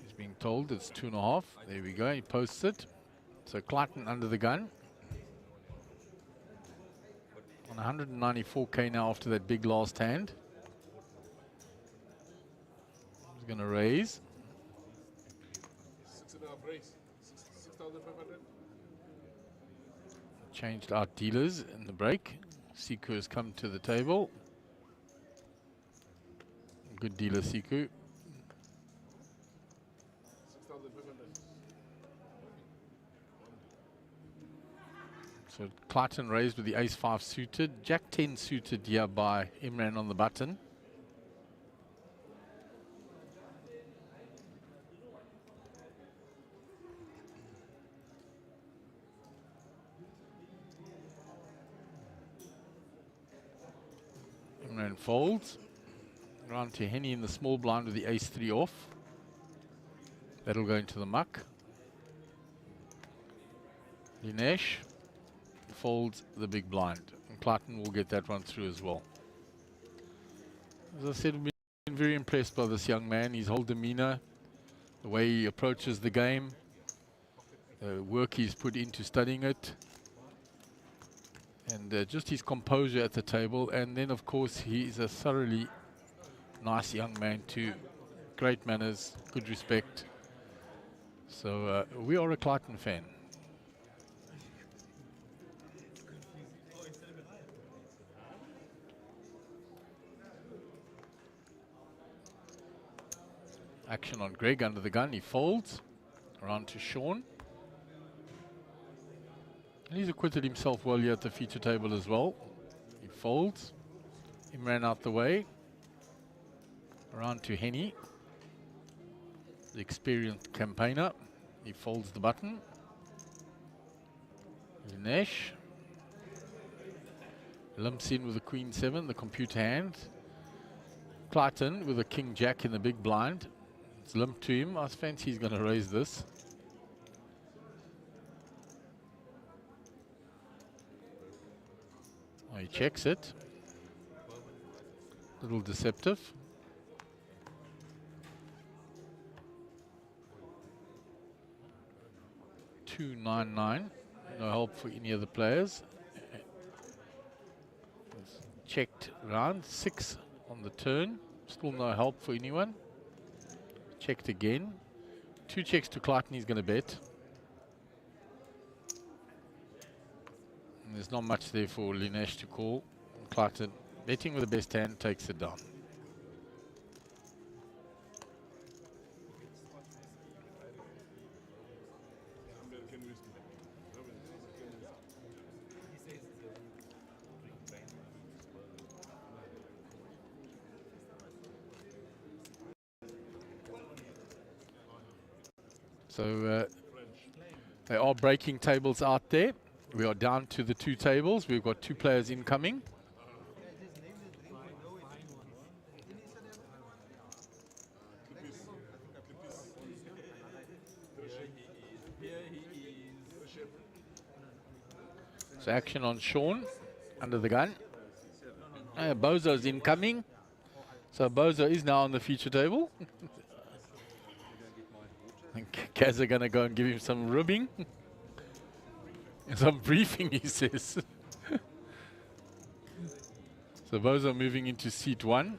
He's being told it's 2.5. There we go, he posts it. So Clayton under the gun. On 194k now after that big last hand. He's going to raise.
6.5 raise. 6,500.
Changed out dealers in the break. Siku has come to the table. Good dealer, Siku.
6,500.
So Clayton raised with the ace-5 suited. Jack 10 suited here by Imran on the button. Imran folds. Round to Henny in the small blind with the ace-3 off. That'll go into the muck. Dinesh folds the big blind. And Clayton will get that one through as well. As I said, we've been very impressed by this young man. His whole demeanor, the way he approaches the game, the work he's put into studying it, and just his composure at the table. And then, of course, he's a thoroughly nice young man too. Great manners, good respect. So we are a Clayton fan. Action on Greg under the gun. He folds. Around to Sean. And he's acquitted himself well here at the feature table as well. He folds. Imran out the way. Around to Henny, the experienced campaigner. He folds the button. Dinesh limps in with the Queen 7, the computer hand. Clayton with a King Jack in the big blind. It's limped to him. I fancy he's going to raise this. Oh, he checks it. Little deceptive. $2.99. No help for any of the players. Checked round 6 on the turn. Still no help for anyone. Checked again. 2 checks to Clayton. He's going to bet. And there's not much there for Linesh to call. Clayton betting with the best hand takes it down. So they are breaking tables out there. We are down to the 2 tables. We've got 2 players incoming. So action on Sean under the gun. Bozo's incoming. So Bozo is now on the feature table. I think Kaz are going to go and give him some rubbing. Some briefing, he says. So Bozo moving into seat 1.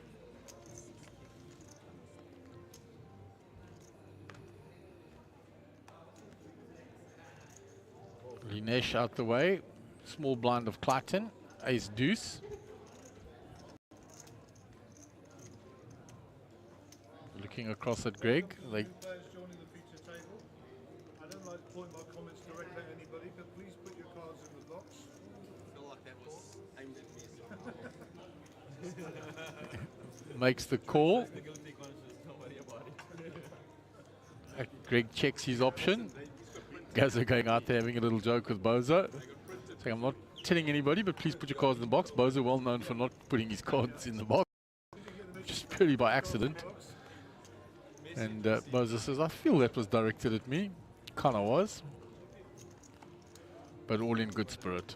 Linesh out the way. Small blind of Clayton. Ace deuce. Looking across at Greg. They
I don't like to point my comments directly at anybody, but please put your cards in the box.
I feel like that was aimed at me.
makes the call. Greg checks his option. Gazza going out there having a little joke with Bozo. Saying, I'm not telling anybody, but please put your cards in the box. Bozo well known for not putting his cards in the box, just purely by accident. And Bozo says, I feel that was directed at me. Kind of was. But all in good spirit.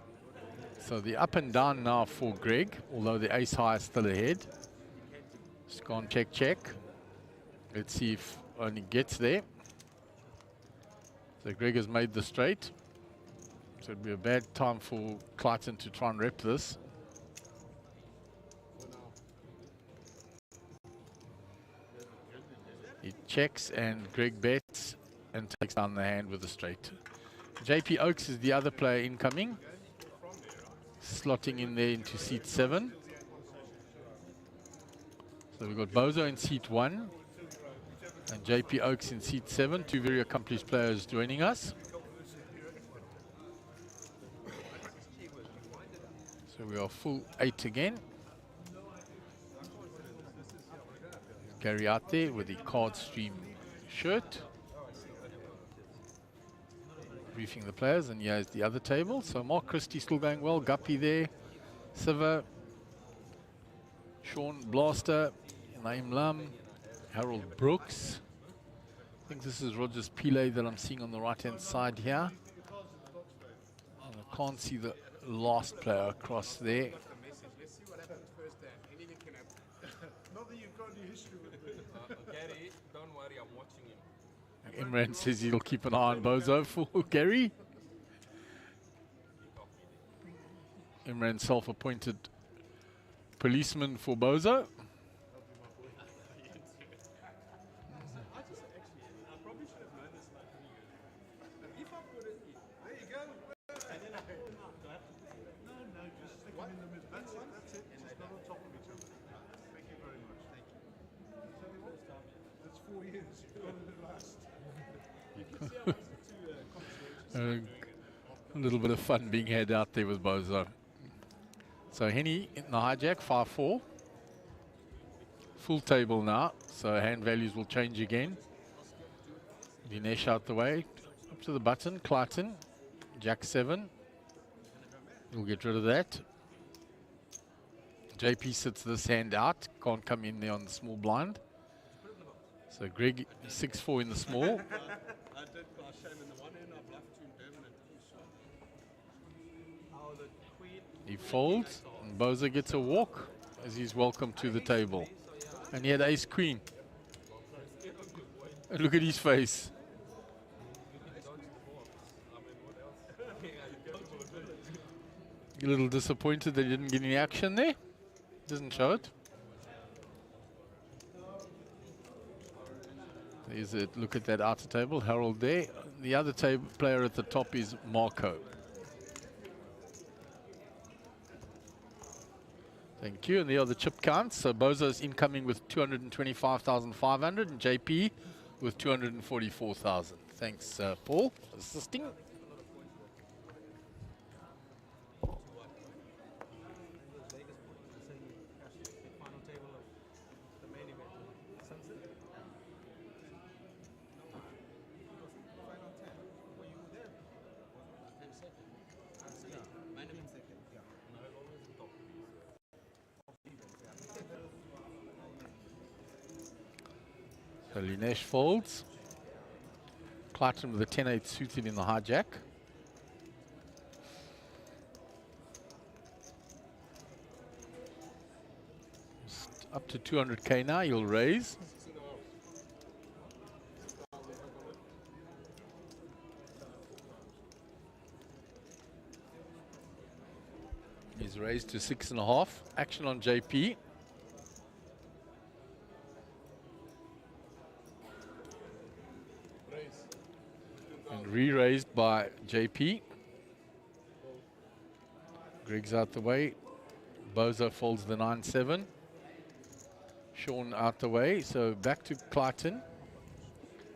So the up and down now for Greg, although the ace high is still ahead. Just gone check, check. Let's see if only gets there. So Greg has made the straight. So it'd be a bad time for Clayton to try and rep this. He checks and Greg bets and takes down the hand with a straight. JP Oaks is the other player incoming. Slotting in there into seat 7. So we've got Bozo in seat 1 and JP Oaks in seat 7. Two very accomplished players joining us. So we are full 8 again. Gary out there with the card stream shirt. Briefing the players, and here's the other table. So Mark Christie still going well. Guppy there. Siva. Sean Blaster. Naim Lam. Harold Brooks. I think this is Rogers Pile that I'm seeing on the right hand side here. And I can't see the last player across there.
Not that you've got any history with me.
Gary, don't worry, I'm watching him.
Imran says he'll keep an eye on Bozo for Gary. Imran self-appointed policeman for Bozo. A little bit of fun being had out there with Bozo. So Henny in the hijack, 5-4. Full table now, so hand values will change again. Dinesh out the way, up to the button, Clayton, Jack 7. We'll get rid of that. JP sits this hand out, can't come in there on the small blind. So Greg 6-4 in the small.
I did shame in the one end, I bluffed you in permanent. How the
He folds, and Boza gets a walk as he's welcome to the table. And he had ace queen. And look at his face. A little disappointed that he didn't get any action there. Doesn't show it. There's a look at that outer table, Harold there. The other player at the top is Marco. Thank you. And there are the chip counts. So Bozo's incoming with 225,500 and JP with 244,000. Thanks, Paul, for assisting. So Linesh folds. Clayton with a 10-8 suited in the hijack. Just up to 200k now, you'll raise. He's raised to 6.5. Action on JP. And re-raised by JP. Greg's out the way. Bozo folds the 9-7. Sean out the way. So back to Clayton.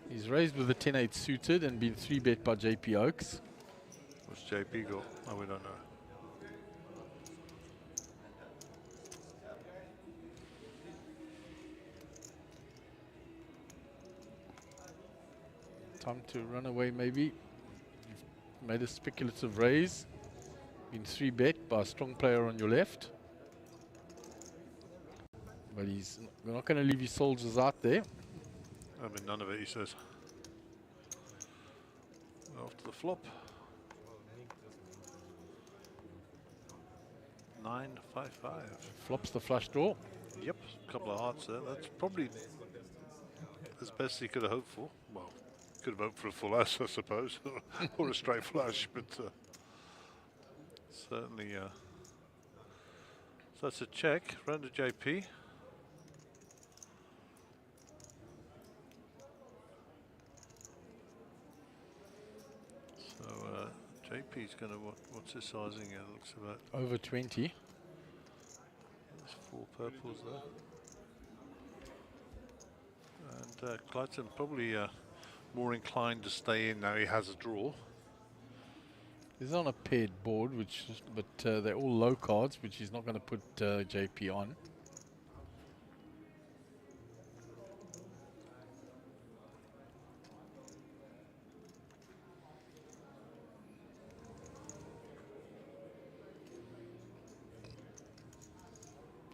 He's raised with the 10-8 suited and been 3-bet by JP Oaks.
What's JP got? Oh, we don't know.
Time to run away maybe. You've made a speculative raise. Been 3-bet by a strong player on your left. But we're not going to leave his soldiers out there.
I mean, none of it, he says. After the flop. 9-5-5.
Flops the flush draw.
Yep, a couple of hearts there. That's probably as best he could have hoped for. Well, could have hoped for a full house, I suppose, or a straight flush, but certainly. So that's a check. Round to JP. So JP's going to what's his sizing here? Looks about
over 20.
There's 4 purples there. And Clayton probably more inclined to stay in now he has a draw.
He's on a paired board, but they're all low cards, which he's not going to put JP on.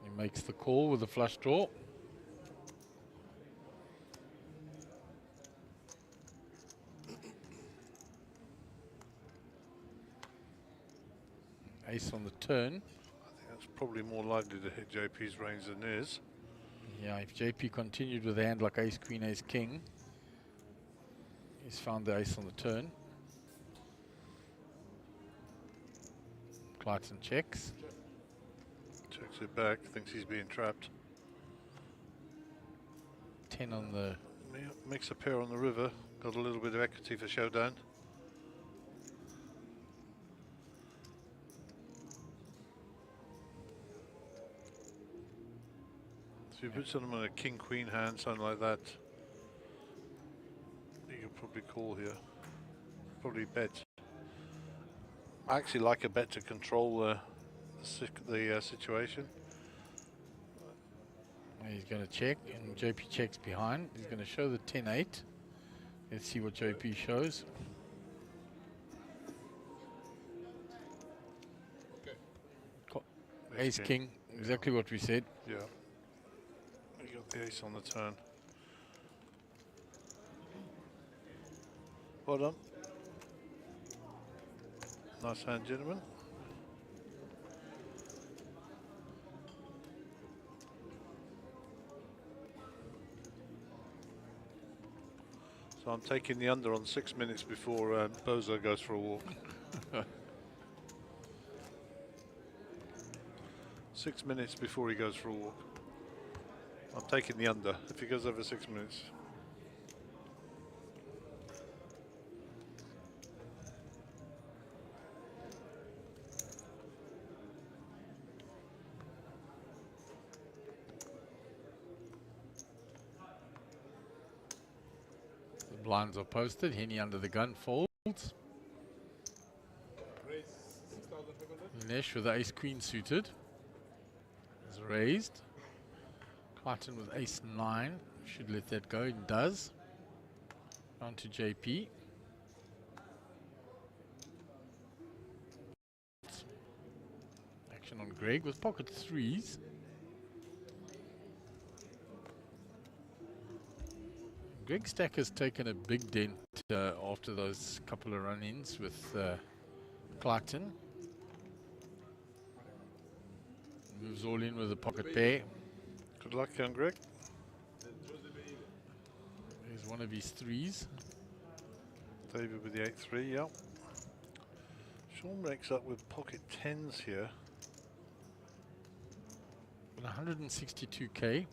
He makes the call with a flush draw. Ace on the turn.
I think that's probably more likely to hit JP's range than his.
Yeah, if JP continued with a hand like ace, queen, ace, king, he's found the ace on the turn. Clayton checks.
Checks it back, thinks he's being trapped.
10 on the...
Makes a pair on the river, got a little bit of equity for showdown. So you put something on a king-queen hand, something like that, you could probably call here. Probably bet. I actually like a bet to control the situation.
He's going to check, and JP checks behind. He's going to show the 10-8. Let's see what JP shows. Ace, king, exactly what we said.
Yeah. You got the ace on the turn. Well done. Nice hand, gentlemen. So I'm taking the under on 6 minutes before Bozo goes for a walk. 6 minutes before he goes for a walk. I'm taking the under if he goes over 6 minutes.
The blinds are posted. Henny under the gun folds. Nesh with the ace queen suited is raised. Clayton with ace 9 should let that go. It does. On to JP. Action on Greg with pocket 3s. Greg Stack has taken a big dent after those couple of run-ins with Clayton. Moves all in with a pocket pair.
Good luck, young Greg.
There's one of his 3s.
David with the 8-3, yeah. Sean breaks up with pocket 10s here.
162k.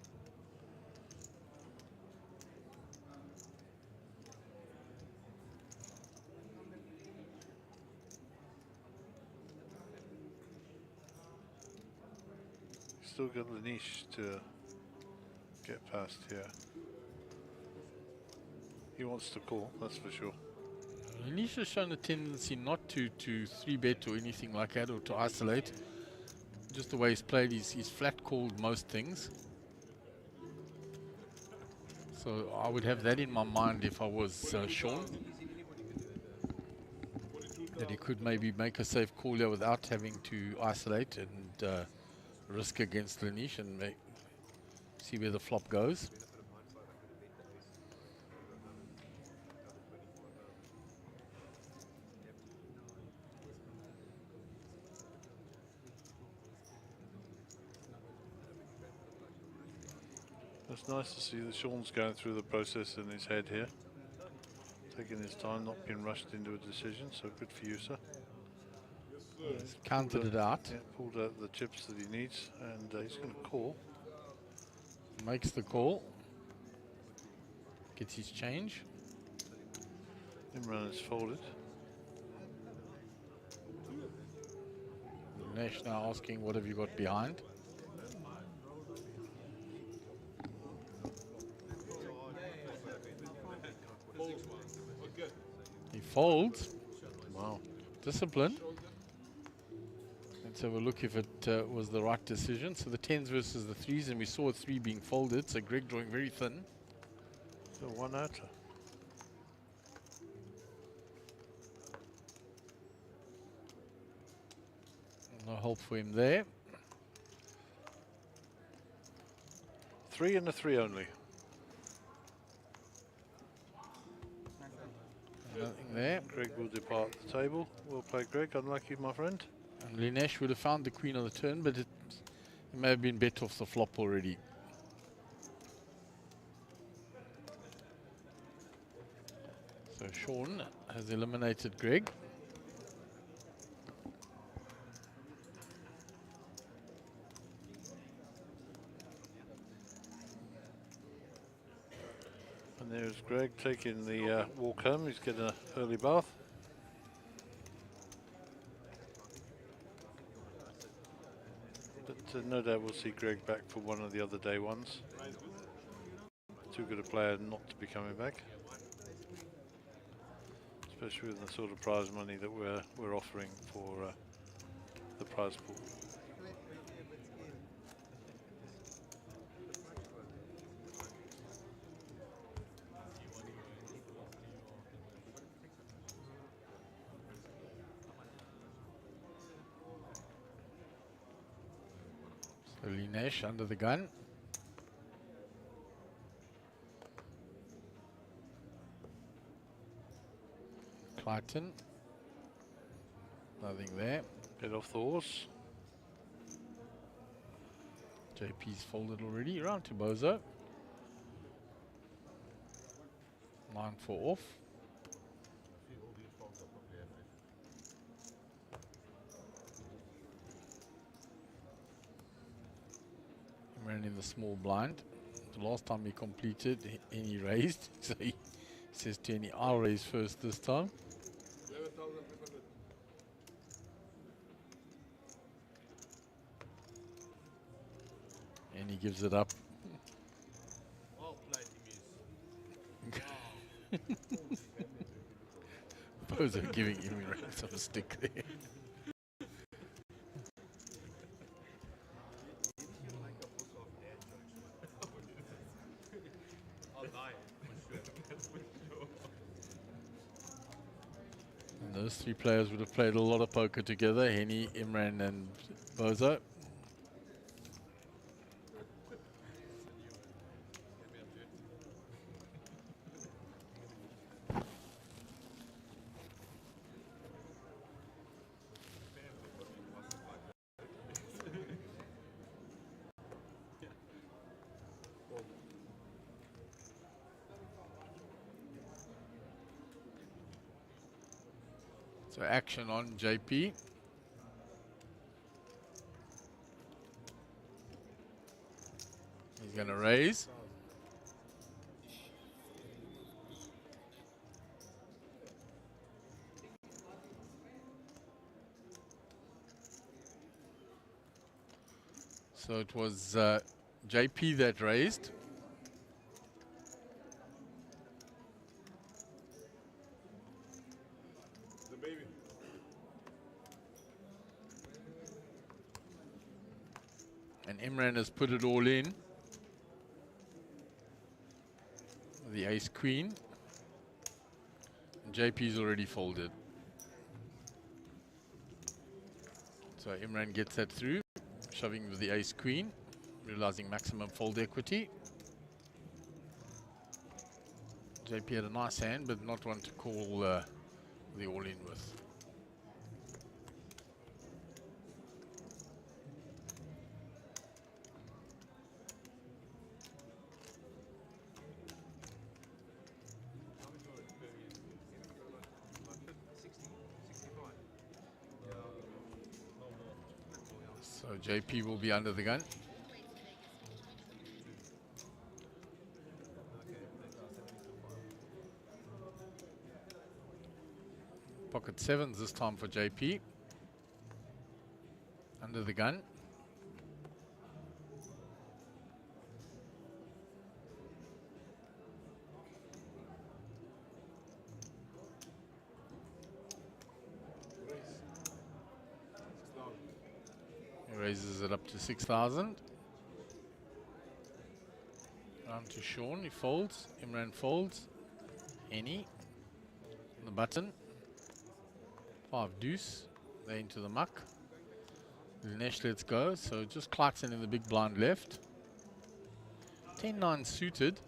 Still got Lanish to get past here. He wants to call, that's for sure.
Lanish has shown a tendency not to 3-bet or anything like that, or to isolate. Just the way he's played, he's flat called most things. So I would have that in my mind if I was Sean. That he could maybe make a safe call here without having to isolate and risk against Lanish and see where the flop goes.
It's nice to see that Sean's going through the process in his head here. Taking his time, not being rushed into a decision, so good for you, sir.
He's counted it out.
Yeah, pulled out the chips that he needs, and he's going to call.
Makes the call. Gets his change.
Imran is folded.
Nash now asking, what have you got behind? He folds.
Wow.
Discipline. Let's have a look if it was the right decision. So the 10s versus the 3s, and we saw a 3 being folded. So Greg drawing very thin.
So one out.
No help for him there.
3 and a 3 only.
Nothing there.
Greg will depart the table. Well played, Greg. Unlucky, my friend.
And Linesh would have found the queen on the turn, but it may have been bet off the flop already. So Sean has eliminated Greg.
And there's Greg taking the walk home. He's getting an early bath. But no doubt we'll see Greg back for one of the other day ones. Too good a player not to be coming back. Especially with the sort of prize money that we're offering for the prize pool.
So Linesh under the gun. Clayton. Nothing there.
Get off the horse.
JP's folded already. Round to Bozo. 9-4 off. Ran in the small blind. The last time he completed, and he raised. So he says to Henny, I'll raise first this time.
11,500.
And he gives it up.
Well played, Emus.
Bozo giving him some stick there. And those three players would have played a lot of poker together, Henny, Imran and Bozo. So action on JP. He's going to raise. So it was JP that raised.
The baby.
And Imran has put it all in. The ace queen. And JP's already folded. So Imran gets that through, shoving with the ace queen, realizing maximum fold equity. JP had a nice hand, but not one to call the all-in with. So JP will be under the gun. Pocket sevens this time for JP. Under the gun. He raises it up to 6,000. Round to Sean, he folds. Imran folds. Henny. The button. 5 deuce. They're into the muck. Dinesh lets go. So just Clarkson in the big blind left. 10-9 suited.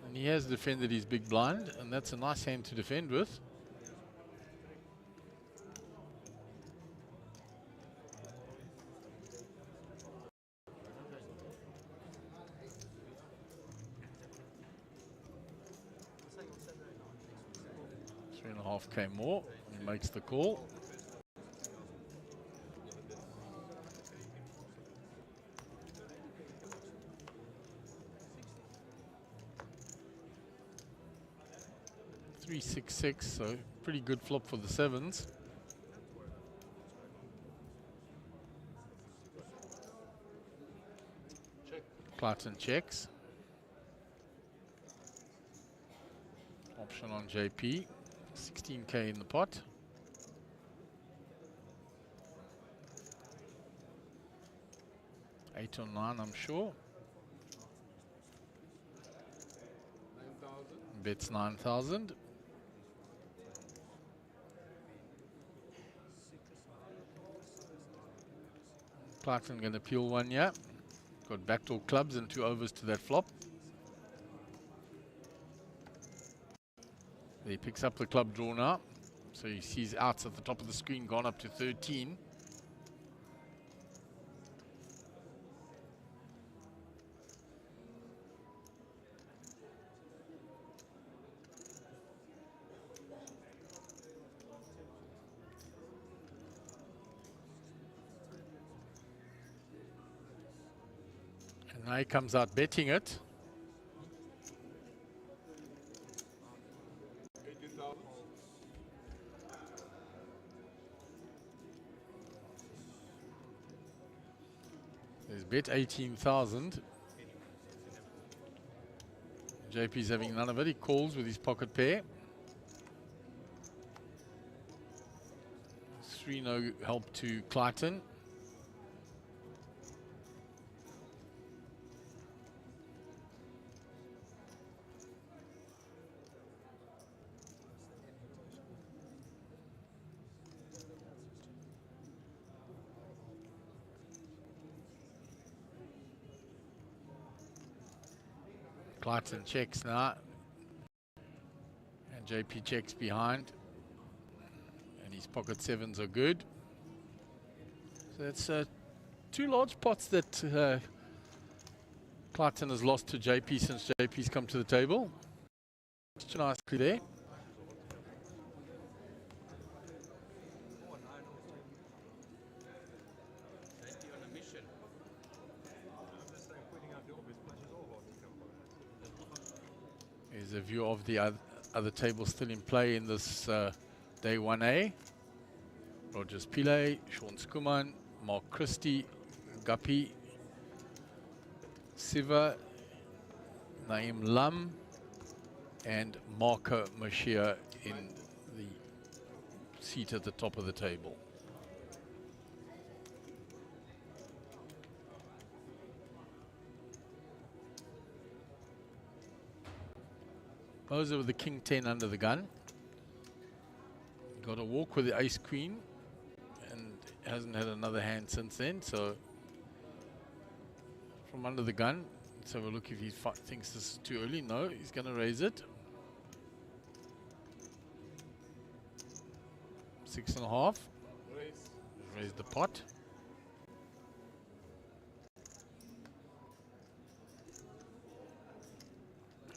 And he has defended his big blind. And that's a nice hand to defend with. $3.5K more. He makes the call. $3.66, so pretty good flop for the sevens. Clarkson checks. Option on JP. 16K in the pot. Eight or nine, I'm sure.
9,000.
Bets 9,000. Clarkson going to peel one, yeah. Got backdoor clubs and 2 overs to that flop. He picks up the club draw now. So he sees outs at the top of the screen, gone up to 13. Now he comes out betting it.
18,000.
He's bet 18,000. JP's having none of it. He calls with his pocket pair. 3-no help to Clayton. Clayton checks now. And JP checks behind. And his pocket sevens are good. So it's 2 large pots that Clayton has lost to JP since JP's come to the table. Such nicely there. Here's a view of the other tables still in play in this day 1A. Rogers Pillay, Sean Skuman, Mark Christie, Guppy, Siva, Naim Lam, and Marco Mashia in the seat at the top of the table. Moser with the king 10 under the gun. Got a walk with the ace queen and hasn't had another hand since then. So from under the gun, let's have a look if he thinks this is too early. No, he's going to raise it. 6.5. Raise the pot.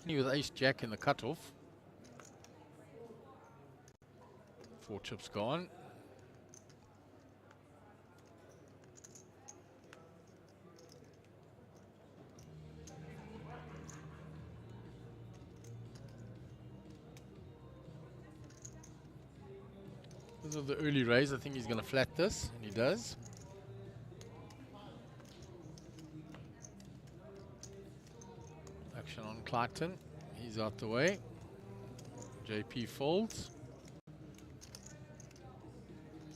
With ace jack in the cutoff. 4 chips gone. This is the early raise. I think he's going to flat this, and he does. Action on Clayton. He's out the way. JP folds.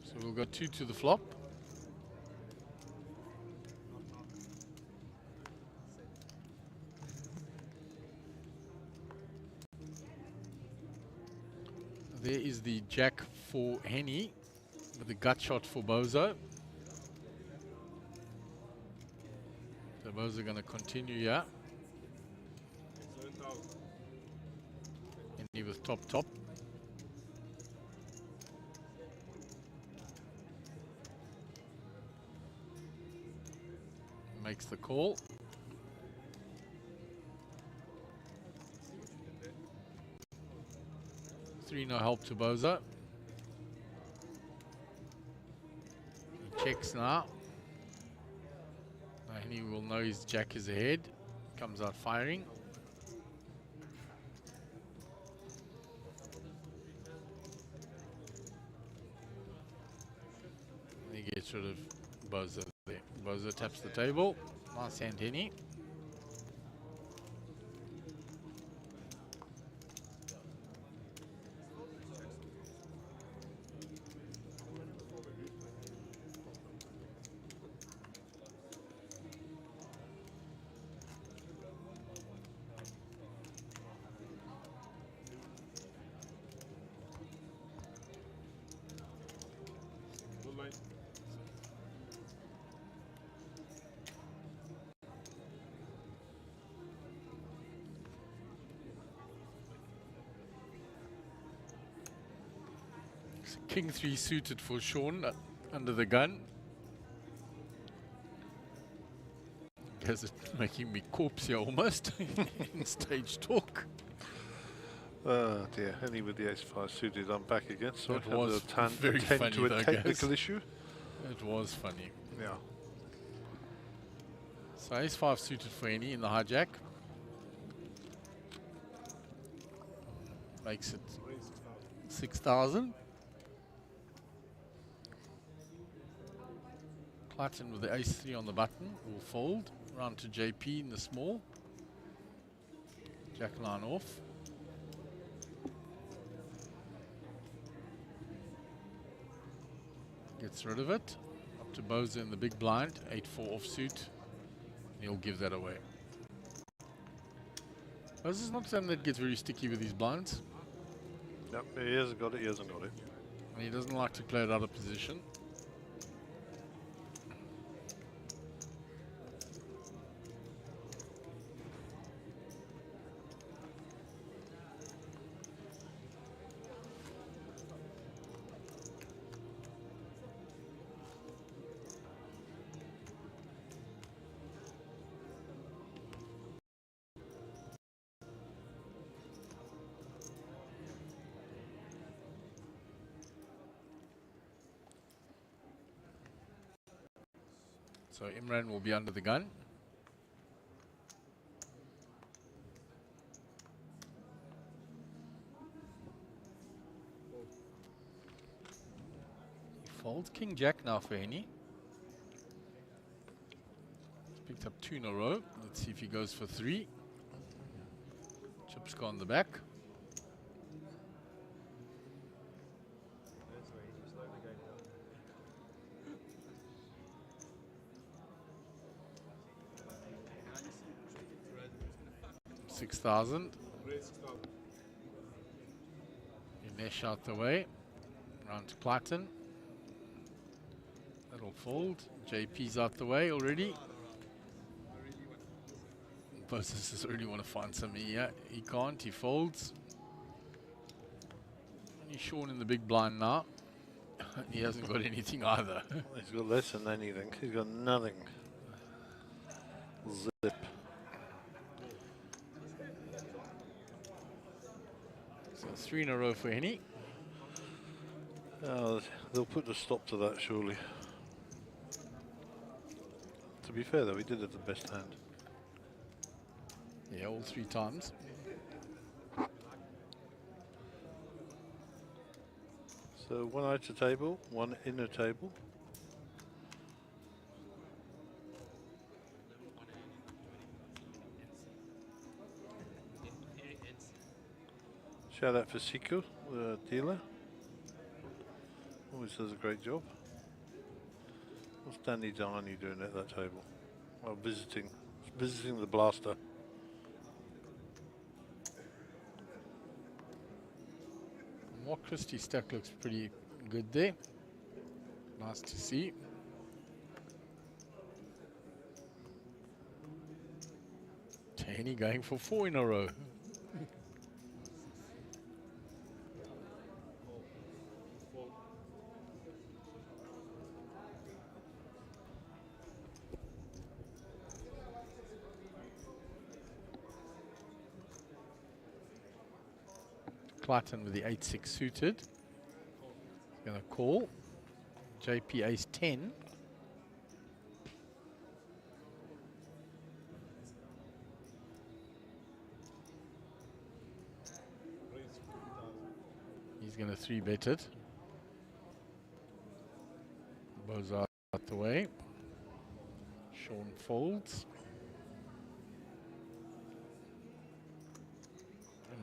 So we'll go 2 to the flop. There is the jack for Henny with the gut shot for Bozo. So Bozo going to continue here. Henny with top. Makes the call. No help to Bozo. He checks now. Now he will know his jack is ahead. Comes out firing. And he gets rid of Bozo there. Bozo taps the table. Nice hand, Henny. King 3 suited for Sean under the gun. Guys, it's making me corpse here almost in stage talk.
Oh dear, Henny with the ace-5 suited. I'm back again. So
it was very funny
to a
though,
technical
guys.
issue.
It was funny.
Yeah.
So ace 5 suited for any in the hijack. Makes it 6,000. Clayton with the ace 3 on the button will fold. Round to JP in the small. Jack 9 off. Gets rid of it. Up to Boza in the big blind. 8-4 offsuit. He'll give that away. Boza's not something that gets very sticky with these blinds.
Yep, he hasn't got it, he hasn't got it.
And he doesn't like to play it out of position. So Imran will be under the gun. He folds King Jack now for any. He's picked up 2 in a row. Let's see if he goes for 3. Chips go on the back.
That's where he's slowly going down.
6,000. Inesh out the way. Round to Clayton. That'll fold. JP's out the way already. Versus does really want to find something here. He can't. He folds. He's Sean in the big blind now. He hasn't got anything either.
He's got less than anything. He's got nothing. Zip.
So 3 in a row for Henny.
They'll put a stop to that, surely. To be fair, though, he did have the best hand.
Yeah, all 3 times.
So 1 outer table, 1 inner table. Shout out for Siko, the dealer. Always does a great job. What's Danny Darney doing at that table? Well, visiting the blaster.
Mark Christie's stack looks pretty good there. Nice to see. Henny going for 4 in a row. Clayton with the 8-6 suited. Going to call. JP ace 10. He's going to 3-bet it. Bows out the way. Sean folds.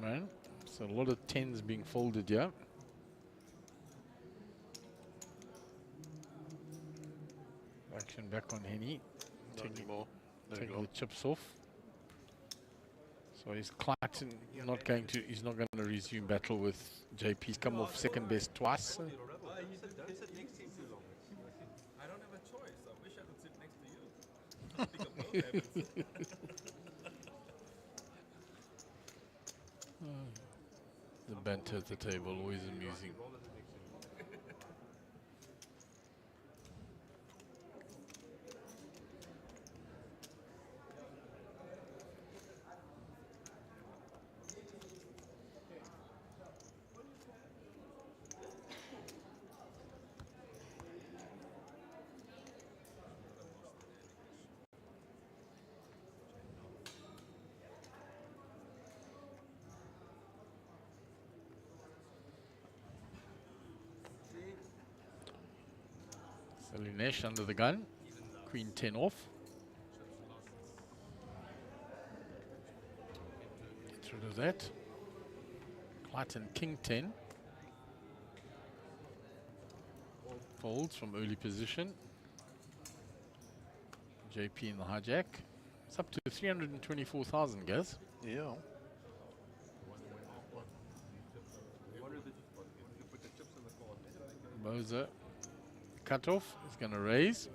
Man. So a lot of 10s being folded here. Action back on Henny. Taking the chips off. So he's Clayton not going to. He's not going to resume battle with JP. He's come off second best twice.
You said next to him too long. I don't have a choice. I wish I could sit next to you. Pick up both habits.
The banter at the table, always amusing. Linesh under the gun. Queen 10 off. Get rid of that. Clayton King 10. Folds from early position. JP in the hijack. It's up to 324,000, guys.
Yeah.
Boza cutoff is going to raise.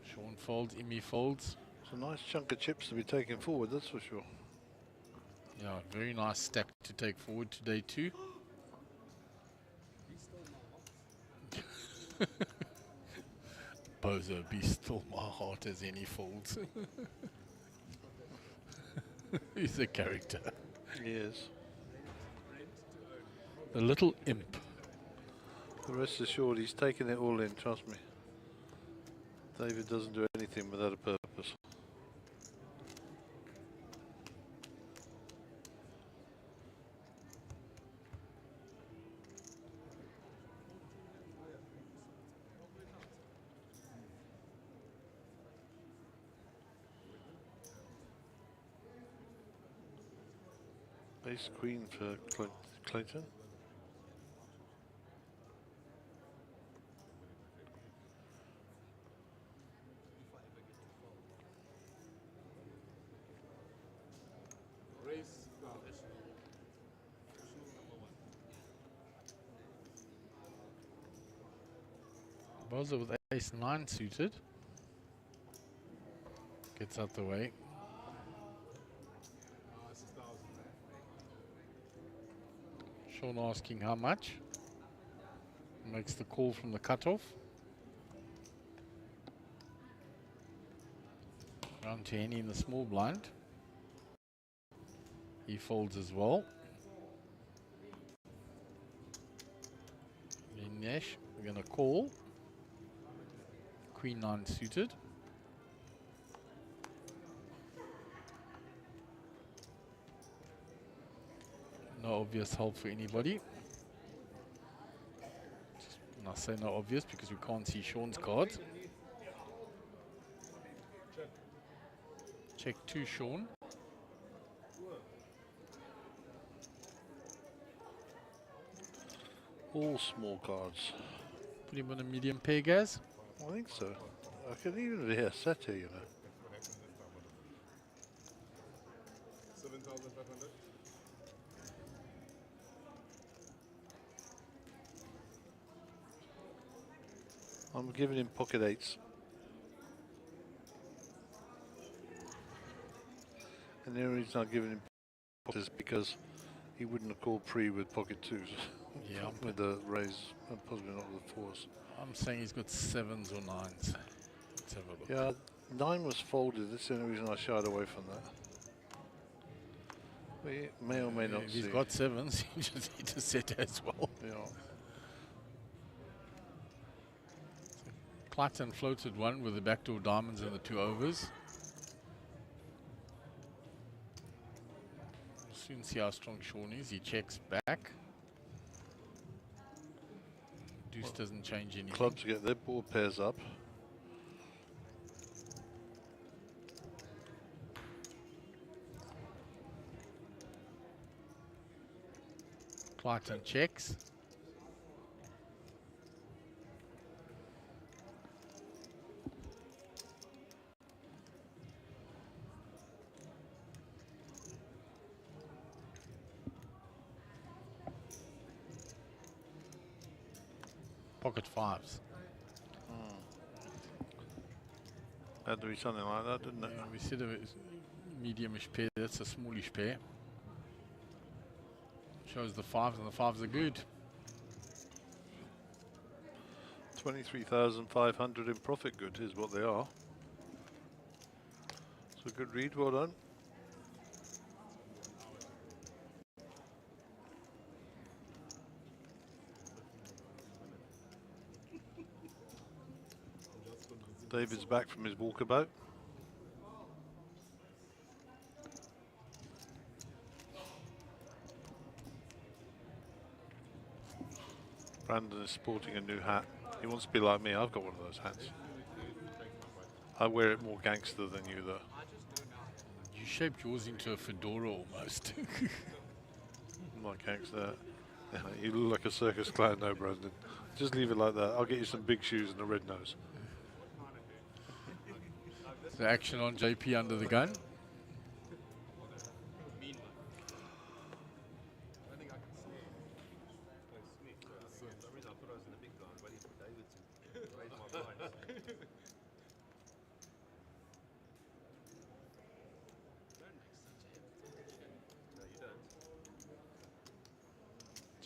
Sean folds, Imi folds.
It's a nice chunk of chips to be taken forward, that's for sure.
Yeah, very nice stack to take forward today too. Bozo, be still my heart as any folds. He's a character.
He is.
The little imp.
Rest assured, he's taking it all in, trust me. David doesn't do anything without a purpose. Ace Queen for Clayton.
Bozo with ace 9 suited. Gets out the way. Sean asking how much. Makes the call from the cutoff. Round to Henny in the small blind. He folds as well. Linesh, we're going to call. Queen 9 suited. No obvious help for anybody. And I say no obvious because we can't see Sean's cards. Check 2 Sean.
All small cards.
Put him on a medium pair, guys.
I think so. I can even hear set here, you know.
7,500.
I'm giving him pocket eights. And the only reason I'm giving him pockets is because he wouldn't have called pre with pocket twos.
Yeah,
with the raise, and possibly not with the fours.
I'm saying he's got 7s or 9s. Let's have a look.
Yeah, 9 was folded. That's the only reason I shied away from that. We may or may not
If
see.
he's got 7s, he just need to set as well.
Yeah.
Clayton floated one with the backdoor diamonds and the 2 overs. We'll soon see how strong Sean is. He checks back. Deuce doesn't change anything.
Clubs get their board pairs up.
Clayton checks. Pocket 5s.
Had to be something like that, didn't it?
Yeah, we said a mediumish pair, that's a smallish pair. Shows the 5s, and the 5s are good.
23,500 in profit good is what they are. So good read, well done. David's back from his walkabout. Brandon is sporting a new hat. He wants to be like me. I've got one of those hats. I wear it more gangster than you, though.
You shaped yours into a fedora almost.
I'm not gangster. You look like a circus clown now, Brandon. Just leave it like that. I'll get you some big shoes and a red nose.
So action on JP under the gun.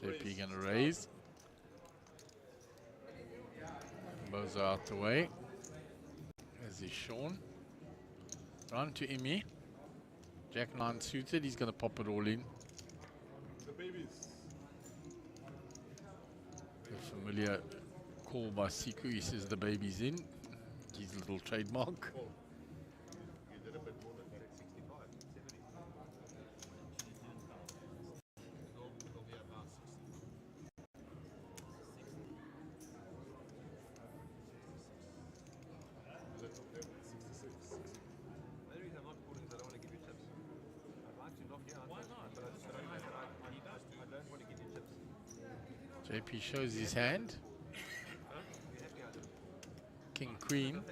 JP gonna raise. Bozo out the way. As is Sean. Run to Imi. Jack 9 suited. He's gonna pop it all in.
The babies.
A familiar call by Siku. He says the baby's in. His little trademark. JP shows his hand. King, Queen.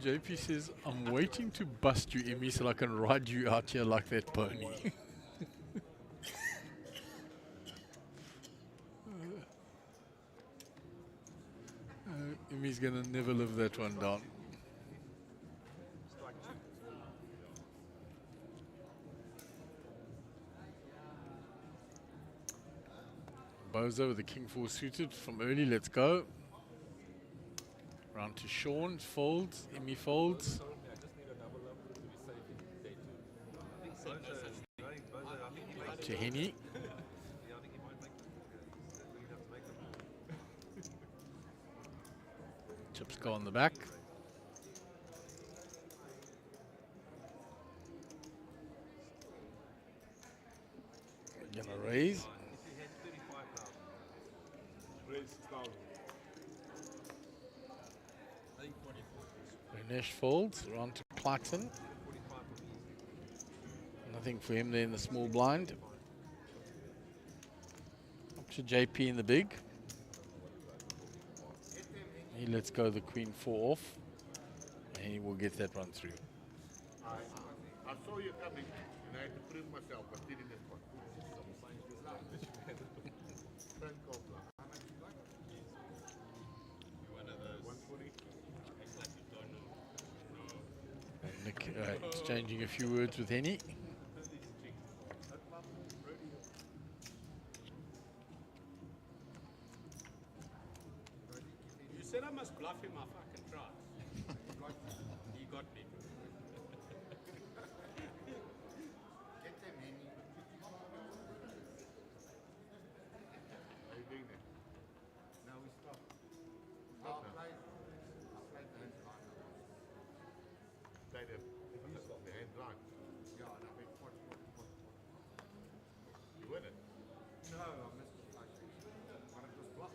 JP says, I'm waiting to bust you, Emmy, so I can ride you out here like that pony. Emmy's gonna never live that one down. Bozo with the King 4 suited from early, let's go. Round to Sean, folds, Emmy folds. To Henny. Chips go on the back. Gonna raise. Renesh folds, round to Clarkson. Nothing for him there in the small blind. Up to JP in the big. He lets go the Queen 4 off. And he will get that run through.
I saw you coming and I had to prove myself, but didn't it?
Nick exchanging a few words with Henny.
You said I must bluff him off. I can try. He got me. Get them, Henny. How are you doing there? Now we stop. I'll play the hands line. Play the hand line. Yeah, and I think what. You win it? No, I missed it. But it was bluff.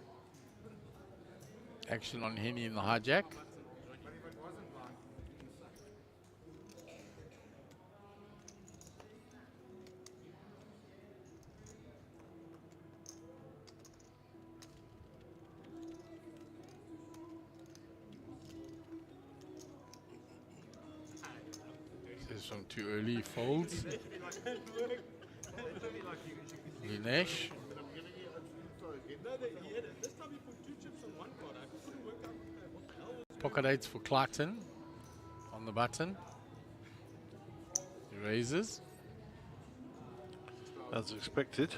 Action on Henny in the hijack.
But if it wasn't blind,
Says from too early, folds. Linesh.
this time he put 2 chips on one card. I couldn't work out what the hell was
Pocket 8s for Clarkson on the button. He raises.
As expected.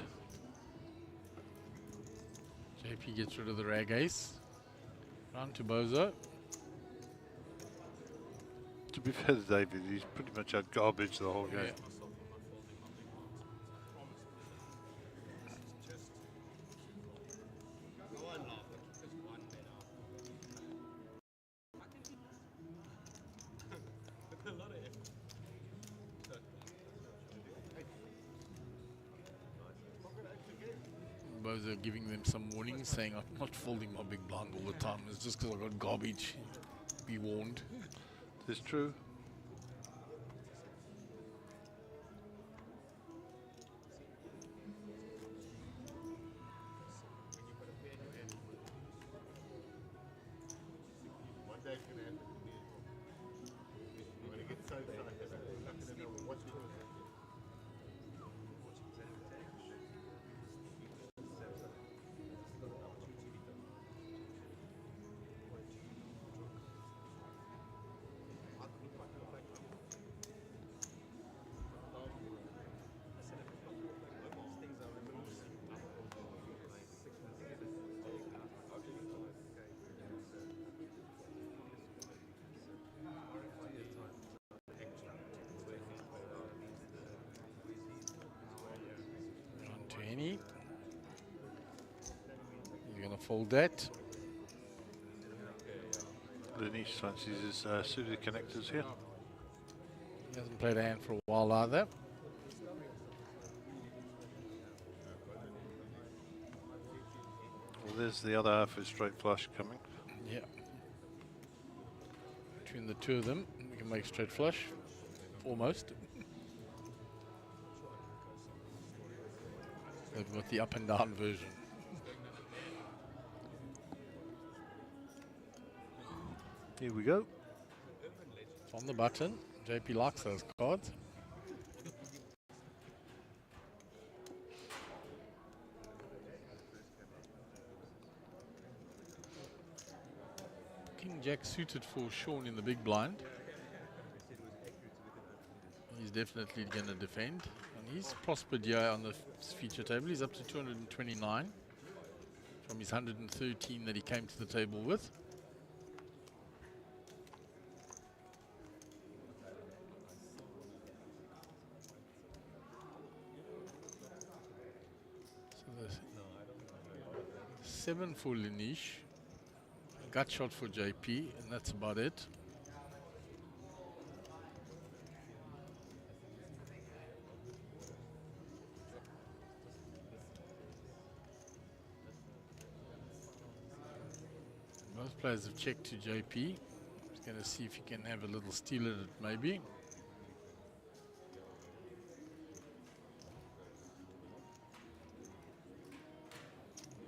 JP gets rid of the rag ace. Round to Bozo.
To be fair to David, he's pretty much had garbage the whole game.
Bozo giving them some warnings, saying I'm not folding my big blind all the time. It's just because I got garbage. Be warned.
This is true.
One day it's going to end with me. You're going to get so excited. You're not going to know what's going to happen.
He's going to fold that.
Lanish fancies his suited connectors here.
He hasn't played a hand for a while either.
Well, there's the other half of straight flush coming.
Yeah. Between the two of them, we can make straight flush. Almost. They've got the up and down version.
Here we go.
On the button. JP likes those cards. King Jack suited for Sean in the big blind. He's definitely going to defend. And he's prospered here on the feature table. He's up to 229 from his 113 that he came to the table with. So the 7 for Lanish, gut shot for JP, and that's about it. Most players have checked to JP. He's going to see if he can have a little steal at it, maybe.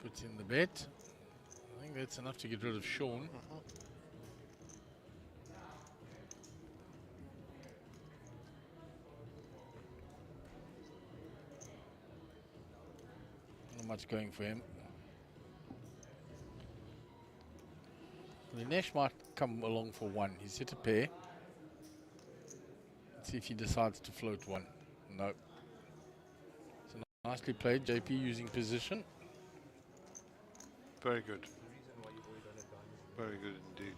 Puts in the bet. I think that's enough to get rid of Sean. Not much going for him. Linesh might come along for one. He's hit a pair. Let's see if he decides to float one. No. So nicely played, JP using position.
Very good. Very good indeed.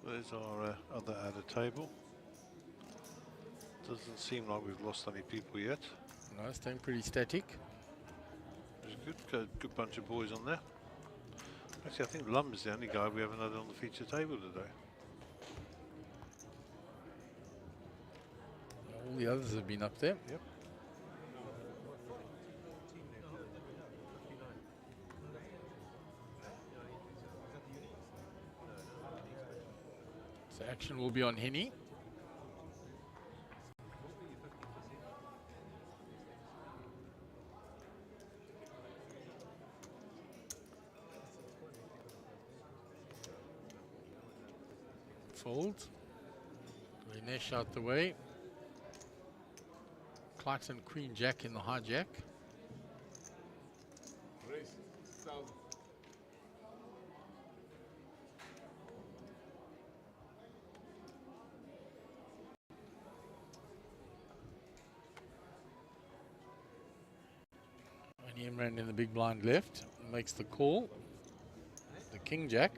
There's our other at a table. Doesn't seem like we've lost any people yet.
No, staying pretty static.
It's good. Got a good bunch of boys on there. Actually, I think Lum is the only guy we haven't had on the feature table today.
All the others have been up there.
Yep.
So action will be on Henny. Fold. Linesh out the way. Clayton Queen Jack in the hijack.
Race 6,000.
And Imran in the big blind left makes the call. The King Jack.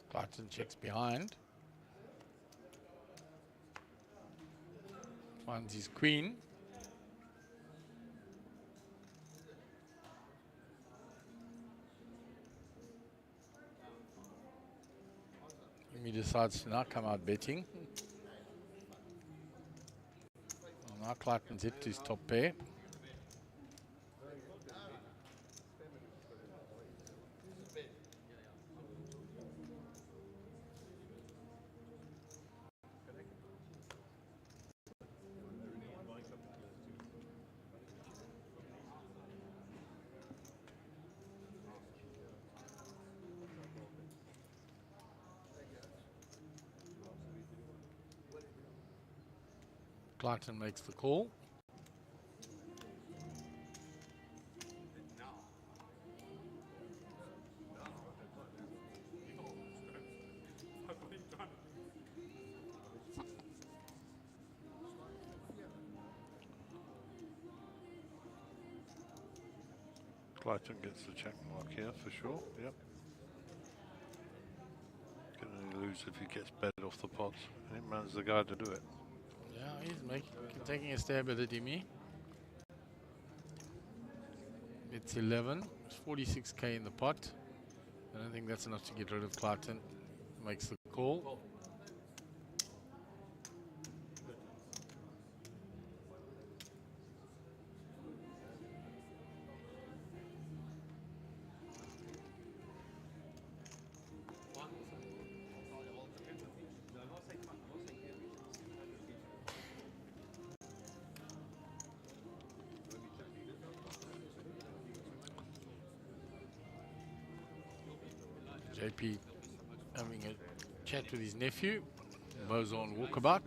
Clayton checks behind. Finds his queen. He decides to now come out betting. Now Clayton's hit his top pair. Clayton makes the call.
Clayton gets the check mark here for sure. Yep. Can only lose if he gets bet off the pots. Imran's the guy to do it.
Yeah, he's taking a stab at it, Imi. It's 11. It's 46k in the pot. I don't think that's enough to get rid of Clayton. Makes the call. JP having a chat with his nephew. Bo's on walkabout.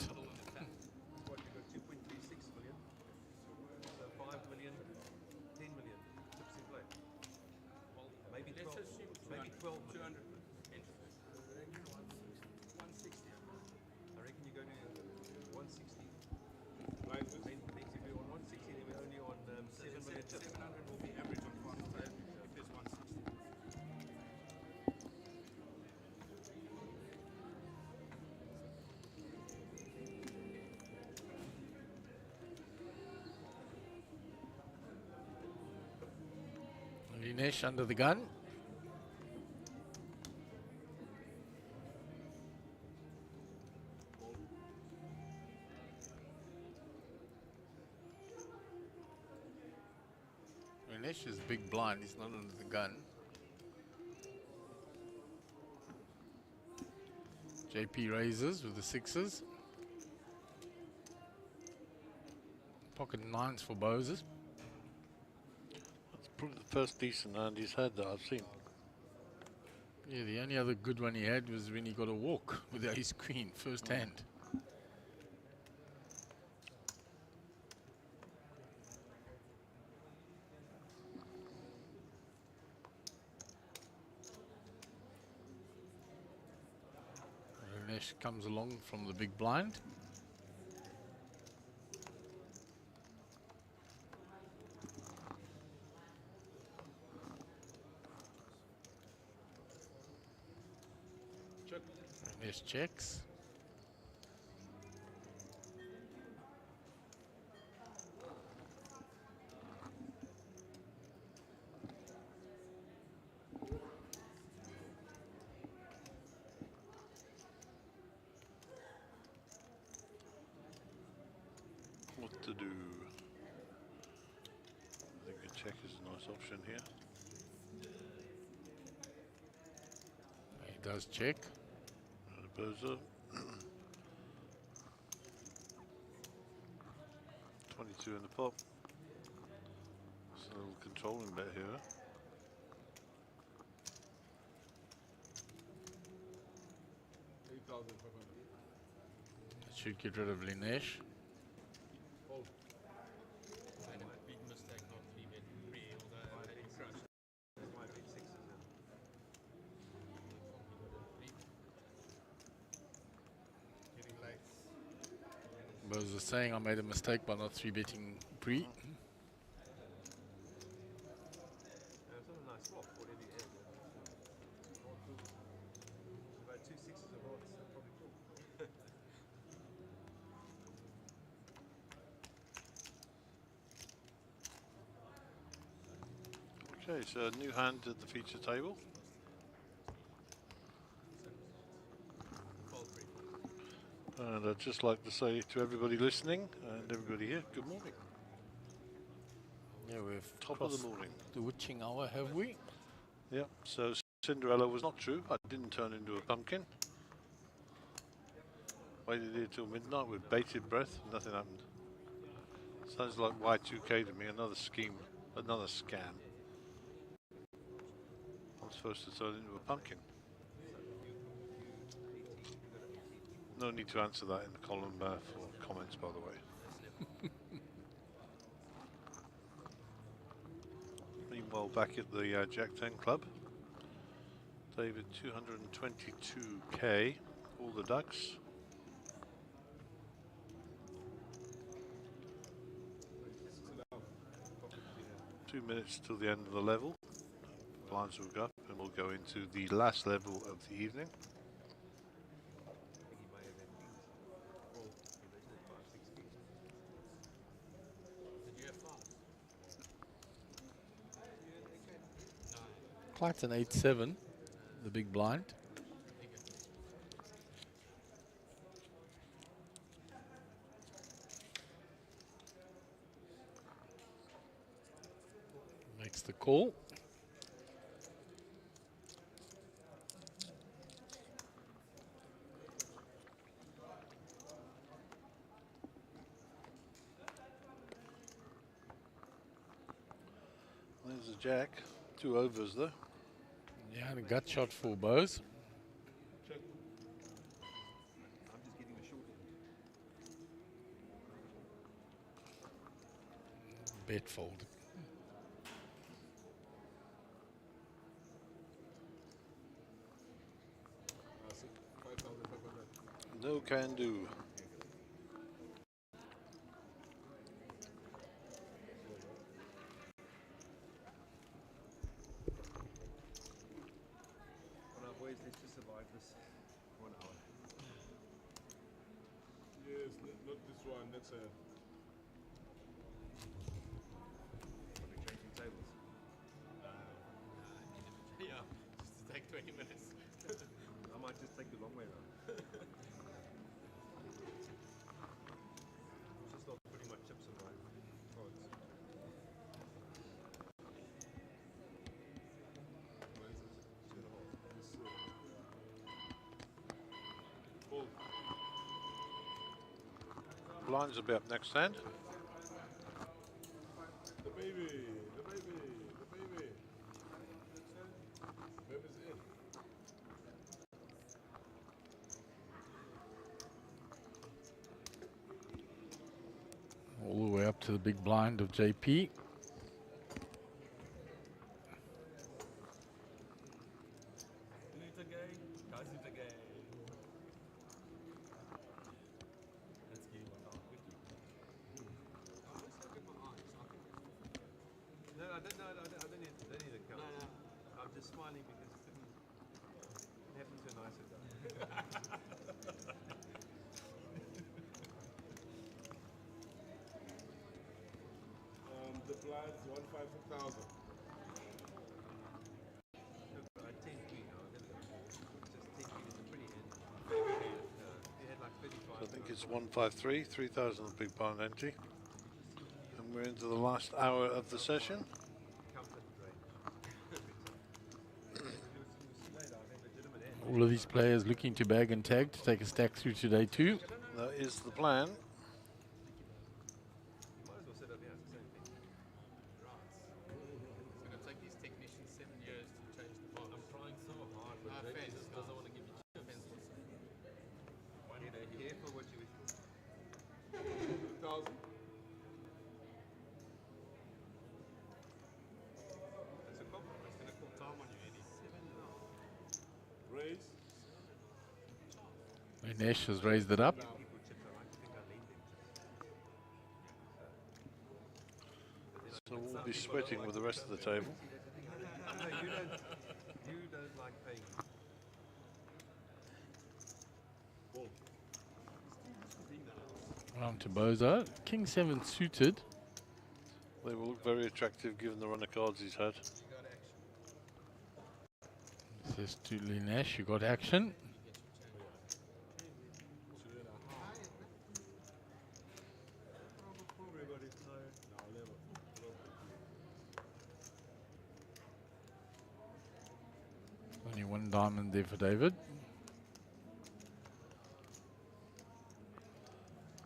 Dinesh under the gun. Dinesh is big blind, he's not under the gun. JP raises with the sixes. Pocket nines for Boses.
Probably the first decent hand he's had that I've seen.
Yeah, the only other good one he had was when he got a walk with the ace queen, first hand. Ramesh comes along from the big blind. Ramesh checks.
What to do? check is a nice option here.
He does check.
And a buzzer. 22 in the pot. It's a little controlling bet here.
That should get rid of Linesh. Bose was saying I made a mistake by not 3-betting pre.
Okay, so a new hand at the feature table. And I'd just like to say to everybody listening and everybody here, good morning.
Yeah, we've
Top of the morning.
The witching hour, have we?
Yep, so Cinderella was not true. I didn't turn into a pumpkin. Waited here till midnight with bated breath, nothing happened. Sounds like Y2K to me, another scheme, another scam. I'm supposed to turn into a pumpkin. No need to answer that in the column for comments, by the way. Meanwhile, back at the Jack 10 Club, David 222k, all the ducks. Two minutes till the end of the level. Blinds will go up and we'll go into the last level of the evening.
Quite an 8-7, the big blind. Makes the call.
There's a jack, 2 overs though.
Yeah, and a gut shot for Bose. Bet fold.
No can do.
Boys, let's just survive this 1 hour.
Yes, not this one, that's a...
Are we changing tables?
Yeah, just to take 20 minutes.
I might just take the long way around. Just start putting my chips in my cards. Where is it? 2.5.
Blinds will be up next hand.
The baby, the baby, the baby. Baby's in.
All the way up to the big blind of JP.
No, I don't need a count. I'm just smiling because it didn't happen to a nicer guy.
The blinds 1,500.
I 10-3 now. Just 10-3 is a pretty end. He had like 35.
So I think it's 153, 3,000 big blind entry. And we're into the last hour of the session.
All of these players looking to bag and tag to take a stack through today too.
That is the plan.
You might as well set up here, it's the same thing. Right. It's going to take these technicians 7 years to change the box. I'm trying so hard, but Reggie just doesn't want to give me chips. Careful what you wish for. 2,000. That's a couple. It's going to call time on you, Eddie. 7 now. Raise.
Nash has raised it up.
So we'll be sweating with the rest of the table.
No, you don't like paying.
Round to Boza. King 7 suited.
They will look very attractive given the run of cards he's had.
Says to Lee Nash, you got action. Only one diamond there for David.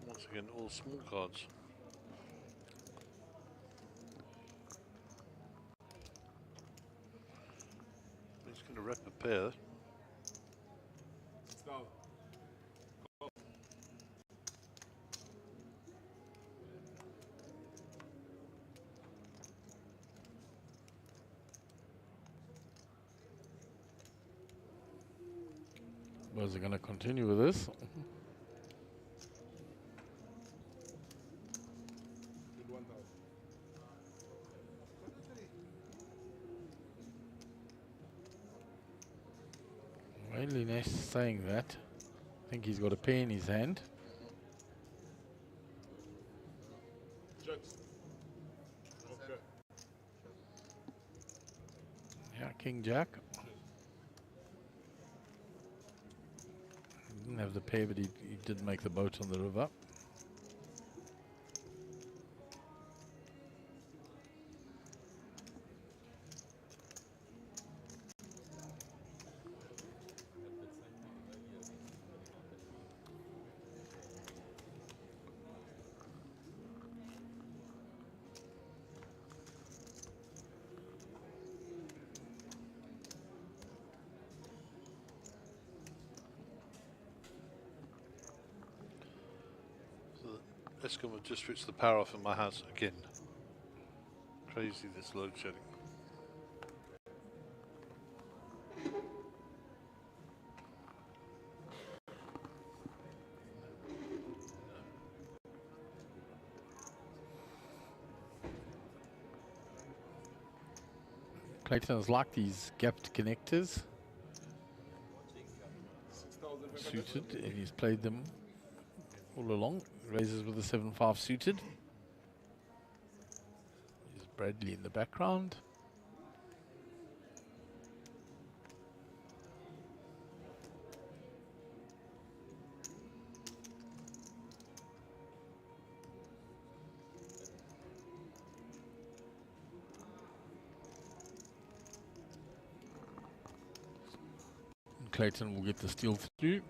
Once again, all small cards. He's going to rep a pair.
Was going to continue with this? Well, Nash saying that. I think he's got a pair in his hand. Yeah, King Jack. Didn't have the pair, but he did make the boat on the river.
Escom have just switched the power off in my house again. Crazy, this load shedding.
Clayton's like these gapped connectors. Suited, and he's played them all along. Raises with the 7-5 suited. There's Bradley in the background. And Clayton will get the steal through.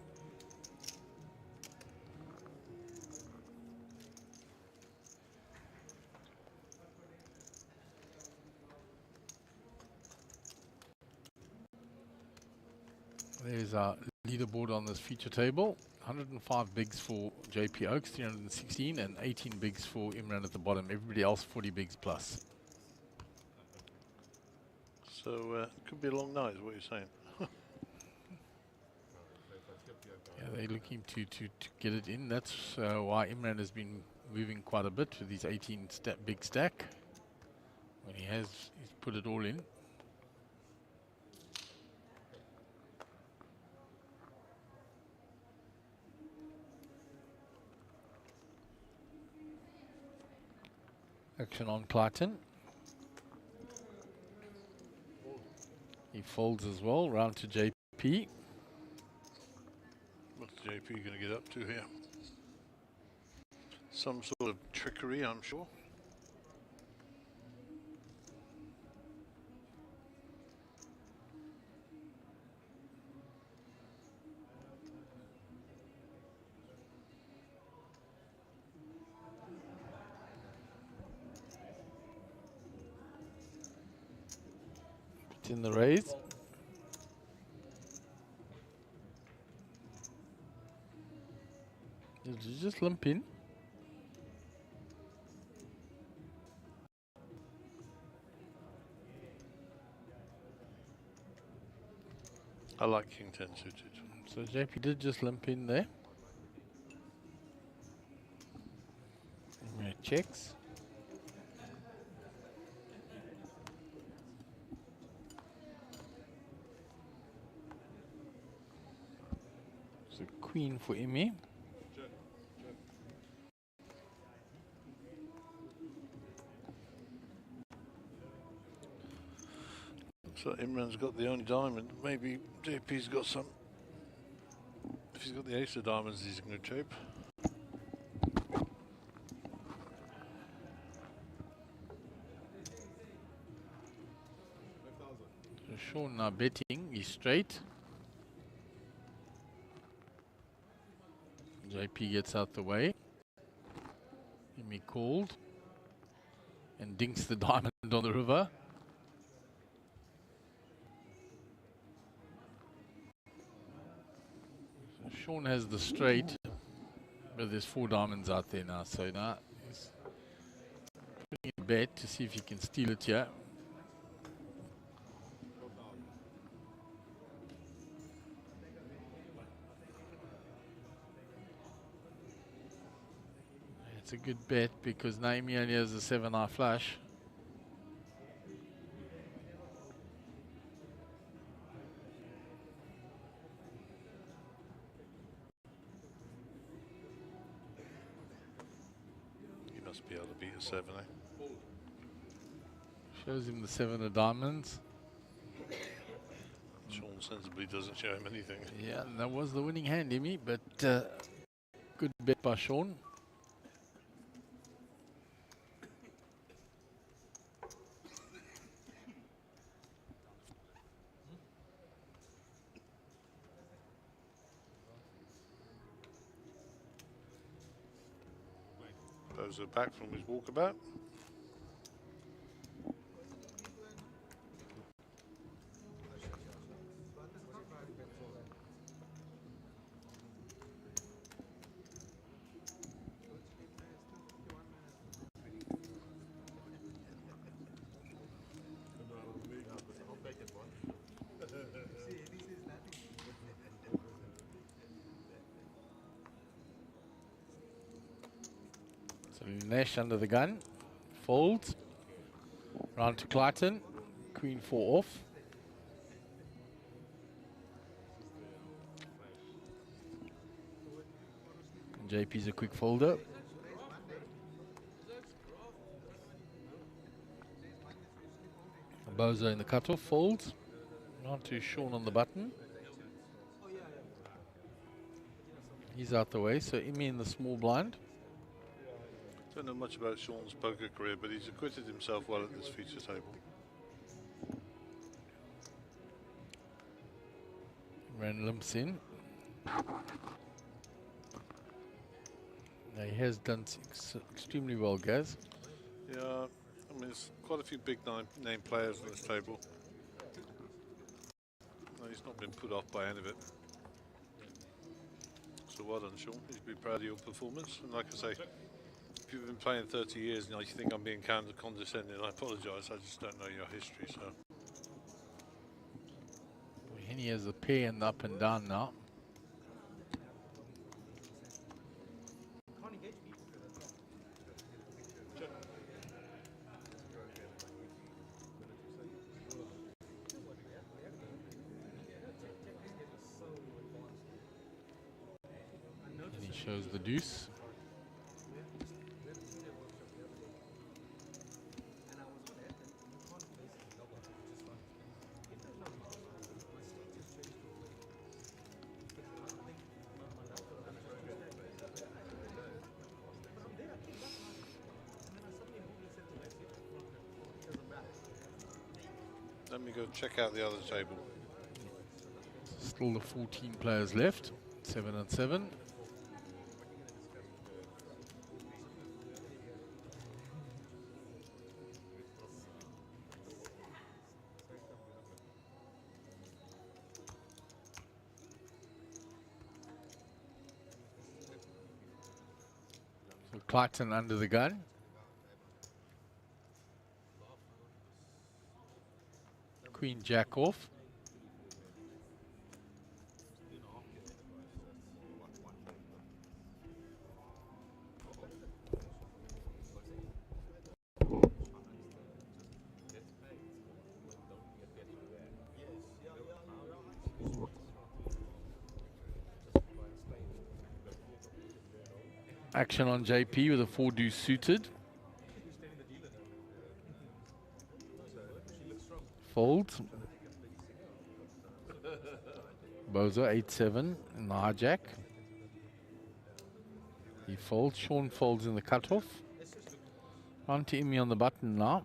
There's our leaderboard on this feature table. 105 bigs for JP Oaks, 316, and 18 bigs for Imran at the bottom. Everybody else 40 bigs plus.
So it could be a long night, is what you're saying.
Yeah, they're looking to get it in. That's why Imran has been moving quite a bit with his 18 big stack. When he's put it all in. Action on Clayton. He folds as well, round to JP.
What's JP going to get up to here? Some sort of trickery, I'm sure.
8 in the raise. Did you just limp in?
I like King 10 suited.
So JP did just limp in there. Checks. So queen for Imi.
So Imran's got the only diamond. Maybe JP's got some. If he's got the ace of diamonds, he's in good shape.
So Sean now betting, he's straight. JP gets out the way. Imi called. And dinks the diamond on the river. So Sean has the straight. But there's 4 diamonds out there now. So now he's putting a bet to see if he can steal it here. It's a good bet because Naomi only has a 7-eye flush.
He must be able to beat a 7, eh?
Shows him the 7 of diamonds.
Sean sensibly doesn't show him anything.
Yeah, and that was the winning hand, Imi, but good bet by Sean.
Those are back from his walkabout.
So Nash under the gun, folds, round to Clayton, queen 4 off. And JP's a quick folder. Bozo in the cutoff, folds, round to Sean on the button. He's out the way, so Imi in the small blind.
Don't know much about Sean's poker career, but he's acquitted himself well at this feature table.
Ran limps in. Now he has done extremely well, Gaz.
Yeah, I mean, there's quite a few big name players on this table. No, he's not been put off by any of it. So well done, Sean. You should be proud of your performance. And like I say, if you've been playing 30 years and you think I'm being condescending, I apologise. I just don't know your history. So
Henny has a pair and up and down now. And he shows the deuce.
let me go check out the other table.
Still the 14 players left, 7 and 7. Clayton under the gun. Queen Jack off. Action on JP with a 4-deuce suited. Folds. Bozo 8-7 in the hijack. He folds. Sean folds in the cutoff. On to Imi on the button now.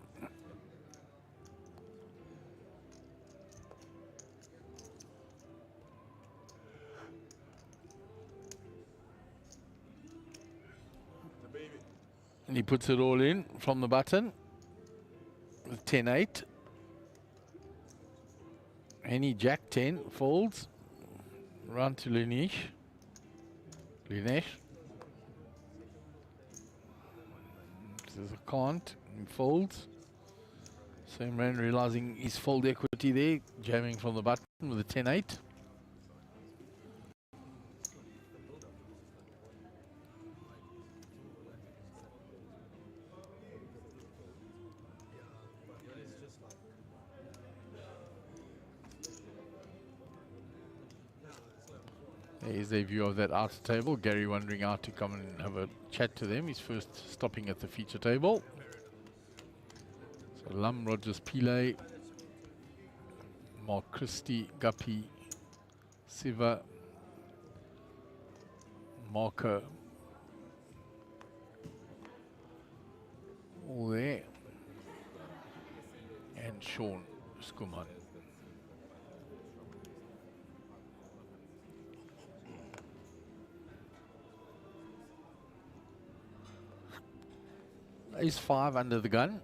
And he puts it all in from the button with 10-8. Any Jack 10 folds. Round to Linesh. Says I can't. He folds. Same man realizing his fold equity there, jamming from the button with a 10-8. There's a view of that outer table. Gary wondering how to come and have a chat to them. He's first stopping at the feature table. So Lum, Rogers, Pillay, Mark Christie, Guppy, Siva, Marker, all there, and Sean Skuman. Ace 5 under the gun.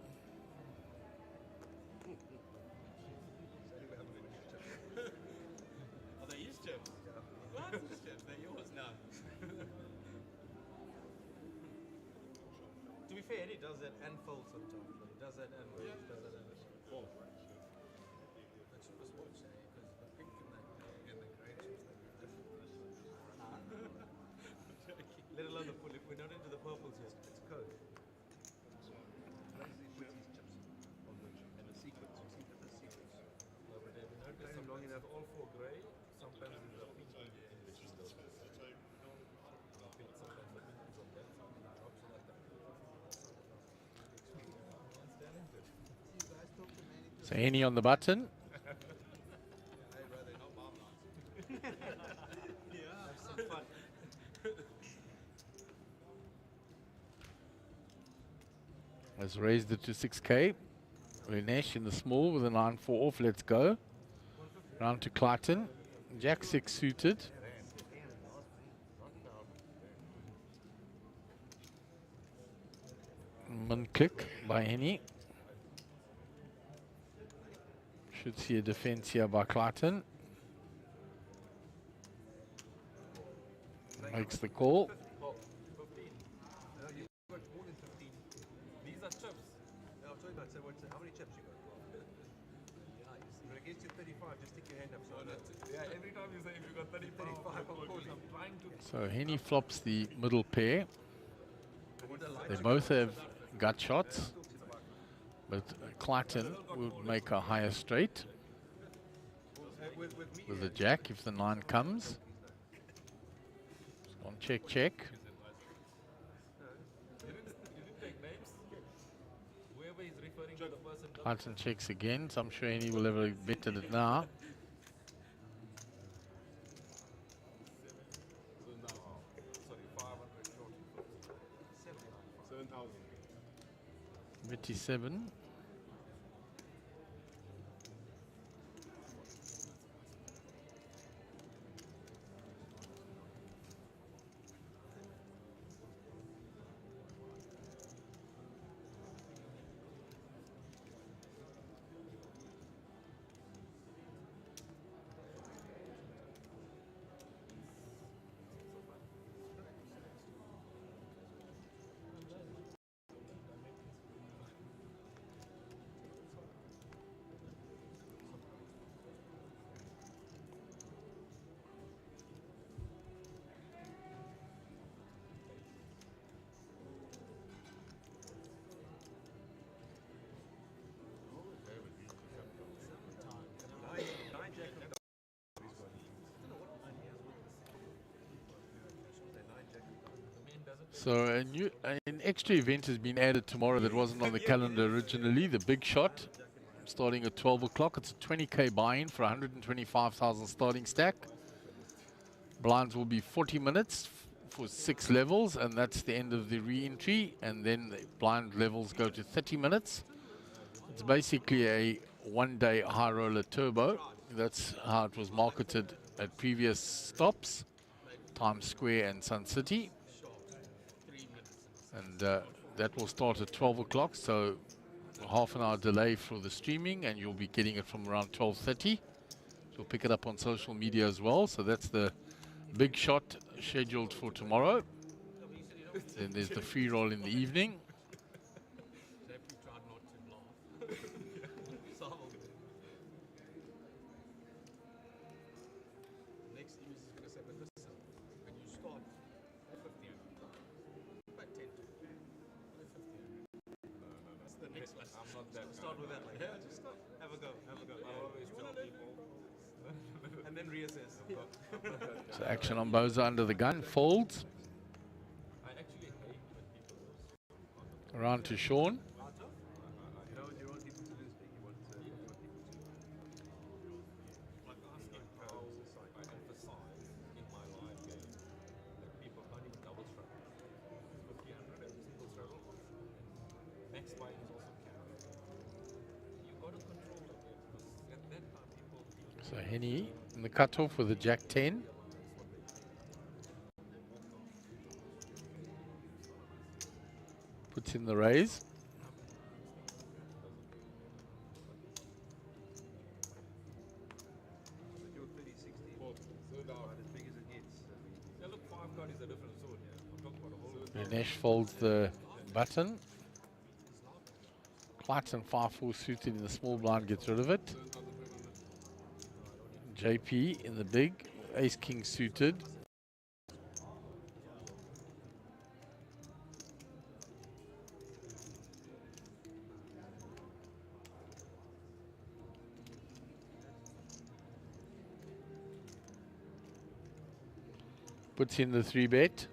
Are they used to? What? They're yours now. To be fair, Eddie does that and fold sometimes. He does that and does that and fold. But you must watch it because the pink and the grey chips are different. Let alone the full. If we're not into the purples yet, it's code. Long enough, all 4 grey, sometimes it's a pink in between those.
So any on the button. Has raised it to 6K. Linesh in the small with a 9-4 off. Let's go. Round to Clayton. Jack 6 suited. Min click by Henny. Should see a defense here by Clayton. Makes the call.
15. No, you've got more than 15. These are chips. No, I'm talking about, so how many chips you got? But against your 35, just stick your hand up. So yeah, every time you say if you got 35, of course, I'm trying to.
So Henny flops the middle pair. They both have gut shots, but Clayton will make a higher straight with the jack if the 9 comes. On check, check. Clayton checks again, so I'm sure Henny will have a bet at it now. $57. So an extra event has been added tomorrow that wasn't on the calendar originally, the Big Shot, starting at 12 o'clock. It's a 20K buy-in for 125,000 starting stack. Blinds will be 40 minutes for 6 levels, and that's the end of the re-entry, and then the blind levels go to 30 minutes. It's basically a one-day high roller turbo. That's how it was marketed at previous stops, Times Square and Sun City. And that will start at 12 o'clock, so half an hour delay for the streaming, and you'll be getting it from around 12:30. You'll pick it up on social media as well. So that's the Big Shot scheduled for tomorrow. Then there's the free roll in the evening.
Start with that, like, yeah, just start. Have a go, have a go. I always tell people. And then reassess.
So action on Boza under the gun, folds.
I actually hate when people
Around to Sean.
you don't want people to lose big, you want people to like asking how I emphasize in my live game that people can't even double struggle. 50-100 and single struggle. Max buy is also carry. You got to control it because at that time people feel
So Henny in the cutoff with the Jack 10. Puts in the raise.
yeah, look, 5 card is a different sword, yeah. I'm talking about a whole
Ganesh folds the button. Clayton 5-4 suited in the small blind gets rid of it. JP in the big, Ace King suited. Puts in the 3-bet.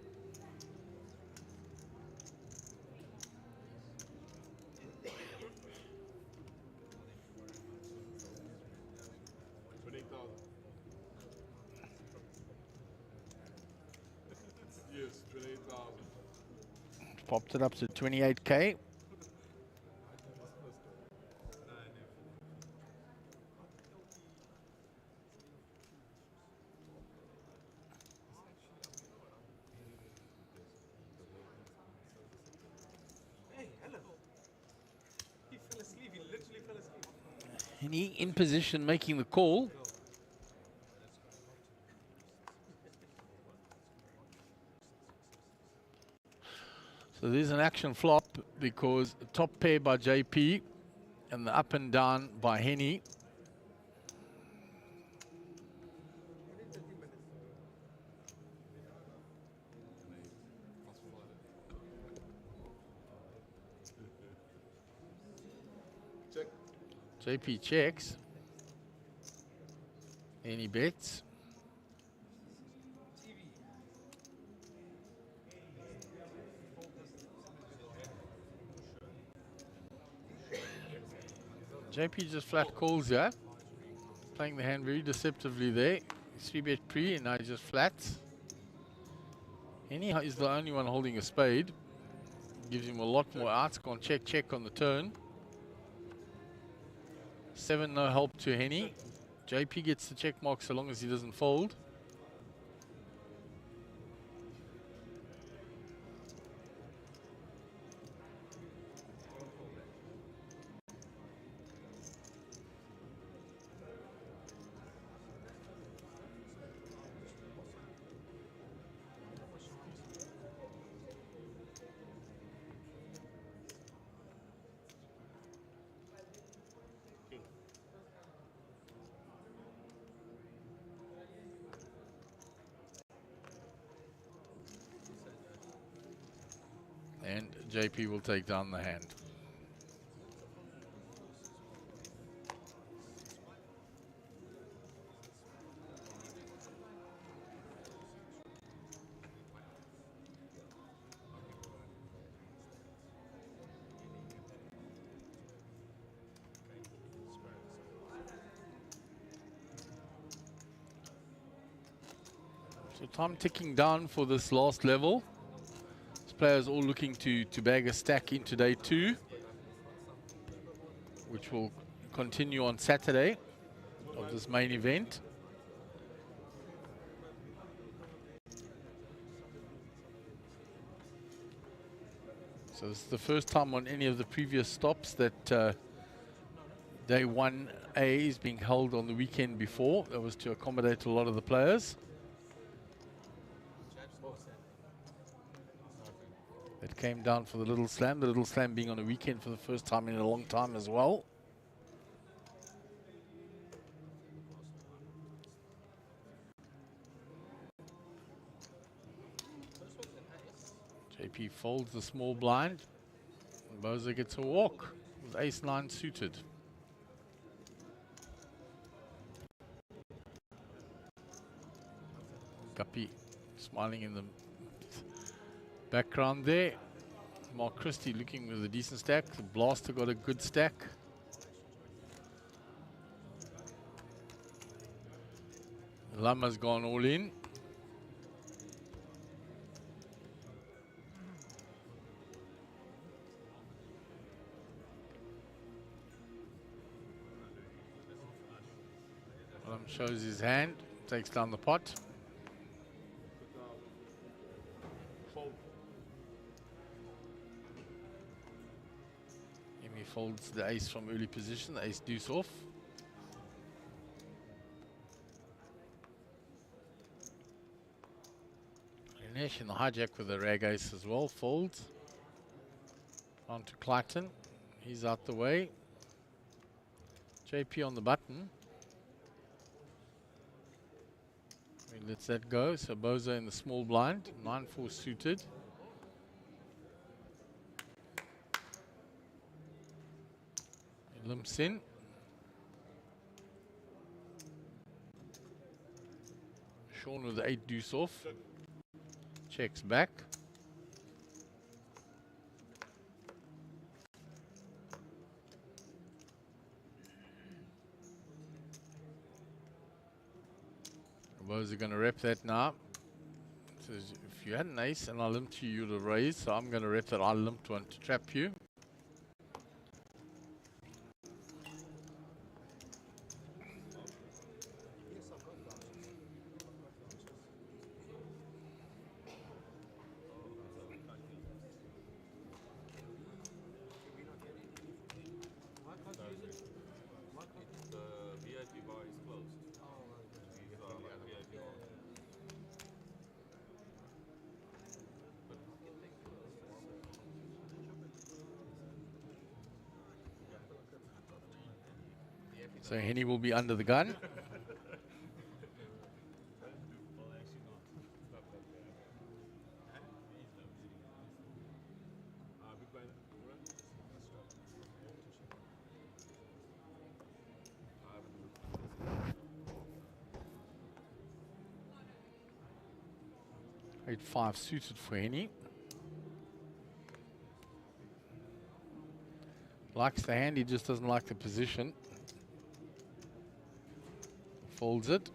Yes, 28,000.
Popped it up to 28K.
Hey, hello. He fell asleep, he literally fell asleep.
Henny in position making the call. So there's an action flop because top pair by JP and the up and down by Henny.
Check.
JP checks. Henny bets. JP just flat calls here. Playing the hand very deceptively there. 3-bet pre and now he just flats. Henny is the only one holding a spade. Gives him a lot more outs. Gone check on the turn. 7 no help to Henny. JP gets the check mark so long as he doesn't fold. And JP will take down the hand. So time ticking down for this last level. These players all looking to bag a stack into day 2, which will continue on Saturday of this main event. So this is the first time on any of the previous stops that day 1A is being held on the weekend before. That was to accommodate a lot of the players. It came down for the Little Slam. The Little Slam being on a weekend for the first time in a long time as well. JP folds the small blind. And Boza gets a walk with ace-9 suited. Guppy smiling in the background there. Mark Christie looking with a decent stack. The Blaster got a good stack. Lama's gone all in. Shows his hand, takes down the pot. He folds the ace from early position, the ace deuce off. Ganesh in the hijack with the rag ace as well, folds. On to Clayton, he's out the way. JP on the button. He lets that go, so Boza in the small blind, 9-4 suited. He limps in. Sean with the 8 deuce off. Checks back. Boza going to rep that now. Says if you had an ace and I limped you, you'd have raised, so I'm going to rep that I limped one to trap you. So Henny will be under the gun. Eight 5 suited for Henny. Likes the hand, he just doesn't like the position. Folds it.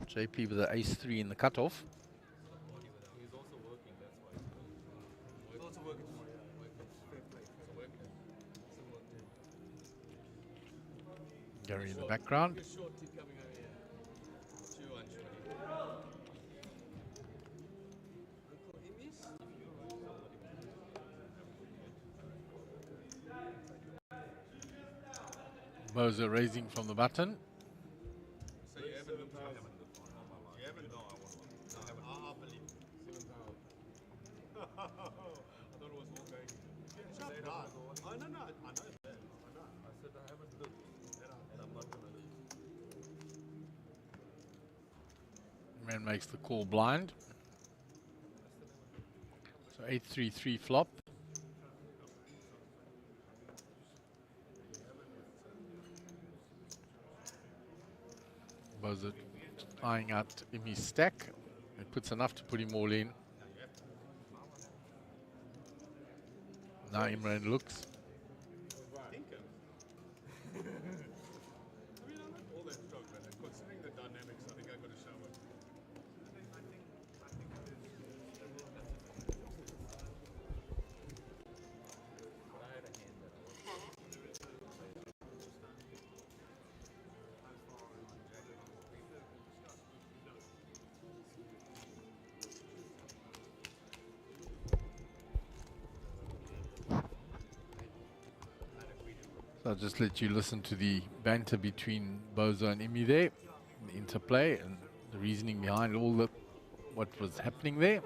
JP with the ace-3 in the cutoff. Gary in the background. Boza raising from the button.
So you haven't looked at You haven't? No, I won't. No, I haven't. I believe. 7,000. I thought it was all going. Shut up. Oh, no, I know that. I know. I said I haven't looked. And I'm not going to lose.
Man makes the call blind. So 8-3-3 flop. Boza eyeing out Imi's stack. It puts enough to put him all in. Now Imran looks.
All that talk, man. Considering the dynamics, I think I got a shower.
So I'll just let you listen to the banter between Bozo and Imi there, the interplay and the reasoning behind all the what was happening there.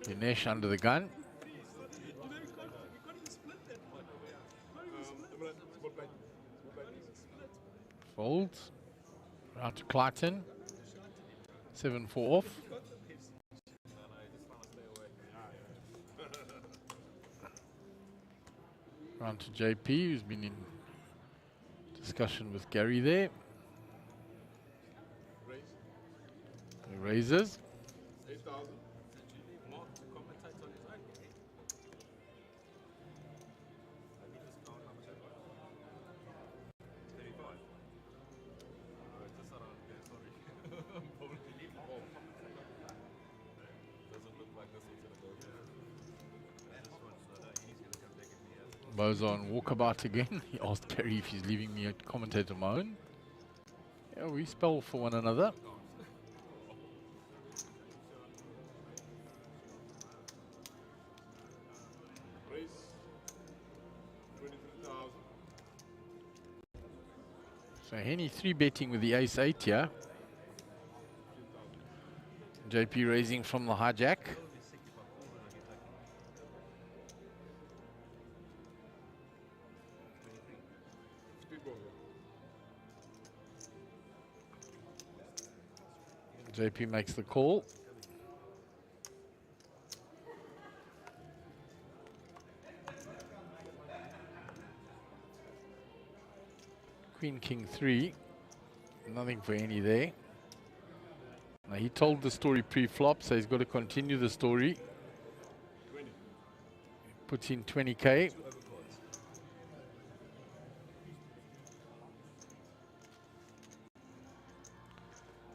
Dinesh under the gun. Folds. Round to Clayton. 7-4 off. Round to JP, who's been in discussion with Gary there. He raises.
8,000.
Bozo on walkabout again. He asked Gary if he's leaving me a commentator of my own. Yeah, we spell for one another.
Raise 23,000.
So Henny 3-betting with the ace-8 here. JP raising from the hijack. JP makes the call. Queen, King 3. Nothing for any there. Now he told the story pre-flop, so he's got to continue the story. Puts in 20k.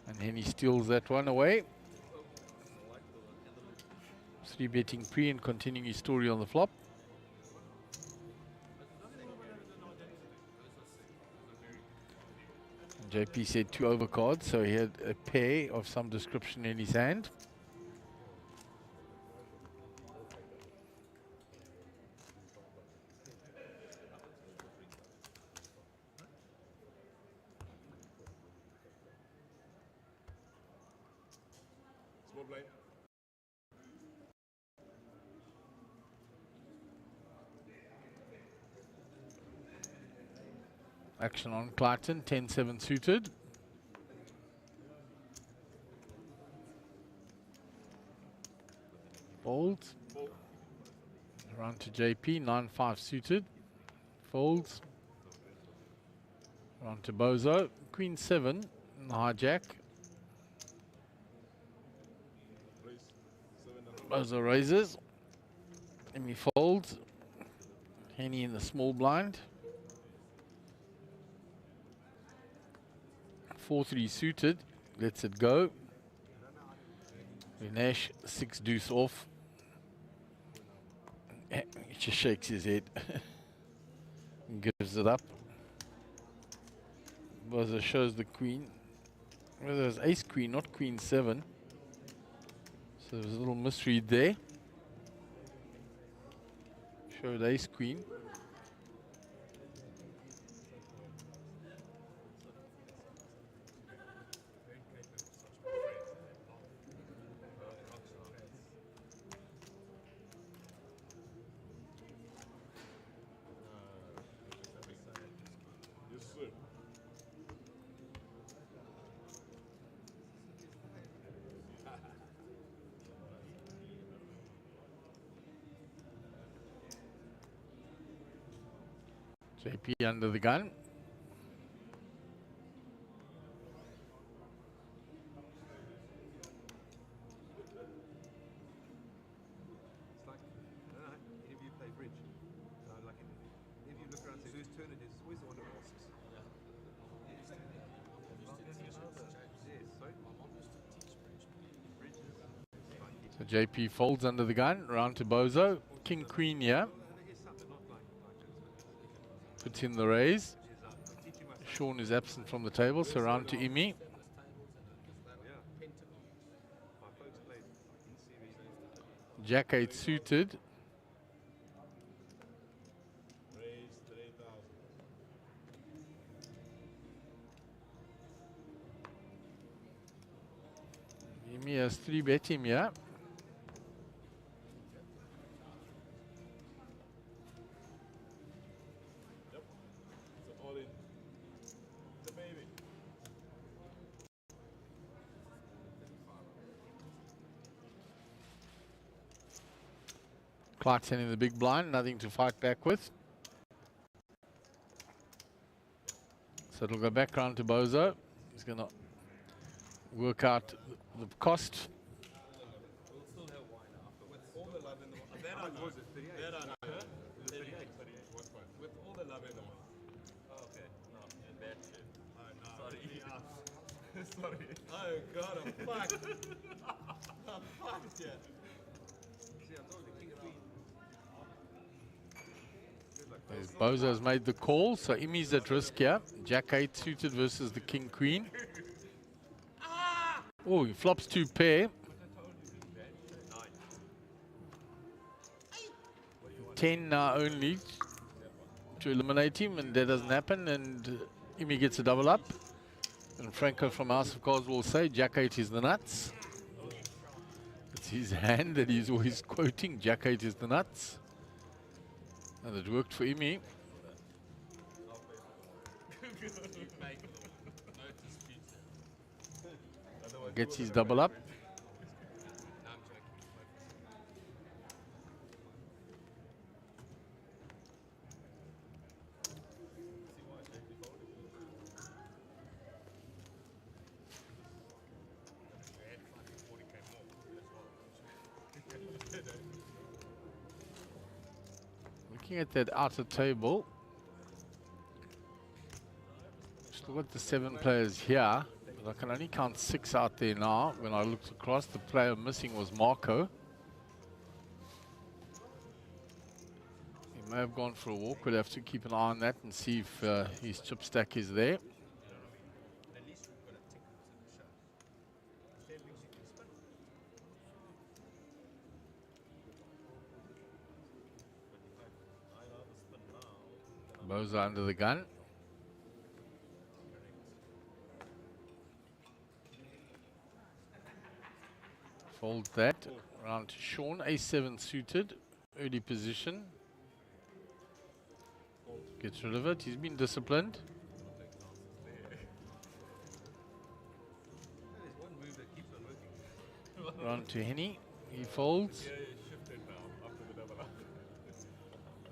And then he steals that one away. 3-betting pre and continuing his story on the flop. And JP said 2 overcards, so he had a pair of some description in his hand.
Small blind.
Action on Clayton, 10-7 suited. Folds. Round to JP, 9-5 suited. Folds. Round to Bozo, Queen 7 in the hijack. Bozo raises. Emi folds. Henny in the small blind. 4-3 suited. Lets it go. Dinesh 6 deuce off. He just shakes his head and gives it up. Bozo shows the queen. Well, there's ace queen, not queen 7. So there's a little misread there. Showed ace queen.
Yes, sir.
JP under the gun.
It's like, I don't know, any of you play bridge? Like, if you look around and say, whose turn it is, it's always the one who asks.
So JP folds under the gun, round to Bozo. King Queen here. Puts in the raise. Sean is absent from the table, so round to Imi. Jack 8 suited. Imi has 3 bet him here. Clarkson in the big blind, nothing to fight back with. So it'll go back round to Bozo. He's going to work out the cost.
With all the love in the world. Oh, okay. No, bad shit. Oh, no. Sorry. Sorry. Oh, God, I'm fucked. I'm fucked, yeah. See, I told you, King Queen.
Bozo's made the call, so Imi's at risk here. Jack 8 suited versus the King Queen. Oh, he flops 2 pair. 10 now only to eliminate him, and that doesn't happen, and Imi gets a double up. And Franco from House of Cards will say Jack 8 is the nuts. It's his hand that he's always quoting, Jack 8 is the nuts. And it worked for Imi. Gets his double up. Looking at that outer table, still got the 7 players here, but I can only count 6 out there now. When I looked across, the player missing was Marco. He may have gone for a walk. We'll have to keep an eye on that and see if his chip stack is there. Bozo under the gun. Fold that. Round to Sean. A7 suited. Early position. Gets rid of it. He's been disciplined. Round to Henny. He folds.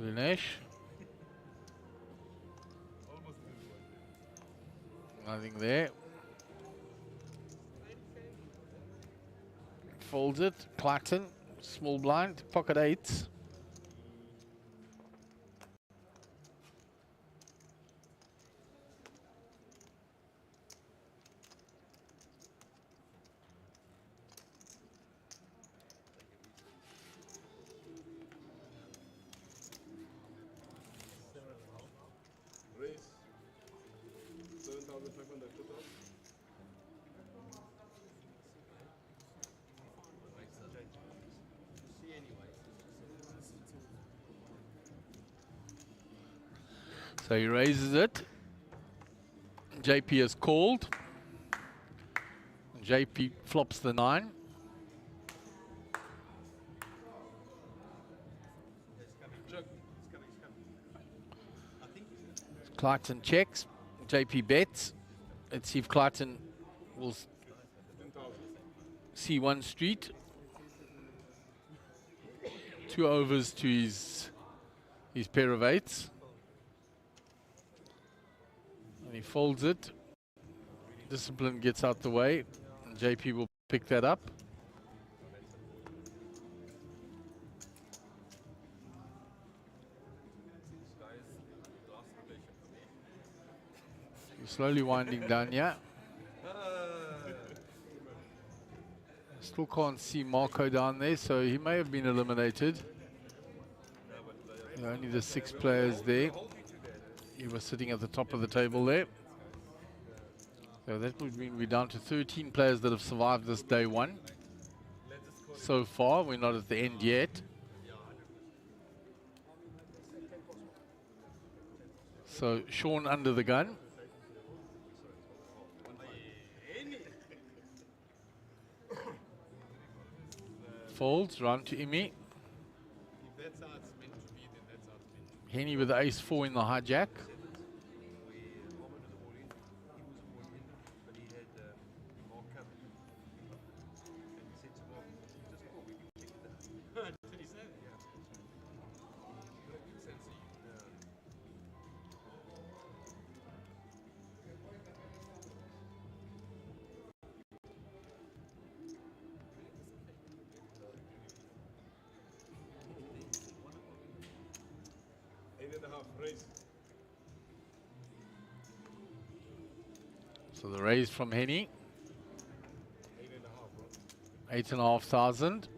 Dinesh. Nothing there. Folds it. Clarkson, small blind, pocket 8s.
Raise 7,500 total.
So he raises it. JP is called. JP flops the 9. Clarkson checks. JP bets. Let's see if Clarkson will see 1 street. 2 overs to his pair of 8s. He folds it. Discipline gets out the way. And JP will pick that up. He's slowly winding down, yeah. Still can't see Marco down there, so he may have been eliminated. Only the 6 players there. He was sitting at the top of the table there. So that would mean we're down to 13 players that have survived this day 1. So far, we're not at the end yet. So Sean under the gun. Folds, round to Imi. Henny with the ace-4 in the hijack. So the raise from Henny. 8,500.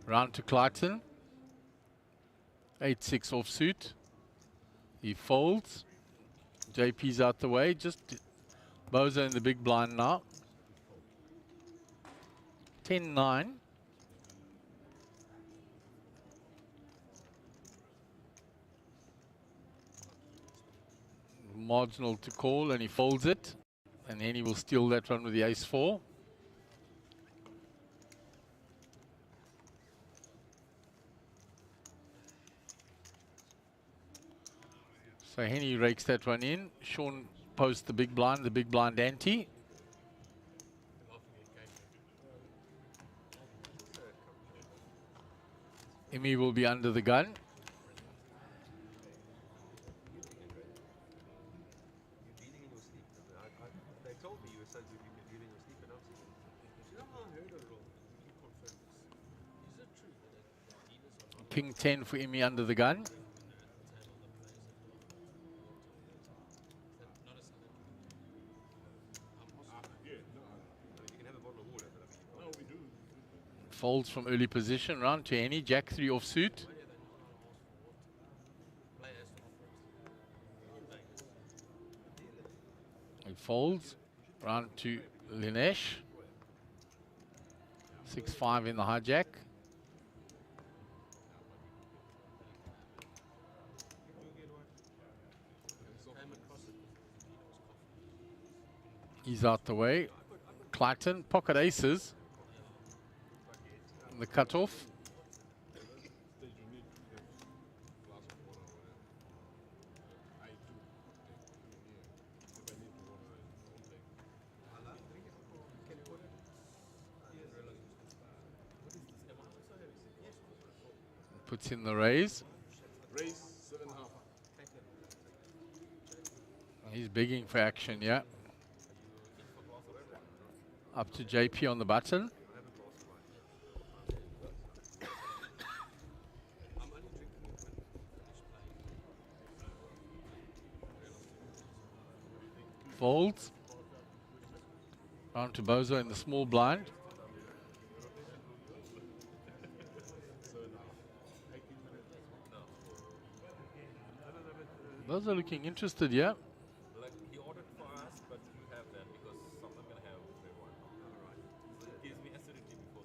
Round to Clayton. 8-6 offsuit. He folds. JP's out the way. Just Bozo in the big blind now. 10-9. Marginal to call, and he folds it. And then he will steal that one with the ace-4. So Henny rakes that one in. Sean posts the big blind ante. Imi will be under the gun. King 10 for Imi under the gun. Folds from early position, round to Henny, Jack 3 offsuit. He folds, round to Linesh. 6-5 in the hijack. He's out the way. Clayton, pocket aces. The cutoff. Puts in the raise.
Raise 7.5.
He's begging for action, yeah. Up to JP on the button. Folds. Round to Bozo in the small blind. Bozo looking interested, yeah.
Like he ordered for us, but you have that because some I'm gonna have everyone. Alright. So it gives me acidity before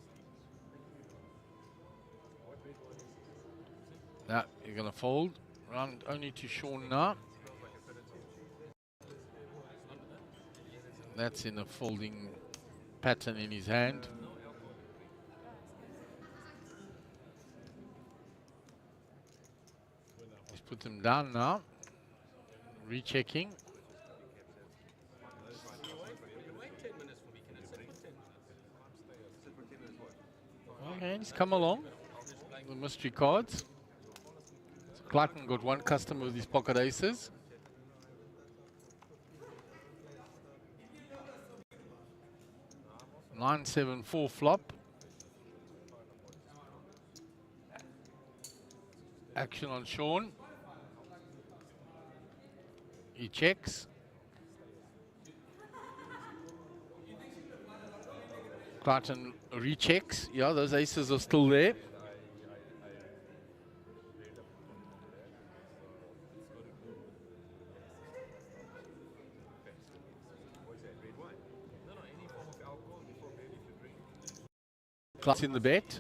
sleep.
Now you're gonna fold. Round only to Sean now. That's in a folding pattern in his hand. He's put them down now. Rechecking. Okay, he's come along. The mystery cards. So Clayton got one customer with his pocket aces. 9-7-4 flop. Action on Sean. He checks. Clarton rechecks. Yeah, those aces are still there. Clark's in the bet.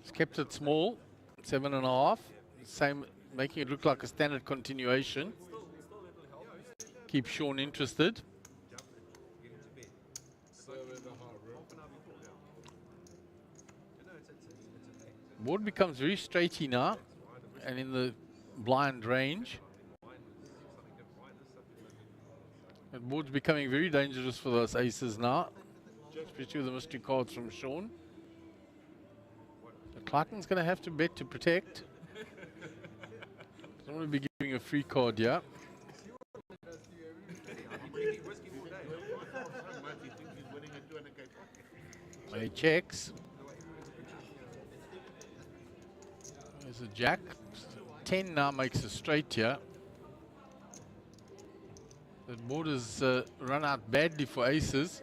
He's kept it small, 7.5. Same, making it look like a standard continuation. Keep Sean interested. Board becomes very straighty now and in the blind range. And board's becoming very dangerous for those aces now, especially with the mystery cards from Sean. Clarken's going to have to bet to protect. Don't want to be giving a free card here. He checks. There's a jack. 10 now makes a straight here. The board has run out badly for aces.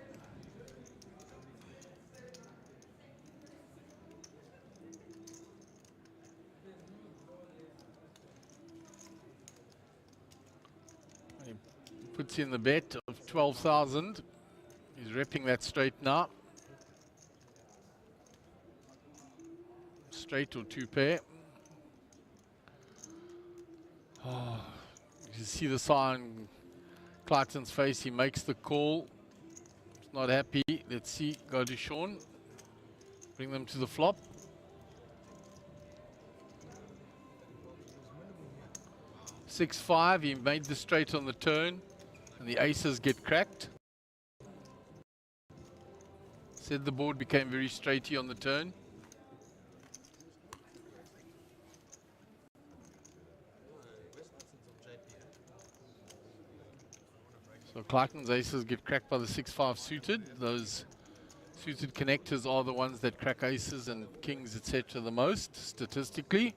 He puts in the bet of 12,000. He's repping that straight now. Straight or two pair. Oh, you see the sign Clarkson's face. He makes the call. He's not happy. Let's see. Go to Sean. Bring them to the flop. Six-5. He made the straight on the turn, and the aces get cracked. Said the board became very straighty on the turn. So Clarken's aces get cracked by the 6-5 suited. Those suited connectors are the ones that crack aces and kings, etc. the most, statistically.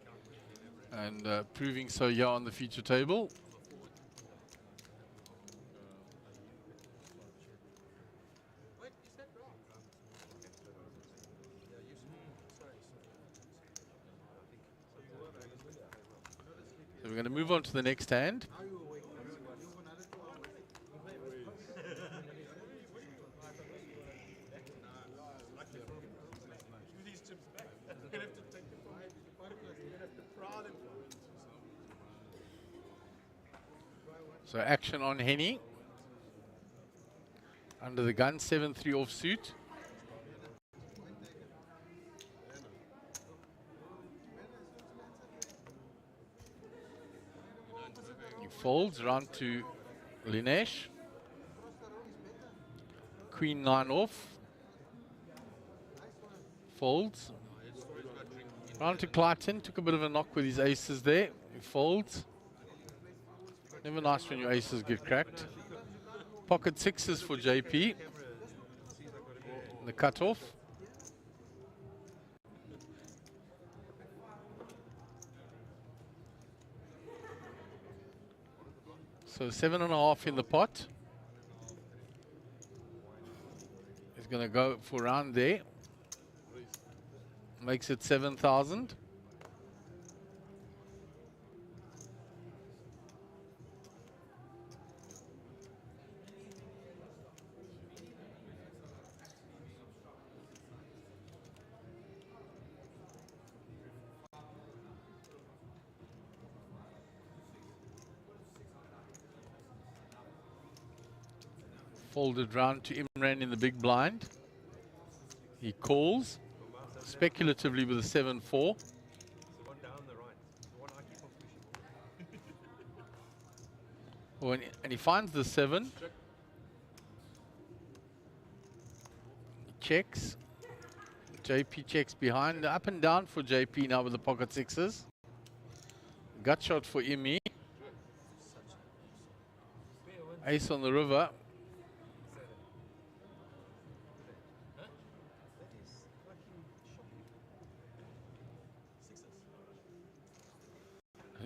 And proving so here on the feature table. So we're going to move on to the next hand. So action on Henny. Under the gun, 7-3 offsuit. He folds round to Linesh. Queen 9 off. Folds. Round to Clarkson. Took a bit of a knock with his aces there. He folds. Never nice when your aces get cracked. Pocket sixes for JP. The cutoff. So 7.5 in the pot. He's going to go for round there. Makes it 7,000. Folded round to Imran in the big blind. He calls speculatively with a 7-4. And he finds the 7. He checks. JP checks behind. Up and down for JP now with the pocket sixes. Gut shot for Imi. Ace on the river.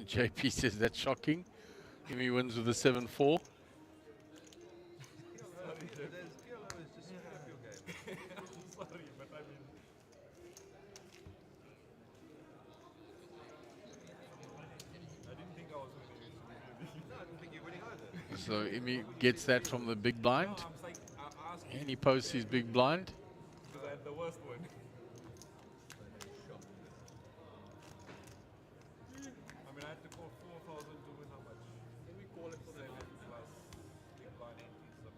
JP says that's shocking. Imi wins with a 7-4. So Imi gets that from the big blind. And he posts his big blind.
Because I had the worst one. I mean, I had to call 4,000 to win how much? Can we call it for 7 plus big blind entries?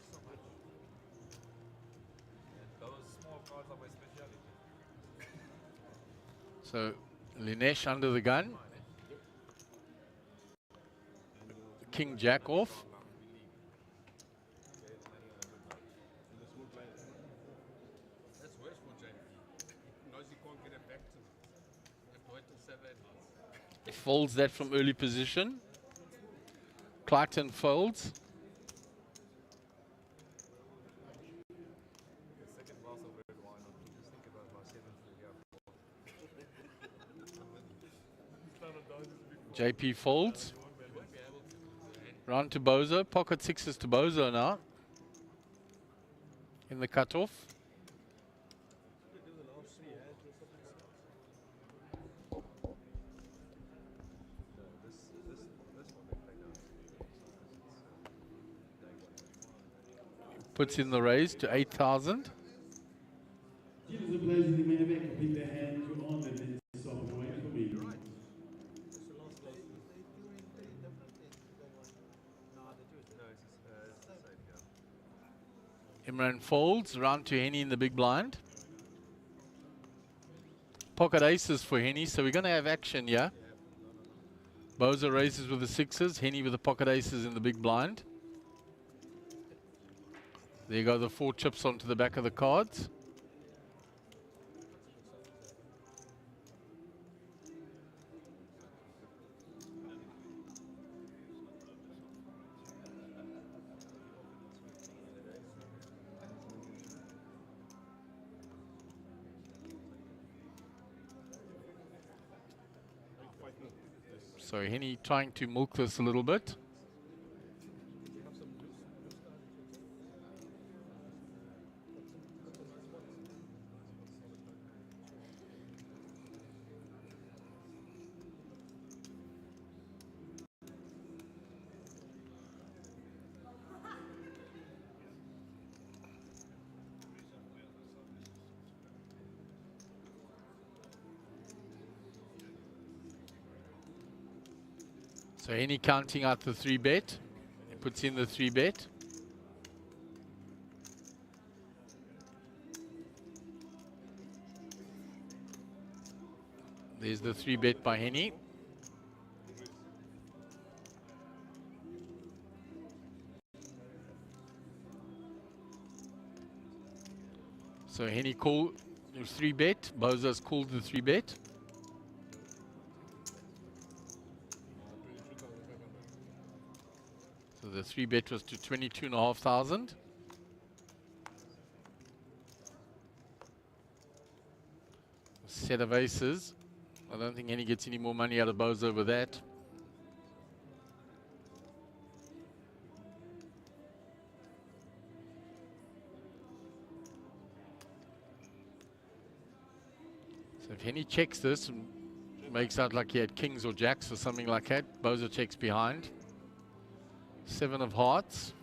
So much. And those small cards are my specialty.
So Linesh under the gun. King Jack off.
That's worse for JP. He knows he can't get it back to me. You have to wait till 7.
He folds that from early position. Clayton folds.
Second glass of red wine, I just think about my 7th year.
JP folds. Round to Bozo. Pocket sixes to Bozo now. In the cutoff. Puts in the raise to 8,000. Imran folds, round to Henny in the big blind. Pocket aces for Henny, so we're going to have action here. Bozo raises with the sixes, Henny with the pocket aces in the big blind. There you go, the 4 chips onto the back of the cards. So Henny trying to milk this a little bit. So Henny counting out the 3-bet. He puts in the 3-bet. There's the 3-bet by Henny. So Henny called the 3-bet. Bozo's called the 3-bet. So the 3-bet was to 22,500. Set of aces. I don't think Henny gets any more money out of Bozo with that. So if Henny checks this and makes out like he had kings or jacks or something like that, Bozo checks behind. 7 of hearts.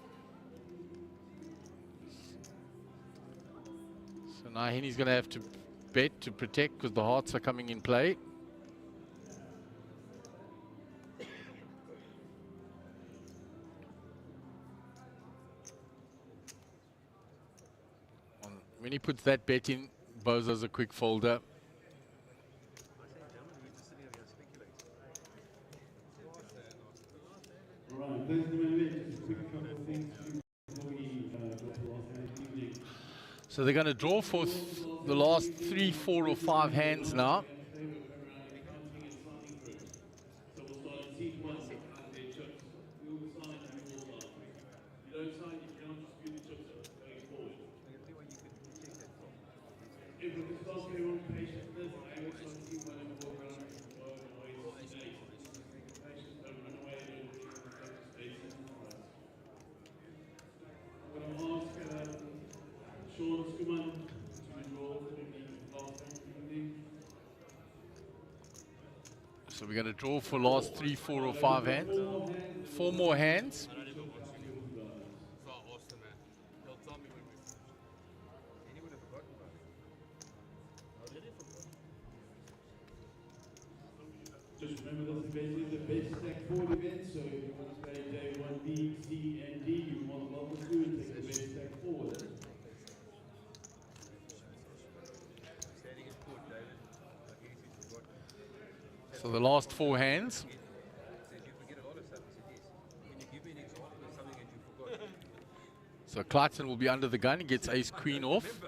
So now Henny's going to have to bet to protect because the hearts are coming in play. When he puts that bet in, Bozo's a quick folder. So they're going to draw for the last 3, 4, or 5 hands now. So we're going to draw for last 3, 4, or 5 hands. 4 more hands.
Just remember that's basically the best stack forward event, so if you want to play day 1B, C, and D, you want welcome to and take the best stack forward.
So the last 4 hands. So Clayton will be under the gun. He gets ace queen off.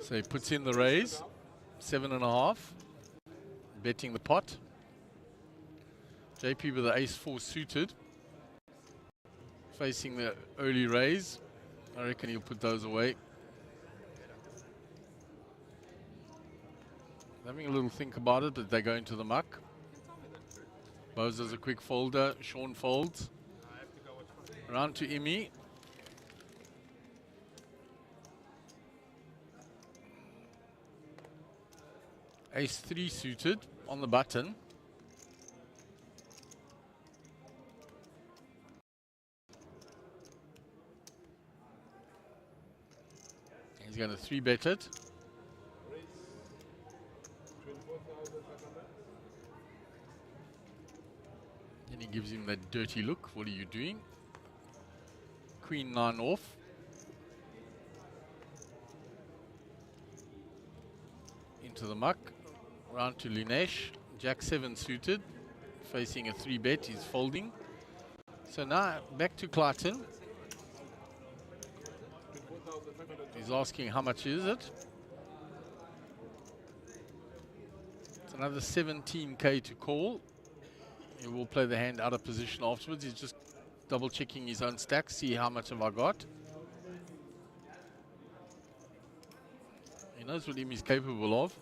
So he puts in the raise, 7.5, betting the pot. JP with the ace-4 suited, facing the early raise. I reckon he'll put those away. Having a little think about it, but they go into the muck. Bozo's a quick folder. Sean folds. Around to Imi. Ace-3 suited on the button. He's going to 3-bet it. And he gives him that dirty look. What are you doing? Queen 9 off. Into the muck. Round to Linesh. Jack 7 suited. Facing a 3-bet. He's folding. So now back to Clayton. He's asking how much is it? It's another 17k to call. He will play the hand out of position afterwards. He's just double checking his own stack, see how much have I got. He knows what Imi's capable of.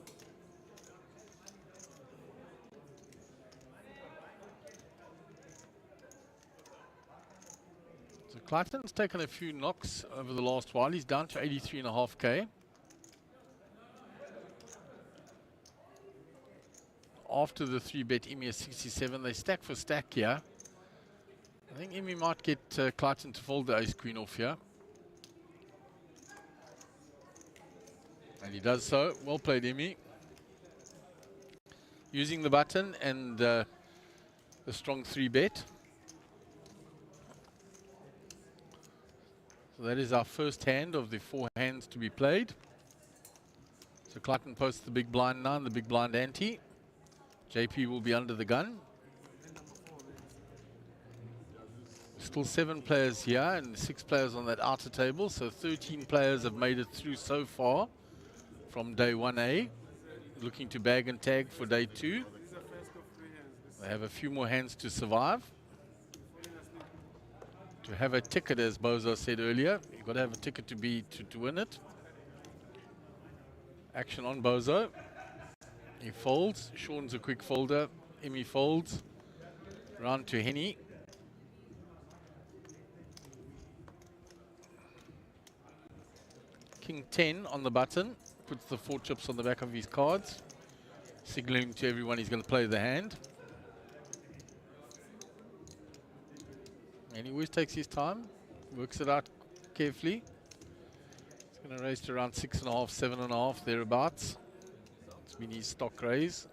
So Clayton's taken a few knocks over the last while. He's down to 83.5k. After the 3-bet, Imi is 67. They stack for stack here. I think Imi might get Clayton to fold the ace-queen off here. And he does so. Well played, Imi. Using the button and the strong 3-bet. So that is our first hand of the 4 hands to be played. So Clayton posts the big blind 9, the big blind ante. JP will be under the gun. Still 7 players here and 6 players on that outer table. So 13 players have made it through so far from day 1A. Looking to bag and tag for day 2. They have a few more hands to survive. To have a ticket, as Bozo said earlier, you've got to have a ticket to win it. Action on Bozo. He folds. Sean's a quick folder. Imi folds. Round to Henny. King 10 on the button. Puts the 4 chips on the back of his cards. Signaling to everyone he's going to play the hand. And he always takes his time. Works it out carefully. He's going to raise to around 6.5, 7.5, thereabouts. It's been his stock raise.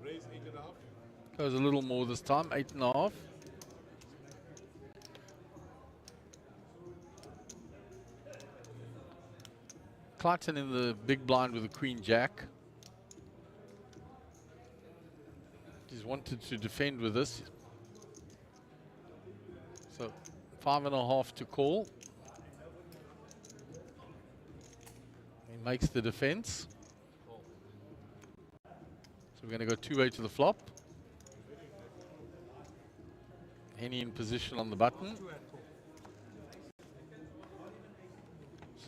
Raise 8.5.
Goes a little more this time, 8.5. Clayton in the big blind with the Queen Jack. He's wanted to defend with this. So 5.5 to call. He makes the defense. So we're going to go 2-way to the flop. Henny in position on the button.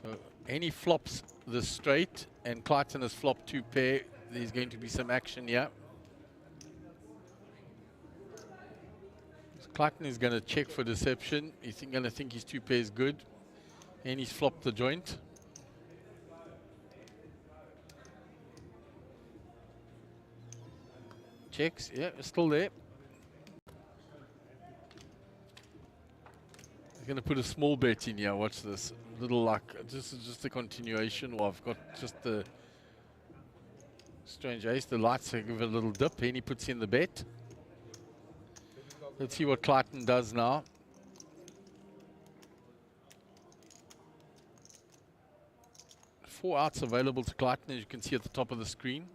So Henny flops the straight and Clayton has flopped 2 pair. There's going to be some action here. So Clayton is going to check for deception. He's going to think his 2 pair is good. And he's flopped the joint. Checks, yeah, it's still there. He's going to put a small bet in here. Watch this. Little luck. This is just a continuation. Well, I've got just the strange ace. The lights give it a little dip. And he puts in the bet. Let's see what Clayton does now. Four outs available to Clayton, as you can see at the top of the screen.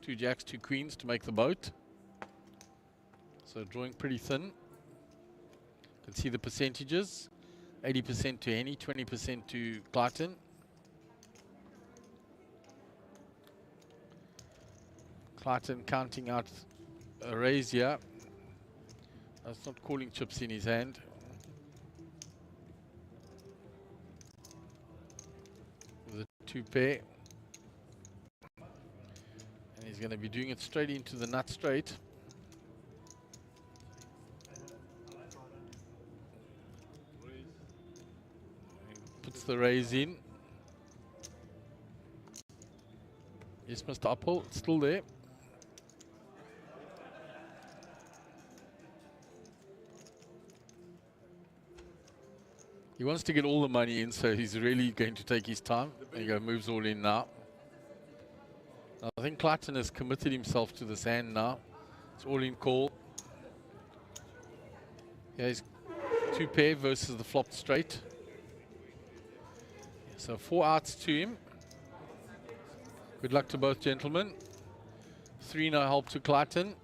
2 jacks, 2 queens to make the boat. So drawing pretty thin. You can see the percentages. 80% to Henny, 20% to Clayton. Clayton counting out a raise here. That's not calling chips in his hand. With a 2 pair. And he's going to be doing it straight into the nut straight. Puts the raise in. Yes, Mr. Uphill, it's still there. He wants to get all the money in, so he's really going to take his time. There you go, moves all in now. I think Clayton has committed himself to this hand now. It's all in call. Yeah, he's 2 pair versus the flopped straight. So 4 outs to him. Good luck to both gentlemen. 3 no help to Clayton.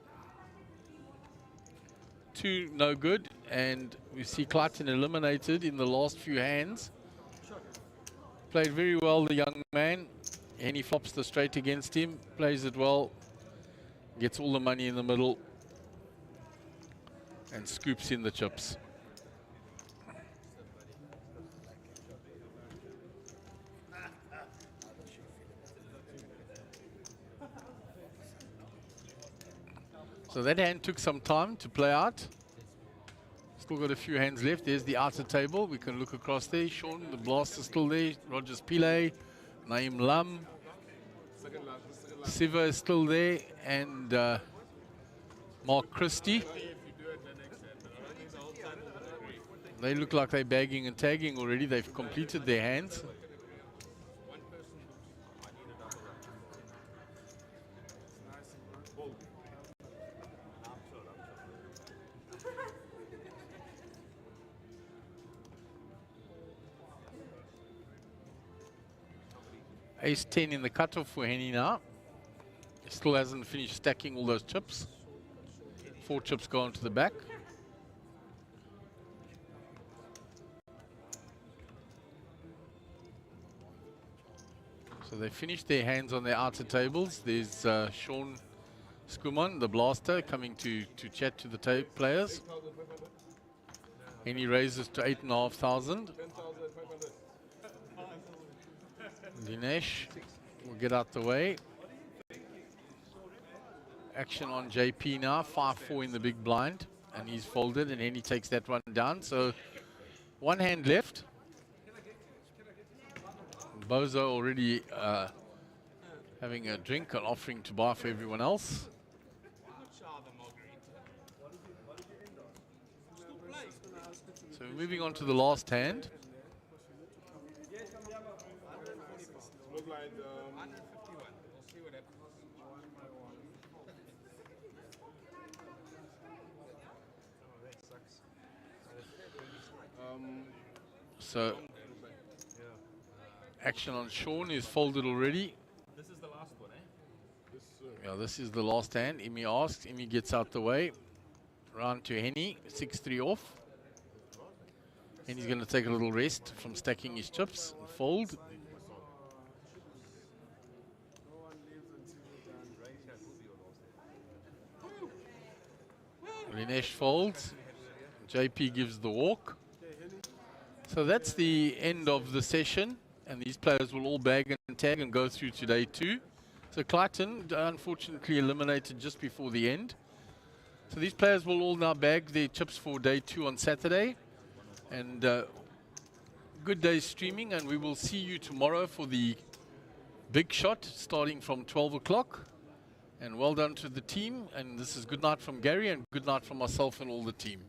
2 no good, and we see Clayton eliminated in the last few hands. Played very well, the young man, and he flops the straight against him, plays it well, gets all the money in the middle, and scoops in the chips. So that hand took some time to play out. Still got a few hands left. There's the outer table. We can look across there. Sean, the blast is still there. Rogers Pillay, Naim Lam. Siva is still there. And Mark Christie. They look like they're bagging and tagging already. They've completed their hands. Ace 10 in the cutoff for Henny now. He still hasn't finished stacking all those chips. 4 chips go onto the back. So they finished their hands on their outer tables. There's Sean Skumon, the blaster, coming to chat to the players. Henny raises to 8,500. Dinesh will get out the way. Action on JP now, 5-4 in the big blind, and he's folded, and Henny takes that one down. So 1 hand left. Bozo already having a drink and offering to buy for everyone else. So moving on to the last hand. So Action on Sean is folded already.
This is the last one, eh?
Yeah, this is the last hand. Imi asks. Imi gets out the way. Round to Henny. 6-3 off. Henny's going to take a little rest from stacking his chips and fold. Linesh folds. JP gives the walk. So that's the end of the session, and these players will all bag and tag and go through to day 2. So Clayton unfortunately eliminated just before the end. So these players will all now bag their chips for day 2 on Saturday. And good day streaming, and we will see you tomorrow for the big shot starting from 12 o'clock. And well done to the team, and this is good night from Gary and good night from myself and all the team.